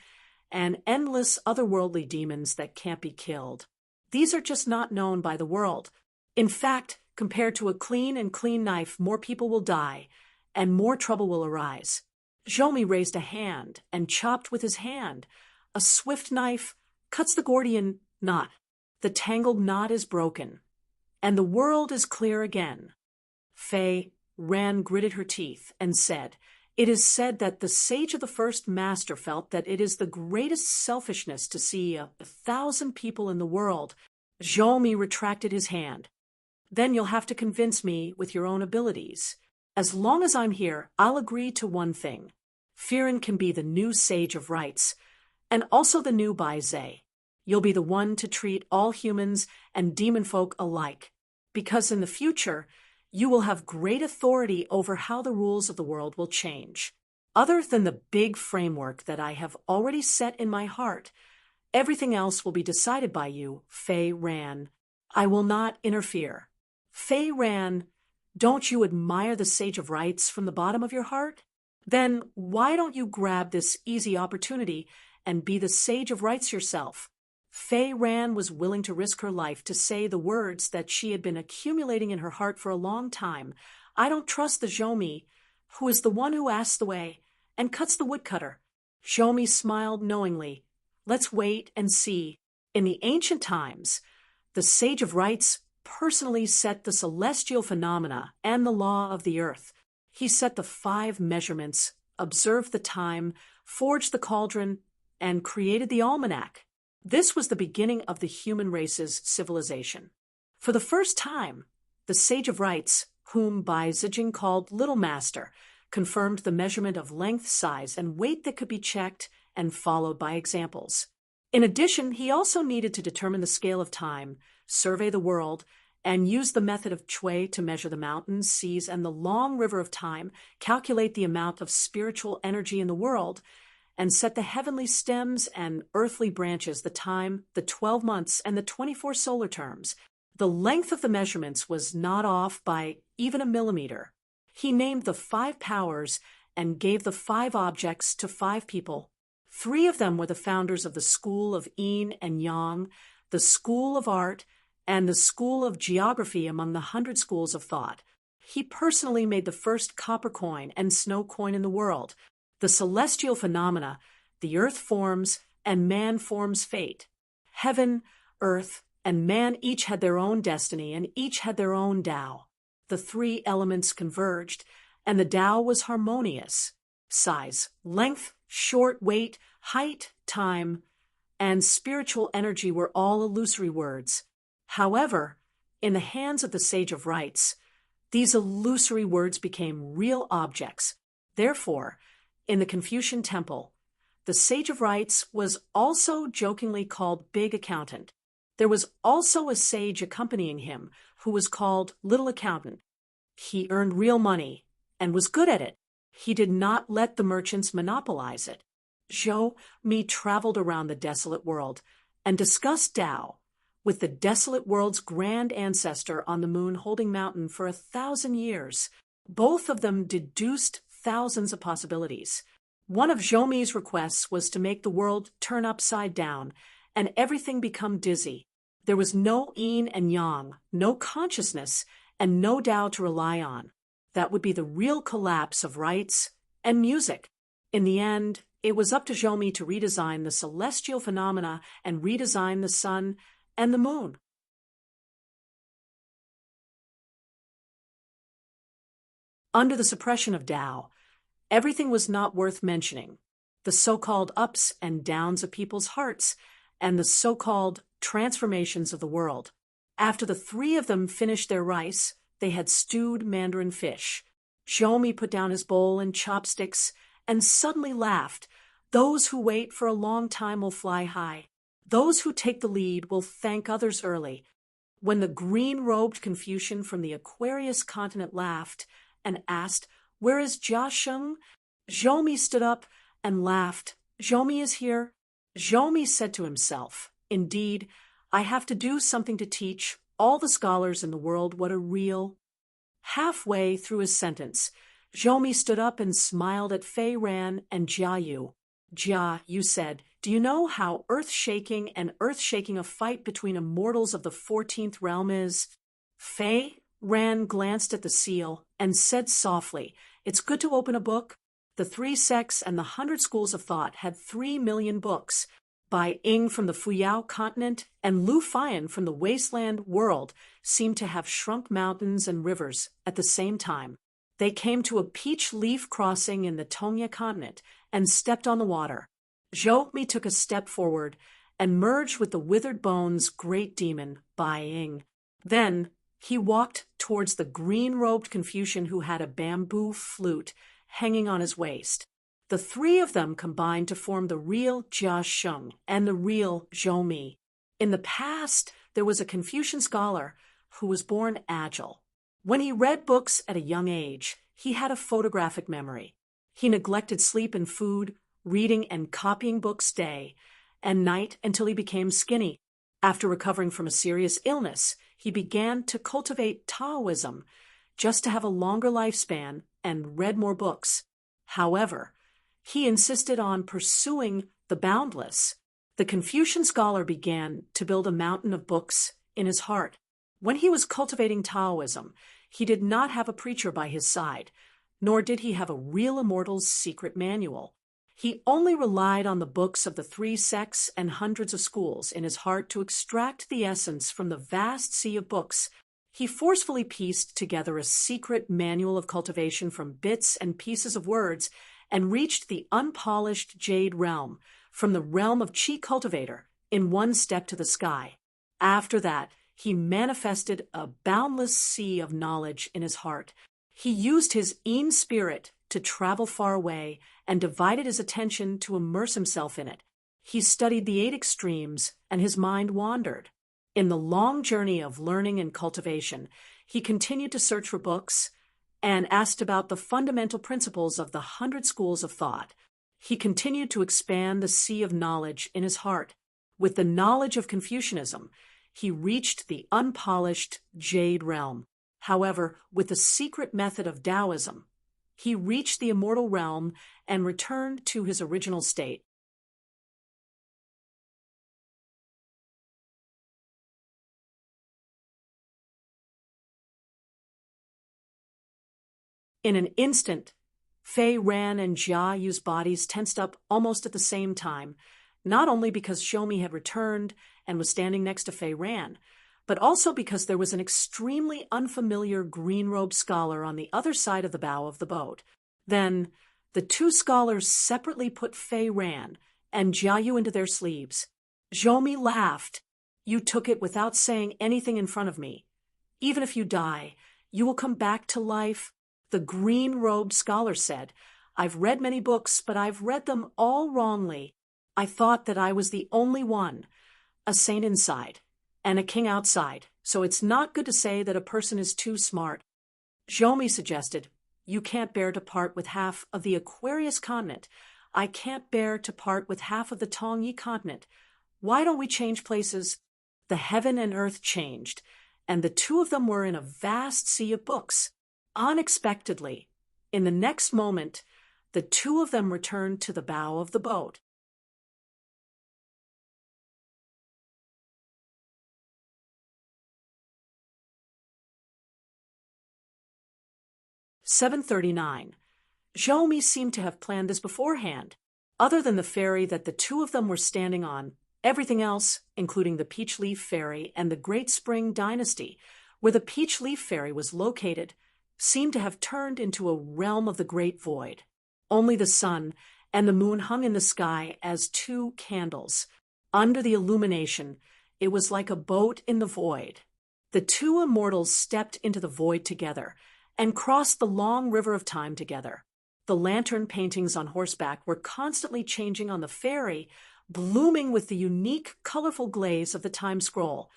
and endless otherworldly demons that can't be killed. These are just not known by the world. In fact, compared to a clean knife, more people will die, and more trouble will arise." Zhou raised a hand and chopped with his hand. A swift knife cuts the Gordian knot. The tangled knot is broken, and the world is clear again. Fei Ran gritted her teeth and said, "It is said that the sage of the first master felt that it is the greatest selfishness to see 1,000 people in the world." Zhou retracted his hand. "Then you'll have to convince me with your own abilities. As long as I'm here, I'll agree to one thing. Firen can be the new Sage of Rites, and also the new Bai Zhe. You'll be the one to treat all humans and demon folk alike, because in the future, you will have great authority over how the rules of the world will change. Other than the big framework that I have already set in my heart, everything else will be decided by you, Fei Ran. I will not interfere." "Fei Ran, don't you admire the Sage of Rites from the bottom of your heart? Then why don't you grab this easy opportunity and be the Sage of Rites yourself?" Fei Ran was willing to risk her life to say the words that she had been accumulating in her heart for a long time. "I don't trust the Zhou, who is the one who asks the way and cuts the woodcutter." Zhou smiled knowingly. "Let's wait and see. In the ancient times, the Sage of Rites personally set the celestial phenomena and the law of the earth. He set the 5 measurements, observed the time, forged the cauldron, and created the almanac. This was the beginning of the human race's civilization. For the first time, the Sage of Rites, whom Bai Zijing called Little Master, confirmed the measurement of length, size, and weight that could be checked and followed by examples. In addition, he also needed to determine the scale of time, survey the world, and use the method of Chui to measure the mountains, seas, and the long river of time, calculate the amount of spiritual energy in the world, and set the heavenly stems and earthly branches, the time, the 12 months, and the 24 solar terms. The length of the measurements was not off by even a millimeter. He named the 5 powers and gave the 5 objects to 5 people. 3 of them were the founders of the school of Yin and Yang, the school of art, and the school of geography among the 100 schools of thought. He personally made the first copper coin and snow coin in the world. The celestial phenomena, the earth forms, and man forms fate. Heaven, earth, and man each had their own destiny, and each had their own Tao. The 3 elements converged, and the Tao was harmonious. Size, length, short, weight, height, time, and spiritual energy were all illusory words. However, in the hands of the Sage of Rites, these illusory words became real objects. Therefore, in the Confucian temple, the Sage of Rites was also jokingly called Big Accountant. There was also a sage accompanying him who was called Little Accountant. He earned real money and was good at it. He did not let the merchants monopolize it. Zhou Mi traveled around the desolate world and discussed Tao with the desolate world's grand ancestor on the moon holding mountain for 1,000 years. Both of them deduced thousands of possibilities. One of Zhou Mi's requests was to make the world turn upside down and everything become dizzy. There was no yin and yang, no consciousness, and no Tao to rely on. That would be the real collapse of rites and music. In the end, it was up to Zhou Mi to redesign the celestial phenomena and redesign the sun and the moon. Under the suppression of Tao, everything was not worth mentioning. The so-called ups and downs of people's hearts and the so-called transformations of the world. After the 3 of them finished their rice, they had stewed mandarin fish. Zhou Mi put down his bowl and chopsticks and suddenly laughed. Those who wait for a long time will fly high. Those who take the lead will thank others early. When the green-robed Confucian from the Aquarius continent laughed and asked, "Where is Jia Sheng?" Zhou Mi stood up and laughed. "Zhou Mi is here." Zhou Mi said to himself, "Indeed, I have to do something to teach all the scholars in the world what a real..." Halfway through his sentence, Zhou Mi stood up and smiled at Fei Ran and Jia Yu. "Jia, you said, do you know how earth-shaking a fight between immortals of the 14th realm is?" Fei Ran glanced at the seal and said softly, "It's good to open a book." The 3 sects and the 100 schools of thought had 3 million books. Bai Ying from the Fuyao continent and Lu Fian from the wasteland world seemed to have shrunk mountains and rivers at the same time. They came to a peach leaf crossing in the Tongya continent and stepped on the water. Zhou Mi took a step forward and merged with the withered bones great demon, Bai Ying. Then he walked towards the green-robed Confucian who had a bamboo flute hanging on his waist. The 3 of them combined to form the real Jia Sheng and the real Zhou Mi. In the past, there was a Confucian scholar who was born agile. When he read books at a young age, he had a photographic memory. He neglected sleep and food, reading and copying books day and night until he became skinny. After recovering from a serious illness, he began to cultivate Taoism just to have a longer lifespan and read more books. However, he insisted on pursuing the boundless. The Confucian scholar began to build a mountain of books in his heart. When he was cultivating Taoism, he did not have a preacher by his side, nor did he have a real immortal's secret manual. He only relied on the books of the 3 sects and hundreds of schools in his heart to extract the essence from the vast sea of books. He forcefully pieced together a secret manual of cultivation from bits and pieces of words and reached the unpolished jade realm, from the realm of Chi cultivator, in one step to the sky. After that, he manifested a boundless sea of knowledge in his heart. He used his Een spirit to travel far away and divided his attention to immerse himself in it. He studied the 8 extremes, and his mind wandered. In the long journey of learning and cultivation, he continued to search for books and asked about the fundamental principles of the 100 schools of thought. He continued to expand the sea of knowledge in his heart. With the knowledge of Confucianism, he reached the unpolished jade realm. However, with the secret method of Taoism, he reached the immortal realm and returned to his original state. In an instant, Fei Ran and Jia Yu's bodies tensed up almost at the same time, not only because Shomi had returned and was standing next to Fei Ran, but also because there was an extremely unfamiliar green-robed scholar on the other side of the bow of the boat. Then, the 2 scholars separately put Fei Ran and Jia Yu into their sleeves. Shomi laughed. "You took it without saying anything in front of me. Even if you die, you will come back to life," the green-robed scholar said. "I've read many books, but I've read them all wrongly. I thought that I was the only one, a saint inside and a king outside, so it's not good to say that a person is too smart." Shomi suggested, "You can't bear to part with half of the Aquarius continent. I can't bear to part with half of the Tongyi continent. Why don't we change places?" The heaven and earth changed, and the 2 of them were in a vast sea of books. Unexpectedly, in the next moment, the 2 of them returned to the bow of the boat. "7:39. Shomi seemed to have planned this beforehand. Other than the ferry that the 2 of them were standing on, everything else, including the Peach Leaf Ferry and the Great Spring Dynasty, where the Peach Leaf Ferry was located, seemed to have turned into a realm of the great void. Only the sun and the moon hung in the sky as 2 candles. Under the illumination, it was like a boat in the void. The 2 immortals stepped into the void together and crossed the long river of time together. The lantern paintings on horseback were constantly changing on the ferry, blooming with the unique, colorful glaze of the time scroll,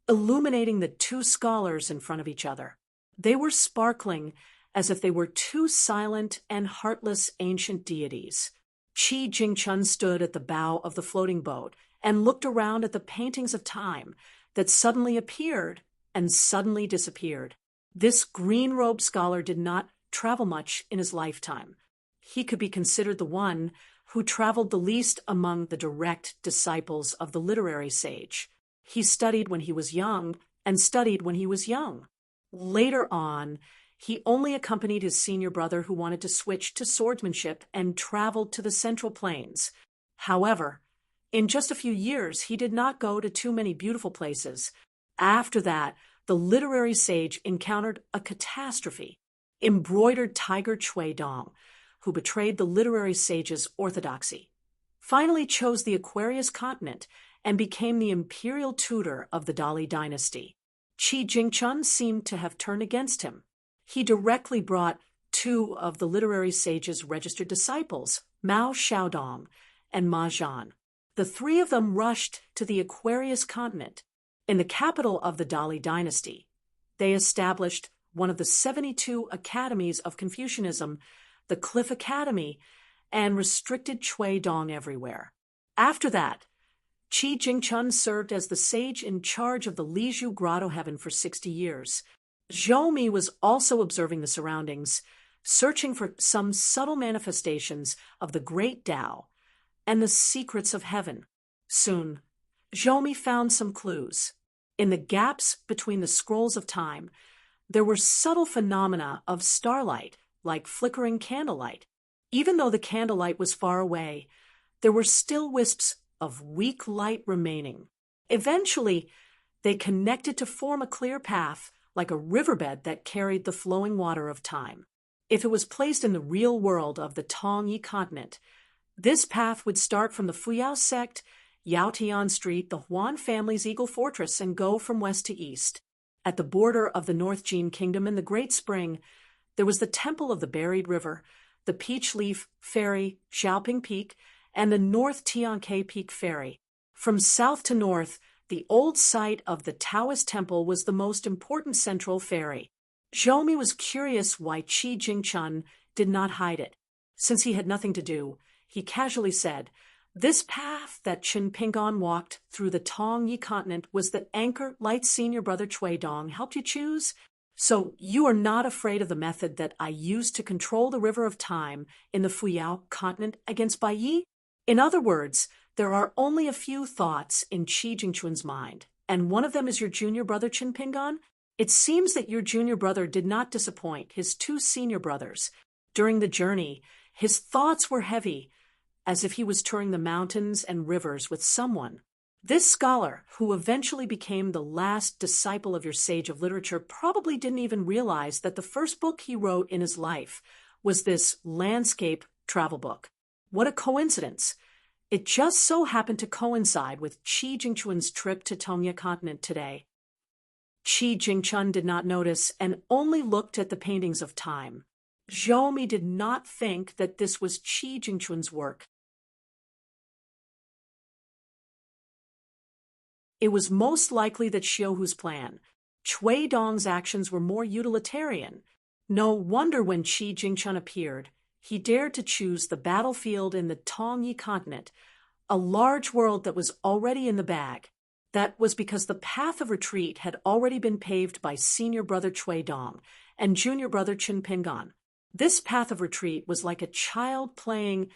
illuminating the 2 scholars in front of each other. They were sparkling as if they were 2 silent and heartless ancient deities. Qi Jingchun stood at the bow of the floating boat and looked around at the paintings of time that suddenly appeared and suddenly disappeared. This green-robed scholar did not travel much in his lifetime. He could be considered the one who traveled the least among the direct disciples of the literary sage. He studied when he was young and studied when he was young. Later on, he only accompanied his senior brother who wanted to switch to swordsmanship and traveled to the Central Plains. However, in just a few years, he did not go to too many beautiful places. After that, the literary sage encountered a catastrophe. Embroidered Tiger Chui Dong, who betrayed the literary sage's orthodoxy, finally chose the Aquarius continent and became the imperial tutor of the Dali dynasty. Qi Jingchun seemed to have turned against him. He directly brought 2 of the literary sage's registered disciples, Mao Xiaodong and Ma Zhan. The 3 of them rushed to the Aquarius continent. In the capital of the Dali dynasty, they established one of the 72 academies of Confucianism, the Cliff Academy, and restricted Chui Dong everywhere. After that, Qi Jingchun served as the sage in charge of the Lizhu Grotto Heaven for 60 years. Zhou Mi was also observing the surroundings, searching for some subtle manifestations of the great Tao and the secrets of heaven. Soon, Zhou Mi found some clues. In the gaps between the scrolls of time, there were subtle phenomena of starlight, like flickering candlelight. Even though the candlelight was far away, there were still wisps of weak light remaining. Eventually, they connected to form a clear path, like a riverbed that carried the flowing water of time. If it was placed in the real world of the Tongyi continent, this path would start from the Fuyao sect, Yaotian Street, the Huan family's Eagle Fortress, and go from west to east. At the border of the North Jin Kingdom in the Great Spring, there was the Temple of the Buried River, the Peach Leaf Ferry, Xiaoping Peak, and the North Tiancai Peak Ferry. From south to north, the old site of the Taoist temple was the most important central ferry. Zhou was curious why Qi Jingchun did not hide it. Since he had nothing to do, he casually said, "This path that Qin Pingon walked through the Tongyi continent was the anchor Light's senior brother Cui Dong helped you choose? So you are not afraid of the method that I used to control the river of time in the Fuyao continent against Bai Yi?" In other words, there are only a few thoughts in Qi Jingchun's mind, and one of them is your junior brother Qin Pingon. It seems that your junior brother did not disappoint his two senior brothers. During the journey, his thoughts were heavy, as if he was touring the mountains and rivers with someone. This scholar, who eventually became the last disciple of your sage of literature, probably didn't even realize that the first book he wrote in his life was this landscape travel book. What a coincidence! It just so happened to coincide with Qi Jingchun's trip to Tongya continent today. Qi Jingchun did not notice and only looked at the paintings of time. Zhou did not think that this was Qi Jingchun's work. It was most likely that Xiuhu's plan. Cui Dong's actions were more utilitarian. No wonder when Qi Jingchun appeared, he dared to choose the battlefield in the Tongyi continent, a large world that was already in the bag. That was because the path of retreat had already been paved by senior brother Cui Dong and junior brother Qin Pingon. This path of retreat was like a child playing,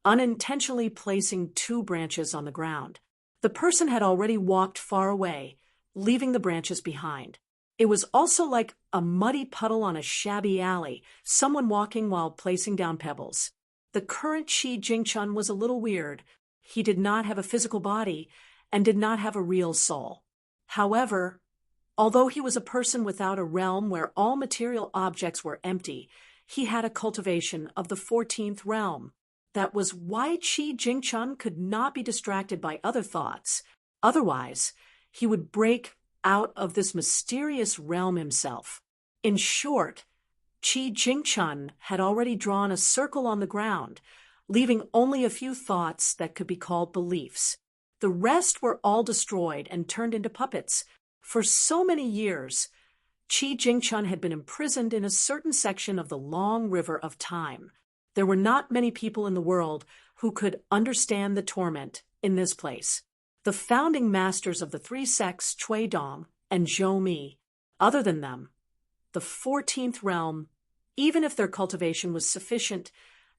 unintentionally placing two branches on the ground. The person had already walked far away, leaving the branches behind. It was also like a muddy puddle on a shabby alley, someone walking while placing down pebbles. The current Qi Jingchun was a little weird. He did not have a physical body and did not have a real soul. However, although he was a person without a realm where all material objects were empty, he had a cultivation of the 14th realm. That was why Qi Jingchun could not be distracted by other thoughts. Otherwise, he would break out of this mysterious realm himself. In short, Qi Jingchun had already drawn a circle on the ground, leaving only a few thoughts that could be called beliefs. The rest were all destroyed and turned into puppets. For so many years, Qi Jingchun had been imprisoned in a certain section of the long river of time. There were not many people in the world who could understand the torment in this place. The founding masters of the three sects, Cui Dong and Zhou. Other than them, the 14th realm, even if their cultivation was sufficient,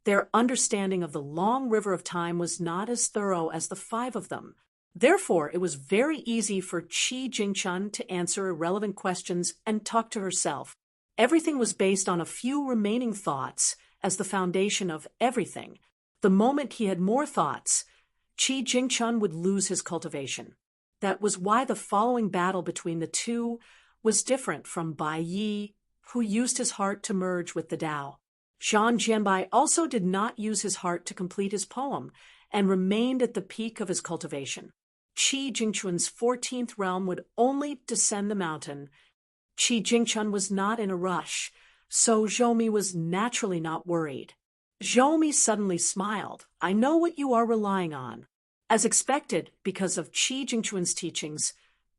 their understanding of the long river of time was not as thorough as the five of them. Therefore, it was very easy for Qi Jingchun to answer irrelevant questions and talk to herself. Everything was based on a few remaining thoughts as the foundation of everything. The moment he had more thoughts, Qi Jingchun would lose his cultivation. That was why the following battle between the two was different from Bai Yi, who used his heart to merge with the Tao. Zhang Jianbai also did not use his heart to complete his poem and remained at the peak of his cultivation. Qi Jingchun's 14th realm would only descend the mountain. Qi Jingchun was not in a rush, so Zhou was naturally not worried. Zhou suddenly smiled. "I know what you are relying on." As expected, because of Qi Jingchun's teachings,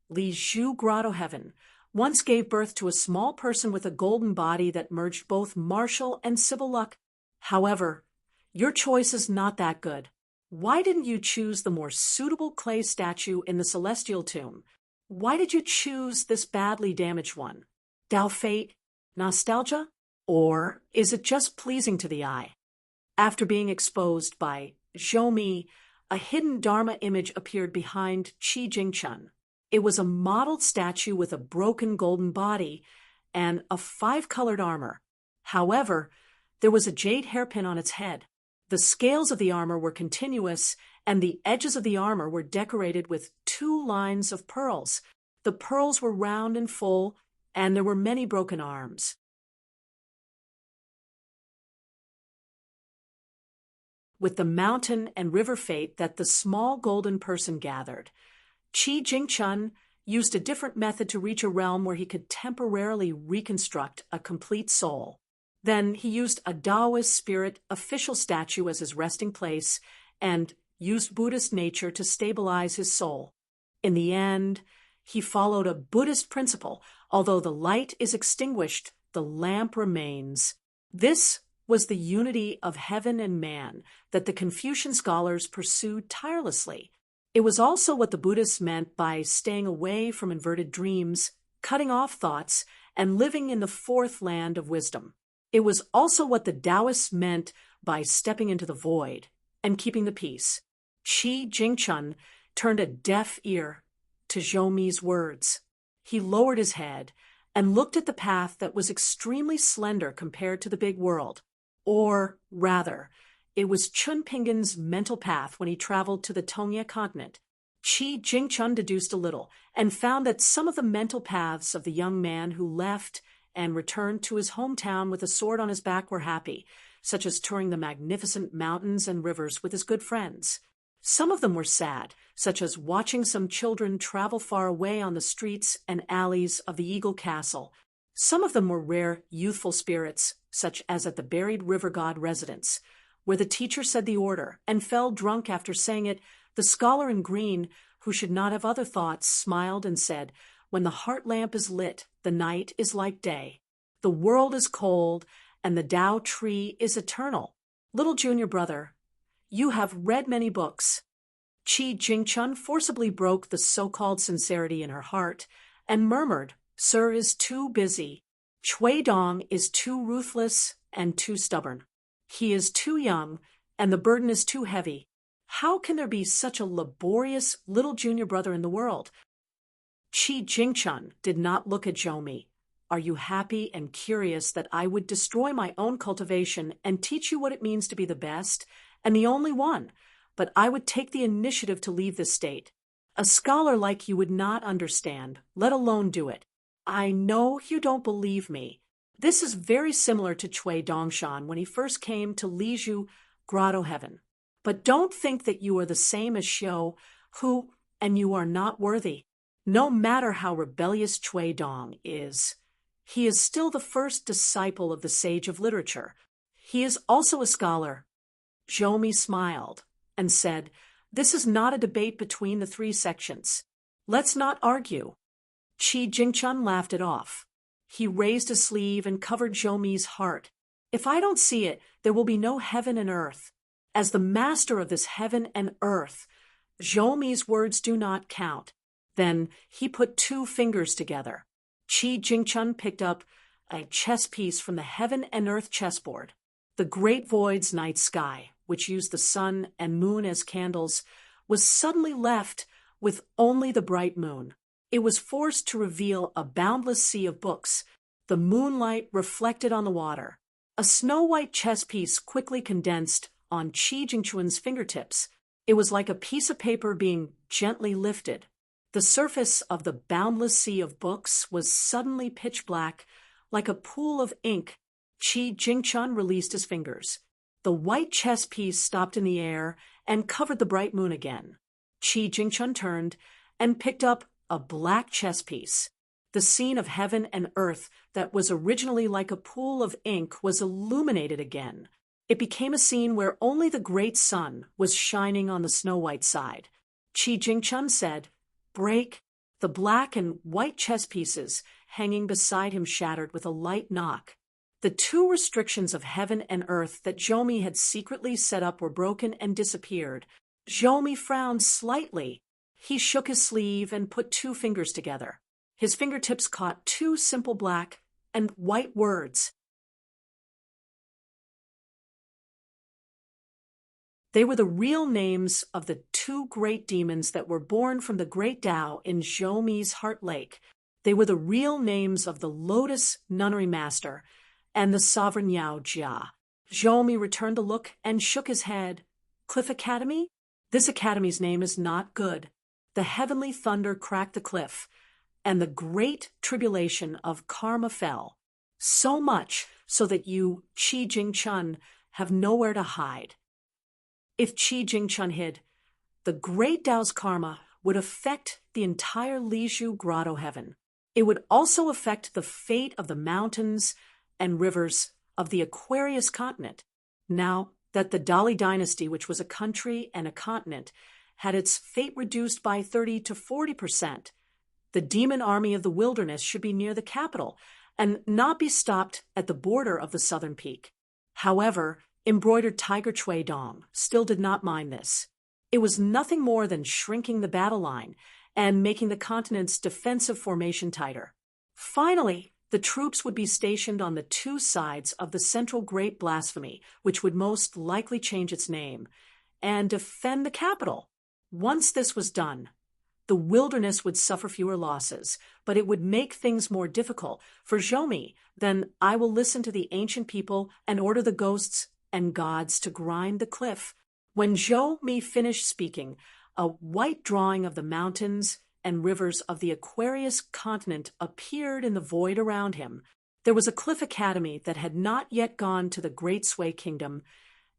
Li Zhu Grotto Heaven once gave birth to a small person with a golden body that merged both martial and civil luck. However, your choice is not that good. Why didn't you choose the more suitable clay statue in the celestial tomb? Why did you choose this badly damaged one? Tao fate? Nostalgia? Or is it just pleasing to the eye? After being exposed by Zhou, a hidden Dharma image appeared behind Qi Jingchun. It was a modeled statue with a broken golden body and a 5-colored armor. However, There was a jade hairpin on its head. The scales of the armor were continuous, and the edges of the armor were decorated with 2 lines of pearls. The pearls were round and full, and there were many broken arms. With the mountain and river fate that the small golden person gathered, Qi Jingchun used a different method to reach a realm where he could temporarily reconstruct a complete soul. Then he used a Taoist spirit official statue as his resting place and used Buddhist nature to stabilize his soul. In the end, he followed a Buddhist principle. Although the light is extinguished, the lamp remains. This was the unity of heaven and man that the Confucian scholars pursued tirelessly. It was also what the Buddhists meant by staying away from inverted dreams, cutting off thoughts, and living in the 4th land of wisdom. It was also what the Taoists meant by stepping into the void and keeping the peace. Qi Jingchun turned a deaf ear to Zhou Mi's words. He lowered his head and looked at the path that was extremely slender compared to the big world. Or, rather, it was Chun Pingan's mental path when he traveled to the Tongye continent. Qi Jingchun deduced a little and found that some of the mental paths of the young man who left and returned to his hometown with a sword on his back were happy, such as touring the magnificent mountains and rivers with his good friends. Some of them were sad, such as watching some children travel far away on the streets and alleys of the Eagle Castle. Some of them were rare, youthful spirits, such as at the buried river god residence, where the teacher said the order and fell drunk after saying it. The scholar in green, who should not have other thoughts, smiled and said, "When the heart lamp is lit, the night is like day. The world is cold, and the Tao tree is eternal. Little junior brother, you have read many books." Qi Jingchun forcibly broke the so-called sincerity in her heart and murmured, "Sir is too busy. Chui Dong is too ruthless and too stubborn. He is too young, and the burden is too heavy. How can there be such a laborious little junior brother in the world?" Qi Jingchun did not look at Zhou Mi. "Are you happy and curious that I would destroy my own cultivation and teach you what it means to be the best and the only one? But I would take the initiative to leave this state. A scholar like you would not understand, let alone do it. I know you don't believe me. This is very similar to Cui Dongshan when he first came to Lizhu Grotto Heaven. But don't think that you are the same as Xiu, and you are not worthy. No matter how rebellious Cui Dong is, he is still the first disciple of the sage of literature. He is also a scholar." Zhou Mi smiled and said, "This is not a debate between the 3 sections. Let's not argue." Qi Jingchun laughed it off. He raised a sleeve and covered Zhou Mi's heart. "If I don't see it, there will be no heaven and earth. As the master of this heaven and earth, Zhou Mi's words do not count." Then he put 2 fingers together. Qi Jingchun picked up a chess piece from the heaven and earth chessboard. The great void's night sky, which used the sun and moon as candles, was suddenly left with only the bright moon. It was forced to reveal a boundless sea of books. The moonlight reflected on the water. A snow-white chess piece quickly condensed on Qi Jingchun's fingertips. It was like a piece of paper being gently lifted. The surface of the boundless sea of books was suddenly pitch black, like a pool of ink. Qi Jingchun released his fingers. The white chess piece stopped in the air and covered the bright moon again. Qi Jingchun turned and picked up a black chess piece. The scene of heaven and earth that was originally like a pool of ink was illuminated again. It became a scene where only the great sun was shining on the snow-white side. Qi Jingchun said, "Break." The black and white chess pieces hanging beside him shattered with a light knock. The 2 restrictions of heaven and earth that Zhou Mi had secretly set up were broken and disappeared. Zhou Mi frowned slightly. He shook his sleeve and put 2 fingers together. His fingertips caught 2 simple black and white words. They were the real names of the 2 great demons that were born from the great Tao in Zhou Mi's heart lake. They were the real names of the Lotus Nunnery Master and the Sovereign Yao Jia. Zhou returned the look and shook his head. Cliff Academy? This academy's name is not good. The heavenly thunder cracked the cliff, and the great tribulation of karma fell, so much so that you, Qi Jingchun, have nowhere to hide. If Qi Jingchun hid, the great Tao's karma would affect the entire Lizhu grotto heaven. It would also affect the fate of the mountains and rivers of the Aquarius continent. Now that the Dali dynasty, which was a country and a continent, had its fate reduced by 30 to 40%, the demon army of the wilderness should be near the capital and not be stopped at the border of the southern peak. However, embroidered tiger Cui Dong still did not mind this. It was nothing more than shrinking the battle line and making the continent's defensive formation tighter. Finally, the troops would be stationed on the two sides of the central Great Blasphemy, which would most likely change its name, and defend the capital. Once this was done, the wilderness would suffer fewer losses, but it would make things more difficult for Zhou. Then I will listen to the ancient people and order the ghosts and gods to grind the cliff. When Zhou finished speaking, a white drawing of the mountains and rivers of the Aquarius continent appeared in the void around him. There was a cliff academy that had not yet gone to the Great Sui Kingdom,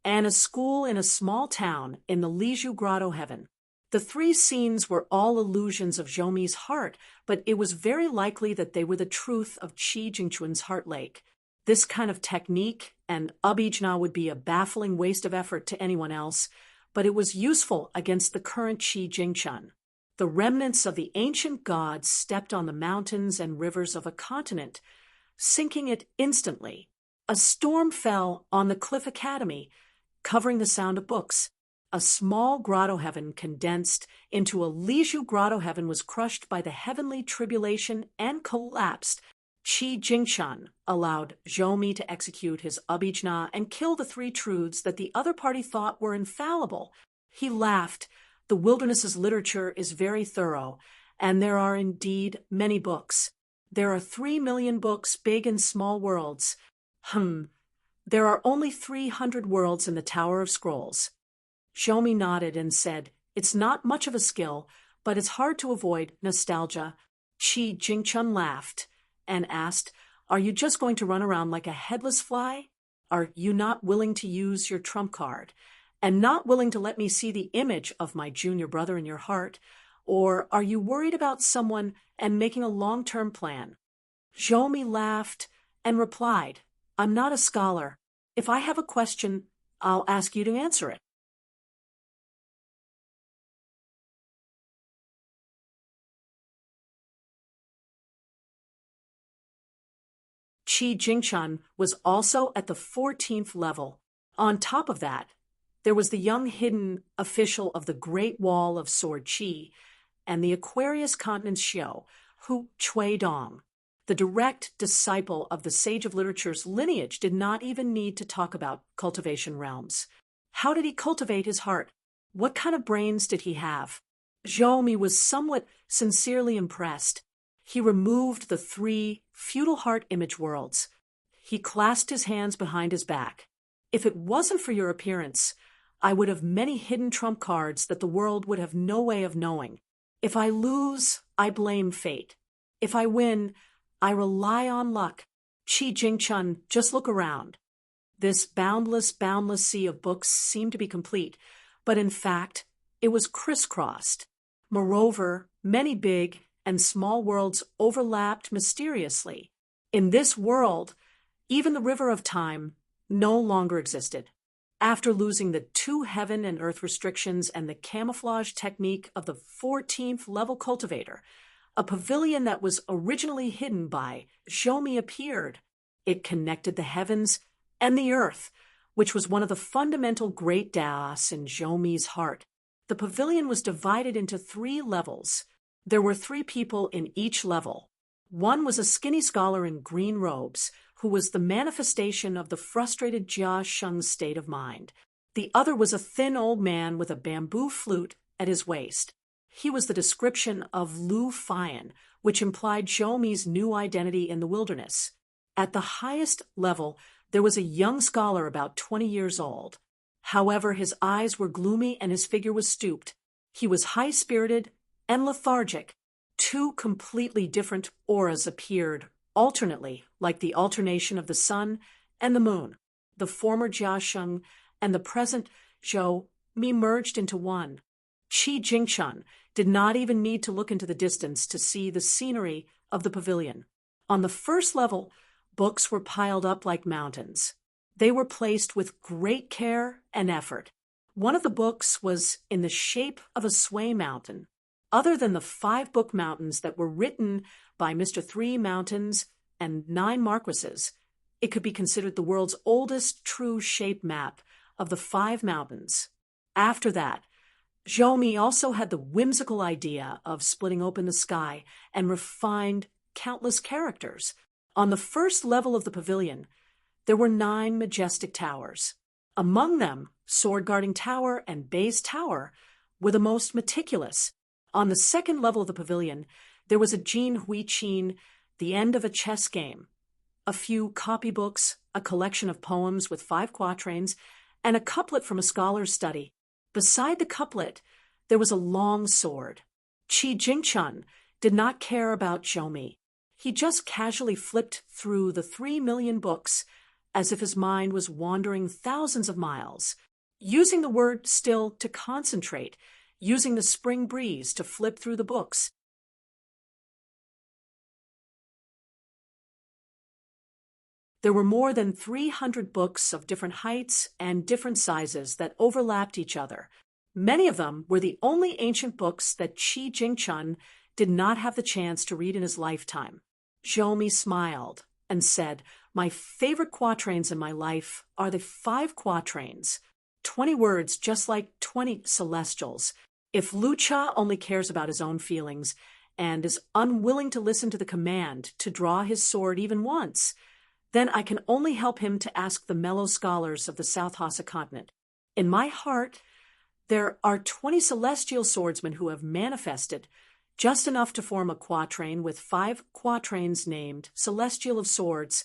and a school in a small town in the Lizhu grotto heaven. The three scenes were all illusions of Zhou's heart, but it was very likely that they were the truth of Qi Jingchun's heart lake. This kind of technique and abhijna would be a baffling waste of effort to anyone else, but it was useful against the current Qi Jingchun. The remnants of the ancient gods stepped on the mountains and rivers of a continent, sinking it instantly. A storm fell on the Cliff Academy, covering the sound of books. A small grotto heaven condensed into a Lizhu grotto heaven was crushed by the heavenly tribulation and collapsed. Qi Jingchun allowed Zhou to execute his abhijna and kill the three truths that the other party thought were infallible. He laughed. The wilderness's literature is very thorough, and there are indeed many books. There are 3 million books, big and small worlds. There are only 300 worlds in the Tower of Scrolls. Zhou nodded and said, "It's not much of a skill, but it's hard to avoid nostalgia." Qi Jingchun laughed and asked, "Are you just going to run around like a headless fly? Are you not willing to use your trump card, and not willing to let me see the image of my junior brother in your heart? Or are you worried about someone and making a long-term plan?" Zhou laughed and replied, "I'm not a scholar. If I have a question, I'll ask you to answer it." Qi Jingchun was also at the 14th level. On top of that, there was the young hidden official of the Great Wall of Sword Qi and the Aquarius continent's Xiao, Cui Dong. The direct disciple of the Sage of Literature's lineage did not even need to talk about cultivation realms. How did he cultivate his heart? What kind of brains did he have? Zhou was somewhat sincerely impressed. He removed the 3 feudal heart image worlds. He clasped his hands behind his back. "If it wasn't for your appearance, I would have many hidden trump cards that the world would have no way of knowing. If I lose, I blame fate. If I win, I rely on luck. Qi Jingchun, just look around." This boundless sea of books seemed to be complete, but in fact, it was crisscrossed. Moreover, many big and small worlds overlapped mysteriously. In this world, even the river of time no longer existed. After losing the 2 heaven and earth restrictions and the camouflage technique of the 14th level cultivator, a pavilion that was originally hidden by Zhou appeared. It connected the heavens and the earth, which was one of the fundamental great Daos in Zhou's heart. The pavilion was divided into 3 levels. There were 3 people in each level. One was a skinny scholar in green robes, who was the manifestation of the frustrated Jia Sheng's state of mind. The other was a thin old man with a bamboo flute at his waist. He was the description of Lu Fian, which implied Zhou's new identity in the wilderness. At the highest level, There was a young scholar about 20 years old. However, his eyes were gloomy and his figure was stooped. He was high-spirited and lethargic. Two completely different auras appeared alternately, like the alternation of the sun and the moon. The former Jia Sheng and the present Zhou Mi merged into one. Qi Jingchun did not even need to look into the distance to see the scenery of the pavilion. On the first level, books were piled up like mountains. They were placed with great care and effort. One of the books was in the shape of a sway mountain. Other than the 5 book mountains that were written by Mr. 3 Mountains and 9 Marquises, it could be considered the world's oldest true shape map of the 5 mountains. After that, Zhou Mi also had the whimsical idea of splitting open the sky and refined countless characters. On the first level of the pavilion, there were 9 majestic towers. Among them, Sword Guarding Tower and Base Tower were the most meticulous. On the second level of the pavilion, there was a Jin Hui Qin, the end of a chess game, a few copybooks, a collection of poems with 5 quatrains, and a couplet from a scholar's study. Beside the couplet, there was a long sword. Qi Jingchun did not care about Zhou Mi. He just casually flipped through the 3 million books as if his mind was wandering thousands of miles, using the word still to concentrate, using the spring breeze to flip through the books. There were more than 300 books of different heights and different sizes that overlapped each other. Many of them were the only ancient books that Qi Jingchun did not have the chance to read in his lifetime. Zhou Mi smiled and said, "My favorite quatrains in my life are the 5 quatrains, 20 words just like 20 celestials. If Lu Cha only cares about his own feelings and is unwilling to listen to the command to draw his sword even once, then I can only help him to ask the mellow scholars of the South Hassa continent. In my heart, there are 20 celestial swordsmen who have manifested just enough to form a quatrain with 5 quatrains named Celestial of Swords.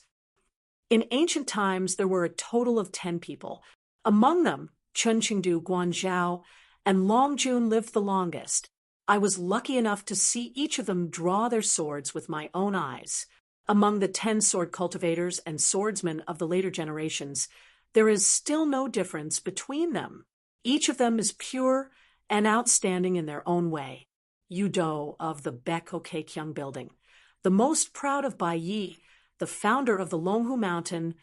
In ancient times, there were a total of 10 people. Among them, Chun Qingdu, Guan Zhao, and Long Jun lived the longest. I was lucky enough to see each of them draw their swords with my own eyes. Among the 10 sword cultivators and swordsmen of the later generations, there is still no difference between them. Each of them is pure and outstanding in their own way. Yu Do of the Beko Keikyung building, the most proud of Bai Yi, the founder of the Longhu Mountain,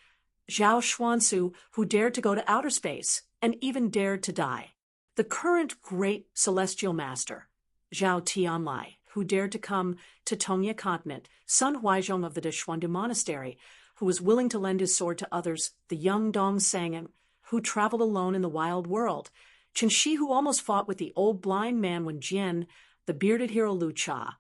Zhao Xuansu, who dared to go to outer space and even dared to die, the current great celestial master, Zhao Tianlai, who dared to come to Tongye continent, Sun Huaizhong of the Deshuandu Monastery, who was willing to lend his sword to others, the young Dong Sangin, who traveled alone in the wild world, Chen Shi, who almost fought with the old blind man when Jian, the bearded hero Lu Cha,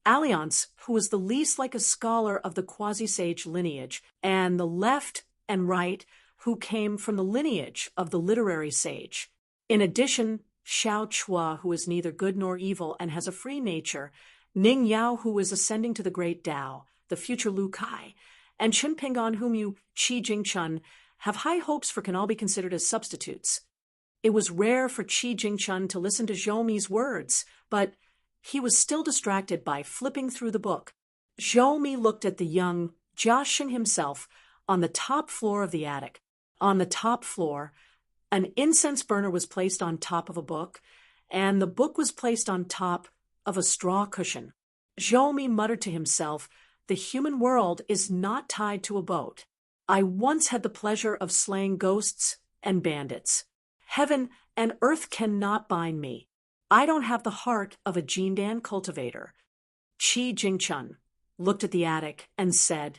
Alliance, who was the least like a scholar of the quasi-sage lineage, and the left and right, who came from the lineage of the literary sage. In addition, Xiao Chua, who is neither good nor evil and has a free nature, Ning Yao, who is ascending to the great Tao, the future Lu Kai, and Chen Ping'an, whom you, Qi Jingchun, have high hopes for, can all be considered as substitutes. It was rare for Qi Jingchun to listen to Zhou Mi's words, but he was still distracted by flipping through the book. Zhou Mi looked at the young Jia Sheng himself on the top floor of the attic. On the top floor, an incense burner was placed on top of a book, and the book was placed on top of a straw cushion. Zhou Mi muttered to himself, "The human world is not tied to a boat. I once had the pleasure of slaying ghosts and bandits. Heaven and earth cannot bind me. I don't have the heart of a Jindan cultivator." Qi Jingchun looked at the attic and said,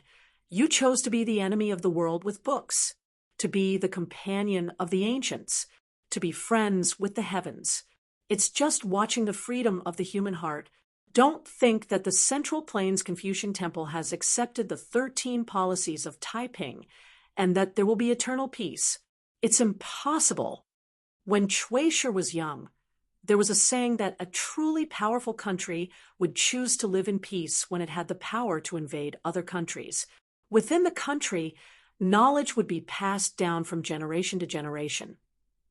"You chose to be the enemy of the world with books, to be the companion of the ancients, to be friends with the heavens. It's just watching the freedom of the human heart. Don't think that the Central Plains Confucian Temple has accepted the 13 policies of Taiping and that there will be eternal peace. It's impossible." When Cui Shi was young, there was a saying that a truly powerful country would choose to live in peace when it had the power to invade other countries. Within the country, Knowledge would be passed down from generation to generation,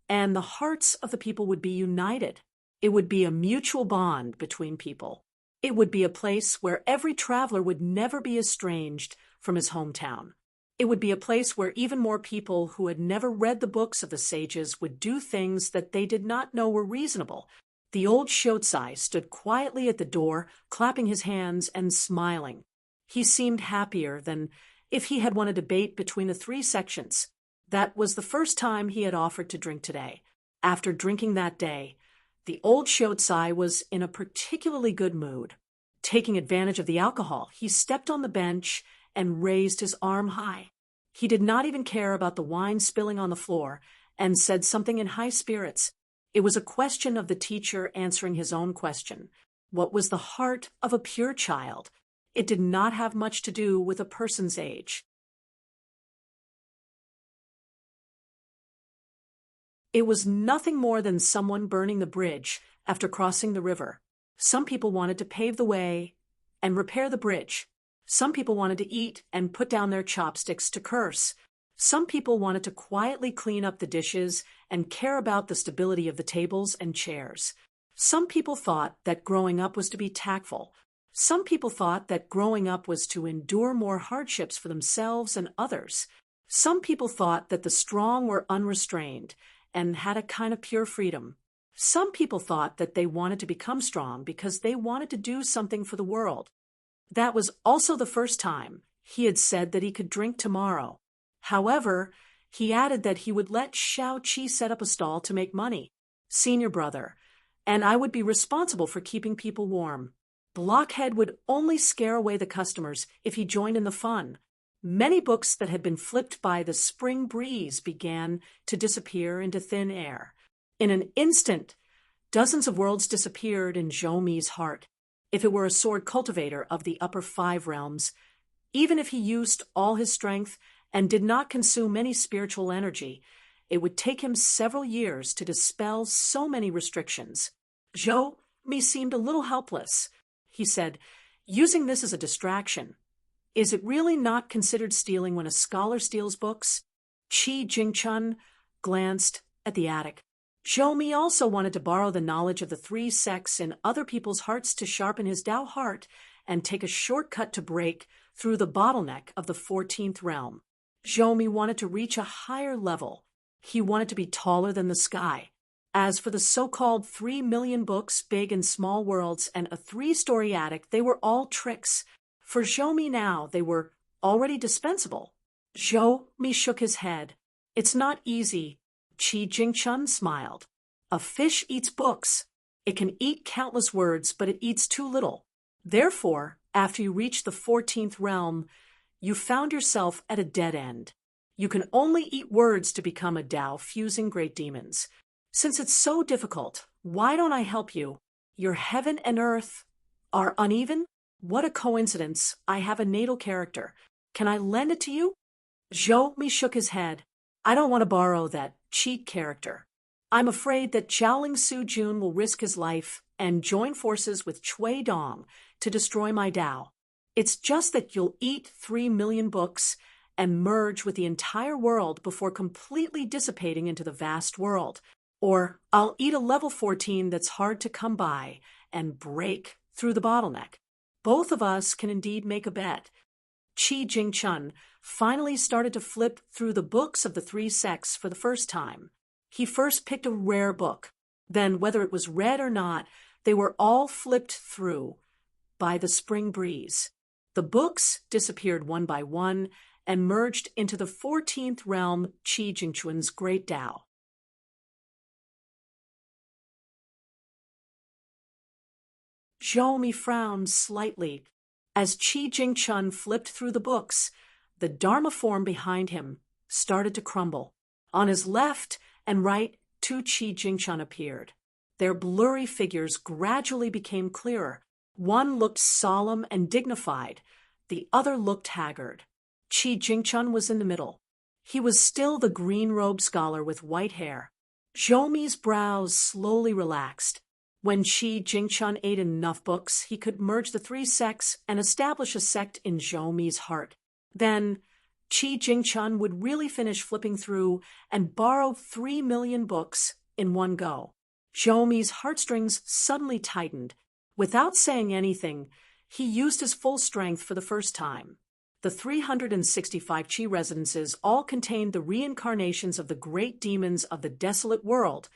and the hearts of the people would be united. It would be a mutual bond between people. It would be a place where every traveler would never be estranged from his hometown. It would be a place where even more people who had never read the books of the sages would do things that they did not know were reasonable. The old Shotsai stood quietly at the door, clapping his hands and smiling. He seemed happier than if he had won a debate between the three sections. That was the first time he had offered to drink today. After drinking that day, the old Shotsai was in a particularly good mood. Taking advantage of the alcohol, he stepped on the bench and raised his arm high. He did not even care about the wine spilling on the floor and said something in high spirits. It was a question of the teacher answering his own question. What was the heart of a pure child? It did not have much to do with a person's age. It was nothing more than someone burning the bridge after crossing the river. Some people wanted to pave the way and repair the bridge. Some people wanted to eat and put down their chopsticks to curse. Some people wanted to quietly clean up the dishes and care about the stability of the tables and chairs. Some people thought that growing up was to be tactful. Some people thought that growing up was to endure more hardships for themselves and others. Some people thought that the strong were unrestrained and had a kind of pure freedom. Some people thought that they wanted to become strong because they wanted to do something for the world. That was also the first time he had said that he could drink tomorrow. However, he added that he would let Xiao Qi set up a stall to make money, senior brother, and I would be responsible for keeping people warm. Blockhead would only scare away the customers if he joined in the fun. Many books that had been flipped by the spring breeze began to disappear into thin air. In an instant, dozens of worlds disappeared in Zhou Mi's heart. If it were a sword cultivator of the upper 5 realms, even if he used all his strength and did not consume any spiritual energy, it would take him several years to dispel so many restrictions. Zhou Mi seemed a little helpless. He said, using this as a distraction. Is it really not considered stealing when a scholar steals books? Qi Jingchun glanced at the attic. Zhou Mi also wanted to borrow the knowledge of the 3 sects in other people's hearts to sharpen his Tao heart and take a shortcut to break through the bottleneck of the 14th realm. Zhou Mi wanted to reach a higher level. He wanted to be taller than the sky. As for the so-called 3 million books, big and small worlds, and a 3-story attic, they were all tricks. For Zhou Mi now, they were already dispensable. Zhou Mi shook his head. It's not easy. Qi Jingchun smiled. A fish eats books. It can eat countless words, but it eats too little. Therefore, after you reach the 14th realm, you found yourself at a dead end. You can only eat words to become a Tao fusing great demons. Since it's so difficult, why don't I help you? Your heaven and earth are uneven? What a coincidence. I have a natal character. Can I lend it to you? Zhou Mi shook his head. I don't want to borrow that cheat character. I'm afraid that Zhaoling Su Jun will risk his life and join forces with Cui Dong to destroy my Tao. It's just that you'll eat 3 million books and merge with the entire world before completely dissipating into the vast world. Or I'll eat a level 14 that's hard to come by and break through the bottleneck. Both of us can indeed make a bet. Qi Jingchun finally started to flip through the books of the 3 sects for the first time. He first picked a rare book. Then, whether it was read or not, they were all flipped through by the spring breeze. The books disappeared one by one and merged into the 14th realm, Qi Jingchun's great Tao. Zhou Mi frowned slightly. As Qi Jingchun flipped through the books, the Dharma form behind him started to crumble. On his left and right, 2 Qi Jingchun appeared. Their blurry figures gradually became clearer. One looked solemn and dignified. The other looked haggard. Qi Jingchun was in the middle. He was still the green-robed scholar with white hair. Zhou Mi's brows slowly relaxed. When Qi Jingchun ate enough books, he could merge the 3 sects and establish a sect in Zhou Mi's heart. Then, Qi Jingchun would really finish flipping through and borrow 3 million books in one go. Zhoumi's heartstrings suddenly tightened. Without saying anything, he used his full strength for the first time. The 365 Qi residences all contained the reincarnations of the great demons of the desolate world,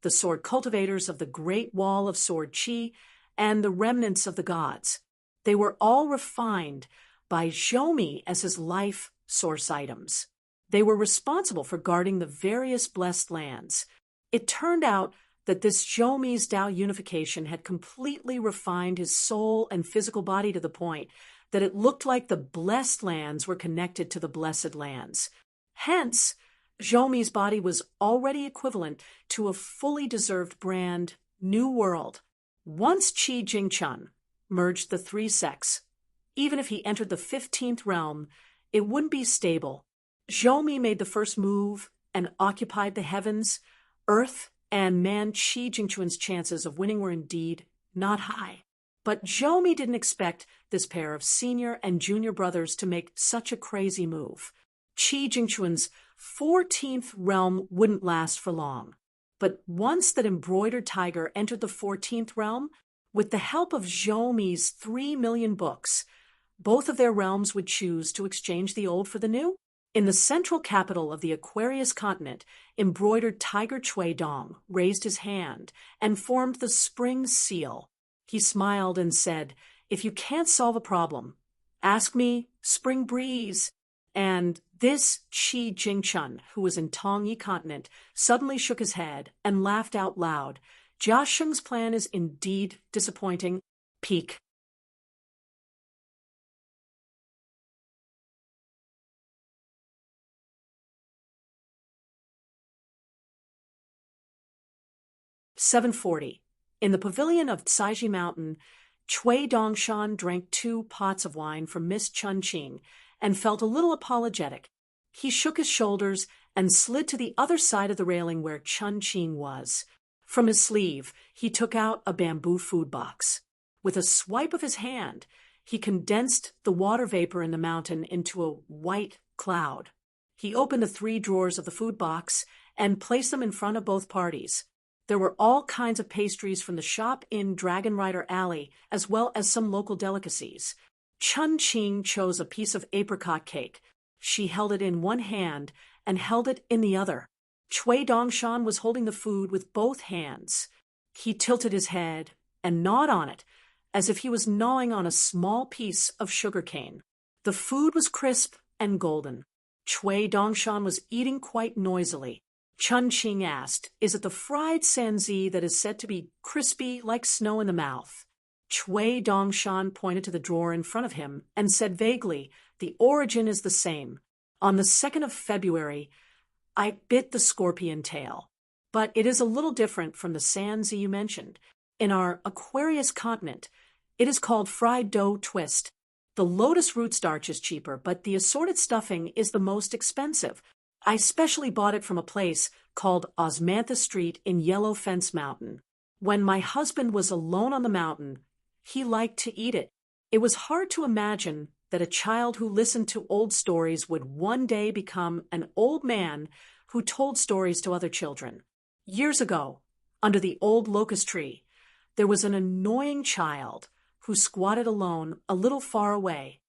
the sword cultivators of the great wall of sword Qi, and the remnants of the gods. They were all refined by Zhoumi as his life source items. They were responsible for guarding the various blessed lands. It turned out that this Zhoumi's Tao unification had completely refined his soul and physical body to the point that it looked like the blessed lands were connected to the blessed lands. Hence, Zhoumi's body was already equivalent to a fully deserved brand, New World. Once Qi Jingchun merged the three sects, even if he entered the 15th realm, it wouldn't be stable. Zhoumi made the first move and occupied the heavens, earth, and man Qi Jingchun's chances of winning were indeed not high. But Zhoumi didn't expect this pair of senior and junior brothers to make such a crazy move. Qi Jingchun's 14th realm wouldn't last for long. But once that embroidered tiger entered the 14th realm, with the help of Zhoumi's 3 million books, both of their realms would choose to exchange the old for the new. In the central capital of the Aquarius continent, embroidered tiger Cui Dong raised his hand and formed the spring seal. He smiled and said, "If you can't solve a problem, ask me, Spring Breeze." And this Qi Jingchun, who was in Tongyi continent, suddenly shook his head and laughed out loud. Jia Sheng's plan is indeed disappointing. Peak. "7:40. In the pavilion of Caiji Mountain, Cui Dongshan drank 2 pots of wine from Miss Chun Qing and felt a little apologetic. He shook his shoulders and slid to the other side of the railing where Chun Qing was. From his sleeve, he took out a bamboo food box. With a swipe of his hand, he condensed the water vapor in the mountain into a white cloud. He opened the 3 drawers of the food box and placed them in front of both parties. There were all kinds of pastries from the shop in Dragon Rider Alley, as well as some local delicacies. Chun Qing chose a piece of apricot cake. She held it in one hand and held it in the other. Cui Dongshan was holding the food with both hands. He tilted his head and gnawed on it, as if he was gnawing on a small piece of sugar cane. The food was crisp and golden. Cui Dongshan was eating quite noisily. Chun Qing asked, "Is it the fried sanzi that is said to be crispy like snow in the mouth?" Cui Dongshan pointed to the drawer in front of him and said vaguely, "The origin is the same. On the 2nd of February, I bit the scorpion tail. But it is a little different from the sanzi you mentioned. In our Aquarius continent, it is called fried dough twist. The lotus root starch is cheaper, but the assorted stuffing is the most expensive. I specially bought it from a place called Osmantha Street in Yellow Fence Mountain. When my husband was alone on the mountain, he liked to eat it. It was hard to imagine that a child who listened to old stories would one day become an old man who told stories to other children. Years ago, under the old locust tree, there was an annoying child who squatted alone a little far away.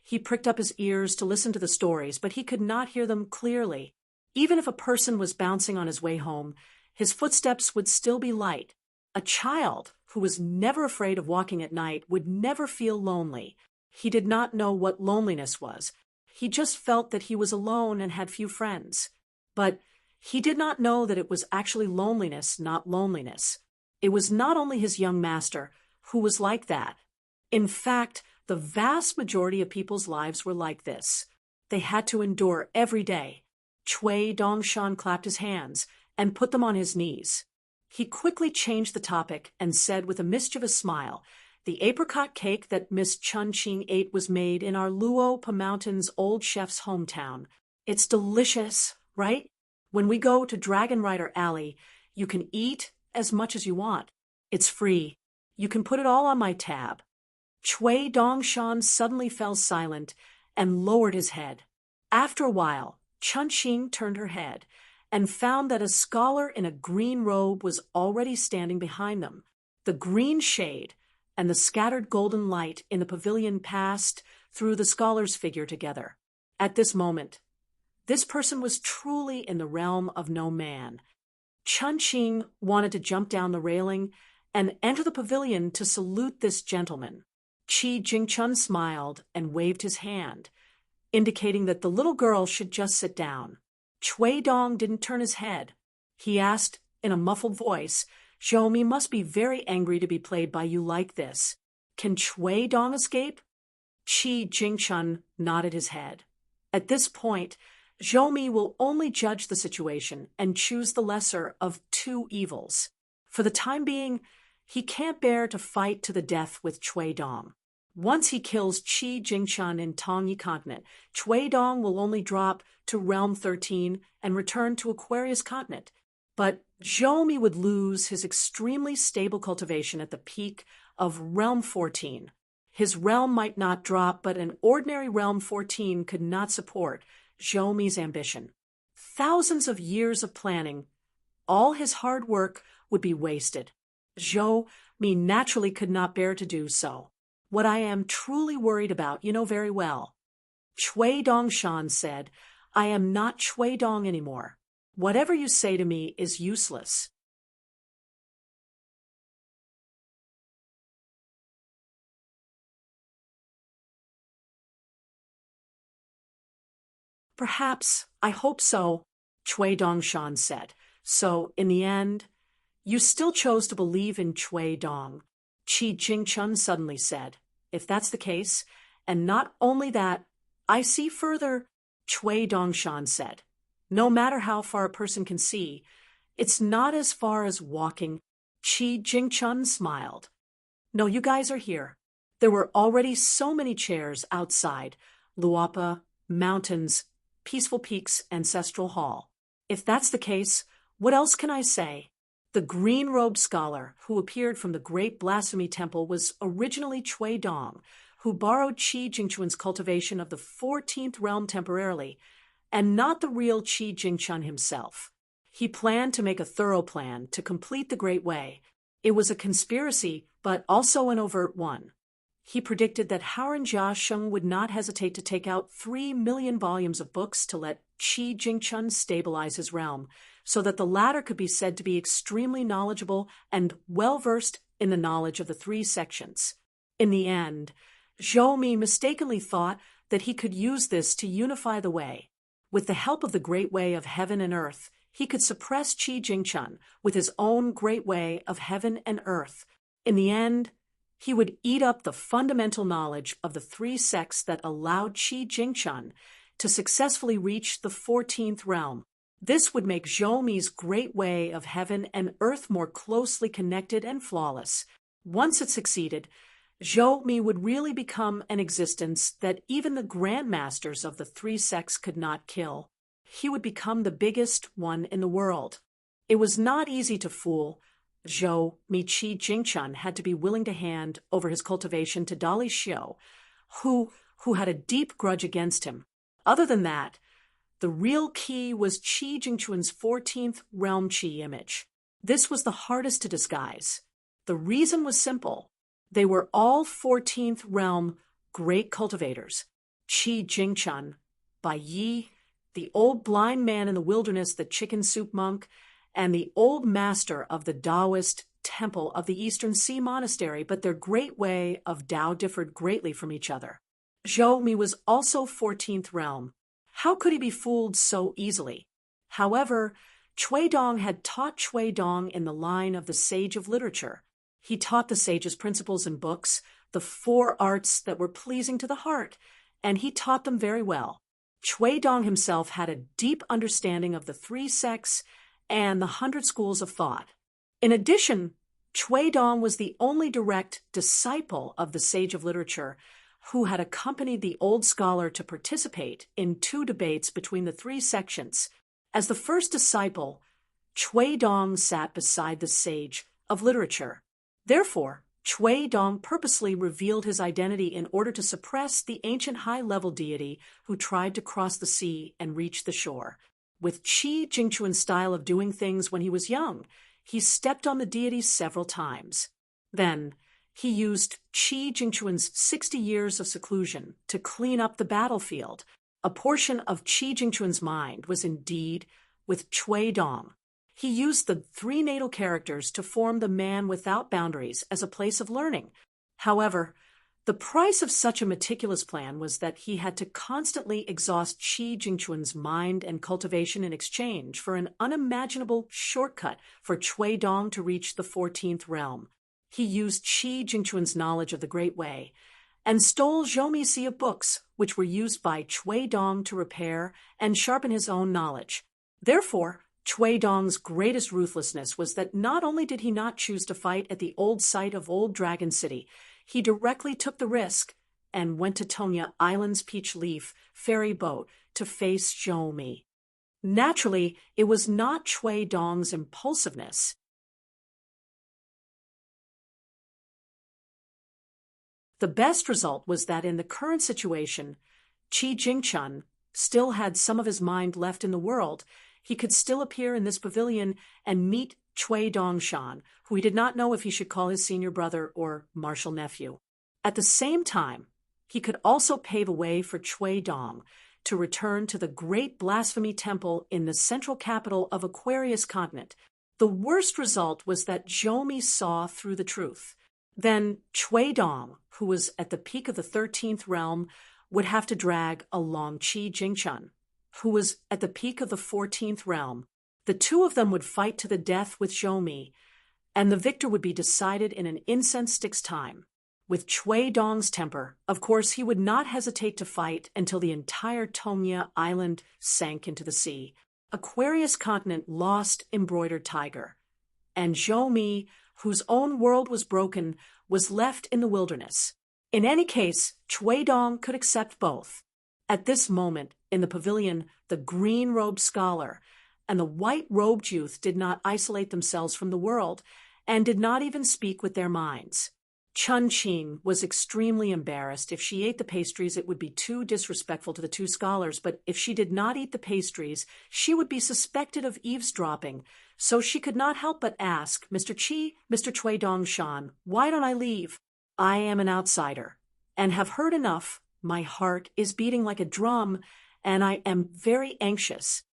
He pricked up his ears to listen to the stories, but he could not hear them clearly. Even if a person was bouncing on his way home, his footsteps would still be light. A child who was never afraid of walking at night would never feel lonely. He did not know what loneliness was. He just felt that he was alone and had few friends. But he did not know that it was actually loneliness, not loneliness. It was not only his young master who was like that. In fact, the vast majority of people's lives were like this. They had to endure every day. Cui Dongshan clapped his hands and put them on his knees. He quickly changed the topic and said with a mischievous smile, "The apricot cake that Miss Chun Qing ate was made in our Luo Pa Mountain's old chef's hometown. It's delicious, right? When we go to Dragon Rider Alley, you can eat as much as you want. It's free. You can put it all on my tab." Cui Dongshan suddenly fell silent and lowered his head. After a while, Chun-Ching turned her head and found that a scholar in a green robe was already standing behind them. The green shade and the scattered golden light in the pavilion passed through the scholar's figure together. At this moment, this person was truly in the realm of no man. Chun-Ching wanted to jump down the railing and enter the pavilion to salute this gentleman. Qi Jingchun smiled and waved his hand, indicating that the little girl should just sit down. Chui Dong didn't turn his head. He asked in a muffled voice, "Zhou must be very angry to be played by you like this. Can Chui Dong escape?" Qi Jingchun nodded his head. At this point, Zhou will only judge the situation and choose the lesser of two evils. For the time being, he can't bear to fight to the death with Chui Dong. Once he kills Qi Jingchun in Tongyi Continent, Chui Dong will only drop to Realm 13 and return to Aquarius Continent. But Zhou would lose his extremely stable cultivation at the peak of Realm 14. His realm might not drop, but an ordinary Realm 14 could not support Zhou's ambition. Thousands of years of planning, all his hard work would be wasted. Zhou naturally could not bear to do so. What I am truly worried about, you know very well. Chui Dong Shan said, "I am not Chui Dong anymore. Whatever you say to me is useless." "Perhaps, I hope so," Chui Dong Shan said. "So, in the end, you still chose to believe in Chui Dong," Qi Jingchun suddenly said. "If that's the case, and not only that, I see further," Chui Dong Shan said. "No matter how far a person can see, it's not as far as walking." Qi Jingchun smiled. "No, you guys are here. There were already so many chairs outside, Luapa, mountains, peaceful peaks, ancestral hall. If that's the case, what else can I say?" The green-robed scholar who appeared from the great blasphemy temple was originally Chui Dong, who borrowed Qi Jingchun's cultivation of the 14th realm temporarily, and not the real Qi Jingchun himself. He planned to make a thorough plan to complete the Great Way. It was a conspiracy, but also an overt one. He predicted that Howren Jiasheng would not hesitate to take out 3 million volumes of books to let Qi Jingchun stabilize his realm, so that the latter could be said to be extremely knowledgeable and well-versed in the knowledge of the 3 sections. In the end, Zhou mistakenly thought that he could use this to unify the way. With the help of the Great Way of Heaven and Earth, he could suppress Qi Jingchun with his own Great Way of Heaven and Earth. In the end, he would eat up the fundamental knowledge of the 3 sects that allowed Qi Jingchun to successfully reach the 14th realm. This would make Zhou's Great Way of Heaven and Earth more closely connected and flawless. Once it succeeded, Zhou would really become an existence that even the grandmasters of the 3 sects could not kill. He would become the biggest one in the world. It was not easy to fool Zhou. Qi Jingchun had to be willing to hand over his cultivation to Dali Xiu, who had a deep grudge against him. Other than that, the real key was Qi Jingchun's 14th realm Qi image. This was the hardest to disguise. The reason was simple. They were all 14th realm great cultivators. Qi Jingchun, Bai Yi, the old blind man in the wilderness, the chicken soup monk, and the old master of the Taoist temple of the Eastern Sea Monastery, but their great way of Tao differed greatly from each other. Zhou was also 14th realm. How could he be fooled so easily? However, Chui Dong had taught Chui Dong in the line of the sage of literature. He taught the sage's principles in books, the 4 arts that were pleasing to the heart, and he taught them very well. Chui Dong himself had a deep understanding of the 3 sects and the 100 schools of thought. In addition, Chui Dong was the only direct disciple of the sage of literature who had accompanied the old scholar to participate in 2 debates between the 3 sections. As the first disciple, Chui Dong sat beside the sage of literature. Therefore, Chui Dong purposely revealed his identity in order to suppress the ancient high-level deity who tried to cross the sea and reach the shore. With Qi Jingquan's style of doing things when he was young, he stepped on the deity several times. Then, he used Qi Jingquan's 60 years of seclusion to clean up the battlefield. A portion of Qi Jingquan's mind was indeed with Chui Dong. He used the three natal characters to form the man without boundaries as a place of learning. However, the price of such a meticulous plan was that he had to constantly exhaust Qi Jingquan's mind and cultivation in exchange for an unimaginable shortcut for Chui Dong to reach the 14th realm. He used Qi Jingquan's knowledge of the Great Way and stole Zhoumi's sea of books, which were used by Chui Dong to repair and sharpen his own knowledge. Therefore, Chui Dong's greatest ruthlessness was that not only did he not choose to fight at the old site of Old Dragon City, he directly took the risk and went to Tonya Island's Peach Leaf ferry boat to face Zhoumi. Naturally, it was not Chui Dong's impulsiveness. The best result was that in the current situation, Qi Jingquan still had some of his mind left in the world. He could still appear in this pavilion and meet Chui Dongshan, who he did not know if he should call his senior brother or martial nephew. At the same time, he could also pave a way for Chui Dong to return to the great blasphemy temple in the central capital of Aquarius continent. The worst result was that Zhoumi saw through the truth. Then Chui Dong, who was at the peak of the 13th realm, would have to drag along Qi Jingquan, who was at the peak of the 14th realm. The two of them would fight to the death with Zhoumi, and the victor would be decided in an incense stick's time. With Chui Dong's temper, of course, he would not hesitate to fight until the entire Tonya Island sank into the sea. Aquarius continent lost Embroidered Tiger, and Zhoumi, whose own world was broken, was left in the wilderness. In any case, Chui Dong could accept both. At this moment, in the pavilion, the green-robed scholar and the white-robed youth did not isolate themselves from the world and did not even speak with their minds. Chun Qing was extremely embarrassed. If she ate the pastries, it would be too disrespectful to the two scholars, but if she did not eat the pastries, she would be suspected of eavesdropping, so she could not help but ask, "Mr. Qi, Mr. Chui Dongshan, why don't I leave? I am an outsider and have heard enough. My heart is beating like a drum, and I am very anxious."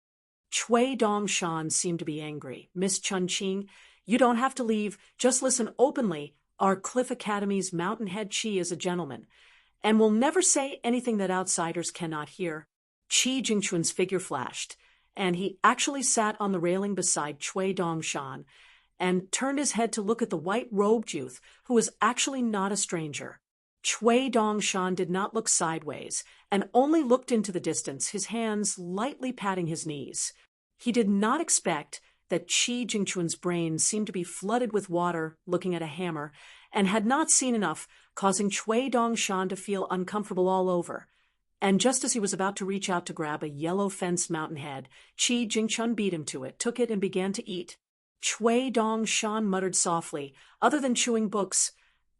Chui Dongshan seemed to be angry. "Miss Chun Qing, you don't have to leave. Just listen openly. Our Cliff Academy's mountain head Qi is a gentleman, and will never say anything that outsiders cannot hear." Qi Jingquan's figure flashed, and he actually sat on the railing beside Chui Dongshan and turned his head to look at the white-robed youth, who was actually not a stranger. Chui Dongshan did not look sideways and only looked into the distance, his hands lightly patting his knees. He did not expect that Qi Jingquan's brain seemed to be flooded with water looking at a hammer and had not seen enough, causing Chui Dongshan to feel uncomfortable all over. And just as he was about to reach out to grab a yellow-fenced mountainhead, Qi Jingquan beat him to it, took it, and began to eat. Chui Dongshan muttered softly, "Other than chewing books,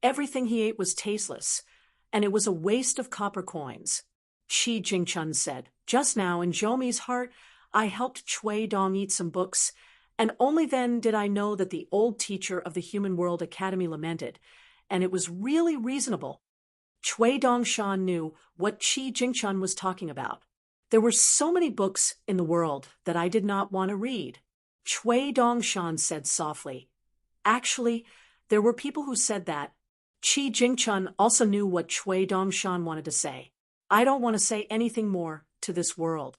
everything he ate was tasteless, and it was a waste of copper coins." Qi Jingquan said, "Just now, in Zhoumi's heart, I helped Chui Dong eat some books, and only then did I know that the old teacher of the Human World Academy lamented, and it was really reasonable." Chui Dongshan knew what Qi Jingquan was talking about. "There were so many books in the world that I did not want to read." Chui Dongshan said softly, "Actually, there were people who said that." Qi Jingquan also knew what Chui Dongshan wanted to say. "I don't want to say anything more to this world."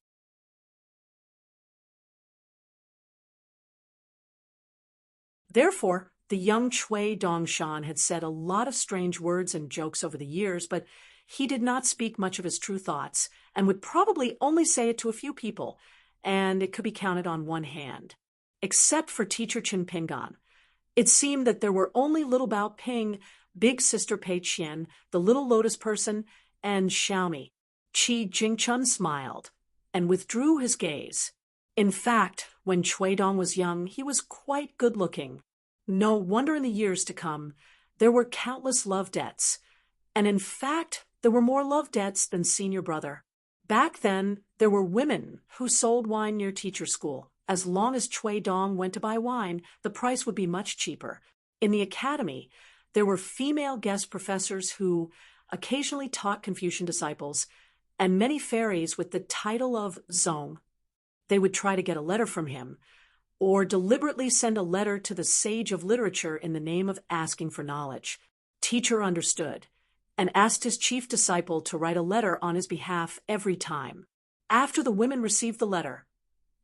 Therefore, the young Chui Dongshan had said a lot of strange words and jokes over the years, but he did not speak much of his true thoughts and would probably only say it to a few people, and it could be counted on one hand. Except for teacher Chen Pingan. It seemed that there were only little Bao Ping, big sister Pei Qian, the little lotus person, and Xiaomi. Qi Jingquan smiled and withdrew his gaze. In fact, when Chui Dong was young, he was quite good-looking. No wonder in the years to come, There were countless love debts, and in fact, there were more love debts than senior brother. Back then, there were women who sold wine near teacher school. As long as Chui Dong went to buy wine, the price would be much cheaper. In the academy, there were female guest professors who occasionally taught Confucian disciples, and many fairies with the title of Zong. They would try to get a letter from him, or deliberately send a letter to the sage of literature in the name of asking for knowledge. Teacher understood, and asked his chief disciple to write a letter on his behalf every time. After the women received the letter,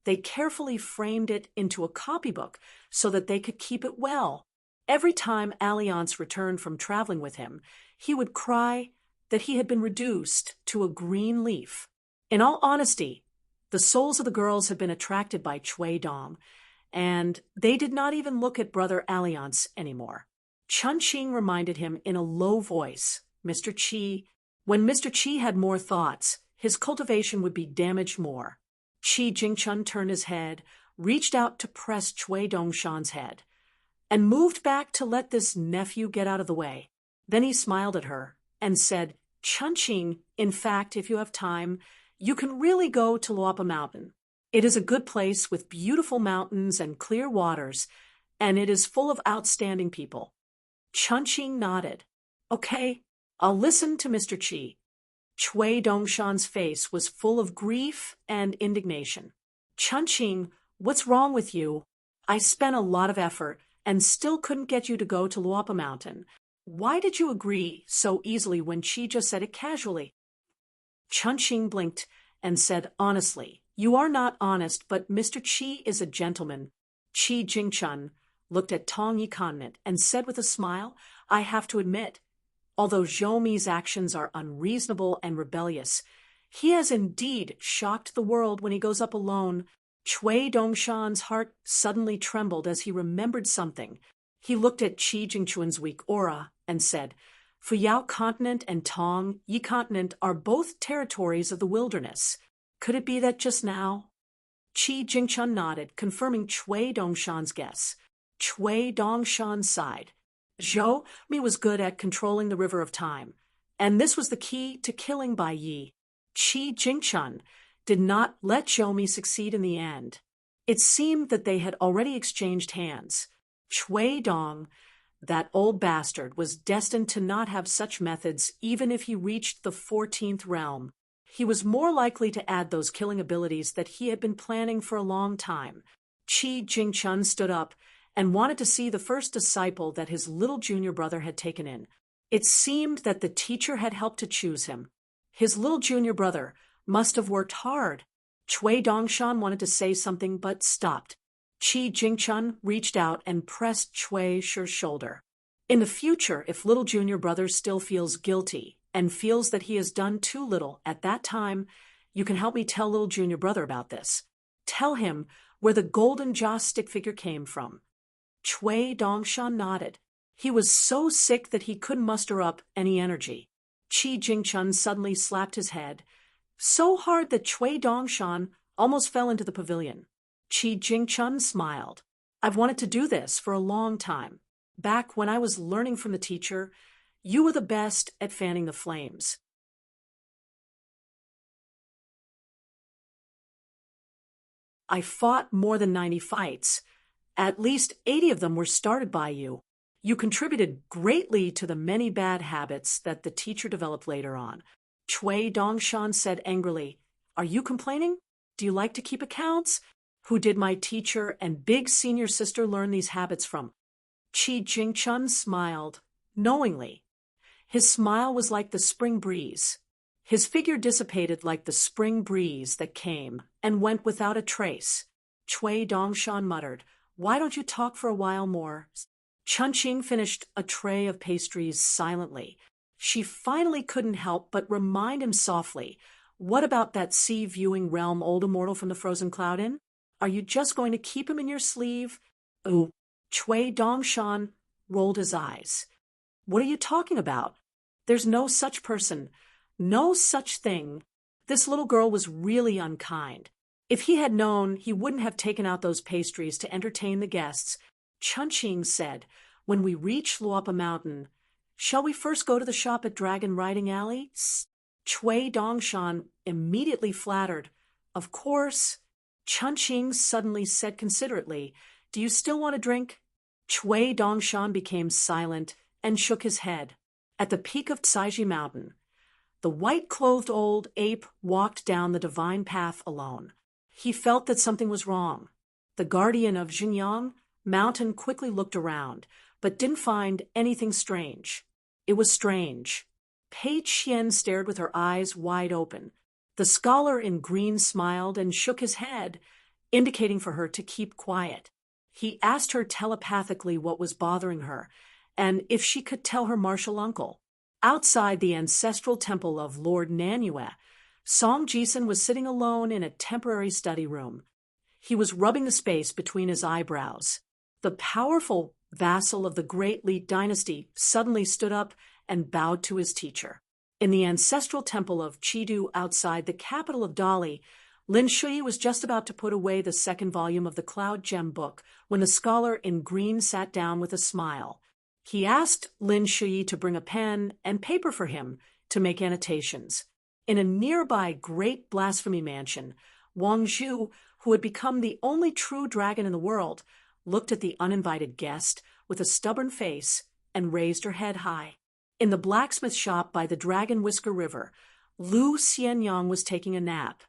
they carefully framed it into a copybook so that they could keep it well. Every time Alliance returned from traveling with him, he would cry that he had been reduced to a green leaf. In all honesty, the souls of the girls had been attracted by Chui Dong, and they did not even look at Brother Alliance anymore. Chun Qing reminded him in a low voice, Mr. Qi, when Mr. Qi had more thoughts, his cultivation would be damaged more. Qi Jingchun turned his head, reached out to press Chui Dongshan's head, and moved back to let this nephew get out of the way. Then he smiled at her and said, Chun Qing, in fact, if you have time, you can really go to Luapa Mountain. It is a good place with beautiful mountains and clear waters, and it is full of outstanding people. Chun Qing nodded. Okay, I'll listen to Mr. Qi. Chui Dongshan's face was full of grief and indignation. Chun Qing, what's wrong with you? I spent a lot of effort and still couldn't get you to go to Luapa Mountain. Why did you agree so easily when Qi just said it casually? Chun Qing blinked and said honestly, You are not honest, but Mr. Qi is a gentleman. Qi Jingchun looked at Tong Yi Continent and said with a smile, I have to admit, although Zhou Mi's actions are unreasonable and rebellious, he has indeed shocked the world when he goes up alone. Chui Dongshan's heart suddenly trembled as he remembered something. He looked at Qi Jingchun's weak aura and said, Fuyao Continent and Tong Yi Continent are both territories of the wilderness. Could it be that just now? Qi Jingchun nodded, confirming Chui Dongshan's guess. Chui Dongshan sighed. Zhou Mi was good at controlling the river of time, and this was the key to killing Bai Yi. Qi Jingchun did not let Zhou Mi succeed in the end. It seemed that they had already exchanged hands. Chui Dong, that old bastard, was destined to not have such methods even if he reached the 14th realm. He was more likely to add those killing abilities that he had been planning for a long time. Qi Jingchun stood up and wanted to see the first disciple that his little junior brother had taken in. It seemed that the teacher had helped to choose him. His little junior brother must have worked hard. Chui Dongshan wanted to say something but stopped. Qi Jingchun reached out and pressed Chui Shi's shoulder. In the future, if little junior brother still feels guilty and feels that he has done too little at that time, you can help me tell little junior brother about this. Tell him where the golden joss stick figure came from. Chui Dongshan nodded. He was so sick that he couldn't muster up any energy. Qi Jingchun suddenly slapped his head, so hard that Chui Dongshan almost fell into the pavilion. Qi Jingchun smiled. I've wanted to do this for a long time. Back when I was learning from the teacher, you were the best at fanning the flames. I fought more than 90 fights. At least 80 of them were started by you. You contributed greatly to the many bad habits that the teacher developed later on. Chui Dongshan said angrily, Are you complaining? Do you like to keep accounts? Who did my teacher and big senior sister learn these habits from? Qi Jingchun smiled, knowingly. His smile was like the spring breeze. His figure dissipated like the spring breeze that came and went without a trace. Chui Dongshan muttered, Why don't you talk for a while more? Chun Qing finished a tray of pastries silently. She finally couldn't help but remind him softly, What about that sea-viewing realm old immortal from the Frozen Cloud Inn? Are you just going to keep him in your sleeve? Oh, Chui Dongshan rolled his eyes. What are you talking about? There's no such person, no such thing. This little girl was really unkind. If he had known, he wouldn't have taken out those pastries to entertain the guests. Chun Qing said, When we reach Luopa Mountain, shall we first go to the shop at Dragon Riding Alley? Chui Dongshan immediately flattered. Of course. Chunqing suddenly said considerately, Do you still want a drink? Chui Dongshan became silent and shook his head. At the peak of Tsaiji Mountain, the white-clothed old ape walked down the divine path alone. He felt that something was wrong. The guardian of Xinjiang Mountain quickly looked around, but didn't find anything strange. It was strange. Pei Qian stared with her eyes wide open. The scholar in green smiled and shook his head, indicating for her to keep quiet. He asked her telepathically what was bothering her, and if she could tell her martial uncle. Outside the ancestral temple of Lord Nanyue, Song Jisun was sitting alone in a temporary study room. He was rubbing the space between his eyebrows. The powerful vassal of the great Li dynasty suddenly stood up and bowed to his teacher. In the ancestral temple of Chidu outside the capital of Dali, Lin Shui was just about to put away the second volume of the Cloud Gem book when the scholar in green sat down with a smile. He asked Lin Shui to bring a pen and paper for him to make annotations. In a nearby great blasphemy mansion, Wang Zhu, who had become the only true dragon in the world, looked at the uninvited guest with a stubborn face and raised her head high. In the blacksmith shop by the Dragon Whisker River, Lu Xianyang was taking a nap.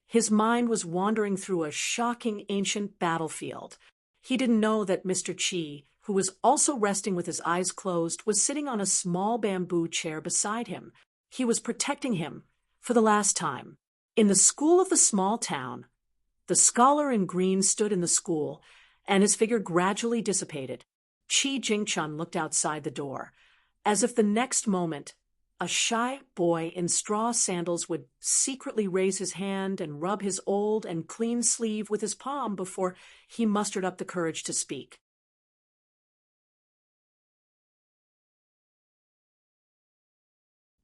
His mind was wandering through a shocking ancient battlefield. He didn't know that Mr. Qi, who was also resting with his eyes closed, was sitting on a small bamboo chair beside him. He was protecting him for the last time. In the school of the small town, the scholar in green stood in the school, and his figure gradually dissipated. Qi Jingchun looked outside the door, as if the next moment a shy boy in straw sandals would secretly raise his hand and rub his old and clean sleeve with his palm before he mustered up the courage to speak.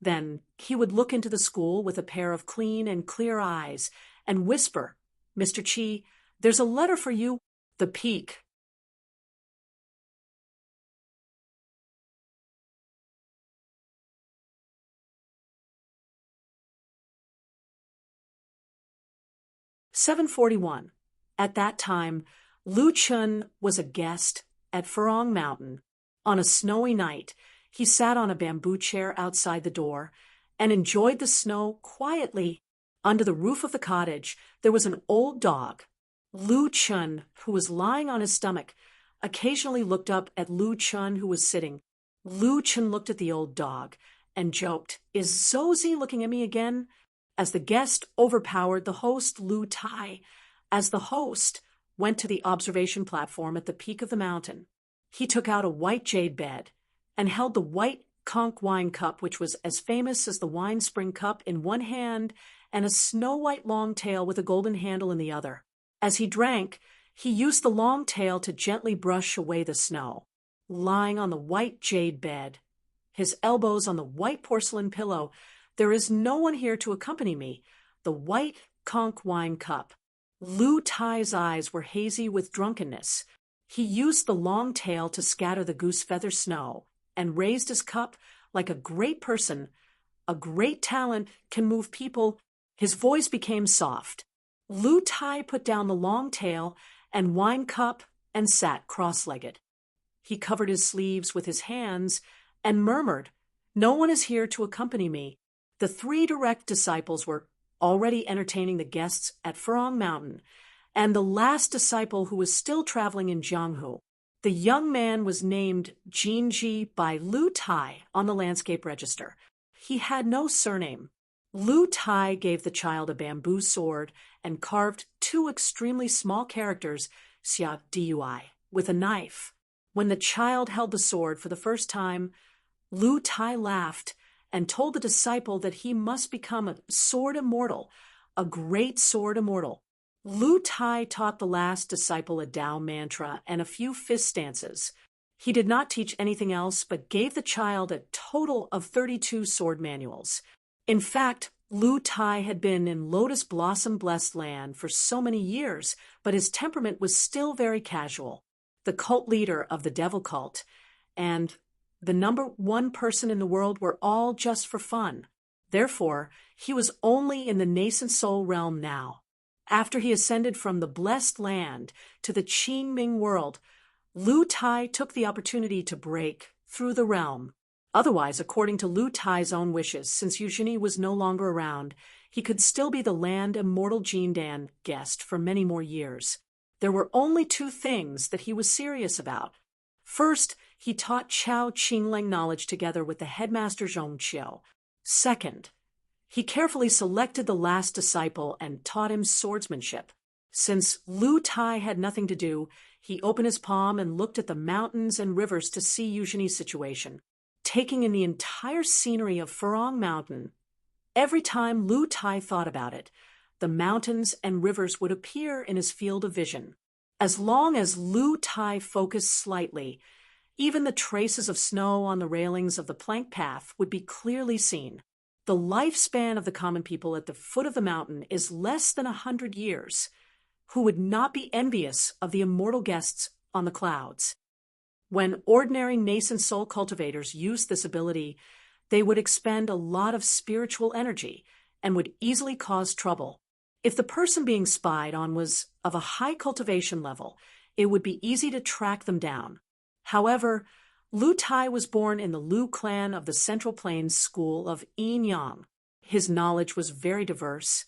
Then he would look into the school with a pair of clean and clear eyes and whisper, Mr. Qi, there's a letter for you. The peak. "741. At that time, Lu Chun was a guest at Furong Mountain. On a snowy night, he sat on a bamboo chair outside the door and enjoyed the snow quietly. Under the roof of the cottage, there was an old dog. Lu Chun, who was lying on his stomach, occasionally looked up at Lu Chun, who was sitting. Lu Chun looked at the old dog and joked, Is Zozi looking at me again? As the guest overpowered the host, Lu Tai, as the host went to the observation platform at the peak of the mountain, he took out a white jade bed and held the white conch wine cup, which was as famous as the wine spring cup, in one hand and a snow-white long tail with a golden handle in the other. As he drank, he used the long tail to gently brush away the snow. Lying on the white jade bed, his elbows on the white porcelain pillow, there is no one here to accompany me, the white conch wine cup. Lu Tai's eyes were hazy with drunkenness. He used the long tail to scatter the goose feather snow and raised his cup like a great person. A great talent can move people. His voice became soft. Lu Tai put down the long tail and wine cup and sat cross-legged. He covered his sleeves with his hands and murmured, No one is here to accompany me. The 3 direct disciples were already entertaining the guests at Furong Mountain, and the last disciple, who was still traveling in Jianghu. The young man was named Jinji by Lu Tai on the landscape register. He had no surname. Lu Tai gave the child a bamboo sword and carved 2 extremely small characters, Xia Dui, with a knife. When the child held the sword for the first time, Lu Tai laughed and told the disciple that he must become a sword immortal, a great sword immortal. Lu Tai taught the last disciple a Tao mantra and a few fist stances. He did not teach anything else, but gave the child a total of 32 sword manuals. In fact, Lu Tai had been in Lotus Blossom Blessed Land for so many years, but his temperament was still very casual. The cult leader of the devil cult, and the number one person in the world were all just for fun. Therefore, he was only in the nascent soul realm now. After he ascended from the blessed land to the Qin Ming world, Lu Tai took the opportunity to break through the realm. Otherwise, according to Lu Tai's own wishes, since Eugenie was no longer around, he could still be the land immortal Jindan guest for many more years. There were only two things that he was serious about. First, he taught Chao Qinglang knowledge together with the headmaster Zhongqiu. Second, he carefully selected the last disciple and taught him swordsmanship. Since Lu Tai had nothing to do, he opened his palm and looked at the mountains and rivers to see Eugenie's situation, taking in the entire scenery of Furong Mountain. Every time Lu Tai thought about it, the mountains and rivers would appear in his field of vision. As long as Lu Tai focused slightly, even the traces of snow on the railings of the plank path would be clearly seen. The lifespan of the common people at the foot of the mountain is less than 100 years, who would not be envious of the immortal guests on the clouds. When ordinary nascent soul cultivators used this ability, they would expend a lot of spiritual energy and would easily cause trouble. If the person being spied on was of a high cultivation level, it would be easy to track them down. However, Lu Tai was born in the Lu clan of the Central Plains school of Yin Yang. His knowledge was very diverse,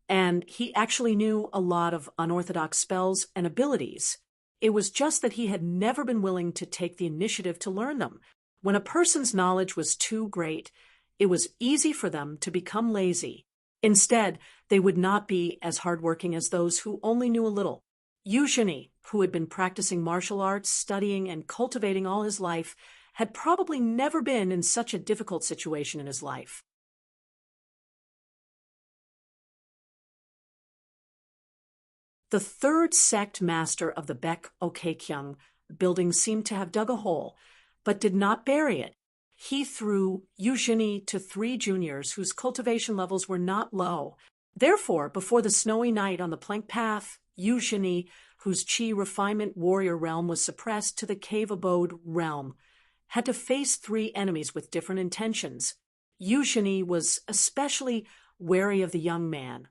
and he actually knew a lot of unorthodox spells and abilities. It was just that he had never been willing to take the initiative to learn them. When a person's knowledge was too great, it was easy for them to become lazy. Instead, they would not be as hardworking as those who only knew a little. Eugenie, who had been practicing martial arts, studying, and cultivating all his life, had probably never been in such a difficult situation in his life. The third sect master of the Baek Okekyung building seemed to have dug a hole, but did not bury it. He threw Eugenie to 3 juniors whose cultivation levels were not low. Therefore, before the snowy night on the plank path, Eugenie, whose Qi refinement warrior realm was suppressed to the cave abode realm, had to face 3 enemies with different intentions. Eugenie was especially wary of the young man,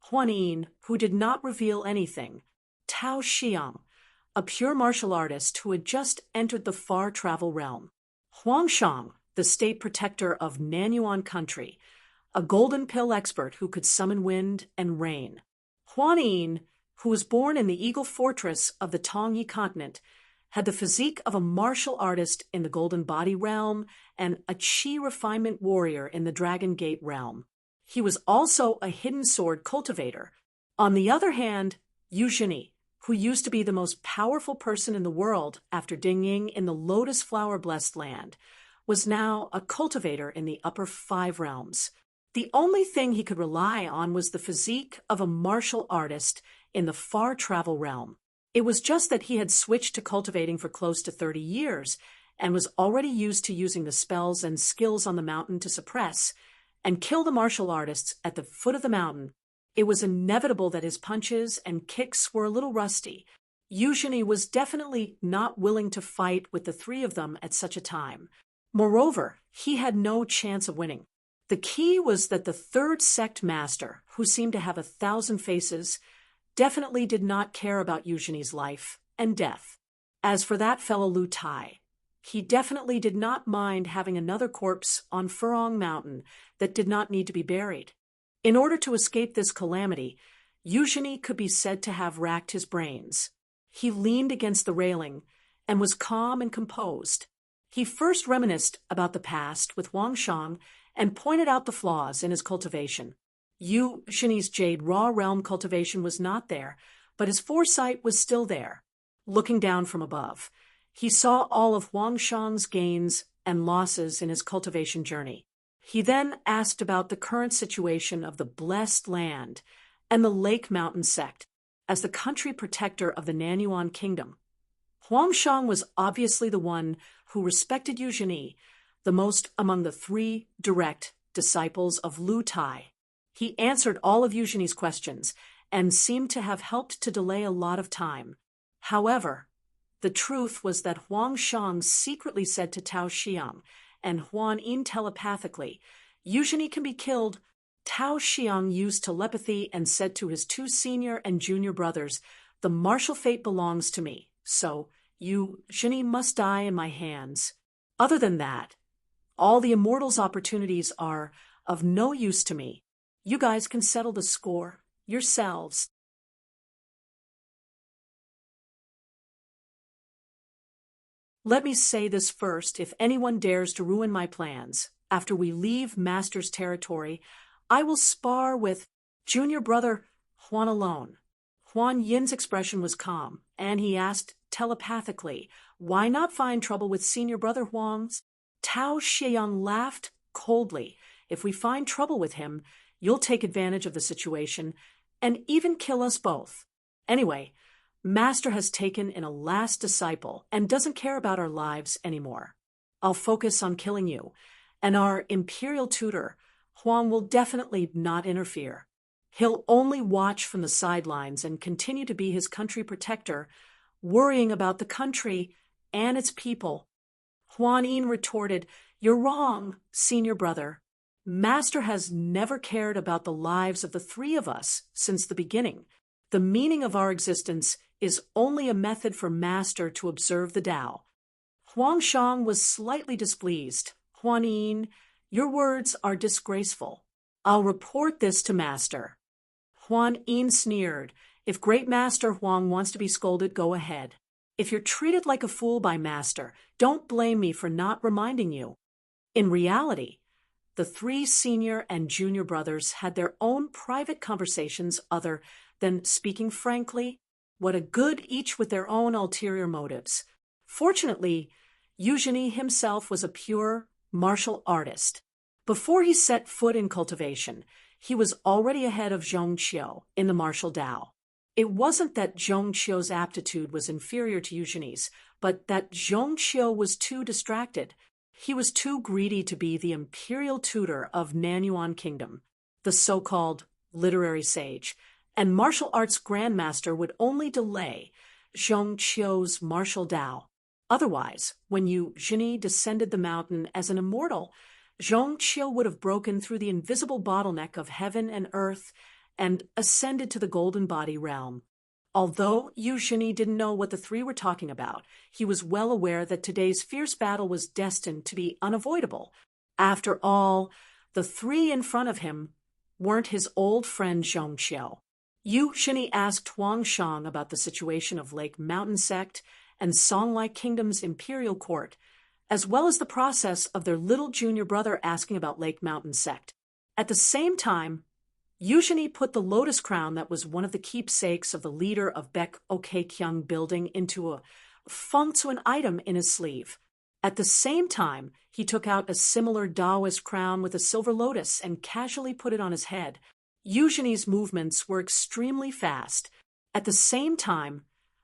Huan Yin, who did not reveal anything, Tao Xiang, a pure martial artist who had just entered the far travel realm, Huang Shang, the state protector of Nanyuan country, a golden pill expert who could summon wind and rain, Huan Yin, who was born in the Eagle Fortress of the Tongyi continent, had the physique of a martial artist in the Golden Body realm and a Qi refinement warrior in the Dragon Gate realm. He was also a hidden sword cultivator. On the other hand, Eugenie, who used to be the most powerful person in the world after Ding Ying in the Lotus Flower Blessed Land, was now a cultivator in the upper 5 realms. The only thing he could rely on was the physique of a martial artist in the far travel realm. It was just that he had switched to cultivating for close to 30 years and was already used to using the spells and skills on the mountain to suppress and kill the martial artists at the foot of the mountain. It was inevitable that his punches and kicks were a little rusty. Eugenie was definitely not willing to fight with the 3 of them at such a time. Moreover, he had no chance of winning. The key was that the third sect master, who seemed to have 1,000 faces, definitely did not care about Eugenie's life and death. As for that fellow Lu Tai, he definitely did not mind having another corpse on Furong Mountain that did not need to be buried. In order to escape this calamity, Eugenie could be said to have racked his brains. He leaned against the railing and was calm and composed. He first reminisced about the past with Wang Shang and pointed out the flaws in his cultivation. Eugenie's Jade Raw Realm cultivation was not there, but his foresight was still there. Looking down from above, he saw all of Wang Shang's gains and losses in his cultivation journey. He then asked about the current situation of the Blessed Land and the Lake Mountain sect as the country protector of the Nanyuan kingdom. Huang Shang was obviously the one who respected Eugenie the most among the 3 direct disciples of Lu Tai. He answered all of Eugenie's questions and seemed to have helped to delay a lot of time. However, The truth was that Huang Shang secretly said to Tao Xiang and Huan Yin telepathically, Eugenie can be killed. Tao Xiang used telepathy and said to his two senior and junior brothers, the martial fate belongs to me, so Eugenie must die in my hands. Other than that, all the immortals' opportunities are of no use to me. You guys can settle the score yourselves. Let me say this first, if anyone dares to ruin my plans, after we leave Master's territory, I will spar with junior brother Huan alone. Huan Yin's expression was calm, and he asked telepathically, why not find trouble with senior brother Huang's? Tao Xiang laughed coldly. If we find trouble with him, you'll take advantage of the situation and even kill us both. Anyway, Master has taken in a last disciple and doesn't care about our lives anymore. I'll focus on killing you, and our imperial tutor, Huang, will definitely not interfere. He'll only watch from the sidelines and continue to be his country protector, worrying about the country and its people. Huan Yin retorted, you're wrong, senior brother. Master has never cared about the lives of the three of us since the beginning. The meaning of our existence is only a method for Master to observe the Tao. Huang Shang was slightly displeased. Huan Yin, your words are disgraceful. I'll report this to Master. Huan Yin sneered. If Great Master Huang wants to be scolded, go ahead. If you're treated like a fool by Master, don't blame me for not reminding you. In reality, the three senior and junior brothers had their own private conversations other than speaking frankly. What a good each with their own ulterior motives. Fortunately, Eugenie himself was a pure martial artist. Before he set foot in cultivation, he was already ahead of Zhong Qiu in the martial Tao. It wasn't that Zhong Qiu's aptitude was inferior to Eugenie's, but that Zhong Qiu was too distracted. He was too greedy to be the imperial tutor of Nanyuan Kingdom, the so-called literary sage, and martial arts grandmaster would only delay Zhong Qiu's martial Tao. Otherwise, when Eugenie descended the mountain as an immortal, Zhong Qiu would have broken through the invisible bottleneck of heaven and earth and ascended to the golden body realm. Although Eugenie didn't know what the three were talking about, he was well aware that today's fierce battle was destined to be unavoidable. After all, the three in front of him weren't his old friend Zhong Qiu. Eugenie asked Huang Shang about the situation of Lake Mountain Sect and Songlai Kingdom's imperial court, as well as the process of their little junior brother asking about Lake Mountain Sect. At the same time, Eugenie put the lotus crown that was one of the keepsakes of the leader of Baek Okkyang building into a fengzuan item in his sleeve. At the same time, he took out a similar Taoist crown with a silver lotus and casually put it on his head. Eugenie's movements were extremely fast. At the same time,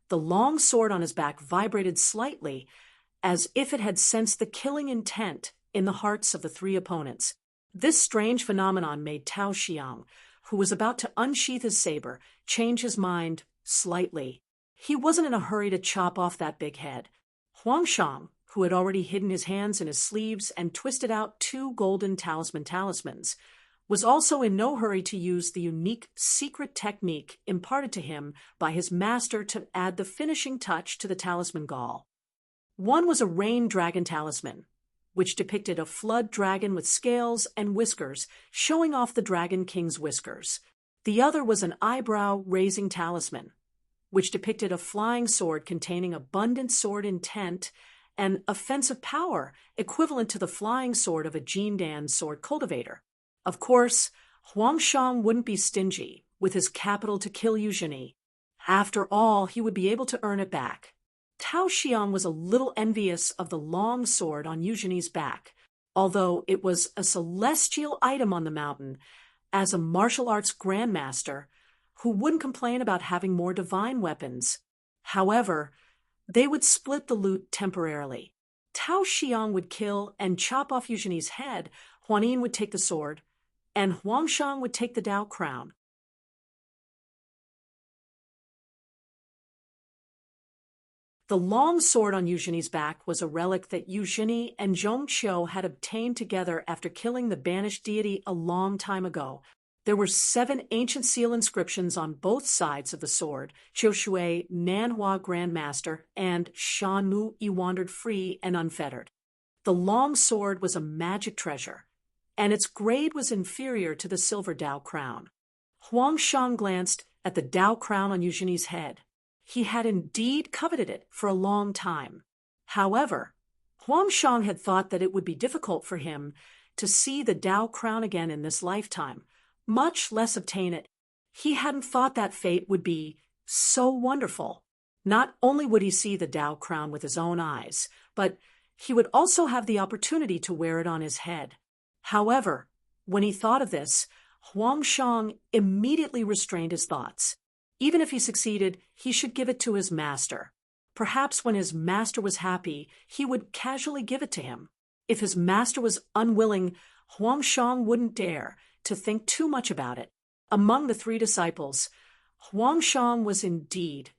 the long sword on his back vibrated slightly, as if it had sensed the killing intent in the hearts of the three opponents. This strange phenomenon made Tao Xiang, who was about to unsheath his saber, change his mind slightly. He wasn't in a hurry to chop off that big head. Huang Shang, who had already hidden his hands in his sleeves and twisted out two golden talismans, was also in no hurry to use the unique secret technique imparted to him by his master to add the finishing touch to the talisman gall. One was a rain dragon talisman, which depicted a flood dragon with scales and whiskers showing off the dragon king's whiskers. The other was an eyebrow-raising talisman, which depicted a flying sword containing abundant sword intent and offensive power equivalent to the flying sword of a Jindan sword cultivator. Of course, Huang Shang wouldn't be stingy with his capital to kill Eugenie. After all, he would be able to earn it back. Tao Xiang was a little envious of the long sword on Eugenie's back, although it was a celestial item on the mountain. As a martial arts grandmaster, who wouldn't complain about having more divine weapons? However, they would split the loot temporarily. Tao Xiang would kill and chop off Eugenie's head, Huan Yin would take the sword, and Huang Shang would take the Tao crown. The long sword on Eugenie's back was a relic that Eugenie and Zhongqiu had obtained together after killing the banished deity a long time ago. There were 7 ancient seal inscriptions on both sides of the sword: Qiu Shui, Nanhua Grand Master, and Shan Mu Yi wandered free and unfettered. The long sword was a magic treasure, and its grade was inferior to the silver Dao crown. Huang Shang glanced at the Dao crown on Eugenie's head. He had indeed coveted it for a long time. However, Huang Shang had thought that it would be difficult for him to see the Dao crown again in this lifetime, much less obtain it. He hadn't thought that fate would be so wonderful. Not only would he see the Dao crown with his own eyes, but he would also have the opportunity to wear it on his head. However, when he thought of this, Huang Shang immediately restrained his thoughts. Even if he succeeded, he should give it to his master. Perhaps when his master was happy, he would casually give it to him. If his master was unwilling, Huang Shang wouldn't dare to think too much about it. Among the 3 disciples, Huang Shang was indeed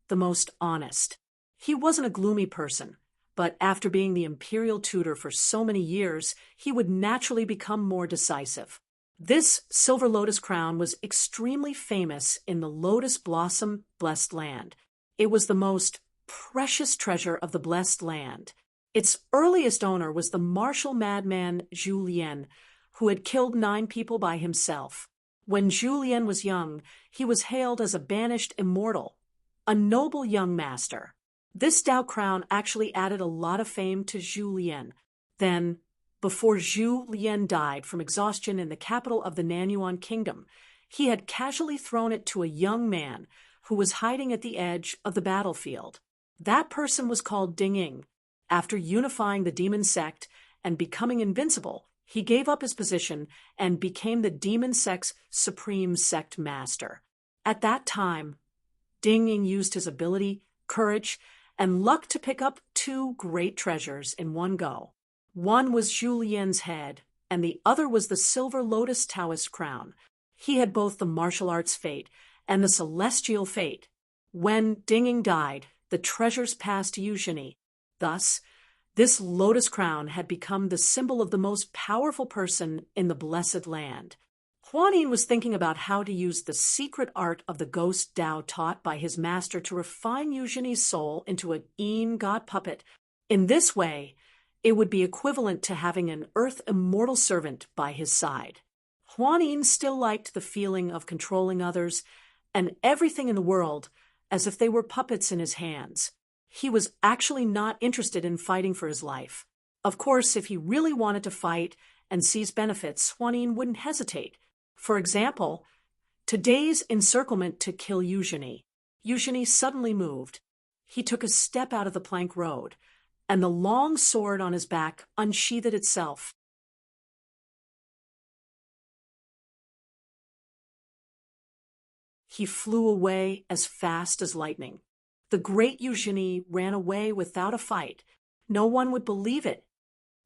the most honest. He wasn't a gloomy person, but after being the imperial tutor for so many years, he would naturally become more decisive. This silver lotus crown was extremely famous in the lotus blossom blessed land. It was the most precious treasure of the blessed land. Its earliest owner was the martial madman Zhu Lian, who had killed 9 people by himself. When Zhu Lian was young, he was hailed as a banished immortal, a noble young master. This Dao crown actually added a lot of fame to Zhu Lian. Then, before Zhu Lian died from exhaustion in the capital of the Nanyuan Kingdom, he had casually thrown it to a young man who was hiding at the edge of the battlefield. That person was called Ding Ying. After unifying the demon sect and becoming invincible, he gave up his position and became the demon sect's supreme sect master. At that time, Ding Ying used his ability, courage, and luck to pick up 2 great treasures in one go. One was Zhu Lian's head, and the other was the silver lotus Taoist crown. He had both the martial arts fate and the celestial fate. When Ding Ying died, the treasures passed to Eugenie. Thus, this lotus crown had become the symbol of the most powerful person in the blessed land. Huanin was thinking about how to use the secret art of the ghost Dao taught by his master to refine Eugenie's soul into a Yin god puppet. In this way, it would be equivalent to having an earth immortal servant by his side. Huanin still liked the feeling of controlling others and everything in the world as if they were puppets in his hands. He was actually not interested in fighting for his life. Of course, if he really wanted to fight and seize benefits, Huanin wouldn't hesitate. For example, today's encirclement to kill Eugenie. Eugenie suddenly moved. He took a step out of the plank road, and the long sword on his back unsheathed itself. He flew away as fast as lightning. The great Eugenie ran away without a fight. No one would believe it.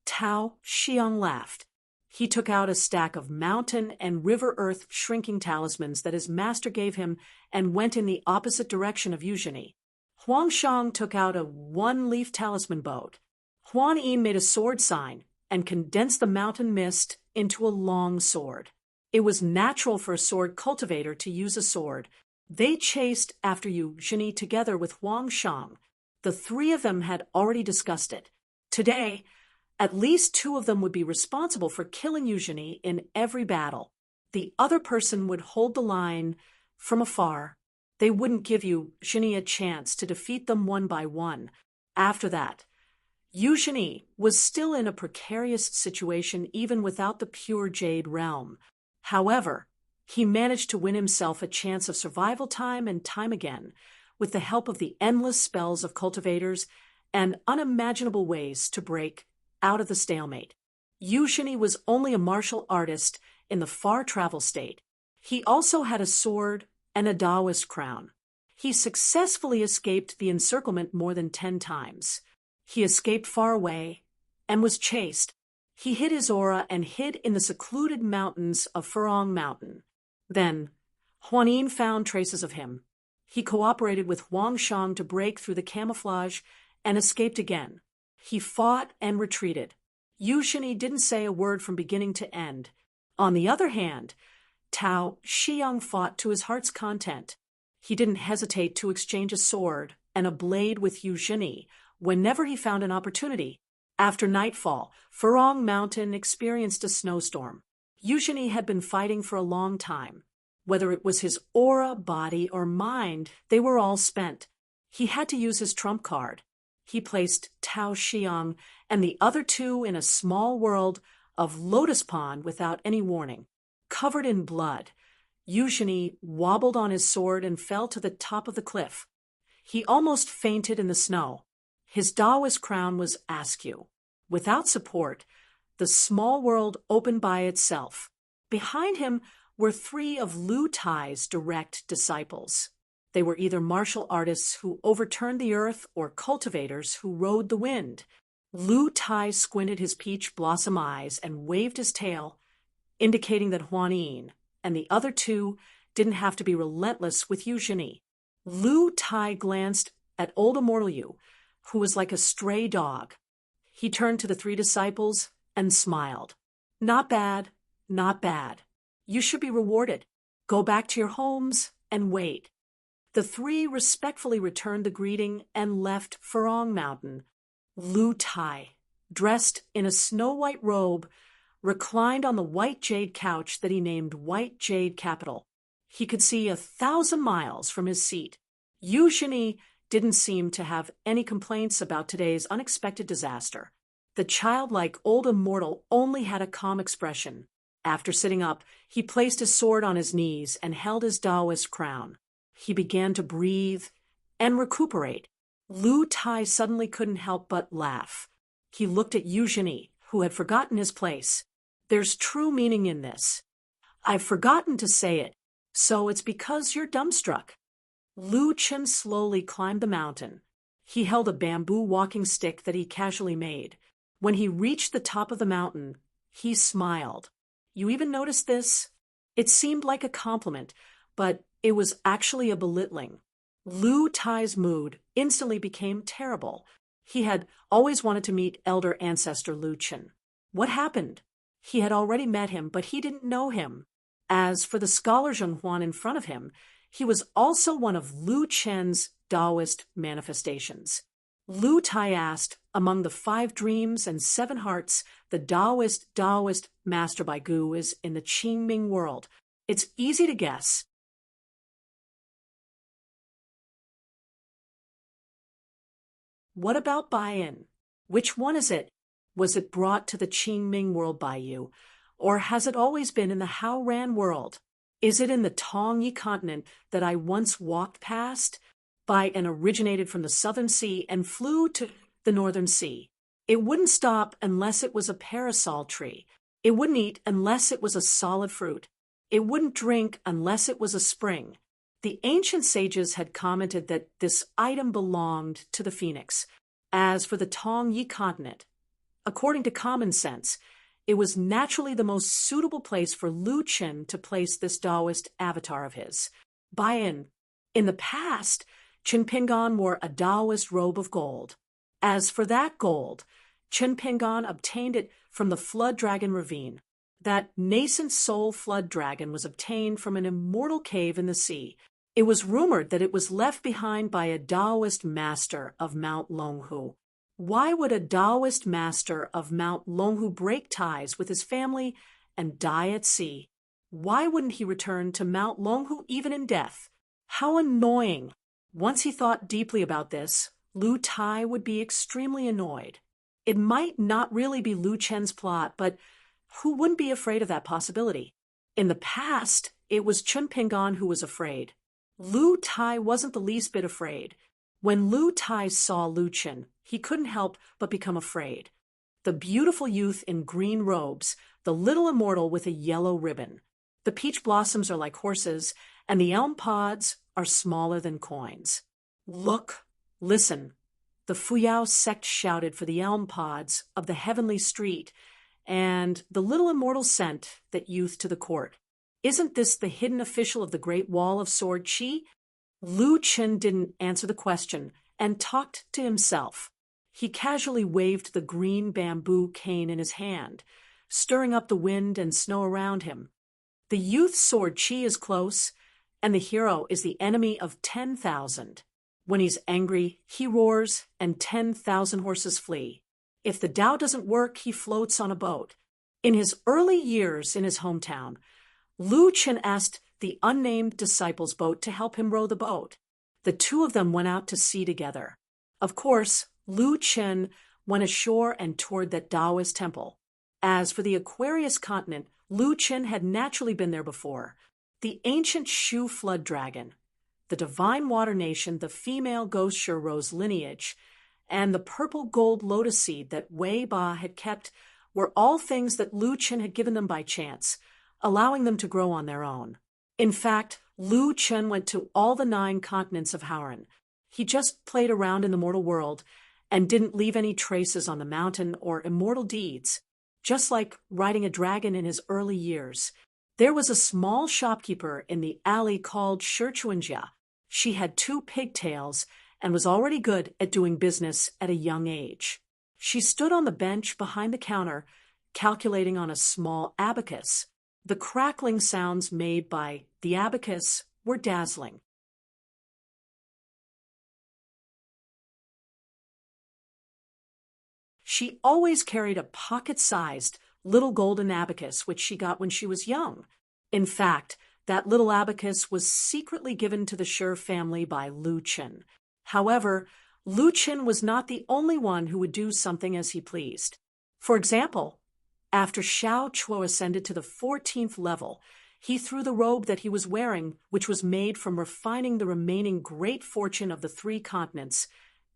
Tao Xiang laughed. He took out a stack of mountain and river earth shrinking talismans that his master gave him and went in the opposite direction of Eugenie. Huang Shang took out a 1-leaf talisman boat. Huan Yin made a sword sign and condensed the mountain mist into a long sword. It was natural for a sword cultivator to use a sword. They chased after Eugenie together with Huang Shang. The 3 of them had already discussed it. Today, at least 2 of them would be responsible for killing Eugenie in every battle. The other person would hold the line from afar. They wouldn't give Eugenie a chance to defeat them one by one. After that, Eugenie was still in a precarious situation even without the pure jade realm. However, he managed to win himself a chance of survival time and time again, with the help of the endless spells of cultivators and unimaginable ways to break out of the stalemate. Eugenie was only a martial artist in the far travel state. He also had a sword and a Taoist crown. He successfully escaped the encirclement more than 10 times. He escaped far away and was chased. He hid his aura and hid in the secluded mountains of Furong Mountain. Then, Huanin found traces of him. He cooperated with Huang Shang to break through the camouflage and escaped again. He fought and retreated. Yu Shini didn't say a word from beginning to end. On the other hand, Tao Xiang fought to his heart's content. He didn't hesitate to exchange a sword and a blade with Yu Shini whenever he found an opportunity. After nightfall, Furong Mountain experienced a snowstorm. Yu Shini had been fighting for a long time. Whether it was his aura, body, or mind, they were all spent. He had to use his trump card. He placed Tao Xiang and the other two in a small world of Lotus Pond without any warning. Covered in blood, Yu Shini wobbled on his sword and fell to the top of the cliff. He almost fainted in the snow. His Taoist crown was askew. Without support, the small world opened by itself. Behind him were three of Lu Tai's direct disciples. They were either martial artists who overturned the earth or cultivators who rode the wind. Lu Tai squinted his peach blossom eyes and waved his tail, indicating that Huan Yin and the other two didn't have to be relentless with Yu Shini. Lu Tai glanced at old Immortal Yu, who was like a stray dog. He turned to the three disciples and smiled. Not bad, not bad. You should be rewarded. Go back to your homes and wait. The three respectfully returned the greeting and left Furong Mountain. Lu Tai, dressed in a snow-white robe, reclined on the white jade couch that he named White Jade Capital. He could see 1,000 miles from his seat. Yu Shini didn't seem to have any complaints about today's unexpected disaster. The childlike old immortal only had a calm expression. After sitting up, he placed his sword on his knees and held his Taoist crown. He began to breathe and recuperate. Lu Tai suddenly couldn't help but laugh. He looked at Yu Shini, who had forgotten his place. There's true meaning in this. I've forgotten to say it, so it's because you're dumbstruck. Lu Chen slowly climbed the mountain. He held a bamboo walking stick that he casually made. When he reached the top of the mountain, he smiled. You even noticed this? It seemed like a compliment, but it was actually a belittling. Lu Tai's mood instantly became terrible. He had always wanted to meet elder ancestor Lu Chen. What happened? He had already met him, but he didn't know him. As for the scholar Zhenghuan in front of him, he was also one of Lu Chen's Taoist manifestations. Lu Tai asked, among the 5 dreams and 7 hearts, the Taoist master by Gu is in the Qingming world. It's easy to guess. What about Baiyin? Which one is it? Was it brought to the Qingming world by you? Or has it always been in the Haoran world? Is it in the Tongyi continent that I once walked past by and originated from the southern sea and flew to the northern sea? It wouldn't stop unless it was a parasol tree. It wouldn't eat unless it was a solid fruit. It wouldn't drink unless it was a spring. The ancient sages had commented that this item belonged to the phoenix. As for the Tongyi continent, according to common sense, it was naturally the most suitable place for Lu Chen to place this Taoist avatar of his. Baiyin, in the past, Chen Pingan wore a Taoist robe of gold. As for that gold, Chen Pingan obtained it from the Flood Dragon Ravine. That nascent soul flood dragon was obtained from an immortal cave in the sea. It was rumored that it was left behind by a Taoist master of Mount Longhu. Why would a Taoist master of Mount Longhu break ties with his family and die at sea? Why wouldn't he return to Mount Longhu even in death? How annoying! Once he thought deeply about this, Lu Tai would be extremely annoyed. It might not really be Lu Chen's plot, but who wouldn't be afraid of that possibility? In the past, it was Chen Pingan who was afraid. Lu Tai wasn't the least bit afraid. When Lu Tai saw Lu Chen, he couldn't help but become afraid. The beautiful youth in green robes, the little immortal with a yellow ribbon. The peach blossoms are like horses, and the elm pods are smaller than coins. Look, listen. The Fuyao sect shouted for the elm pods of the heavenly street, and the little immortal sent that youth to the court. Isn't this the hidden official of the Great Wall of Sword Qi? Lu Qin didn't answer the question and talked to himself. He casually waved the green bamboo cane in his hand, stirring up the wind and snow around him. The youth's sword Qi is close, and the hero is the enemy of 10,000. When he's angry, he roars, and 10,000 horses flee. If the Tao doesn't work, he floats on a boat. In his early years in his hometown, Lu Qin asked the unnamed disciple's boat to help him row the boat. The two of them went out to sea together. Of course, Lu Qin went ashore and toured that Taoist temple. As for the Aquarius continent, Lu Qin had naturally been there before. The ancient Shu flood dragon, the divine water nation, the female ghost Rose lineage, and the purple gold lotus seed that Wei Ba had kept were all things that Lu Qin had given them by chance, allowing them to grow on their own. In fact, Lu Qin went to all the 9 continents of Hauran. He just played around in the mortal world and didn't leave any traces on the mountain or immortal deeds, just like riding a dragon in his early years. There was a small shopkeeper in the alley called Shichuanjia. She had 2 pigtails and was already good at doing business at a young age. She stood on the bench behind the counter, calculating on a small abacus. The crackling sounds made by the abacus were dazzling. She always carried a pocket-sized little golden abacus, which she got when she was young. In fact, that little abacus was secretly given to the Shi family by Lu Qin. However, Lu Qin was not the only one who would do something as he pleased. For example, after Xiao Chuo ascended to the 14th level, he threw the robe that he was wearing, which was made from refining the remaining great fortune of the 3 continents,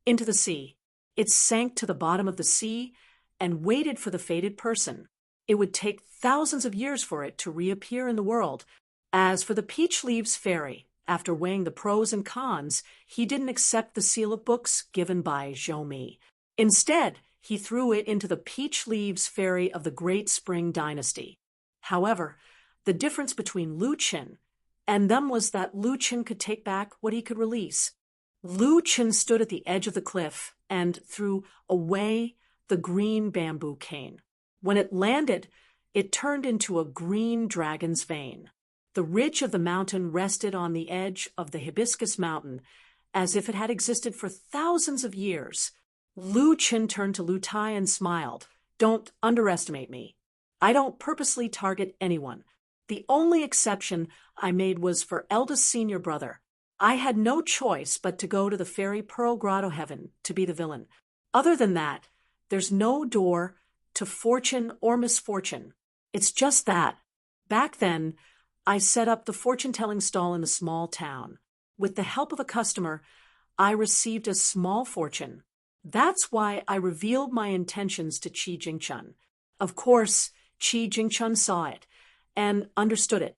into the sea. It sank to the bottom of the sea and waited for the fated person. It would take thousands of years for it to reappear in the world. As for the Peach Leaves Fairy, after weighing the pros and cons, he didn't accept the seal of books given by Zhou Mi. Instead, he threw it into the Peach Leaves Fairy of the Great Spring Dynasty. However, the difference between Lu Qin and them was that Lu Qin could take back what he could release. Lu Qin stood at the edge of the cliff and threw away the green bamboo cane. When it landed, it turned into a green dragon's vein. The ridge of the mountain rested on the edge of the hibiscus mountain, as if it had existed for thousands of years. Lu Qin turned to Lu Tai and smiled. "Don't underestimate me. I don't purposely target anyone. The only exception I made was for eldest senior brother. I had no choice but to go to the fairy Pearl Grotto Heaven to be the villain. Other than that, there's no door to fortune or misfortune. It's just that. Back then, I set up the fortune-telling stall in a small town. With the help of a customer, I received a small fortune. That's why I revealed my intentions to Qi Jingchun. Of course, Qi Jingchun saw it and understood it."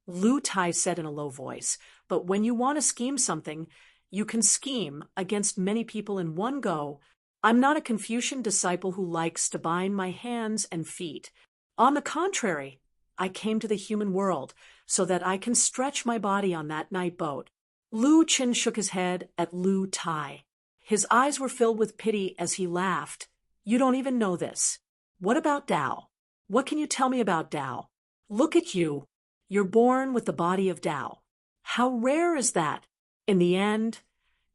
Lu Tai said in a low voice, "But when you want to scheme something, you can scheme against many people in one go. I'm not a Confucian disciple who likes to bind my hands and feet. On the contrary, I came to the human world so that I can stretch my body on that night boat." Lu Qin shook his head at Lu Tai. His eyes were filled with pity as he laughed. "You don't even know this. What about Tao? What can you tell me about Tao? Look at you. You're born with the body of Tao. How rare is that? In the end,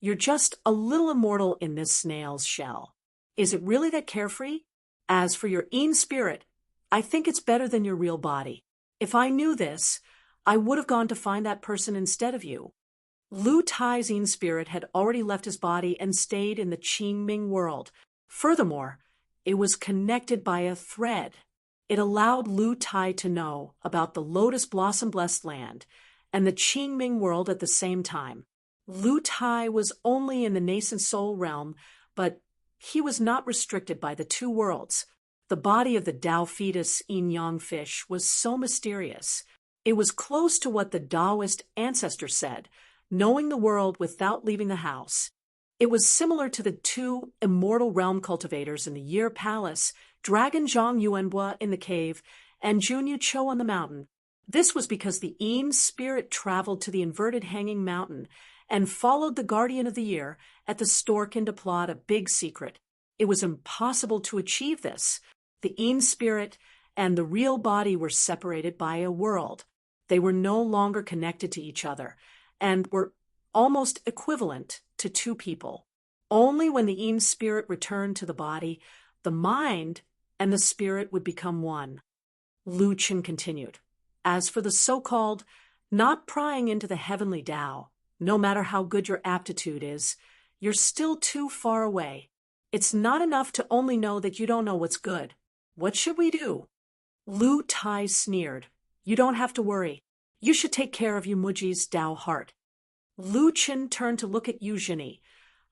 you're just a little immortal in this snail's shell. Is it really that carefree? As for your Yin spirit, I think it's better than your real body. If I knew this, I would have gone to find that person instead of you." Lu Tai's Yin spirit had already left his body and stayed in the Qingming world. Furthermore, it was connected by a thread. It allowed Lu Tai to know about the Lotus Blossom Blessed Land and the Qingming world at the same time. Lu Tai was only in the nascent soul realm, but he was not restricted by the 2 worlds. The body of the Tao fetus yin-yang fish was so mysterious. It was close to what the Taoist ancestor said, knowing the world without leaving the house. It was similar to the 2 immortal realm cultivators in the Year Palace, Dragon Zhang Yuanbua in the cave, and Junyu Cho on the mountain. This was because the Yin spirit traveled to the inverted hanging mountain and followed the guardian of the year at the Storken to plot a big secret. It was impossible to achieve this. The Een spirit and the real body were separated by a world. They were no longer connected to each other and were almost equivalent to two people. Only when the Een spirit returned to the body, the mind and the spirit would become one. Lu Qin continued. As for the so-called not prying into the heavenly Tao, no matter how good your aptitude is, you're still too far away. It's not enough to only know that you don't know what's good. What should we do? Lu Tai sneered. You don't have to worry. You should take care of Yu Muji's Tao heart. Lu Qin turned to look at Yu Zhini,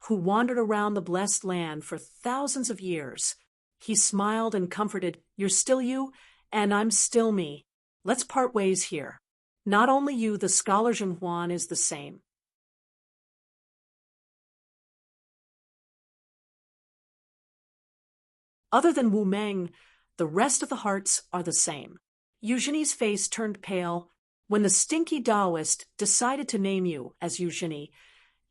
who wandered around the blessed land for thousands of years. He smiled and comforted. You're still you, and I'm still me. Let's part ways here. Not only you, the scholar Zhen Huan is the same. Other than Wu Meng, the rest of the hearts are the same. Yu Zhini's face turned pale. When the stinky Taoist decided to name you as Yu Zhini,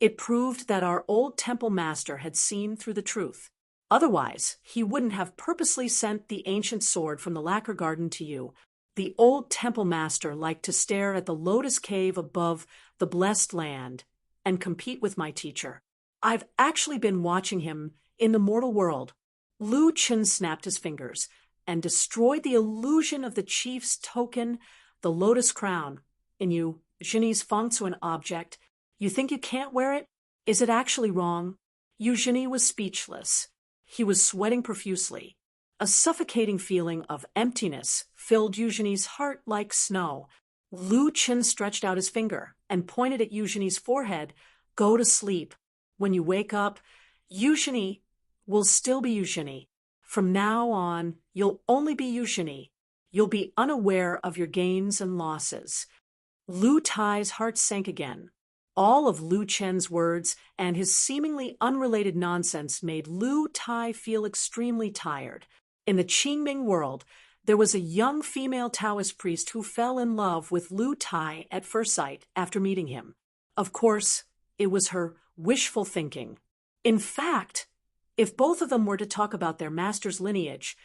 it proved that our old temple master had seen through the truth. Otherwise, he wouldn't have purposely sent the ancient sword from the lacquer garden to you. The old temple master liked to stare at the lotus cave above the blessed land and compete with my teacher. I've actually been watching him in the mortal world. Lu Qin snapped his fingers and destroyed the illusion of the chief's token, the lotus crown, in Yu Zhini's fengsuan object. You think you can't wear it? Is it actually wrong? Yu Zhini was speechless. He was sweating profusely. A suffocating feeling of emptiness filled Yu Zhini's heart like snow. Lu Qin stretched out his finger and pointed at Yu Zhini's forehead. Go to sleep. When you wake up, Yu Zhini will still be Yu Zhini. From now on, you'll only be Yu Zhini. You'll be unaware of your gains and losses. Lu Tai's heart sank again. All of Lu Chen's words and his seemingly unrelated nonsense made Lu Tai feel extremely tired. In the Qingming world, there was a young female Taoist priest who fell in love with Lu Tai at first sight after meeting him. Of course, it was her wishful thinking. In fact, if both of them were to talk about their master's lineage,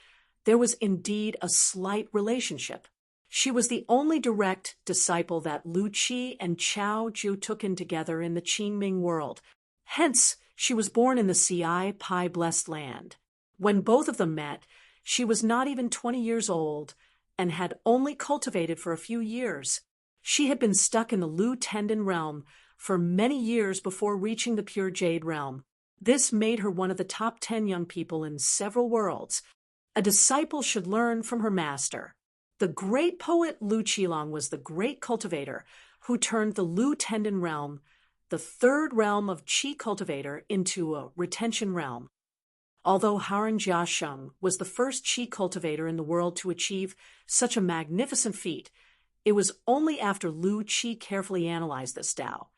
there was indeed a slight relationship. She was the only direct disciple that Lu Qi and Chao Ju took in together in the Qingming world. Hence, she was born in the Ci Pai blessed land. When both of them met, she was not even 20 years old and had only cultivated for a few years. She had been stuck in the Lu Tendon realm for many years before reaching the pure jade realm. This made her one of the top 10 young people in several worlds. A disciple should learn from her master. The great poet Lu Qilong was the great cultivator who turned the Lu Tendon realm, the third realm of Qi cultivator, into a retention realm. Although Haran Jiasheng was the first Qi cultivator in the world to achieve such a magnificent feat, it was only after Lu Qi carefully analyzed this Tao,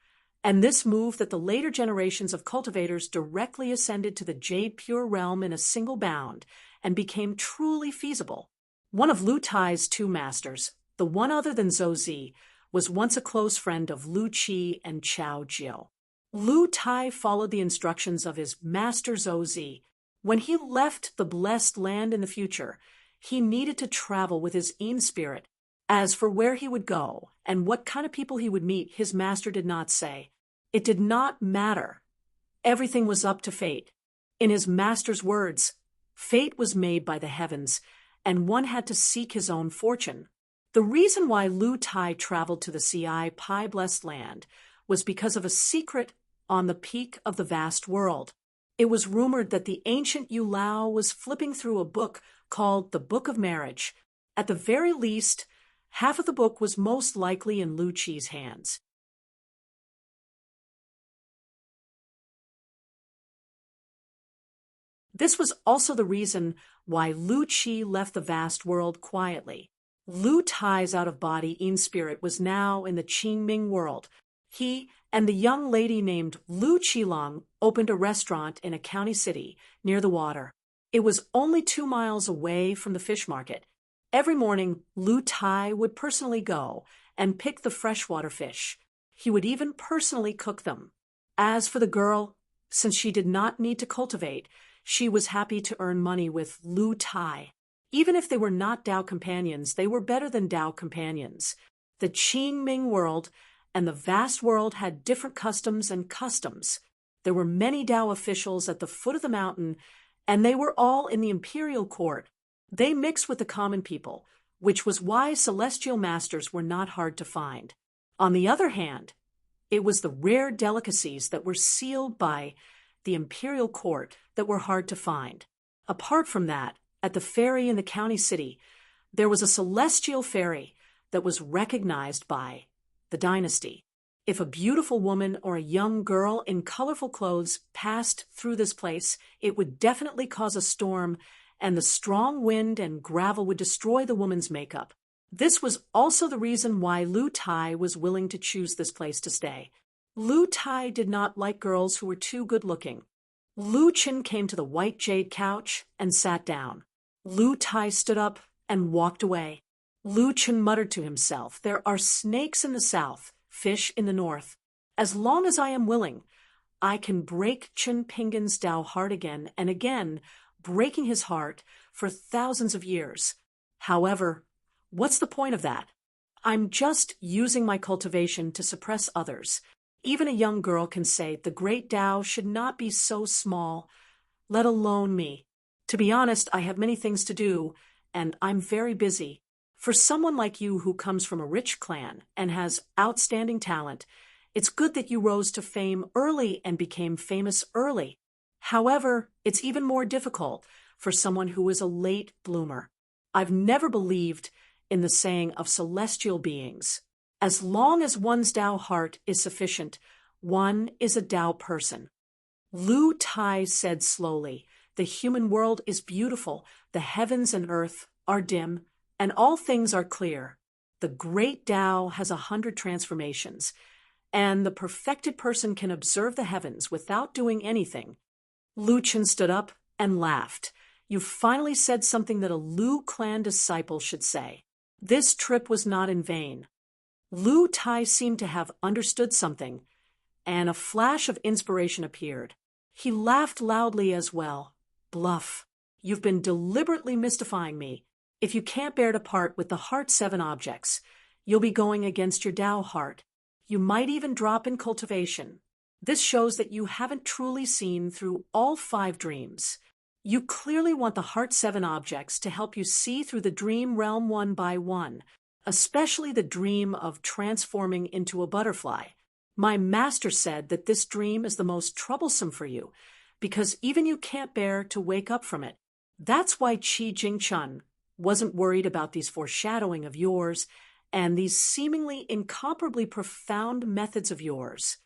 and this move that the later generations of cultivators directly ascended to the Jade Pure realm in a single bound and became truly feasible. One of Lu Tai's two masters, the one other than Zhou Zi, was once a close friend of Lu Qi and Chao Jiu. Lu Tai followed the instructions of his master Zhou Zi. When he left the blessed land in the future, he needed to travel with his Een spirit. As for where he would go and what kind of people he would meet, his master did not say. It did not matter. Everything was up to fate. In his master's words, fate was made by the heavens, and one had to seek his own fortune. The reason why Lu Tai traveled to the Ci Pai blessed land was because of a secret on the peak of the vast world. It was rumored that the ancient Yu Lao was flipping through a book called the Book of Marriage. At the very least, half of the book was most likely in Lu Qi's hands. This was also the reason why Lu Qi left the vast world quietly. Lu Tai's out-of-body Een spirit was now in the Qingming world. He and the young lady named Lu Qilong opened a restaurant in a county city near the water. It was only 2 miles away from the fish market. Every morning, Lu Tai would personally go and pick the freshwater fish. He would even personally cook them. As for the girl, since she did not need to cultivate, she was happy to earn money with Lu Tai. Even if they were not Tao companions, they were better than Tao companions. The Qing Ming world and the vast world had different customs and customs. There were many Tao officials at the foot of the mountain, and they were all in the imperial court. They mixed with the common people, which was why celestial masters were not hard to find. On the other hand, it was the rare delicacies that were sealed by the imperial court that were hard to find. Apart from that, at the ferry in the county city, there was a celestial ferry that was recognized by the dynasty. If a beautiful woman or a young girl in colorful clothes passed through this place, it would definitely cause a storm, and the strong wind and gravel would destroy the woman's makeup. This was also the reason why Lu Tai was willing to choose this place to stay. Lu Tai did not like girls who were too good-looking. Lu Qin came to the white jade couch and sat down. Lu Tai stood up and walked away. Lu Qin muttered to himself, "There are snakes in the south, fish in the north. As long as I am willing, I can break Qin Pingan's Tao heart again and again, breaking his heart for thousands of years. However, what's the point of that? I'm just using my cultivation to suppress others. Even a young girl can say the great Tao should not be so small, let alone me. To be honest, I have many things to do, and I'm very busy. For someone like you who comes from a rich clan and has outstanding talent, it's good that you rose to fame early and became famous early. However, it's even more difficult for someone who is a late bloomer. I've never believed in the saying of celestial beings. As long as one's Tao heart is sufficient, one is a Tao person." Lu Tai said slowly, "The human world is beautiful, the heavens and earth are dim, and all things are clear. The great Tao has 100 transformations, and the perfected person can observe the heavens without doing anything." Lu Qin stood up and laughed. "You finally said something that a Lu clan disciple should say. This trip was not in vain." Lu Tai seemed to have understood something, and a flash of inspiration appeared. He laughed loudly as well. "Bluff. You've been deliberately mystifying me. If you can't bear to part with the Heart 7 objects, you'll be going against your Tao heart. You might even drop in cultivation. This shows that you haven't truly seen through all 5 dreams. You clearly want the Heart 7 objects to help you see through the dream realm one by one, especially the dream of transforming into a butterfly. My master said that this dream is the most troublesome for you, because even you can't bear to wake up from it. That's why Qi Jingchun wasn't worried about these foreshadowing of yours and these seemingly incomparably profound methods of yours."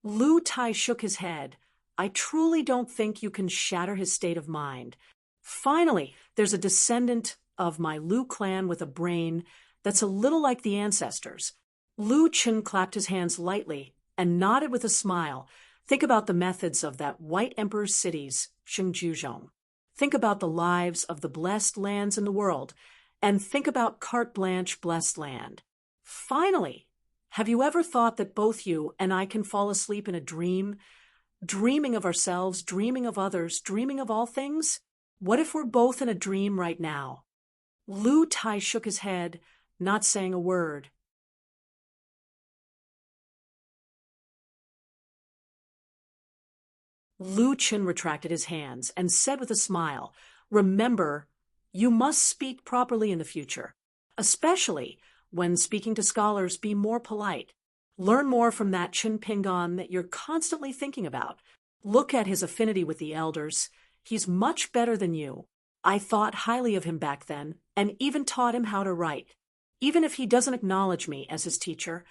Lu Tai shook his head. "I truly don't think you can shatter his state of mind. Finally, there's a descendant of my Lu clan with a brain that's a little like the ancestors." Lu Qin clapped his hands lightly and nodded with a smile. "Think about the methods of that white emperor's cities, Xingjuzhong. Think about the lives of the blessed lands in the world, and think about carte blanche blessed land. Finally, have you ever thought that both you and I can fall asleep in a dream, dreaming of ourselves, dreaming of others, dreaming of all things? What if we're both in a dream right now?" Lu Tai shook his head, not saying a word. Lu Qin retracted his hands and said with a smile, "Remember, you must speak properly in the future. Especially when speaking to scholars, be more polite. Learn more from that Qin Pingan that you're constantly thinking about. Look at his affinity with the elders. He's much better than you. I thought highly of him back then, and even taught him how to write. Even if he doesn't acknowledge me as his teacher,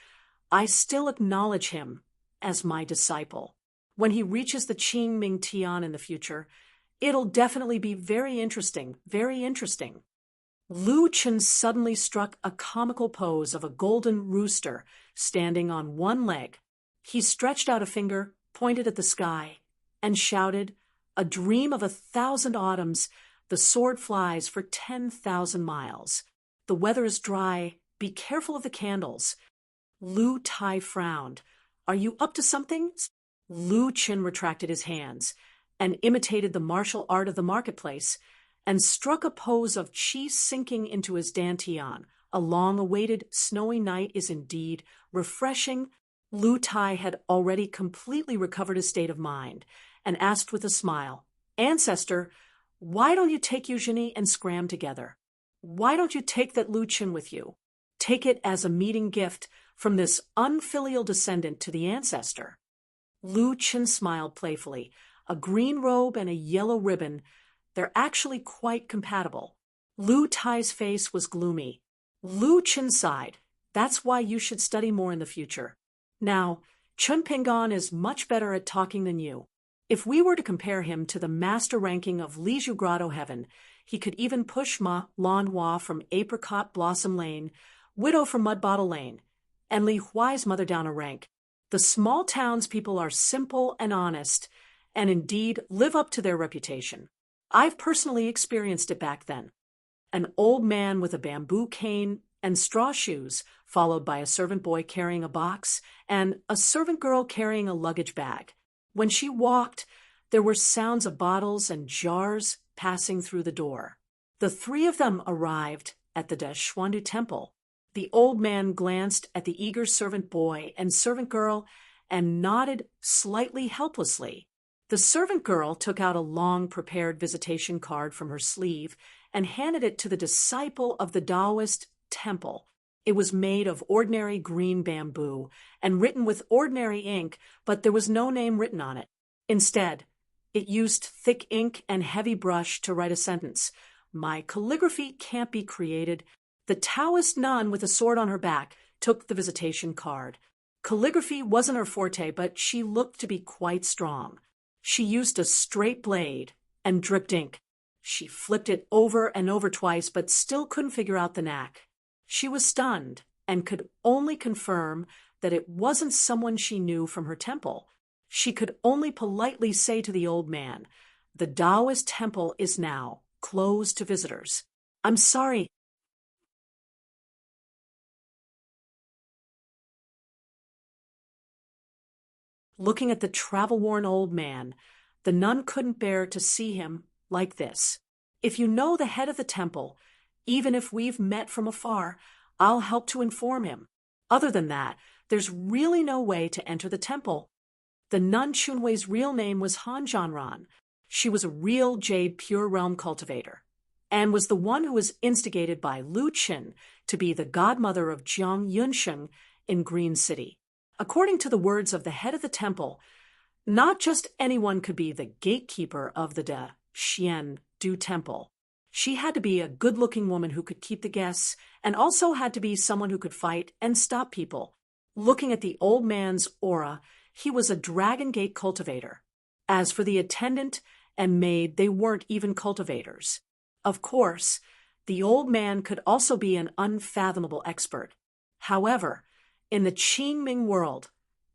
I still acknowledge him as my disciple. When he reaches the Qing Ming Tian in the future, it'll definitely be very interesting, very interesting." Lu Qin suddenly struck a comical pose of a golden rooster standing on one leg. He stretched out a finger, pointed at the sky, and shouted, "A dream of 1,000 autumns, the sword flies for 10,000 miles. The weather is dry, be careful of the candles." Lu Tai frowned. Are you up to something? Lu Qin retracted his hands and imitated the martial art of the marketplace and struck a pose of chi sinking into his dantian. A long-awaited snowy night is indeed refreshing. Lu Tai had already completely recovered his state of mind and asked with a smile, Ancestor, why don't you take Eugenie and scram together? Why don't you take that Lu Qin with you? Take it as a meeting gift from this unfilial descendant to the ancestor. Lu Qin smiled playfully. A green robe and a yellow ribbon, they're actually quite compatible. Lu Tai's face was gloomy. Lu Qin sighed. That's why you should study more in the future. Now, Chun Pingan is much better at talking than you. If we were to compare him to the master ranking of Liju Grotto Heaven, he could even push Ma Lanhua from Apricot Blossom Lane, Widow from Mud Bottle Lane, and Li Huai's mother down a rank. The small townspeople are simple and honest, and indeed live up to their reputation. I've personally experienced it back then. An old man with a bamboo cane and straw shoes, followed by a servant boy carrying a box and a servant girl carrying a luggage bag. When she walked, there were sounds of bottles and jars passing through the door. The three of them arrived at the Xuandu Temple. The old man glanced at the eager servant boy and servant girl and nodded slightly helplessly. The servant girl took out a long-prepared visitation card from her sleeve and handed it to the disciple of the Taoist temple. It was made of ordinary green bamboo and written with ordinary ink, but there was no name written on it. Instead, it used thick ink and heavy brush to write a sentence. My calligraphy can't be created. The Taoist nun with a sword on her back took the visitation card. Calligraphy wasn't her forte, but she looked to be quite strong. She used a straight blade and dripped ink. She flipped it over and over twice, but still couldn't figure out the knack. She was stunned and could only confirm that it wasn't someone she knew from her temple. She could only politely say to the old man, the Taoist temple is now closed to visitors. I'm sorry. Looking at the travel-worn old man, the nun couldn't bear to see him like this. If you know the head of the temple, even if we've met from afar, I'll help to inform him. Other than that, there's really no way to enter the temple. The nun Chunwei's real name was Han Zhanran. She was a real jade pure realm cultivator, and was the one who was instigated by Lu Qin to be the godmother of Jiang Yunsheng in Green City. According to the words of the head of the temple, not just anyone could be the gatekeeper of the De Xian Du Temple. She had to be a good-looking woman who could keep the guests, and also had to be someone who could fight and stop people. Looking at the old man's aura, he was a Dragon Gate cultivator. As for the attendant and maid, they weren't even cultivators. Of course, the old man could also be an unfathomable expert. However, in the Qingming world,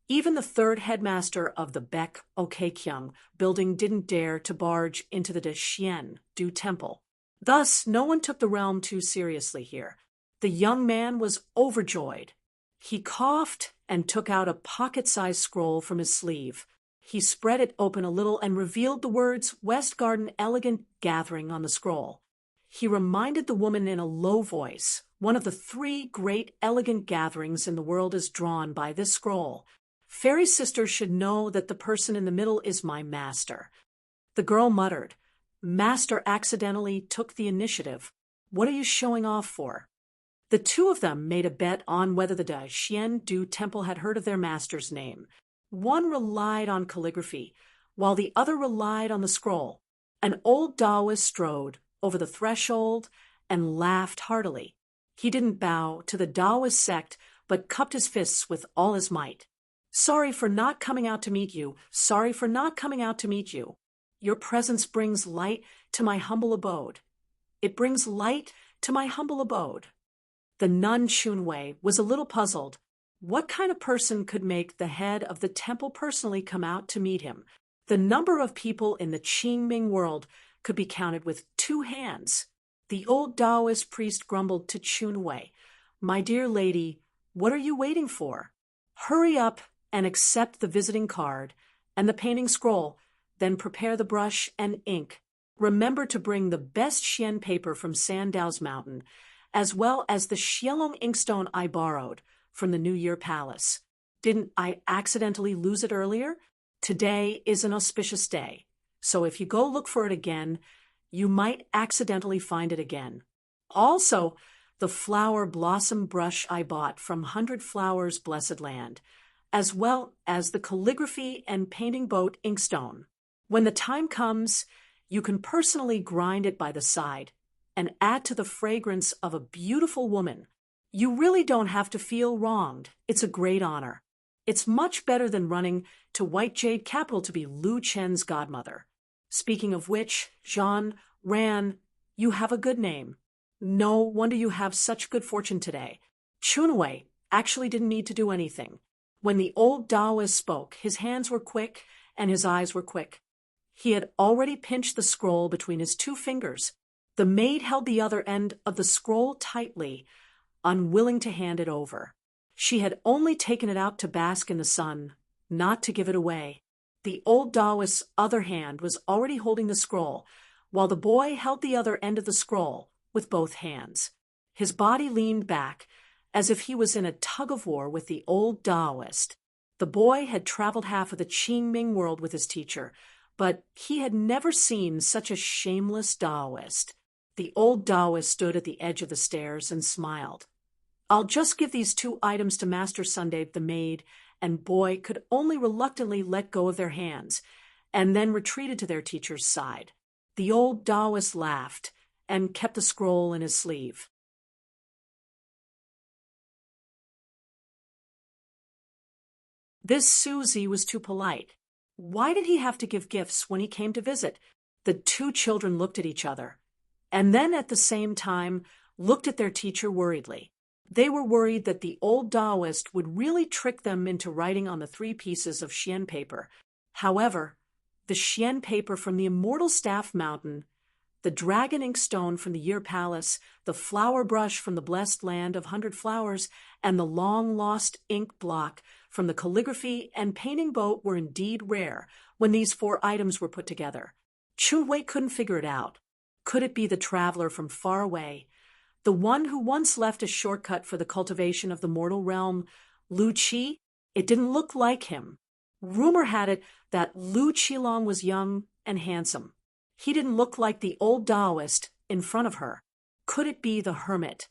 even the third headmaster of the Baek Okekyung building didn't dare to barge into the De Xian Du Temple. Thus, no one took the realm too seriously here. The young man was overjoyed. He coughed and took out a pocket-sized scroll from his sleeve. He spread it open a little and revealed the words West Garden Elegant Gathering on the scroll. He reminded the woman in a low voice, one of the 3 great elegant gatherings in the world is drawn by this scroll. Fairy sisters should know that the person in the middle is my master. The girl muttered. Master accidentally took the initiative. What are you showing off for? The two of them made a bet on whether the De Xian Du Temple had heard of their master's name. One relied on calligraphy, while the other relied on the scroll. An old Taoist strode over the threshold and laughed heartily. He didn't bow to the Taoist sect, but cupped his fists with all his might. Sorry for not coming out to meet you. Sorry for not coming out to meet you. Your presence brings light to my humble abode. It brings light to my humble abode. The nun Chunwei was a little puzzled. What kind of person could make the head of the temple personally come out to meet him? The number of people in the Qingming world could be counted with 2 hands. The old Taoist priest grumbled to Chunwei, My dear lady, What are you waiting for? Hurry up and accept the visiting card and the painting scroll, then prepare the brush and ink. Remember to bring the best Xian paper from Sandow's Mountain, as well as the Xielong inkstone I borrowed from the New Year Palace. Didn't I accidentally lose it earlier? Today is an auspicious day, so if you go look for it again, you might accidentally find it again. Also, the flower blossom brush I bought from 100 Flowers Blessed Land, as well as the calligraphy and painting boat inkstone. When the time comes, you can personally grind it by the side and add to the fragrance of a beautiful woman. You really don't have to feel wronged. It's a great honor. It's much better than running to White Jade Capital to be Lu Chen's godmother. Speaking of which, Jean, Ran, you have a good name. No wonder you have such good fortune today. Chunwei actually didn't need to do anything. When the old Taoist spoke, his hands were quick and his eyes were quick. He had already pinched the scroll between his 2 fingers. The maid held the other end of the scroll tightly, unwilling to hand it over. She had only taken it out to bask in the sun, not to give it away. The old Taoist's other hand was already holding the scroll, while the boy held the other end of the scroll with both hands. His body leaned back, as if he was in a tug-of-war with the old Taoist. The boy had traveled half of the Qingming world with his teacher, but he had never seen such a shameless Taoist. The old Taoist stood at the edge of the stairs and smiled. I'll just give these 2 items to Master Sunday, the maid and boy could only reluctantly let go of their hands, and then retreated to their teacher's side. The old Taoist laughed and kept the scroll in his sleeve. This Susie was too polite. Why did he have to give gifts when he came to visit? The 2 children looked at each other, and then at the same time looked at their teacher worriedly. They were worried that the old Taoist would really trick them into writing on the 3 pieces of Xian paper. However, the Xian paper from the Immortal Staff Mountain, the dragon ink stone from the Year Palace, the flower brush from the blessed land of 100 Flowers, and the long-lost ink block from the calligraphy and painting boat were indeed rare when these 4 items were put together. Chunwei couldn't figure it out. Could it be the traveler from far away, the one who once left a shortcut for the cultivation of the mortal realm, Lu Qi? It didn't look like him. Rumor had it that Lu Qilong was young and handsome. He didn't look like the old Taoist in front of her. Could it be the hermit,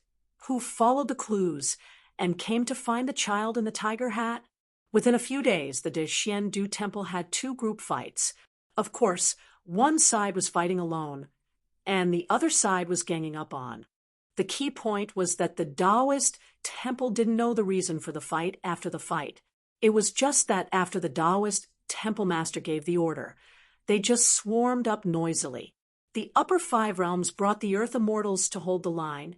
who followed the clues and came to find the child in the tiger hat? Within a few days, the Dexian Du Temple had 2 group fights. Of course, one side was fighting alone, and the other side was ganging up on. The key point was that the Taoist temple didn't know the reason for the fight after the fight. It was just that after the Taoist temple master gave the order, they just swarmed up noisily. The upper 5 realms brought the Earth Immortals to hold the line,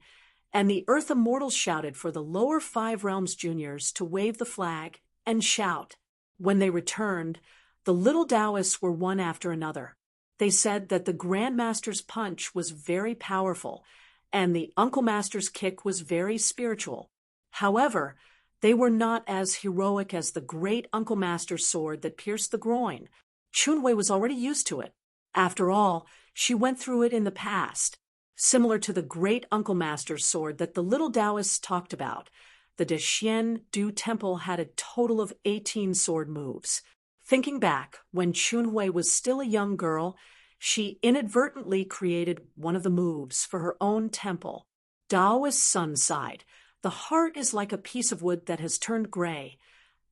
and the Earth Immortals shouted for the lower 5 realms juniors to wave the flag and shout. When they returned, the little Taoists were one after another. They said that the Grand Master's punch was very powerful, and the Uncle Master's kick was very spiritual. However, they were not as heroic as the great Uncle Master's sword that pierced the groin. Chunwei was already used to it. After all, she went through it in the past. Similar to the great Uncle Master's sword that the little Taoists talked about, the Dexian Du Temple had a total of 18 sword moves. Thinking back, when Chunwei was still a young girl, she inadvertently created one of the moves for her own temple. Taoist sun side. The heart is like a piece of wood that has turned gray,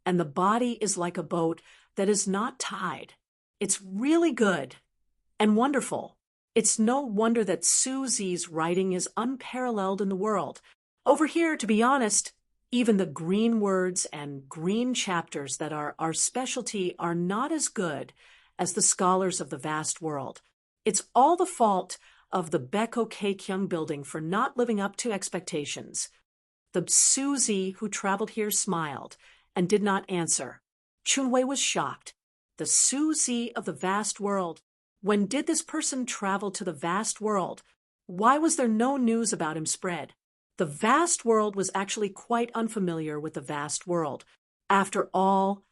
and the body is like a boat that is not tied. It's really good and wonderful. It's no wonder that Susie's writing is unparalleled in the world. Over here, to be honest, even the green words and green chapters that are our specialty are not as good as the scholars of the vast world. It's all the fault of the Beko Keikyung building for not living up to expectations. The Susie who traveled here smiled and did not answer. Chunwei was shocked. The Susie of the vast world. When did this person travel to the vast world? Why was there no news about him spread? The vast world was actually quite unfamiliar with the vast world. After all,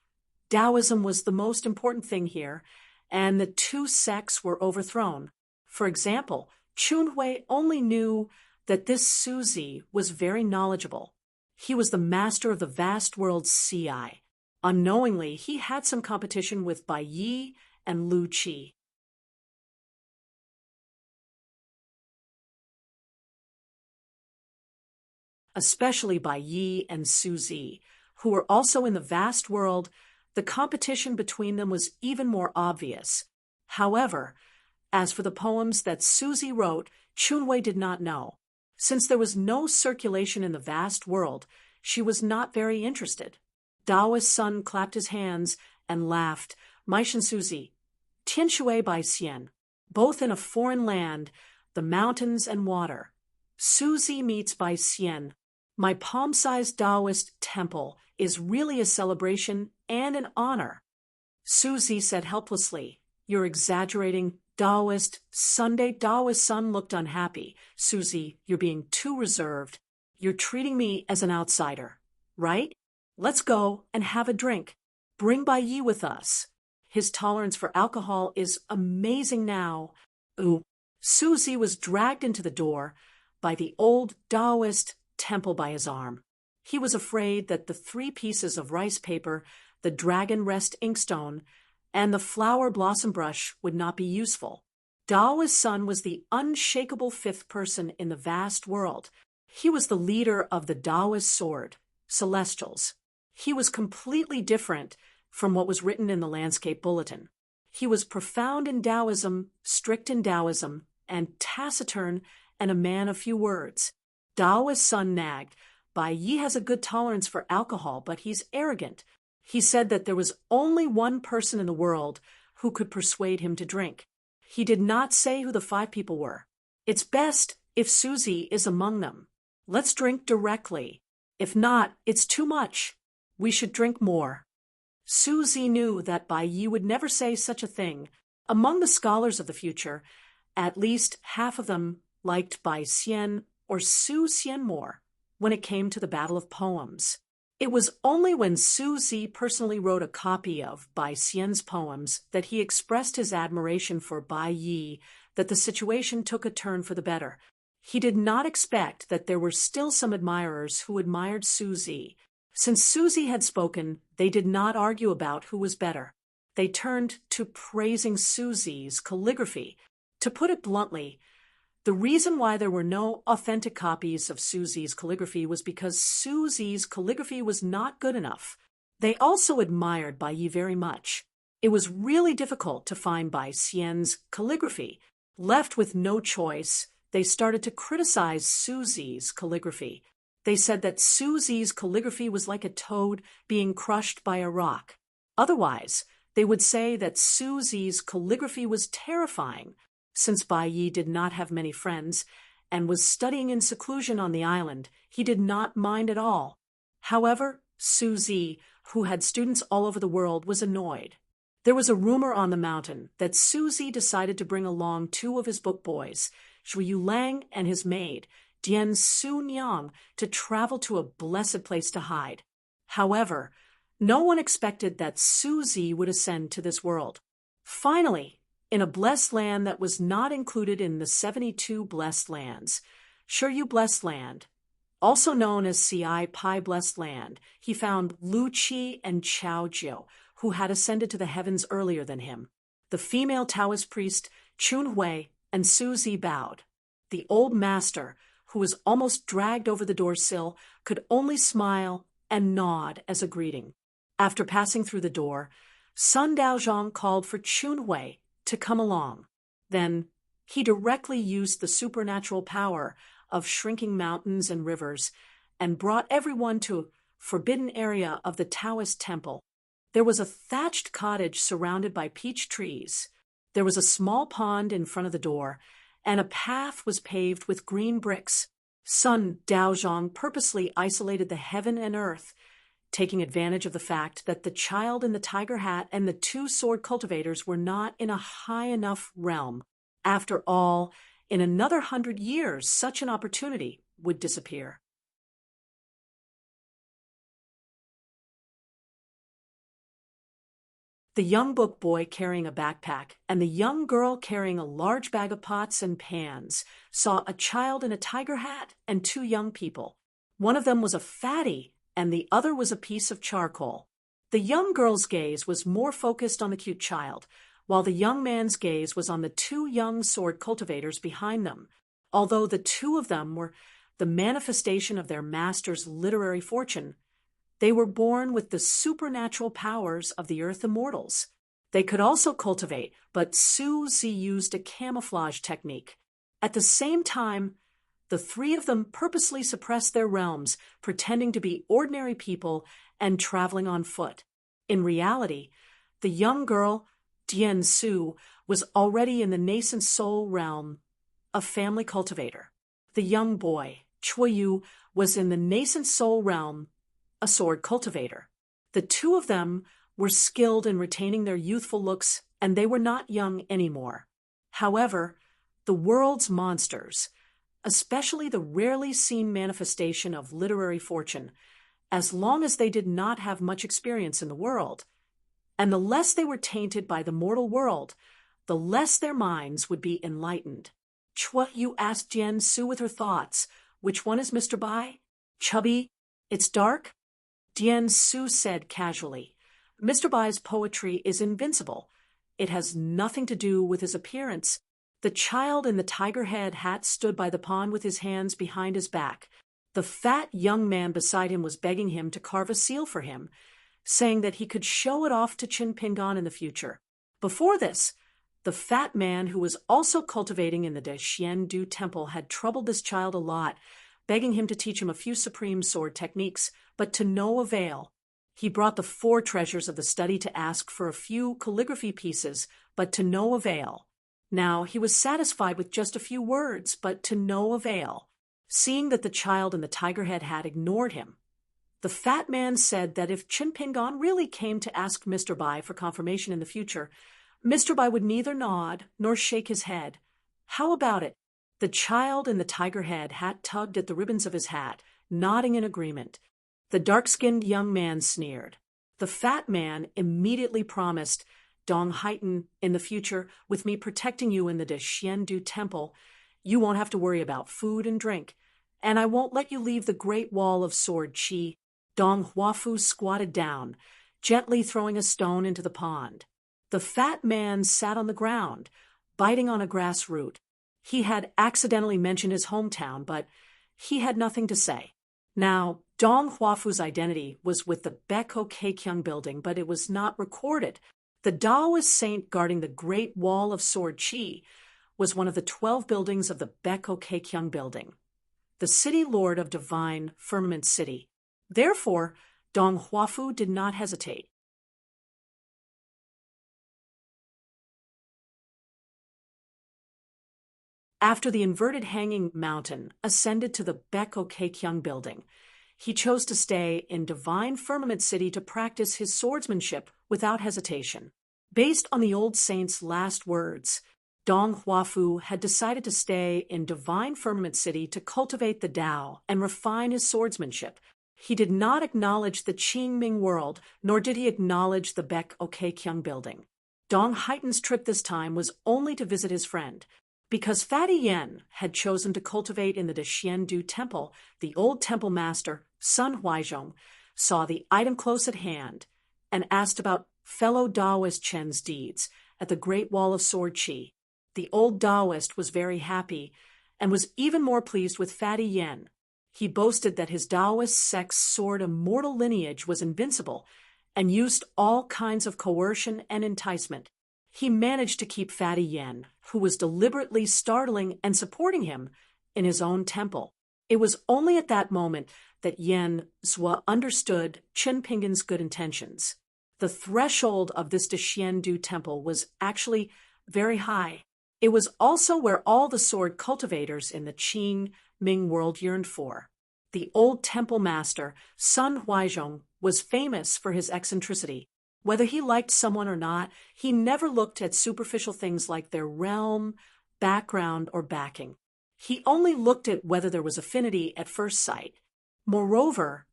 Taoism was the most important thing here, and the two sects were overthrown. For example, Chunhui only knew that this Suzi was very knowledgeable. He was the master of the vast world's CI. Unknowingly, he had some competition with Bai Yi and Lu Qi. Especially Bai Yi and Suzi, who were also in the vast world. The competition between them was even more obvious. However, as for the poems that Suzi wrote, Chunhui did not know. Since there was no circulation in the vast world, she was not very interested. Daoist Sun clapped his hands and laughed. Maishan Suzi, Tianshui Bai Xian, both in a foreign land, the mountains and water. Suzi meets Bai Xian. My palm-sized Taoist temple is really a celebration and an honor. Suzi said helplessly, "You're exaggerating. Taoist Sun looked unhappy. Suzi, you're being too reserved. You're treating me as an outsider, right? Let's go and have a drink. Bring Bai Yi with us. His tolerance for alcohol is amazing now." Ooh. Suzi was dragged into the door by the old Taoist temple by his arm. He was afraid that the 3 pieces of rice paper, the dragon rest inkstone, and the flower blossom brush would not be useful. Daoist Sun was the unshakable 5th person in the vast world. He was the leader of the Taoist sword, Celestials. He was completely different from what was written in the landscape bulletin. He was profound in Taoism, strict in Taoism, and taciturn and a man of few words. Daoist Sun nagged, "Bai Yi has a good tolerance for alcohol, but he's arrogant." He said that there was only one person in the world who could persuade him to drink. He did not say who the 5 people were. "It's best if Suzi is among them. Let's drink directly. If not, it's too much. We should drink more." Suzi knew that Bai Yi would never say such a thing. Among the scholars of the future, at least half of them liked Bai Xian or Su Xian more when it came to the Battle of Poems. It was only when Suzi personally wrote a copy of Bai Xian's poems that he expressed his admiration for Bai Yi that the situation took a turn for the better. He did not expect that there were still some admirers who admired Suzi. Since Suzi had spoken, they did not argue about who was better. They turned to praising Suzi's calligraphy. To put it bluntly, the reason why there were no authentic copies of Suzi's calligraphy was because Suzi's calligraphy was not good enough. They also admired Bai Yi very much. It was really difficult to find Bai Xian's calligraphy. Left with no choice, they started to criticize Suzi's calligraphy. They said that Suzi's calligraphy was like a toad being crushed by a rock. Otherwise, they would say that Suzi's calligraphy was terrifying. Since Bai Yi did not have many friends and was studying in seclusion on the island, he did not mind at all. However, Suzi, who had students all over the world, was annoyed. There was a rumor on the mountain that Suzi decided to bring along 2 of his book boys, Shui Lang and his maid, Dian Su Niang, to travel to a blessed place to hide. However, no one expected that Suzi would ascend to this world. Finally, in a blessed land that was not included in the 72 blessed lands, Shiryu Blessed Land, also known as Ci Pai Blessed Land, he found Lu Qi and Chao Jiu, who had ascended to the heavens earlier than him. The female Taoist priest Chunhui and Suzi bowed. The old master, who was almost dragged over the door sill, could only smile and nod as a greeting. After passing through the door, Sun Daozhong called for Chunhui to come along. Then he directly used the supernatural power of shrinking mountains and rivers and brought everyone to a forbidden area of the Taoist temple. There was a thatched cottage surrounded by peach trees. There was a small pond in front of the door, and a path was paved with green bricks. Sun Daozhong purposely isolated the heaven and earth, taking advantage of the fact that the child in the tiger hat and the 2 sword cultivators were not in a high enough realm. After all, in another 100 years, such an opportunity would disappear. The young book boy carrying a backpack and the young girl carrying a large bag of pots and pans saw a child in a tiger hat and two young people. One of them was a fatty and the other was a piece of charcoal. The young girl's gaze was more focused on the cute child, while the young man's gaze was on the two young sword cultivators behind them. Although the two of them were the manifestation of their master's literary fortune, they were born with the supernatural powers of the earth immortals. They could also cultivate, but Suzy used a camouflage technique. At the same time, the three of them purposely suppressed their realms, pretending to be ordinary people and traveling on foot. In reality, the young girl, Dian Su, was already in the nascent soul realm, a family cultivator. The young boy, Choi Yu, was in the nascent soul realm, a sword cultivator. The two of them were skilled in retaining their youthful looks, and they were not young anymore. However, the world's monsters, especially the rarely seen manifestation of literary fortune, as long as they did not have much experience in the world, and the less they were tainted by the mortal world, the less their minds would be enlightened. Chua Yu asked Jian Su with her thoughts, "Which one is Mr. Bai? Chubby? It's dark?" Jian Su said casually, "Mr. Bai's poetry is invincible. It has nothing to do with his appearance." The child in the tiger head hat stood by the pond with his hands behind his back. The fat young man beside him was begging him to carve a seal for him, saying that he could show it off to Qin Pingan in the future. Before this, the fat man who was also cultivating in the Deshiendu temple had troubled this child a lot, begging him to teach him a few supreme sword techniques, but to no avail. He brought the four treasures of the study to ask for a few calligraphy pieces, but to no avail. Now he was satisfied with just a few words, but to no avail. Seeing that the child in the tiger head hat ignored him, the fat man said that if Qin Pingan really came to ask Mr. Bai for confirmation in the future, Mr. Bai would neither nod nor shake his head. How about it? The child in the tiger head hat tugged at the ribbons of his hat, nodding in agreement. The dark-skinned young man sneered. The fat man immediately promised, "Dong Haitan, in the future, with me protecting you in the Deshiendu temple, you won't have to worry about food and drink, and I won't let you leave the Great Wall of Sword Qi." Dong Huafu squatted down, gently throwing a stone into the pond. The fat man sat on the ground, biting on a grass root. He had accidentally mentioned his hometown, but he had nothing to say. Now, Dong Huafu's identity was with the Beko Keikyung building, but it was not recorded. The Taoist saint guarding the Great Wall of Sword Qi was one of the 12 buildings of the Beko Keikyung building, the city lord of divine Firmament City. Therefore, Dong Huafu did not hesitate. After the inverted hanging mountain ascended to the Beko Keikyung building, he chose to stay in divine Firmament City to practice his swordsmanship without hesitation. Based on the old saint's last words, Dong Huafu had decided to stay in divine Firmament City to cultivate the Tao and refine his swordsmanship. He did not acknowledge the Qingming world, nor did he acknowledge the Beko Keikyung building. Dong Haitan's trip this time was only to visit his friend. Because Fatty Yen had chosen to cultivate in the Deshiendu temple, the old temple master, Sun Huaizhong, saw the item close at hand and asked about fellow Taoist Chen's deeds at the Great Wall of Sword Qi. The old Taoist was very happy and was even more pleased with Fatty Yen. He boasted that his Taoist sect's sword immortal lineage was invincible and used all kinds of coercion and enticement. He managed to keep Fatty Yen, who was deliberately startling and supporting him, in his own temple. It was only at that moment that Yen Zhua understood Qin Pingan's good intentions. The threshold of this Deshiendu temple was actually very high. It was also where all the sword cultivators in the Qing Ming world yearned for. The old temple master, Sun Huaizhong, was famous for his eccentricity. Whether he liked someone or not, he never looked at superficial things like their realm, background, or backing. He only looked at whether there was affinity at first sight. Moreover,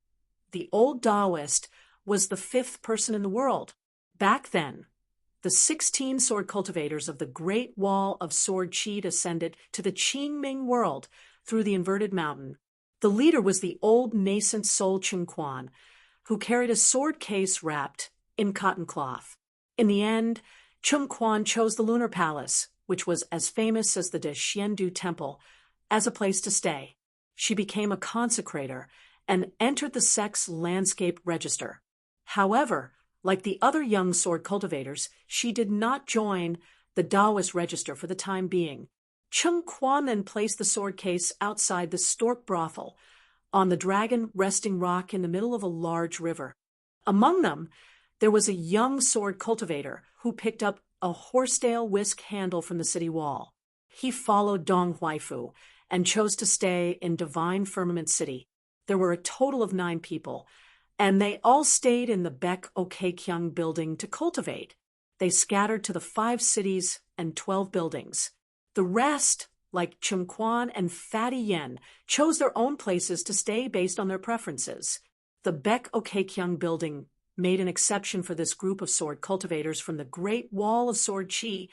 the old Taoist was the fifth person in the world. Back then, the 16 sword cultivators of the Great Wall of Sword Qi descended to the Qingming world through the inverted mountain. The leader was the old nascent soul Chun Quan, who carried a sword case wrapped in cotton cloth. In the end, Chun Quan chose the Lunar Palace, which was as famous as the De Xiandu Temple, as a place to stay. She became a consecrator and entered the sect's landscape register. However, like the other young sword cultivators, she did not join the Taoist register for the time being. Chun Quan then placed the sword case outside the stork brothel, on the dragon resting rock in the middle of a large river. Among them, there was a young sword cultivator who picked up a horsetail whisk handle from the city wall. He followed Dong Huaifu and chose to stay in Divine Firmament City. There were a total of 9 people, and they all stayed in the Baek Okekyung building to cultivate. They scattered to the 5 cities and 12 buildings. The rest, like Chun Quan and Fatty Yen, chose their own places to stay based on their preferences. The Baek Okekyung building made an exception for this group of sword cultivators from the Great Wall of Sword Qi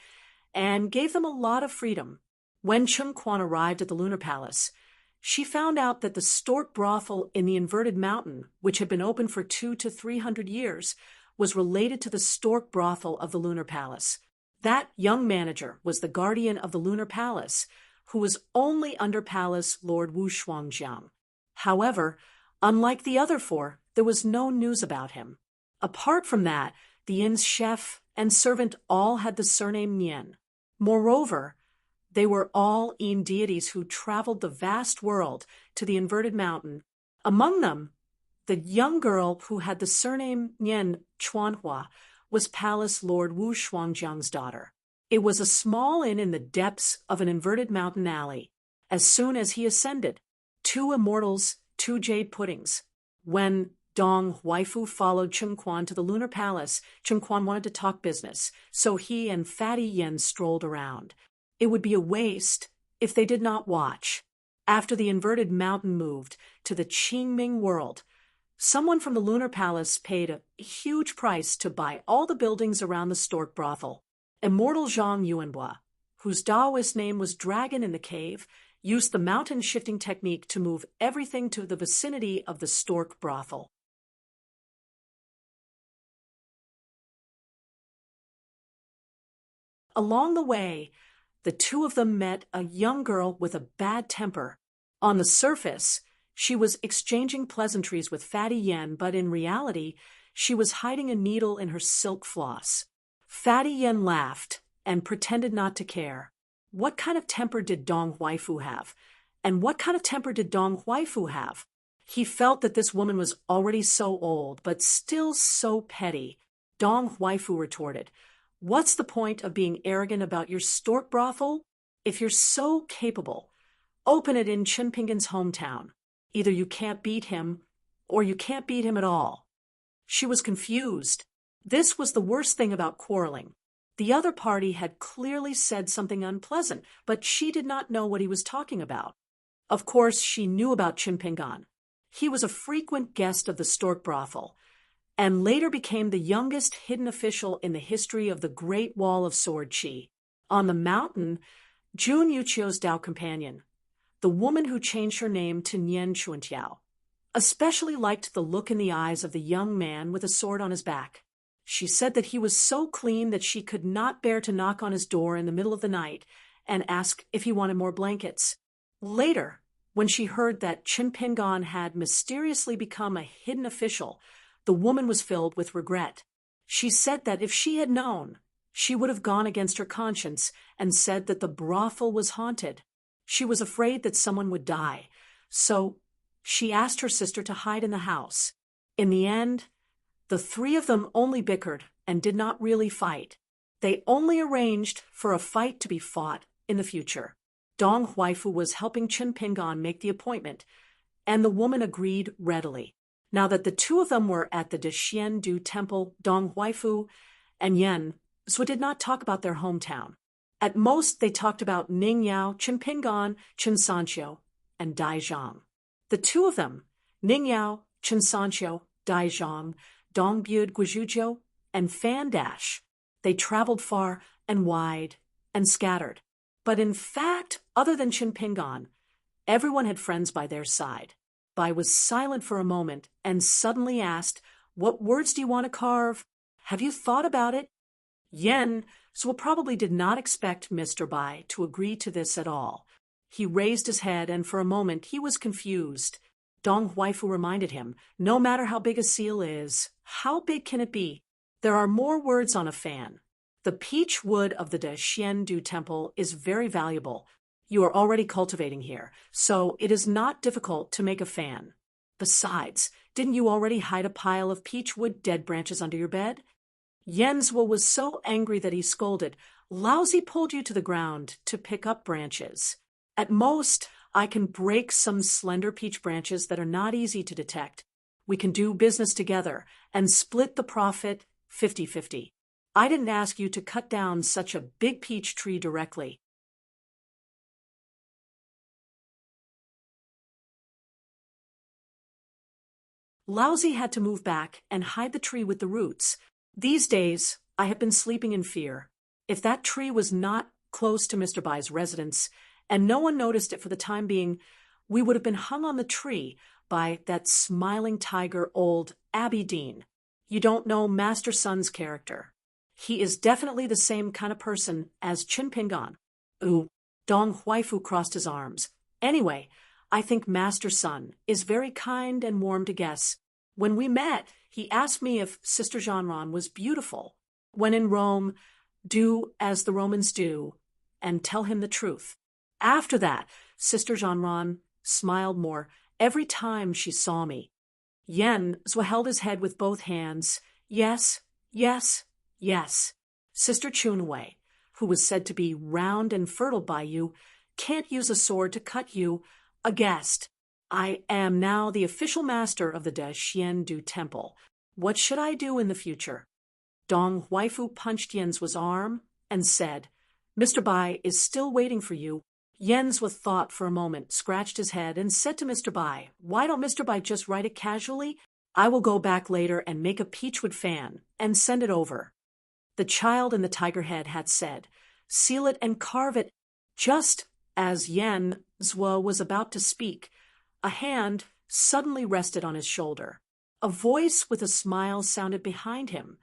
and gave them a lot of freedom. When Chun Quan arrived at the Lunar Palace, she found out that the stork brothel in the inverted mountain, which had been open for 200 to 300 years, was related to the stork brothel of the Lunar Palace. That young manager was the guardian of the Lunar Palace, who was only under Palace Lord Wu Shuangjiang. However, unlike the other 4, there was no news about him. Apart from that, the inn's chef and servant all had the surname Nian. Moreover, they were all Yin deities who traveled the vast world to the inverted mountain. Among them, the young girl who had the surname Nian Chuanhua was Palace Lord Wu Shuangjiang's daughter. It was a small inn in the depths of an inverted mountain alley. As soon as he ascended, 2 immortals, 2 jade puddings. When Dong Huaifu followed Chun Quan to the Lunar Palace, Chun Quan wanted to talk business, so he and Fatty Yen strolled around. It would be a waste if they did not watch. After the inverted mountain moved to the Qingming world, someone from the Lunar Palace paid a huge price to buy all the buildings around the stork brothel. Immortal Zhang Yuanhua, whose Taoist name was Dragon in the Cave, used the mountain shifting technique to move everything to the vicinity of the stork brothel. Along the way, the 2 of them met a young girl with a bad temper. On the surface, she was exchanging pleasantries with Fatty Yen, but in reality, she was hiding a needle in her silk floss. Fatty Yen laughed and pretended not to care. What kind of temper did Dong Huaifu have? And what kind of temper did Dong Huaifu have? He felt that this woman was already so old, but still so petty. Dong Huaifu retorted, "What's the point of being arrogant about your stork brothel? If you're so capable, open it in Chenpingan's hometown. Either you can't beat him, or you can't beat him at all." She was confused. This was the worst thing about quarreling. The other party had clearly said something unpleasant, but she did not know what he was talking about. Of course, she knew about Chenpingan. He was a frequent guest of the stork brothel, and later became the youngest hidden official in the history of the Great Wall of Sword Qi. On the mountain, Jun Yuchio's Dao companion, the woman who changed her name to Nian Chuntiao, especially liked the look in the eyes of the young man with a sword on his back. She said that he was so clean that she could not bear to knock on his door in the middle of the night and ask if he wanted more blankets. Later, when she heard that Chenpingan had mysteriously become a hidden official, the woman was filled with regret. She said that if she had known, she would have gone against her conscience and said that the brothel was haunted. She was afraid that someone would die, so she asked her sister to hide in the house. In the end, the 3 of them only bickered and did not really fight. They only arranged for a fight to be fought in the future. Dong Huaifu was helping Chenpingan make the appointment, and the woman agreed readily. Now that the 2 of them were at the De Xiandu Temple, Dong Huaifu and Yen Zhu did not talk about their hometown. At most, they talked about Ning Yao, Chen Pingan, Chen Sancho, and Dai Zhang. The two of them, Ning Yao, Chen Sancho, Dai Zhang, Dong Bud Guizhuzhou, and Fan Dash, they traveled far and wide and scattered. But in fact, other than Chen Pingan, everyone had friends by their side. Bai was silent for a moment and suddenly asked, "What words do you want to carve? Have you thought about it?" Yen Zhuo probably did not expect Mr. Bai to agree to this at all. He raised his head, and for a moment he was confused. Dong Huaifu reminded him, no matter how big a seal is, how big can it be? There are more words on a fan. The peach wood of the De Xiandu Temple is very valuable. You are already cultivating here, so it is not difficult to make a fan. Besides, didn't you already hide a pile of peach wood dead branches under your bed? Yen Zhuo was so angry that he scolded, "Lousy pulled you to the ground to pick up branches. At most, I can break some slender peach branches that are not easy to detect. We can do business together and split the profit 50-50. I didn't ask you to cut down such a big peach tree directly." Lousy had to move back and hide the tree with the roots. These days, I have been sleeping in fear. If that tree was not close to Mr. Bai's residence, and no one noticed it for the time being, we would have been hung on the tree by that smiling tiger old Abby Dean. You don't know Master Sun's character. He is definitely the same kind of person as Chin Pingan. Ooh, Dong Huaifu crossed his arms. Anyway, I think Master Sun is very kind and warm to guests. When we met, he asked me if Sister Jeanron was beautiful. When in Rome, do as the Romans do and tell him the truth. After that, Sister Jeanron smiled more every time she saw me. Yen Zhuo held his head with both hands. Yes, yes, yes. Sister Chunwei, who was said to be round and fertile by you, can't use a sword to cut you. A guest. I am now the official master of the De Xiandu Temple. What should I do in the future? Dong Huaifu punched Yen Zhuo's arm and said, "Mr. Bai is still waiting for you." Yen Zhuo thought for a moment, scratched his head, and said to Mr. Bai, "Why don't Mr. Bai just write it casually? I will go back later and make a peachwood fan and send it over." The child in the tiger head had said, "Seal it and carve it." Just as Yen Zhuo was about to speak, a hand suddenly rested on his shoulder. A voice with a smile sounded behind him.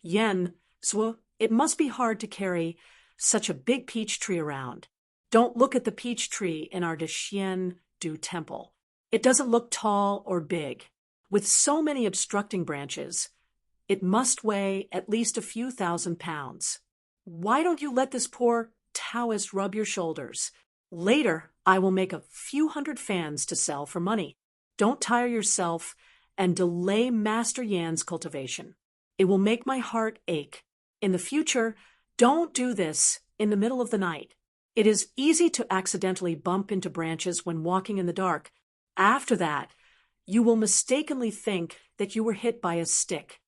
"Yen Zhuo, it must be hard to carry such a big peach tree around. Don't look at the peach tree in our De Xiandu Temple. It doesn't look tall or big. With so many obstructing branches, it must weigh at least a few thousand pounds. Why don't you let this poor Taoist rub your shoulders? Later, I will make a few hundred fans to sell for money. Don't tire yourself and delay Master Yan's cultivation. It will make my heart ache. In the future, don't do this in the middle of the night. It is easy to accidentally bump into branches when walking in the dark. After that, you will mistakenly think that you were hit by a stick."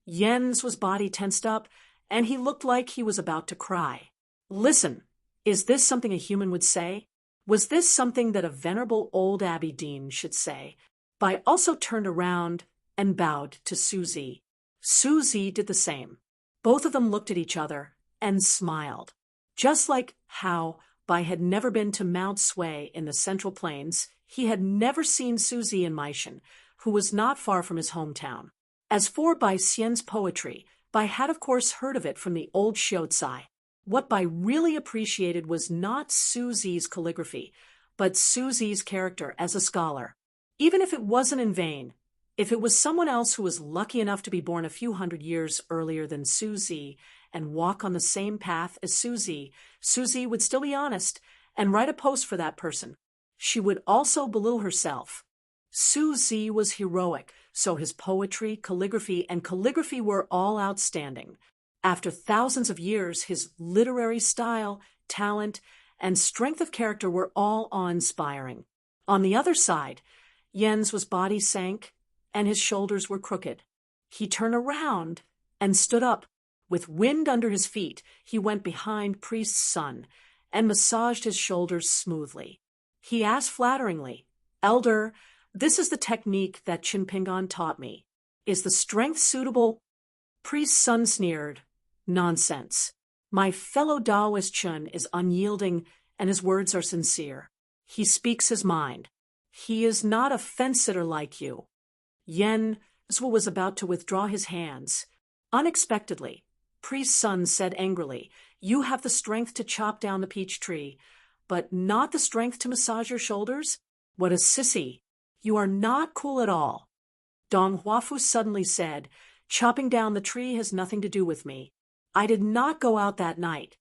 Yen Zhuo's body tensed up, and he looked like he was about to cry. "Listen, is this something a human would say? Was this something that a venerable old Abbey Dean should say?" Bai also turned around and bowed to Suzy. Suzy did the same. Both of them looked at each other and smiled. Just like how Bai had never been to Mount Sui in the Central Plains, he had never seen Suzy in Meishan, who was not far from his hometown. As for Bai Xian's poetry, Bai had of course heard of it from the old Xiuzai. What Bai really appreciated was not Suzy's calligraphy, but Suzy's character as a scholar. Even if it wasn't in vain, if it was someone else who was lucky enough to be born a few hundred years earlier than Suzy and walk on the same path as Suzy, Suzy would still be honest and write a post for that person. She would also belittle herself. Suzy was heroic, so his poetry, calligraphy, and calligraphy were all outstanding. After thousands of years, his literary style, talent, and strength of character were all awe-inspiring. On the other side, Yen Zhuo's body sank, and his shoulders were crooked. He turned around and stood up. With wind under his feet, he went behind Priest's son and massaged his shoulders smoothly. He asked flatteringly, "Elder, this is the technique that Chinpingan taught me. Is the strength suitable?" Priest's son sneered, "Nonsense. My fellow Taoist Chun is unyielding and his words are sincere. He speaks his mind. He is not a fence-sitter like you." Yen Zhuo was about to withdraw his hands. Unexpectedly, Priest's son said angrily, "You have the strength to chop down the peach tree, but not the strength to massage your shoulders? What a sissy! You are not cool at all." Dong Huafu suddenly said, "Chopping down the tree has nothing to do with me. I did not go out that night."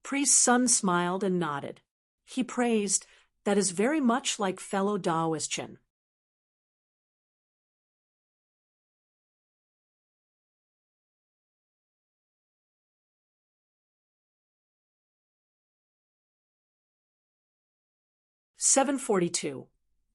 Priest's son smiled and nodded. He praised, "That is very much like fellow Taoist Chen." "742.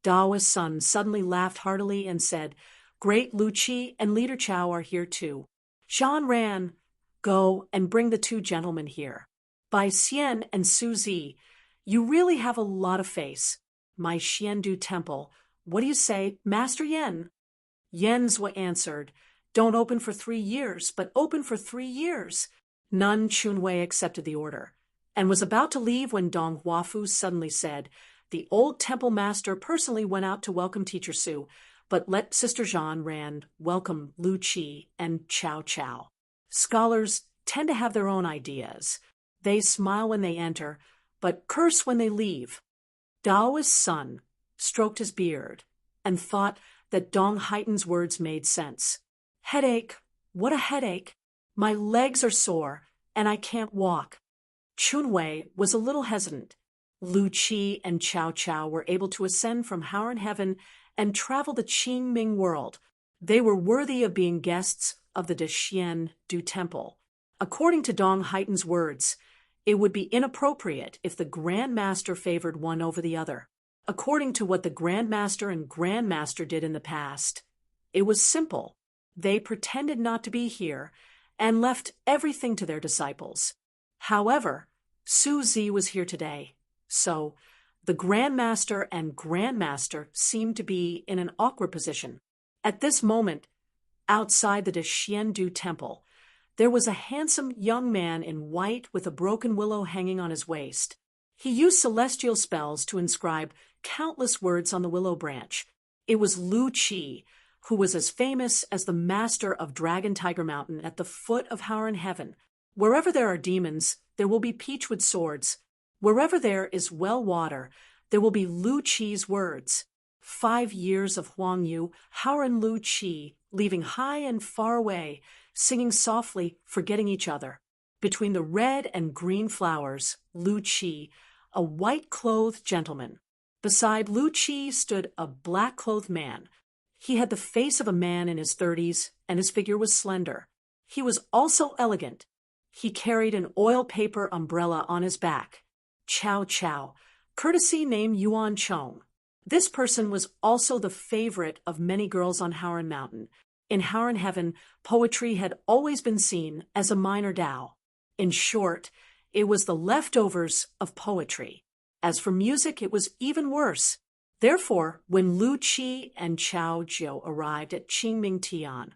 Dao's son suddenly laughed heartily and said, "Great Lu Qi and Leader Chow are here too. Zhan Ran, go and bring the two gentlemen here. By Xian and Su Zi, you really have a lot of face. My Xiandu temple, what do you say, Master Yen?" Yen Zhuo answered, "Don't open for 3 years, but open for 3 years." Nun Chunwei accepted the order, and was about to leave when Dong Huafu suddenly said, "The old temple master personally went out to welcome Teacher Su, but let Sister Zhan Ran welcome Lu Qi and Chow Chow. Scholars tend to have their own ideas. They smile when they enter, but curse when they leave." Dao's son stroked his beard and thought that Dong Haitan's words made sense. "Headache, what a headache! My legs are sore, and I can't walk." Chunwei was a little hesitant. Lu Qi and Chow Chow were able to ascend from Howren Heaven and travel the Qingming world. They were worthy of being guests of the Dexian Du Temple. According to Dong Haitan's words, it would be inappropriate if the Grand Master favored one over the other. According to what the Grand Master and Grand Master did in the past, it was simple. They pretended not to be here and left everything to their disciples. However, Su Zi was here today, so the Grand Master and Grand Master seemed to be in an awkward position. At this moment, outside the Dexiandu Temple, there was a handsome young man in white with a broken willow hanging on his waist. He used celestial spells to inscribe countless words on the willow branch. It was Lu Qi, who was as famous as the master of Dragon Tiger Mountain at the foot of Howren Heaven. Wherever there are demons, there will be peachwood swords. Wherever there is well water, there will be Lu Qi's words. 5 years of Huang Yu, Howren Lu Qi, leaving high and far away, singing softly, forgetting each other. Between the red and green flowers, Lu Qi, a white-clothed gentleman. Beside Lu Qi stood a black-clothed man. He had the face of a man in his 30s, and his figure was slender. He was also elegant. He carried an oil paper umbrella on his back. Chow Chow, courtesy named Yuan Chong. This person was also the favorite of many girls on Howren Mountain. In Howren Heaven, poetry had always been seen as a minor Tao. In short, it was the leftovers of poetry. As for music, it was even worse. Therefore, when Lu Qi and Chow Jiu arrived at Qingming Tian,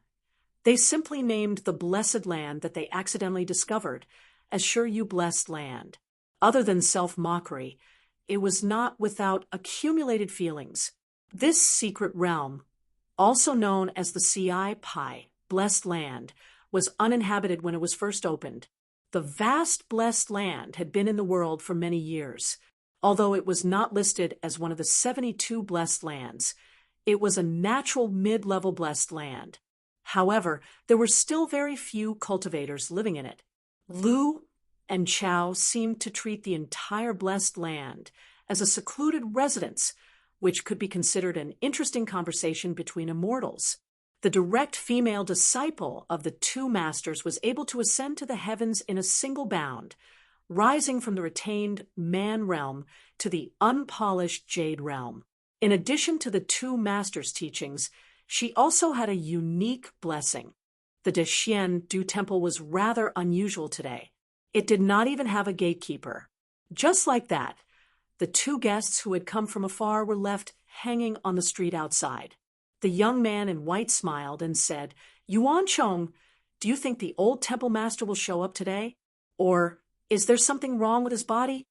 they simply named the blessed land that they accidentally discovered as Sure You Blessed Land. Other than self-mockery, it was not without accumulated feelings. This secret realm, also known as the Ci Pai, Blessed Land, was uninhabited when it was first opened. The vast blessed land had been in the world for many years. Although it was not listed as one of the 72 blessed lands, it was a natural mid-level blessed land. However, there were still very few cultivators living in it. Lu and Chow seemed to treat the entire blessed land as a secluded residence, which could be considered an interesting conversation between immortals. The direct female disciple of the two masters was able to ascend to the heavens in a single bound, rising from the retained man realm to the unpolished jade realm. In addition to the two masters' teachings, she also had a unique blessing. The Du temple was rather unusual today. It did not even have a gatekeeper. Just like that, the two guests who had come from afar were left hanging on the street outside. The young man in white smiled and said, "Yuan Chong, do you think the old temple master will show up today? Or is there something wrong with his body?"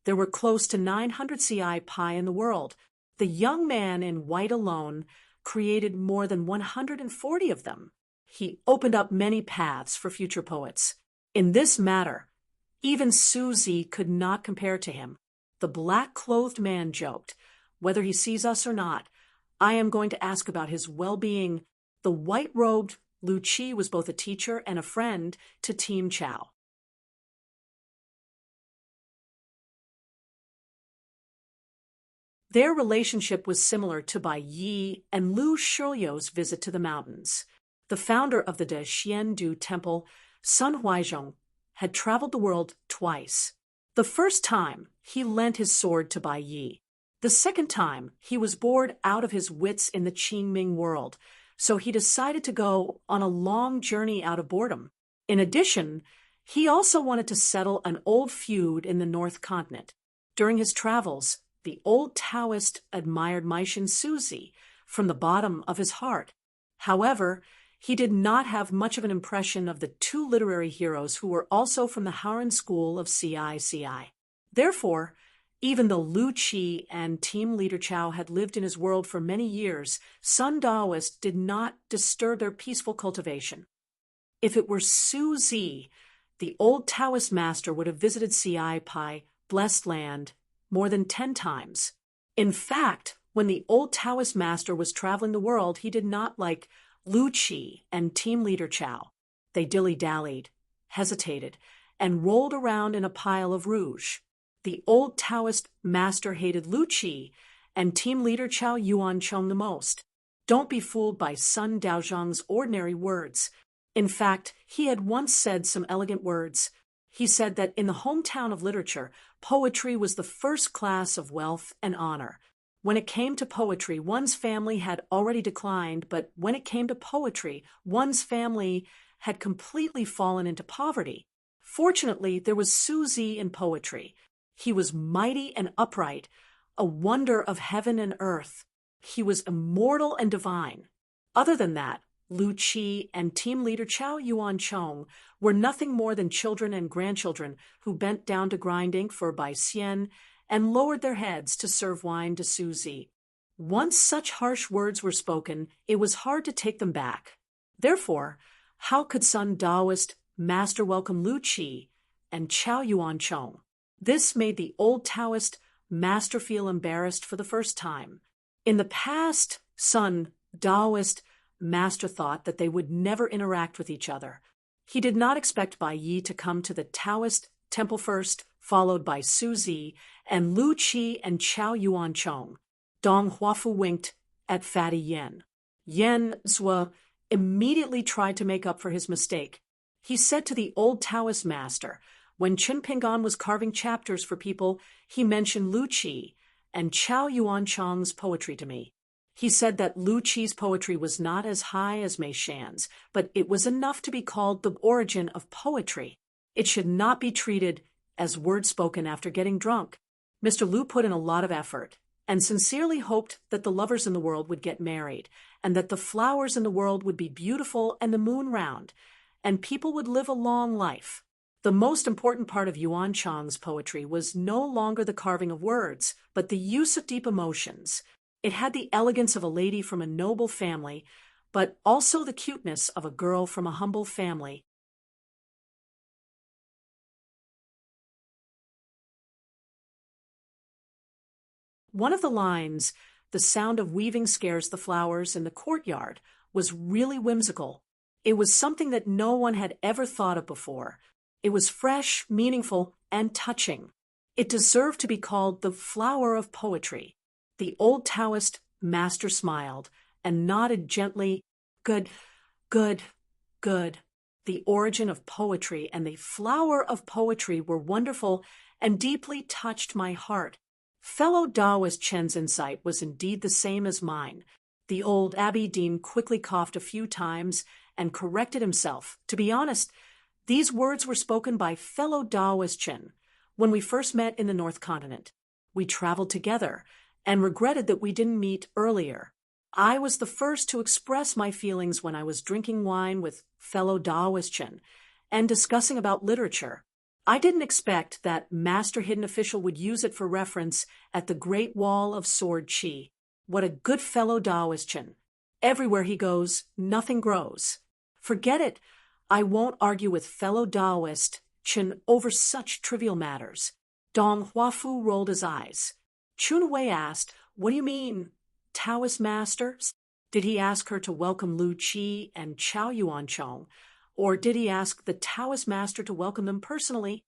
There were close to 900 CI in the world. The young man in white alone created more than 140 of them. He opened up many paths for future poets. In this matter, even Suzy could not compare to him. The black-clothed man joked, "Whether he sees us or not, I am going to ask about his well-being." The white-robed Lu Qi was both a teacher and a friend to Team Chao. Their relationship was similar to Bai Yi and Lu Shuyou's visit to the mountains. The founder of the Du temple, Sun Huaizhong, had traveled the world twice. The first time, he lent his sword to Bai Yi. The second time, he was bored out of his wits in the Qingming world, so he decided to go on a long journey out of boredom. In addition, he also wanted to settle an old feud in the North Continent. During his travels, the old Taoist admired Maishin Suzy from the bottom of his heart. However, he did not have much of an impression of the two literary heroes who were also from the Haran school of CICI. Therefore, even though Lu Qi and team leader Chao had lived in his world for many years, Sun Daoist did not disturb their peaceful cultivation. If it were Suzy, the old Taoist master would have visited CI blessed land, more than 10 times. In fact, when the old Taoist master was traveling the world, he did not like Lu Qi and team leader Chao. They dilly-dallied, hesitated, and rolled around in a pile of rouge. The old Taoist master hated Lu Qi and team leader Chao Yuan Chong the most. Don't be fooled by Sun Daozhang's ordinary words. In fact, he had once said some elegant words. He said that in the hometown of literature, poetry was the first class of wealth and honor. When it came to poetry, one's family had already declined, but when it came to poetry, one's family had completely fallen into poverty. Fortunately, there was Suzy in poetry. He was mighty and upright, a wonder of heaven and earth. He was immortal and divine. Other than that, Lu Qi and team leader Chao Yuan Chong were nothing more than children and grandchildren who bent down to grind ink for Bai Xian and lowered their heads to serve wine to Suzy. Once such harsh words were spoken, it was hard to take them back. Therefore, how could Sun Daoist master welcome Lu Qi and Chao Yuan Chong? This made the old Taoist master feel embarrassed for the first time. In the past, Sun Daoist master thought that they would never interact with each other. He did not expect Bai Yi to come to the Taoist temple first, followed by Suzy and Lu Qi and Chao Yuan Chong. Dong Huafu winked at Fatty Yen. Yen Zhua immediately tried to make up for his mistake. He said to the old Taoist master, when Chen Pingan was carving chapters for people, he mentioned Lu Qi and Chao Yuan Chong's poetry to me. He said that Lu Qi's poetry was not as high as Mei Shan's, but it was enough to be called the origin of poetry. It should not be treated as words spoken after getting drunk. Mr. Lu put in a lot of effort and sincerely hoped that the lovers in the world would get married and that the flowers in the world would be beautiful and the moon round, and people would live a long life. The most important part of Yuan Chang's poetry was no longer the carving of words, but the use of deep emotions. It had the elegance of a lady from a noble family, but also the cuteness of a girl from a humble family. One of the lines, "The sound of weaving scares the flowers in the courtyard," was really whimsical. It was something that no one had ever thought of before. It was fresh, meaningful, and touching. It deserved to be called the flower of poetry. The old Taoist master smiled and nodded gently. Good, good, good. The origin of poetry and the flower of poetry were wonderful and deeply touched my heart. Fellow Taoist Chen's insight was indeed the same as mine. The old Abbey Dean quickly coughed a few times and corrected himself. To be honest, these words were spoken by fellow Taoist Chen when we first met in the North Continent. We traveled together and regretted that we didn't meet earlier. I was the first to express my feelings when I was drinking wine with fellow Taoist Chen and discussing about literature. I didn't expect that Master Hidden Official would use it for reference at the Great Wall of Sword Chi. What a good fellow Taoist Chen. Everywhere he goes, nothing grows. Forget it. I won't argue with fellow Taoist Chen over such trivial matters. Dong Huafu rolled his eyes. Chun Hui asked, "What do you mean, Taoist master?" Did he ask her to welcome Lu Qi and Chao Yuan Chong? Or did he ask the Taoist master to welcome them personally?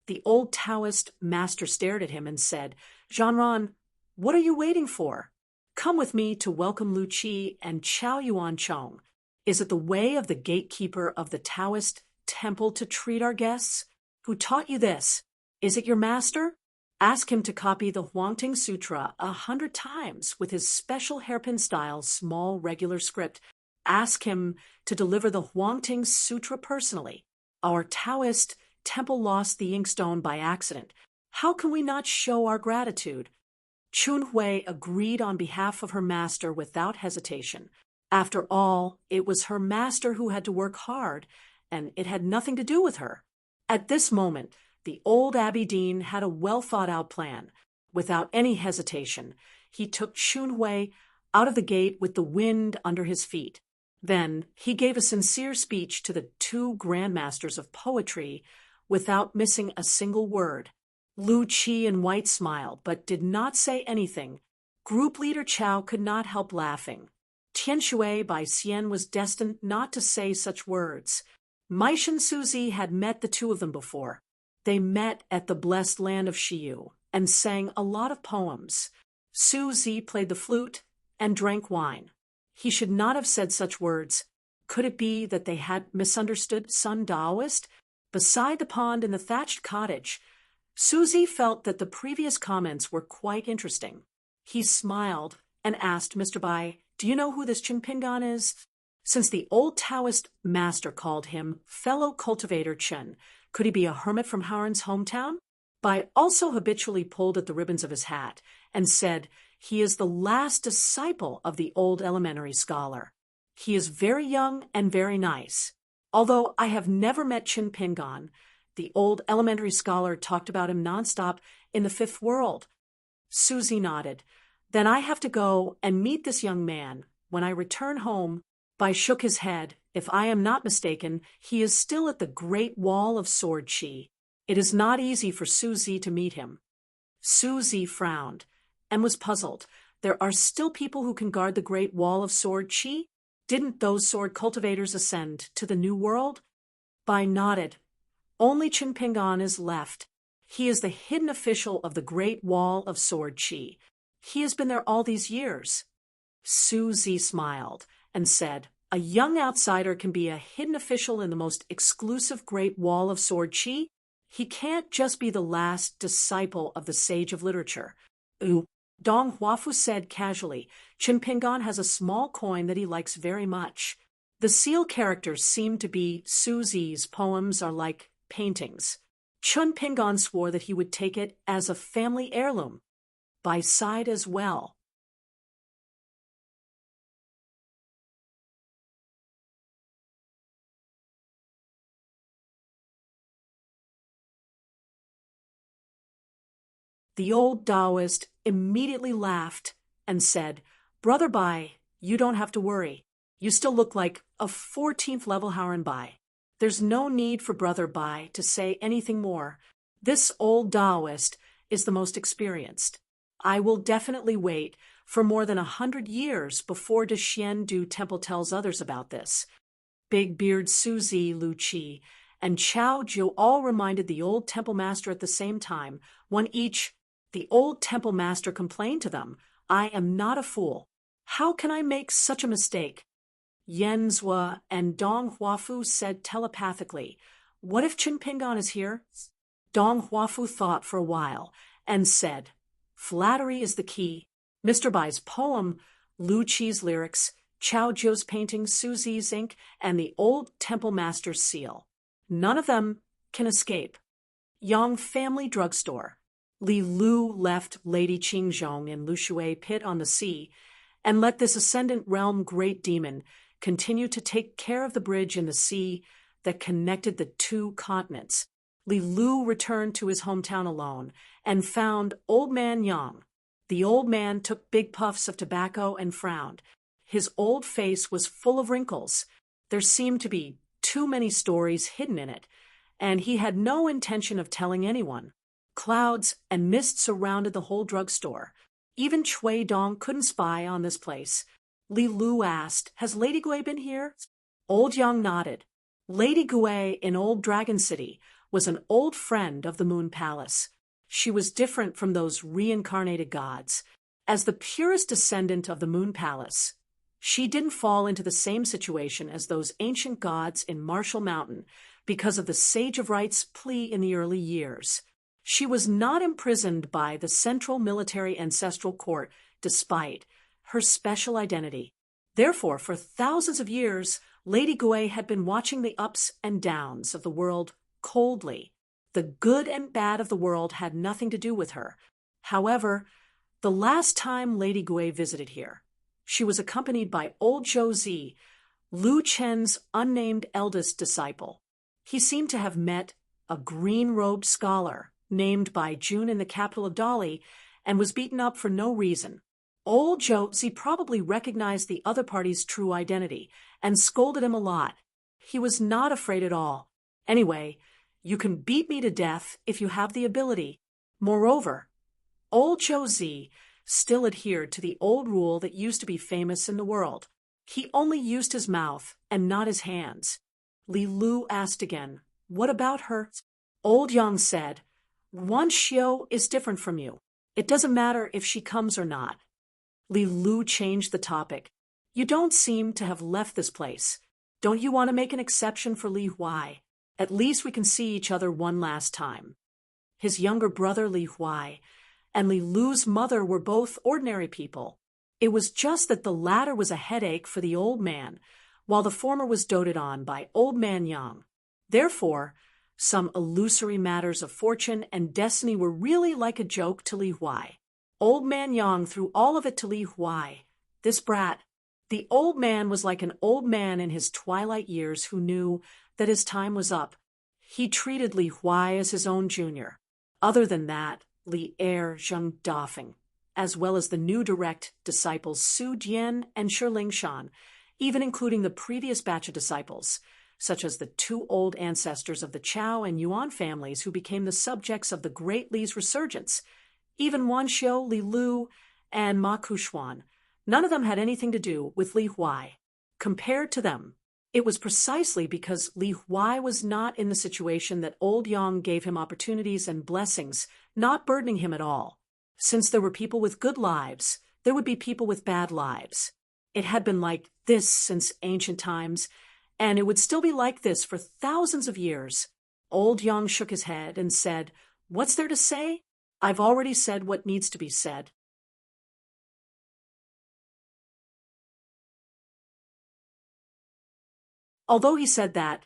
The old Taoist master stared at him and said, "Zhanran, what are you waiting for? Come with me to welcome Lu Qi and Chao Yuan Chong. Is it the way of the gatekeeper of the Taoist temple to treat our guests? Who taught you this? Is it your master? Ask him to copy the Huangting Sutra 100 times with his special hairpin-style small regular script. Ask him to deliver the Huangting Sutra personally. Our Taoist temple lost the inkstone by accident. How can we not show our gratitude?" Chun Hui agreed on behalf of her master without hesitation. After all, it was her master who had to work hard, and it had nothing to do with her. At this moment, the old Abbey Dean had a well-thought-out plan. Without any hesitation, he took Chun Hui out of the gate with the wind under his feet. Then he gave a sincere speech to the two grandmasters of poetry without missing a single word. Lu Qi and White smiled, but did not say anything. Group leader Chao could not help laughing. Tian Shui by Xian was destined not to say such words. Maish and Suzy had met the two of them before. They met at the blessed land of Shiyu and sang a lot of poems. Suzy played the flute and drank wine. He should not have said such words. Could it be that they had misunderstood Sun Taoist? Beside the pond in the thatched cottage, Suzy felt that the previous comments were quite interesting. He smiled and asked Mr. Bai, "Do you know who this Chinpingan is?" Since the old Taoist master called him fellow cultivator Chen, could he be a hermit from Haren's hometown? Bai also habitually pulled at the ribbons of his hat and said, "He is the last disciple of the old elementary scholar. He is very young and very nice. Although I have never met Chinpingan, the old elementary scholar talked about him nonstop in the fifth world." Suzy nodded. "Then I have to go and meet this young man. When I return home," Bai shook his head. "If I am not mistaken, he is still at the Great Wall of Sword Chi. It is not easy for Suzy to meet him." Suzy frowned and was puzzled. There are still people who can guard the Great Wall of Sword Chi? Didn't those sword cultivators ascend to the New World? Bai nodded. Only Chinpingan is left. He is the hidden official of the Great Wall of Sword Chi. He has been there all these years. Suzy smiled and said, "A young outsider can be a hidden official in the most exclusive Great Wall of Sword Chi? He can't just be the last disciple of the sage of literature." Dong Huafu said casually, "Chinpingan has a small coin that he likes very much." The seal characters seem to be Suzy's poems are like paintings. Chun Pingan swore that he would take it as a family heirloom. Bai sighed as well. The old Taoist immediately laughed and said, "Brother Bai, you don't have to worry. You still look like a 14th level Haren Bai. There's no need for Brother Bai to say anything more. This old Taoist is the most experienced. I will definitely wait for more than 100 years before Deshien Du Temple tells others about this." Big Beard Suzy, Lu Qi, and Chao Jiu all reminded the old temple master at the same time, one each. The old temple master complained to them, "I am not a fool. How can I make such a mistake?" Yen Zua and Dong Huafu said telepathically, "What if Chinpingan is here?" Dong Huafu thought for a while and said, "Flattery is the key. Mr. Bai's poem Lu Chi's lyrics, Chao Zhou's painting, Su Zi's ink, and the old temple master's seal. None of them can escape. Yang Family Drugstore. Li Lu left Lady Qingzhong in Lushui Pit on the sea and let this ascendant realm great demon continue to take care of the bridge in the sea that connected the two continents. Li Lu returned to his hometown alone and found Old Man Yang. The old man took big puffs of tobacco and frowned. His old face was full of wrinkles. There seemed to be too many stories hidden in it, and he had no intention of telling anyone. Clouds and mist surrounded the whole drugstore. Even Cui Dong couldn't spy on this place. Li Lu asked, "Has Lady Gui been here?" Old Yang nodded. Lady Gui in Old Dragon City was an old friend of the Moon Palace. She was different from those reincarnated gods. As the purest descendant of the Moon Palace, she didn't fall into the same situation as those ancient gods in Marshall Mountain because of the Sage of Right's plea in the early years. She was not imprisoned by the Central Military Ancestral Court despite her special identity. Therefore, for thousands of years, Lady Gui had been watching the ups and downs of the world coldly. The good and bad of the world had nothing to do with her. However, the last time Lady Gui visited here, she was accompanied by old Zhou Zi, Lu Chen's unnamed eldest disciple. He seemed to have met a green-robed scholar named by June in the capital of Dali and was beaten up for no reason. Old Zhou Zi probably recognized the other party's true identity and scolded him a lot. He was not afraid at all. Anyway, you can beat me to death if you have the ability. Moreover, old Zhou Zi still adhered to the old rule that used to be famous in the world. He only used his mouth and not his hands. Li Lu asked again, "What about her?" Old Yang said, "Wan Xiu is different from you. It doesn't matter if she comes or not." Li Lu changed the topic. "You don't seem to have left this place. Don't you want to make an exception for Li Huai? At least we can see each other one last time." His younger brother Li Huai and Li Lu's mother were both ordinary people. It was just that the latter was a headache for the old man, while the former was doted on by Old Man Yang. Therefore, some illusory matters of fortune and destiny were really like a joke to Li Huai. Old Man Yang threw all of it to Li Huai. This brat. The old man was like an old man in his twilight years who knew that his time was up. He treated Li Huai as his own junior. Other than that, Li Er Zheng Dafeng, as well as the new direct disciples Su Jian and Shiling Shan, even including the previous batch of disciples, such as the two old ancestors of the Chao and Yuan families who became the subjects of the Great Li's resurgence, even Wan Xiu, Li Lu, and Ma Kushuan. None of them had anything to do with Li Huai. Compared to them, it was precisely because Li Huai was not in the situation that old Yang gave him opportunities and blessings, not burdening him at all. Since there were people with good lives, there would be people with bad lives. It had been like this since ancient times, and it would still be like this for thousands of years. Old Yang shook his head and said, "What's there to say? I've already said what needs to be said." Although he said that,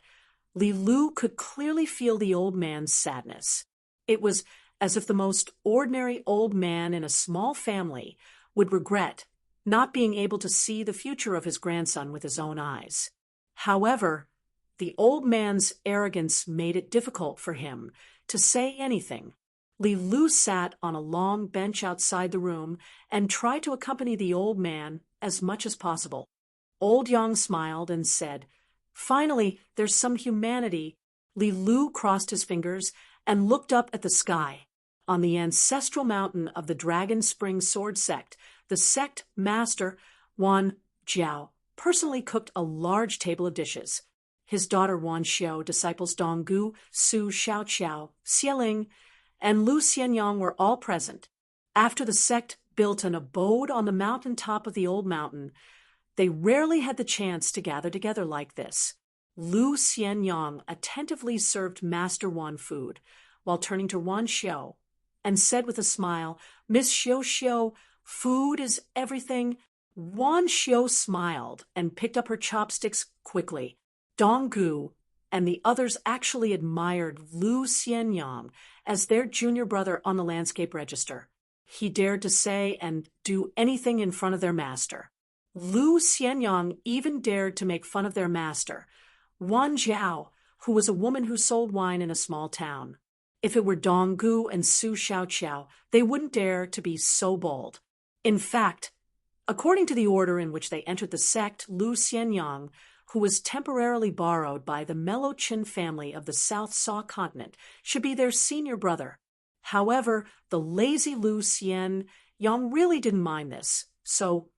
Li Lu could clearly feel the old man's sadness. It was as if the most ordinary old man in a small family would regret not being able to see the future of his grandson with his own eyes. However, the old man's arrogance made it difficult for him to say anything. Li Lu sat on a long bench outside the room and tried to accompany the old man as much as possible. Old Yang smiled and said, "Finally, there's some humanity." Li Lu crossed his fingers and looked up at the sky. On the ancestral mountain of the Dragon Spring Sword Sect, the sect master, Wan Jiao, personally cooked a large table of dishes. His daughter Wan Xiu, disciples Donggu, Su Xiaoqiao, Xieling, and Lu Xianyang were all present. After the sect built an abode on the mountain top of the old mountain, they rarely had the chance to gather together like this. Lu Xianyang attentively served Master Wan food, while turning to Wan Xiu, and said with a smile, "Miss Xiu Xiu, food is everything. Wan Xiu smiled and picked up her chopsticks quickly. Dong Gu and the others actually admired Lu Xianyang as their junior brother on the landscape register. He dared to say and do anything in front of their master. Lu Xianyang even dared to make fun of their master, Wan Jiao, who was a woman who sold wine in a small town. If it were Dong Gu and Su Xiaoqiao, they wouldn't dare to be so bold. In fact, according to the order in which they entered the sect, Lu Xianyang, who was temporarily borrowed by the Mellow Chin family of the South Saw continent, should be their senior brother. However, the lazy Lu Xianyang really didn't mind this, so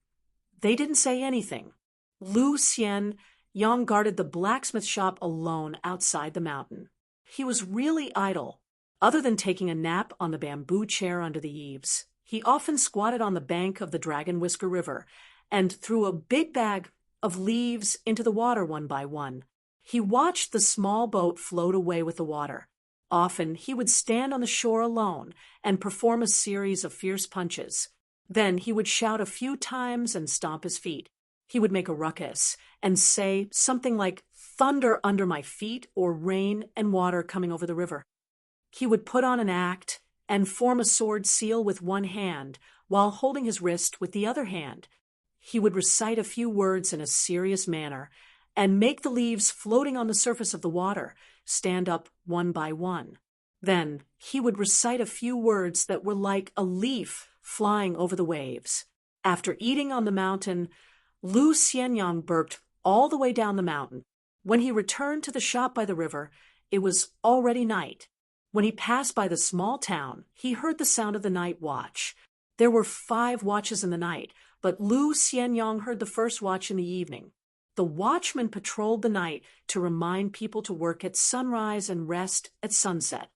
they didn't say anything. Lu Xianyang guarded the blacksmith shop alone outside the mountain. He was really idle. Other than taking a nap on the bamboo chair under the eaves, he often squatted on the bank of the Dragon Whisker River and threw a big bag of leaves into the water one by one. He watched the small boat float away with the water. Often he would stand on the shore alone and perform a series of fierce punches. Then he would shout a few times and stomp his feet. He would make a ruckus and say something like, "Thunder under my feet," or "rain and water coming over the river." He would put on an act and form a sword seal with one hand while holding his wrist with the other hand. He would recite a few words in a serious manner and make the leaves floating on the surface of the water stand up one by one. Then he would recite a few words that were like a leaf flying over the waves. After eating on the mountain, Lu Xianyang burped all the way down the mountain. When he returned to the shop by the river, it was already night. When he passed by the small town, he heard the sound of the night watch. There were 5 watches in the night, but Lu Xianyang heard the first watch in the evening. The watchman patrolled the night to remind people to work at sunrise and rest at sunset.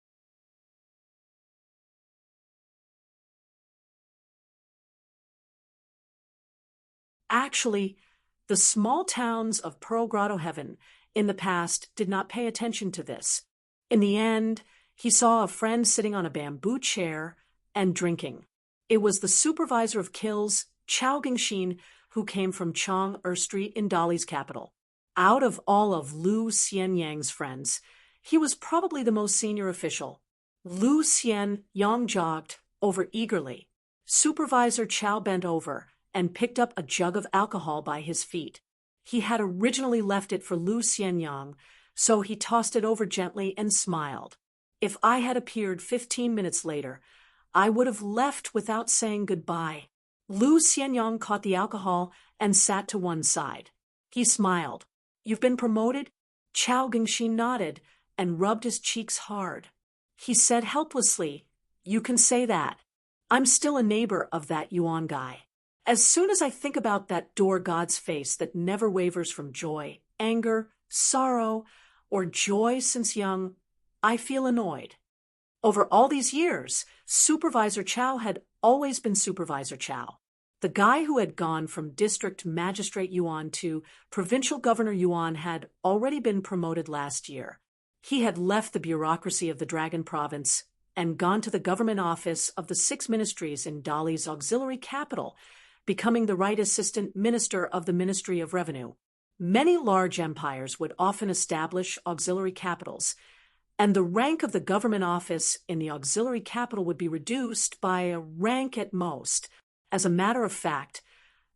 Actually, the small towns of Pearl Grotto Heaven in the past did not pay attention to this. In the end, he saw a friend sitting on a bamboo chair and drinking. It was the supervisor of kills, Chao Gingxin, who came from Chong-Er Street in Dali's capital. Out of all of Lu Xianyang's friends, he was probably the most senior official. Lu Xianyang jogged over eagerly. Supervisor Chao bent over and picked up a jug of alcohol by his feet. He had originally left it for Lu Xianyang, so he tossed it over gently and smiled. If I had appeared 15 minutes later, I would have left without saying goodbye. Lu Xianyang caught the alcohol and sat to one side. He smiled. "You've been promoted?" Chao Gingxin nodded and rubbed his cheeks hard. He said helplessly, "You can say that. I'm still a neighbor of that Yuan guy. As soon as I think about that door god's face that never wavers from joy, anger, sorrow, or joy since young, I feel annoyed." Over all these years, Supervisor Chao had always been Supervisor Chao. The guy who had gone from District Magistrate Yuan to Provincial Governor Yuan had already been promoted last year. He had left the bureaucracy of the Dragon Province and gone to the government office of the 6 ministries in Dali's auxiliary capital, becoming the right assistant minister of the Ministry of Revenue. Many large empires would often establish auxiliary capitals, and the rank of the government office in the auxiliary capital would be reduced by a rank at most. As a matter of fact,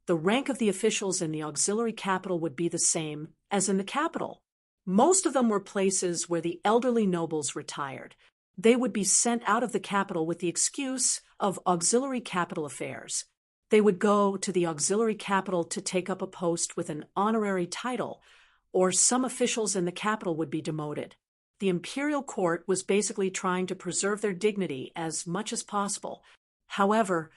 the rank of the officials in the auxiliary capital would be the same as in the capital. Most of them were places where the elderly nobles retired. They would be sent out of the capital with the excuse of auxiliary capital affairs. They would go to the auxiliary capital to take up a post with an honorary title, or some officials in the capital would be demoted. The imperial court was basically trying to preserve their dignity as much as possible. However,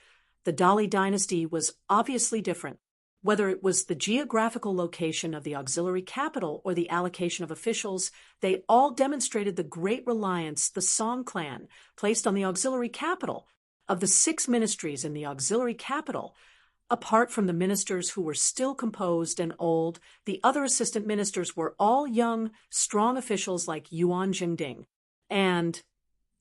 the Dali dynasty was obviously different. Whether it was the geographical location of the auxiliary capital or the allocation of officials, they all demonstrated the great reliance the Song clan placed on the auxiliary capital. Of the 6 ministries in the auxiliary capital, apart from the ministers who were still composed and old, the other assistant ministers were all young, strong officials like Yuan Jingding. And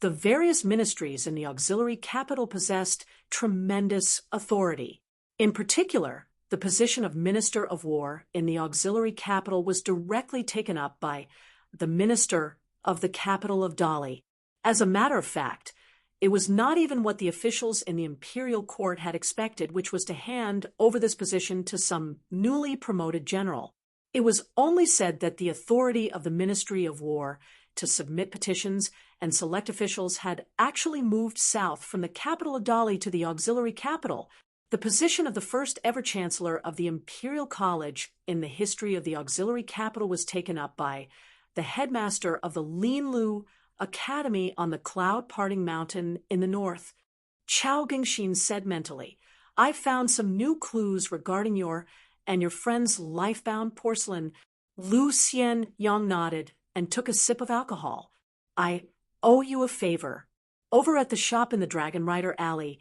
the various ministries in the auxiliary capital possessed tremendous authority. In particular, The position of Minister of War in the auxiliary capital was directly taken up by the Minister of the capital of Dali. As a matter of fact, it was not even what the officials in the imperial court had expected, which was to hand over this position to some newly promoted general. It was only said that the authority of the Ministry of War to submit petitions and select officials had actually moved south from the capital of Dali to the auxiliary capital. The position of the first ever chancellor of the Imperial College in the history of the auxiliary capital was taken up by the headmaster of the Linlu Academy on the cloud-parting mountain in the north. Chao Gingxin said mentally, "I found some new clues regarding your and your friend's life-bound porcelain." Lu Xian Yang nodded and took a sip of alcohol. "I owe you a favor." Over at the shop in the Dragon Rider Alley,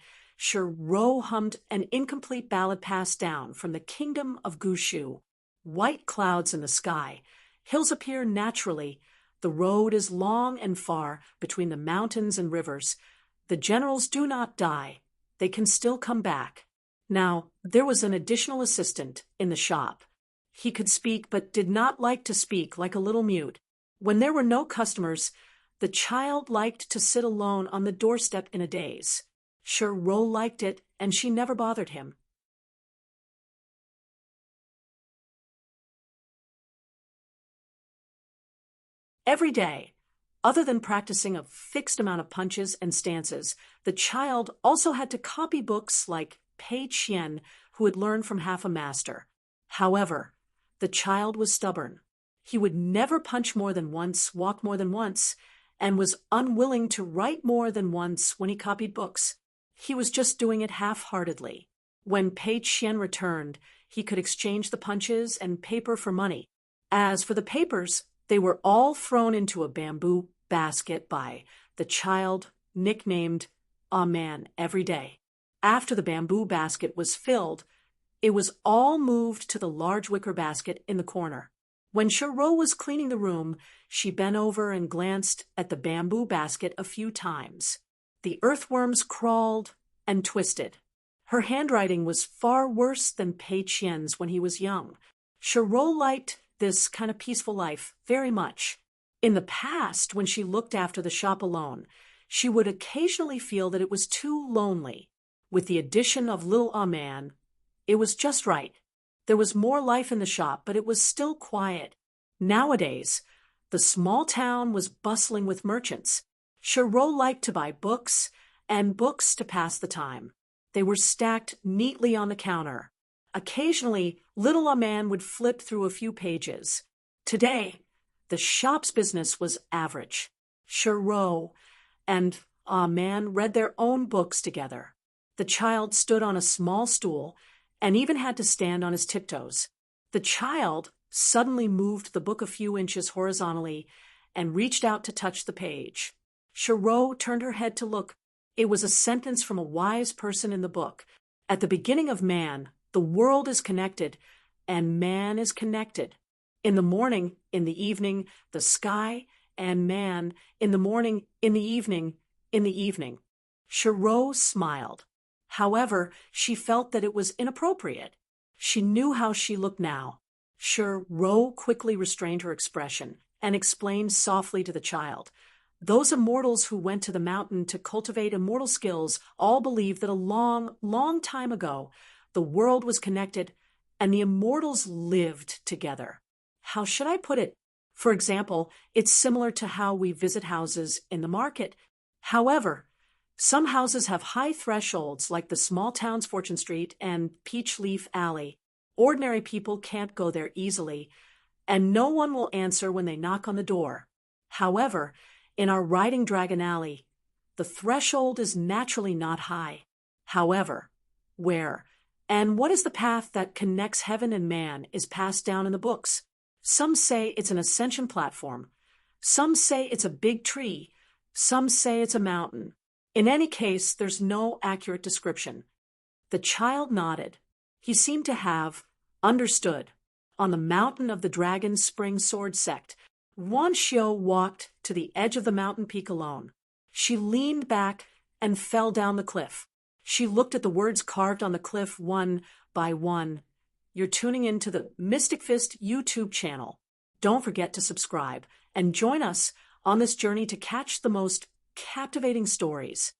Ro hummed an incomplete ballad passed down from the kingdom of Gushu. White clouds in the sky. Hills appear naturally. The road is long and far between the mountains and rivers. The generals do not die. They can still come back. Now, there was an additional assistant in the shop. He could speak but did not like to speak, like a little mute. When there were no customers, the child liked to sit alone on the doorstep in a daze. Ro liked it, and she never bothered him. Every day, other than practicing a fixed amount of punches and stances, the child also had to copy books like Pei Qian, who had learned from half a master. However, the child was stubborn. He would never punch more than once, walk more than once, and was unwilling to write more than once when he copied books. He was just doing it half-heartedly. When Pei Qian returned, he could exchange the punches and paper for money. As for the papers, they were all thrown into a bamboo basket by the child, nicknamed a man, every day. After the bamboo basket was filled, it was all moved to the large wicker basket in the corner. When Ro was cleaning the room, she bent over and glanced at the bamboo basket a few times. The earthworms crawled and twisted. Her handwriting was far worse than Pei Qian's when he was young. Ro liked this kind of peaceful life very much. In the past, when she looked after the shop alone, she would occasionally feel that it was too lonely. With the addition of little man, it was just right. There was more life in the shop, but it was still quiet. Nowadays, the small town was bustling with merchants. Ro liked to buy books and books to pass the time. They were stacked neatly on the counter. Occasionally, little man would flip through a few pages. Today, the shop's business was average. Ro and man read their own books together. The child stood on a small stool and even had to stand on his tiptoes. The child suddenly moved the book a few inches horizontally and reached out to touch the page. Ro turned her head to look. It was a sentence from a wise person in the book. At the beginning of man, the world is connected, and man is connected. In the morning, in the evening, the sky, and man, in the morning, in the evening, in the evening. Ro smiled. However, she felt that it was inappropriate. She knew how she looked now. Ro quickly restrained her expression and explained softly to the child. Those immortals who went to the mountain to cultivate immortal skills all believed that a long, long time ago, the world was connected and the immortals lived together. How should I put it? For example, it's similar to how we visit houses in the market. However, some houses have high thresholds like the small town's Fortune Street and Peach Leaf Alley. Ordinary people can't go there easily, and no one will answer when they knock on the door. However, in our Riding Dragon Alley, the threshold is naturally not high. However, where and what is the path that connects heaven and man is passed down in the books. Some say it's an ascension platform. Some say it's a big tree. Some say it's a mountain. In any case, there's no accurate description. The child nodded. He seemed to have understood. On the mountain of the Dragon Spring Sword Sect, Wan Xiu walked to the edge of the mountain peak alone. She leaned back and fell down the cliff. She looked at the words carved on the cliff one by one. you're tuning into the Mystic Fist YouTube channel. Don't forget to subscribe and join us on this journey to catch the most captivating stories.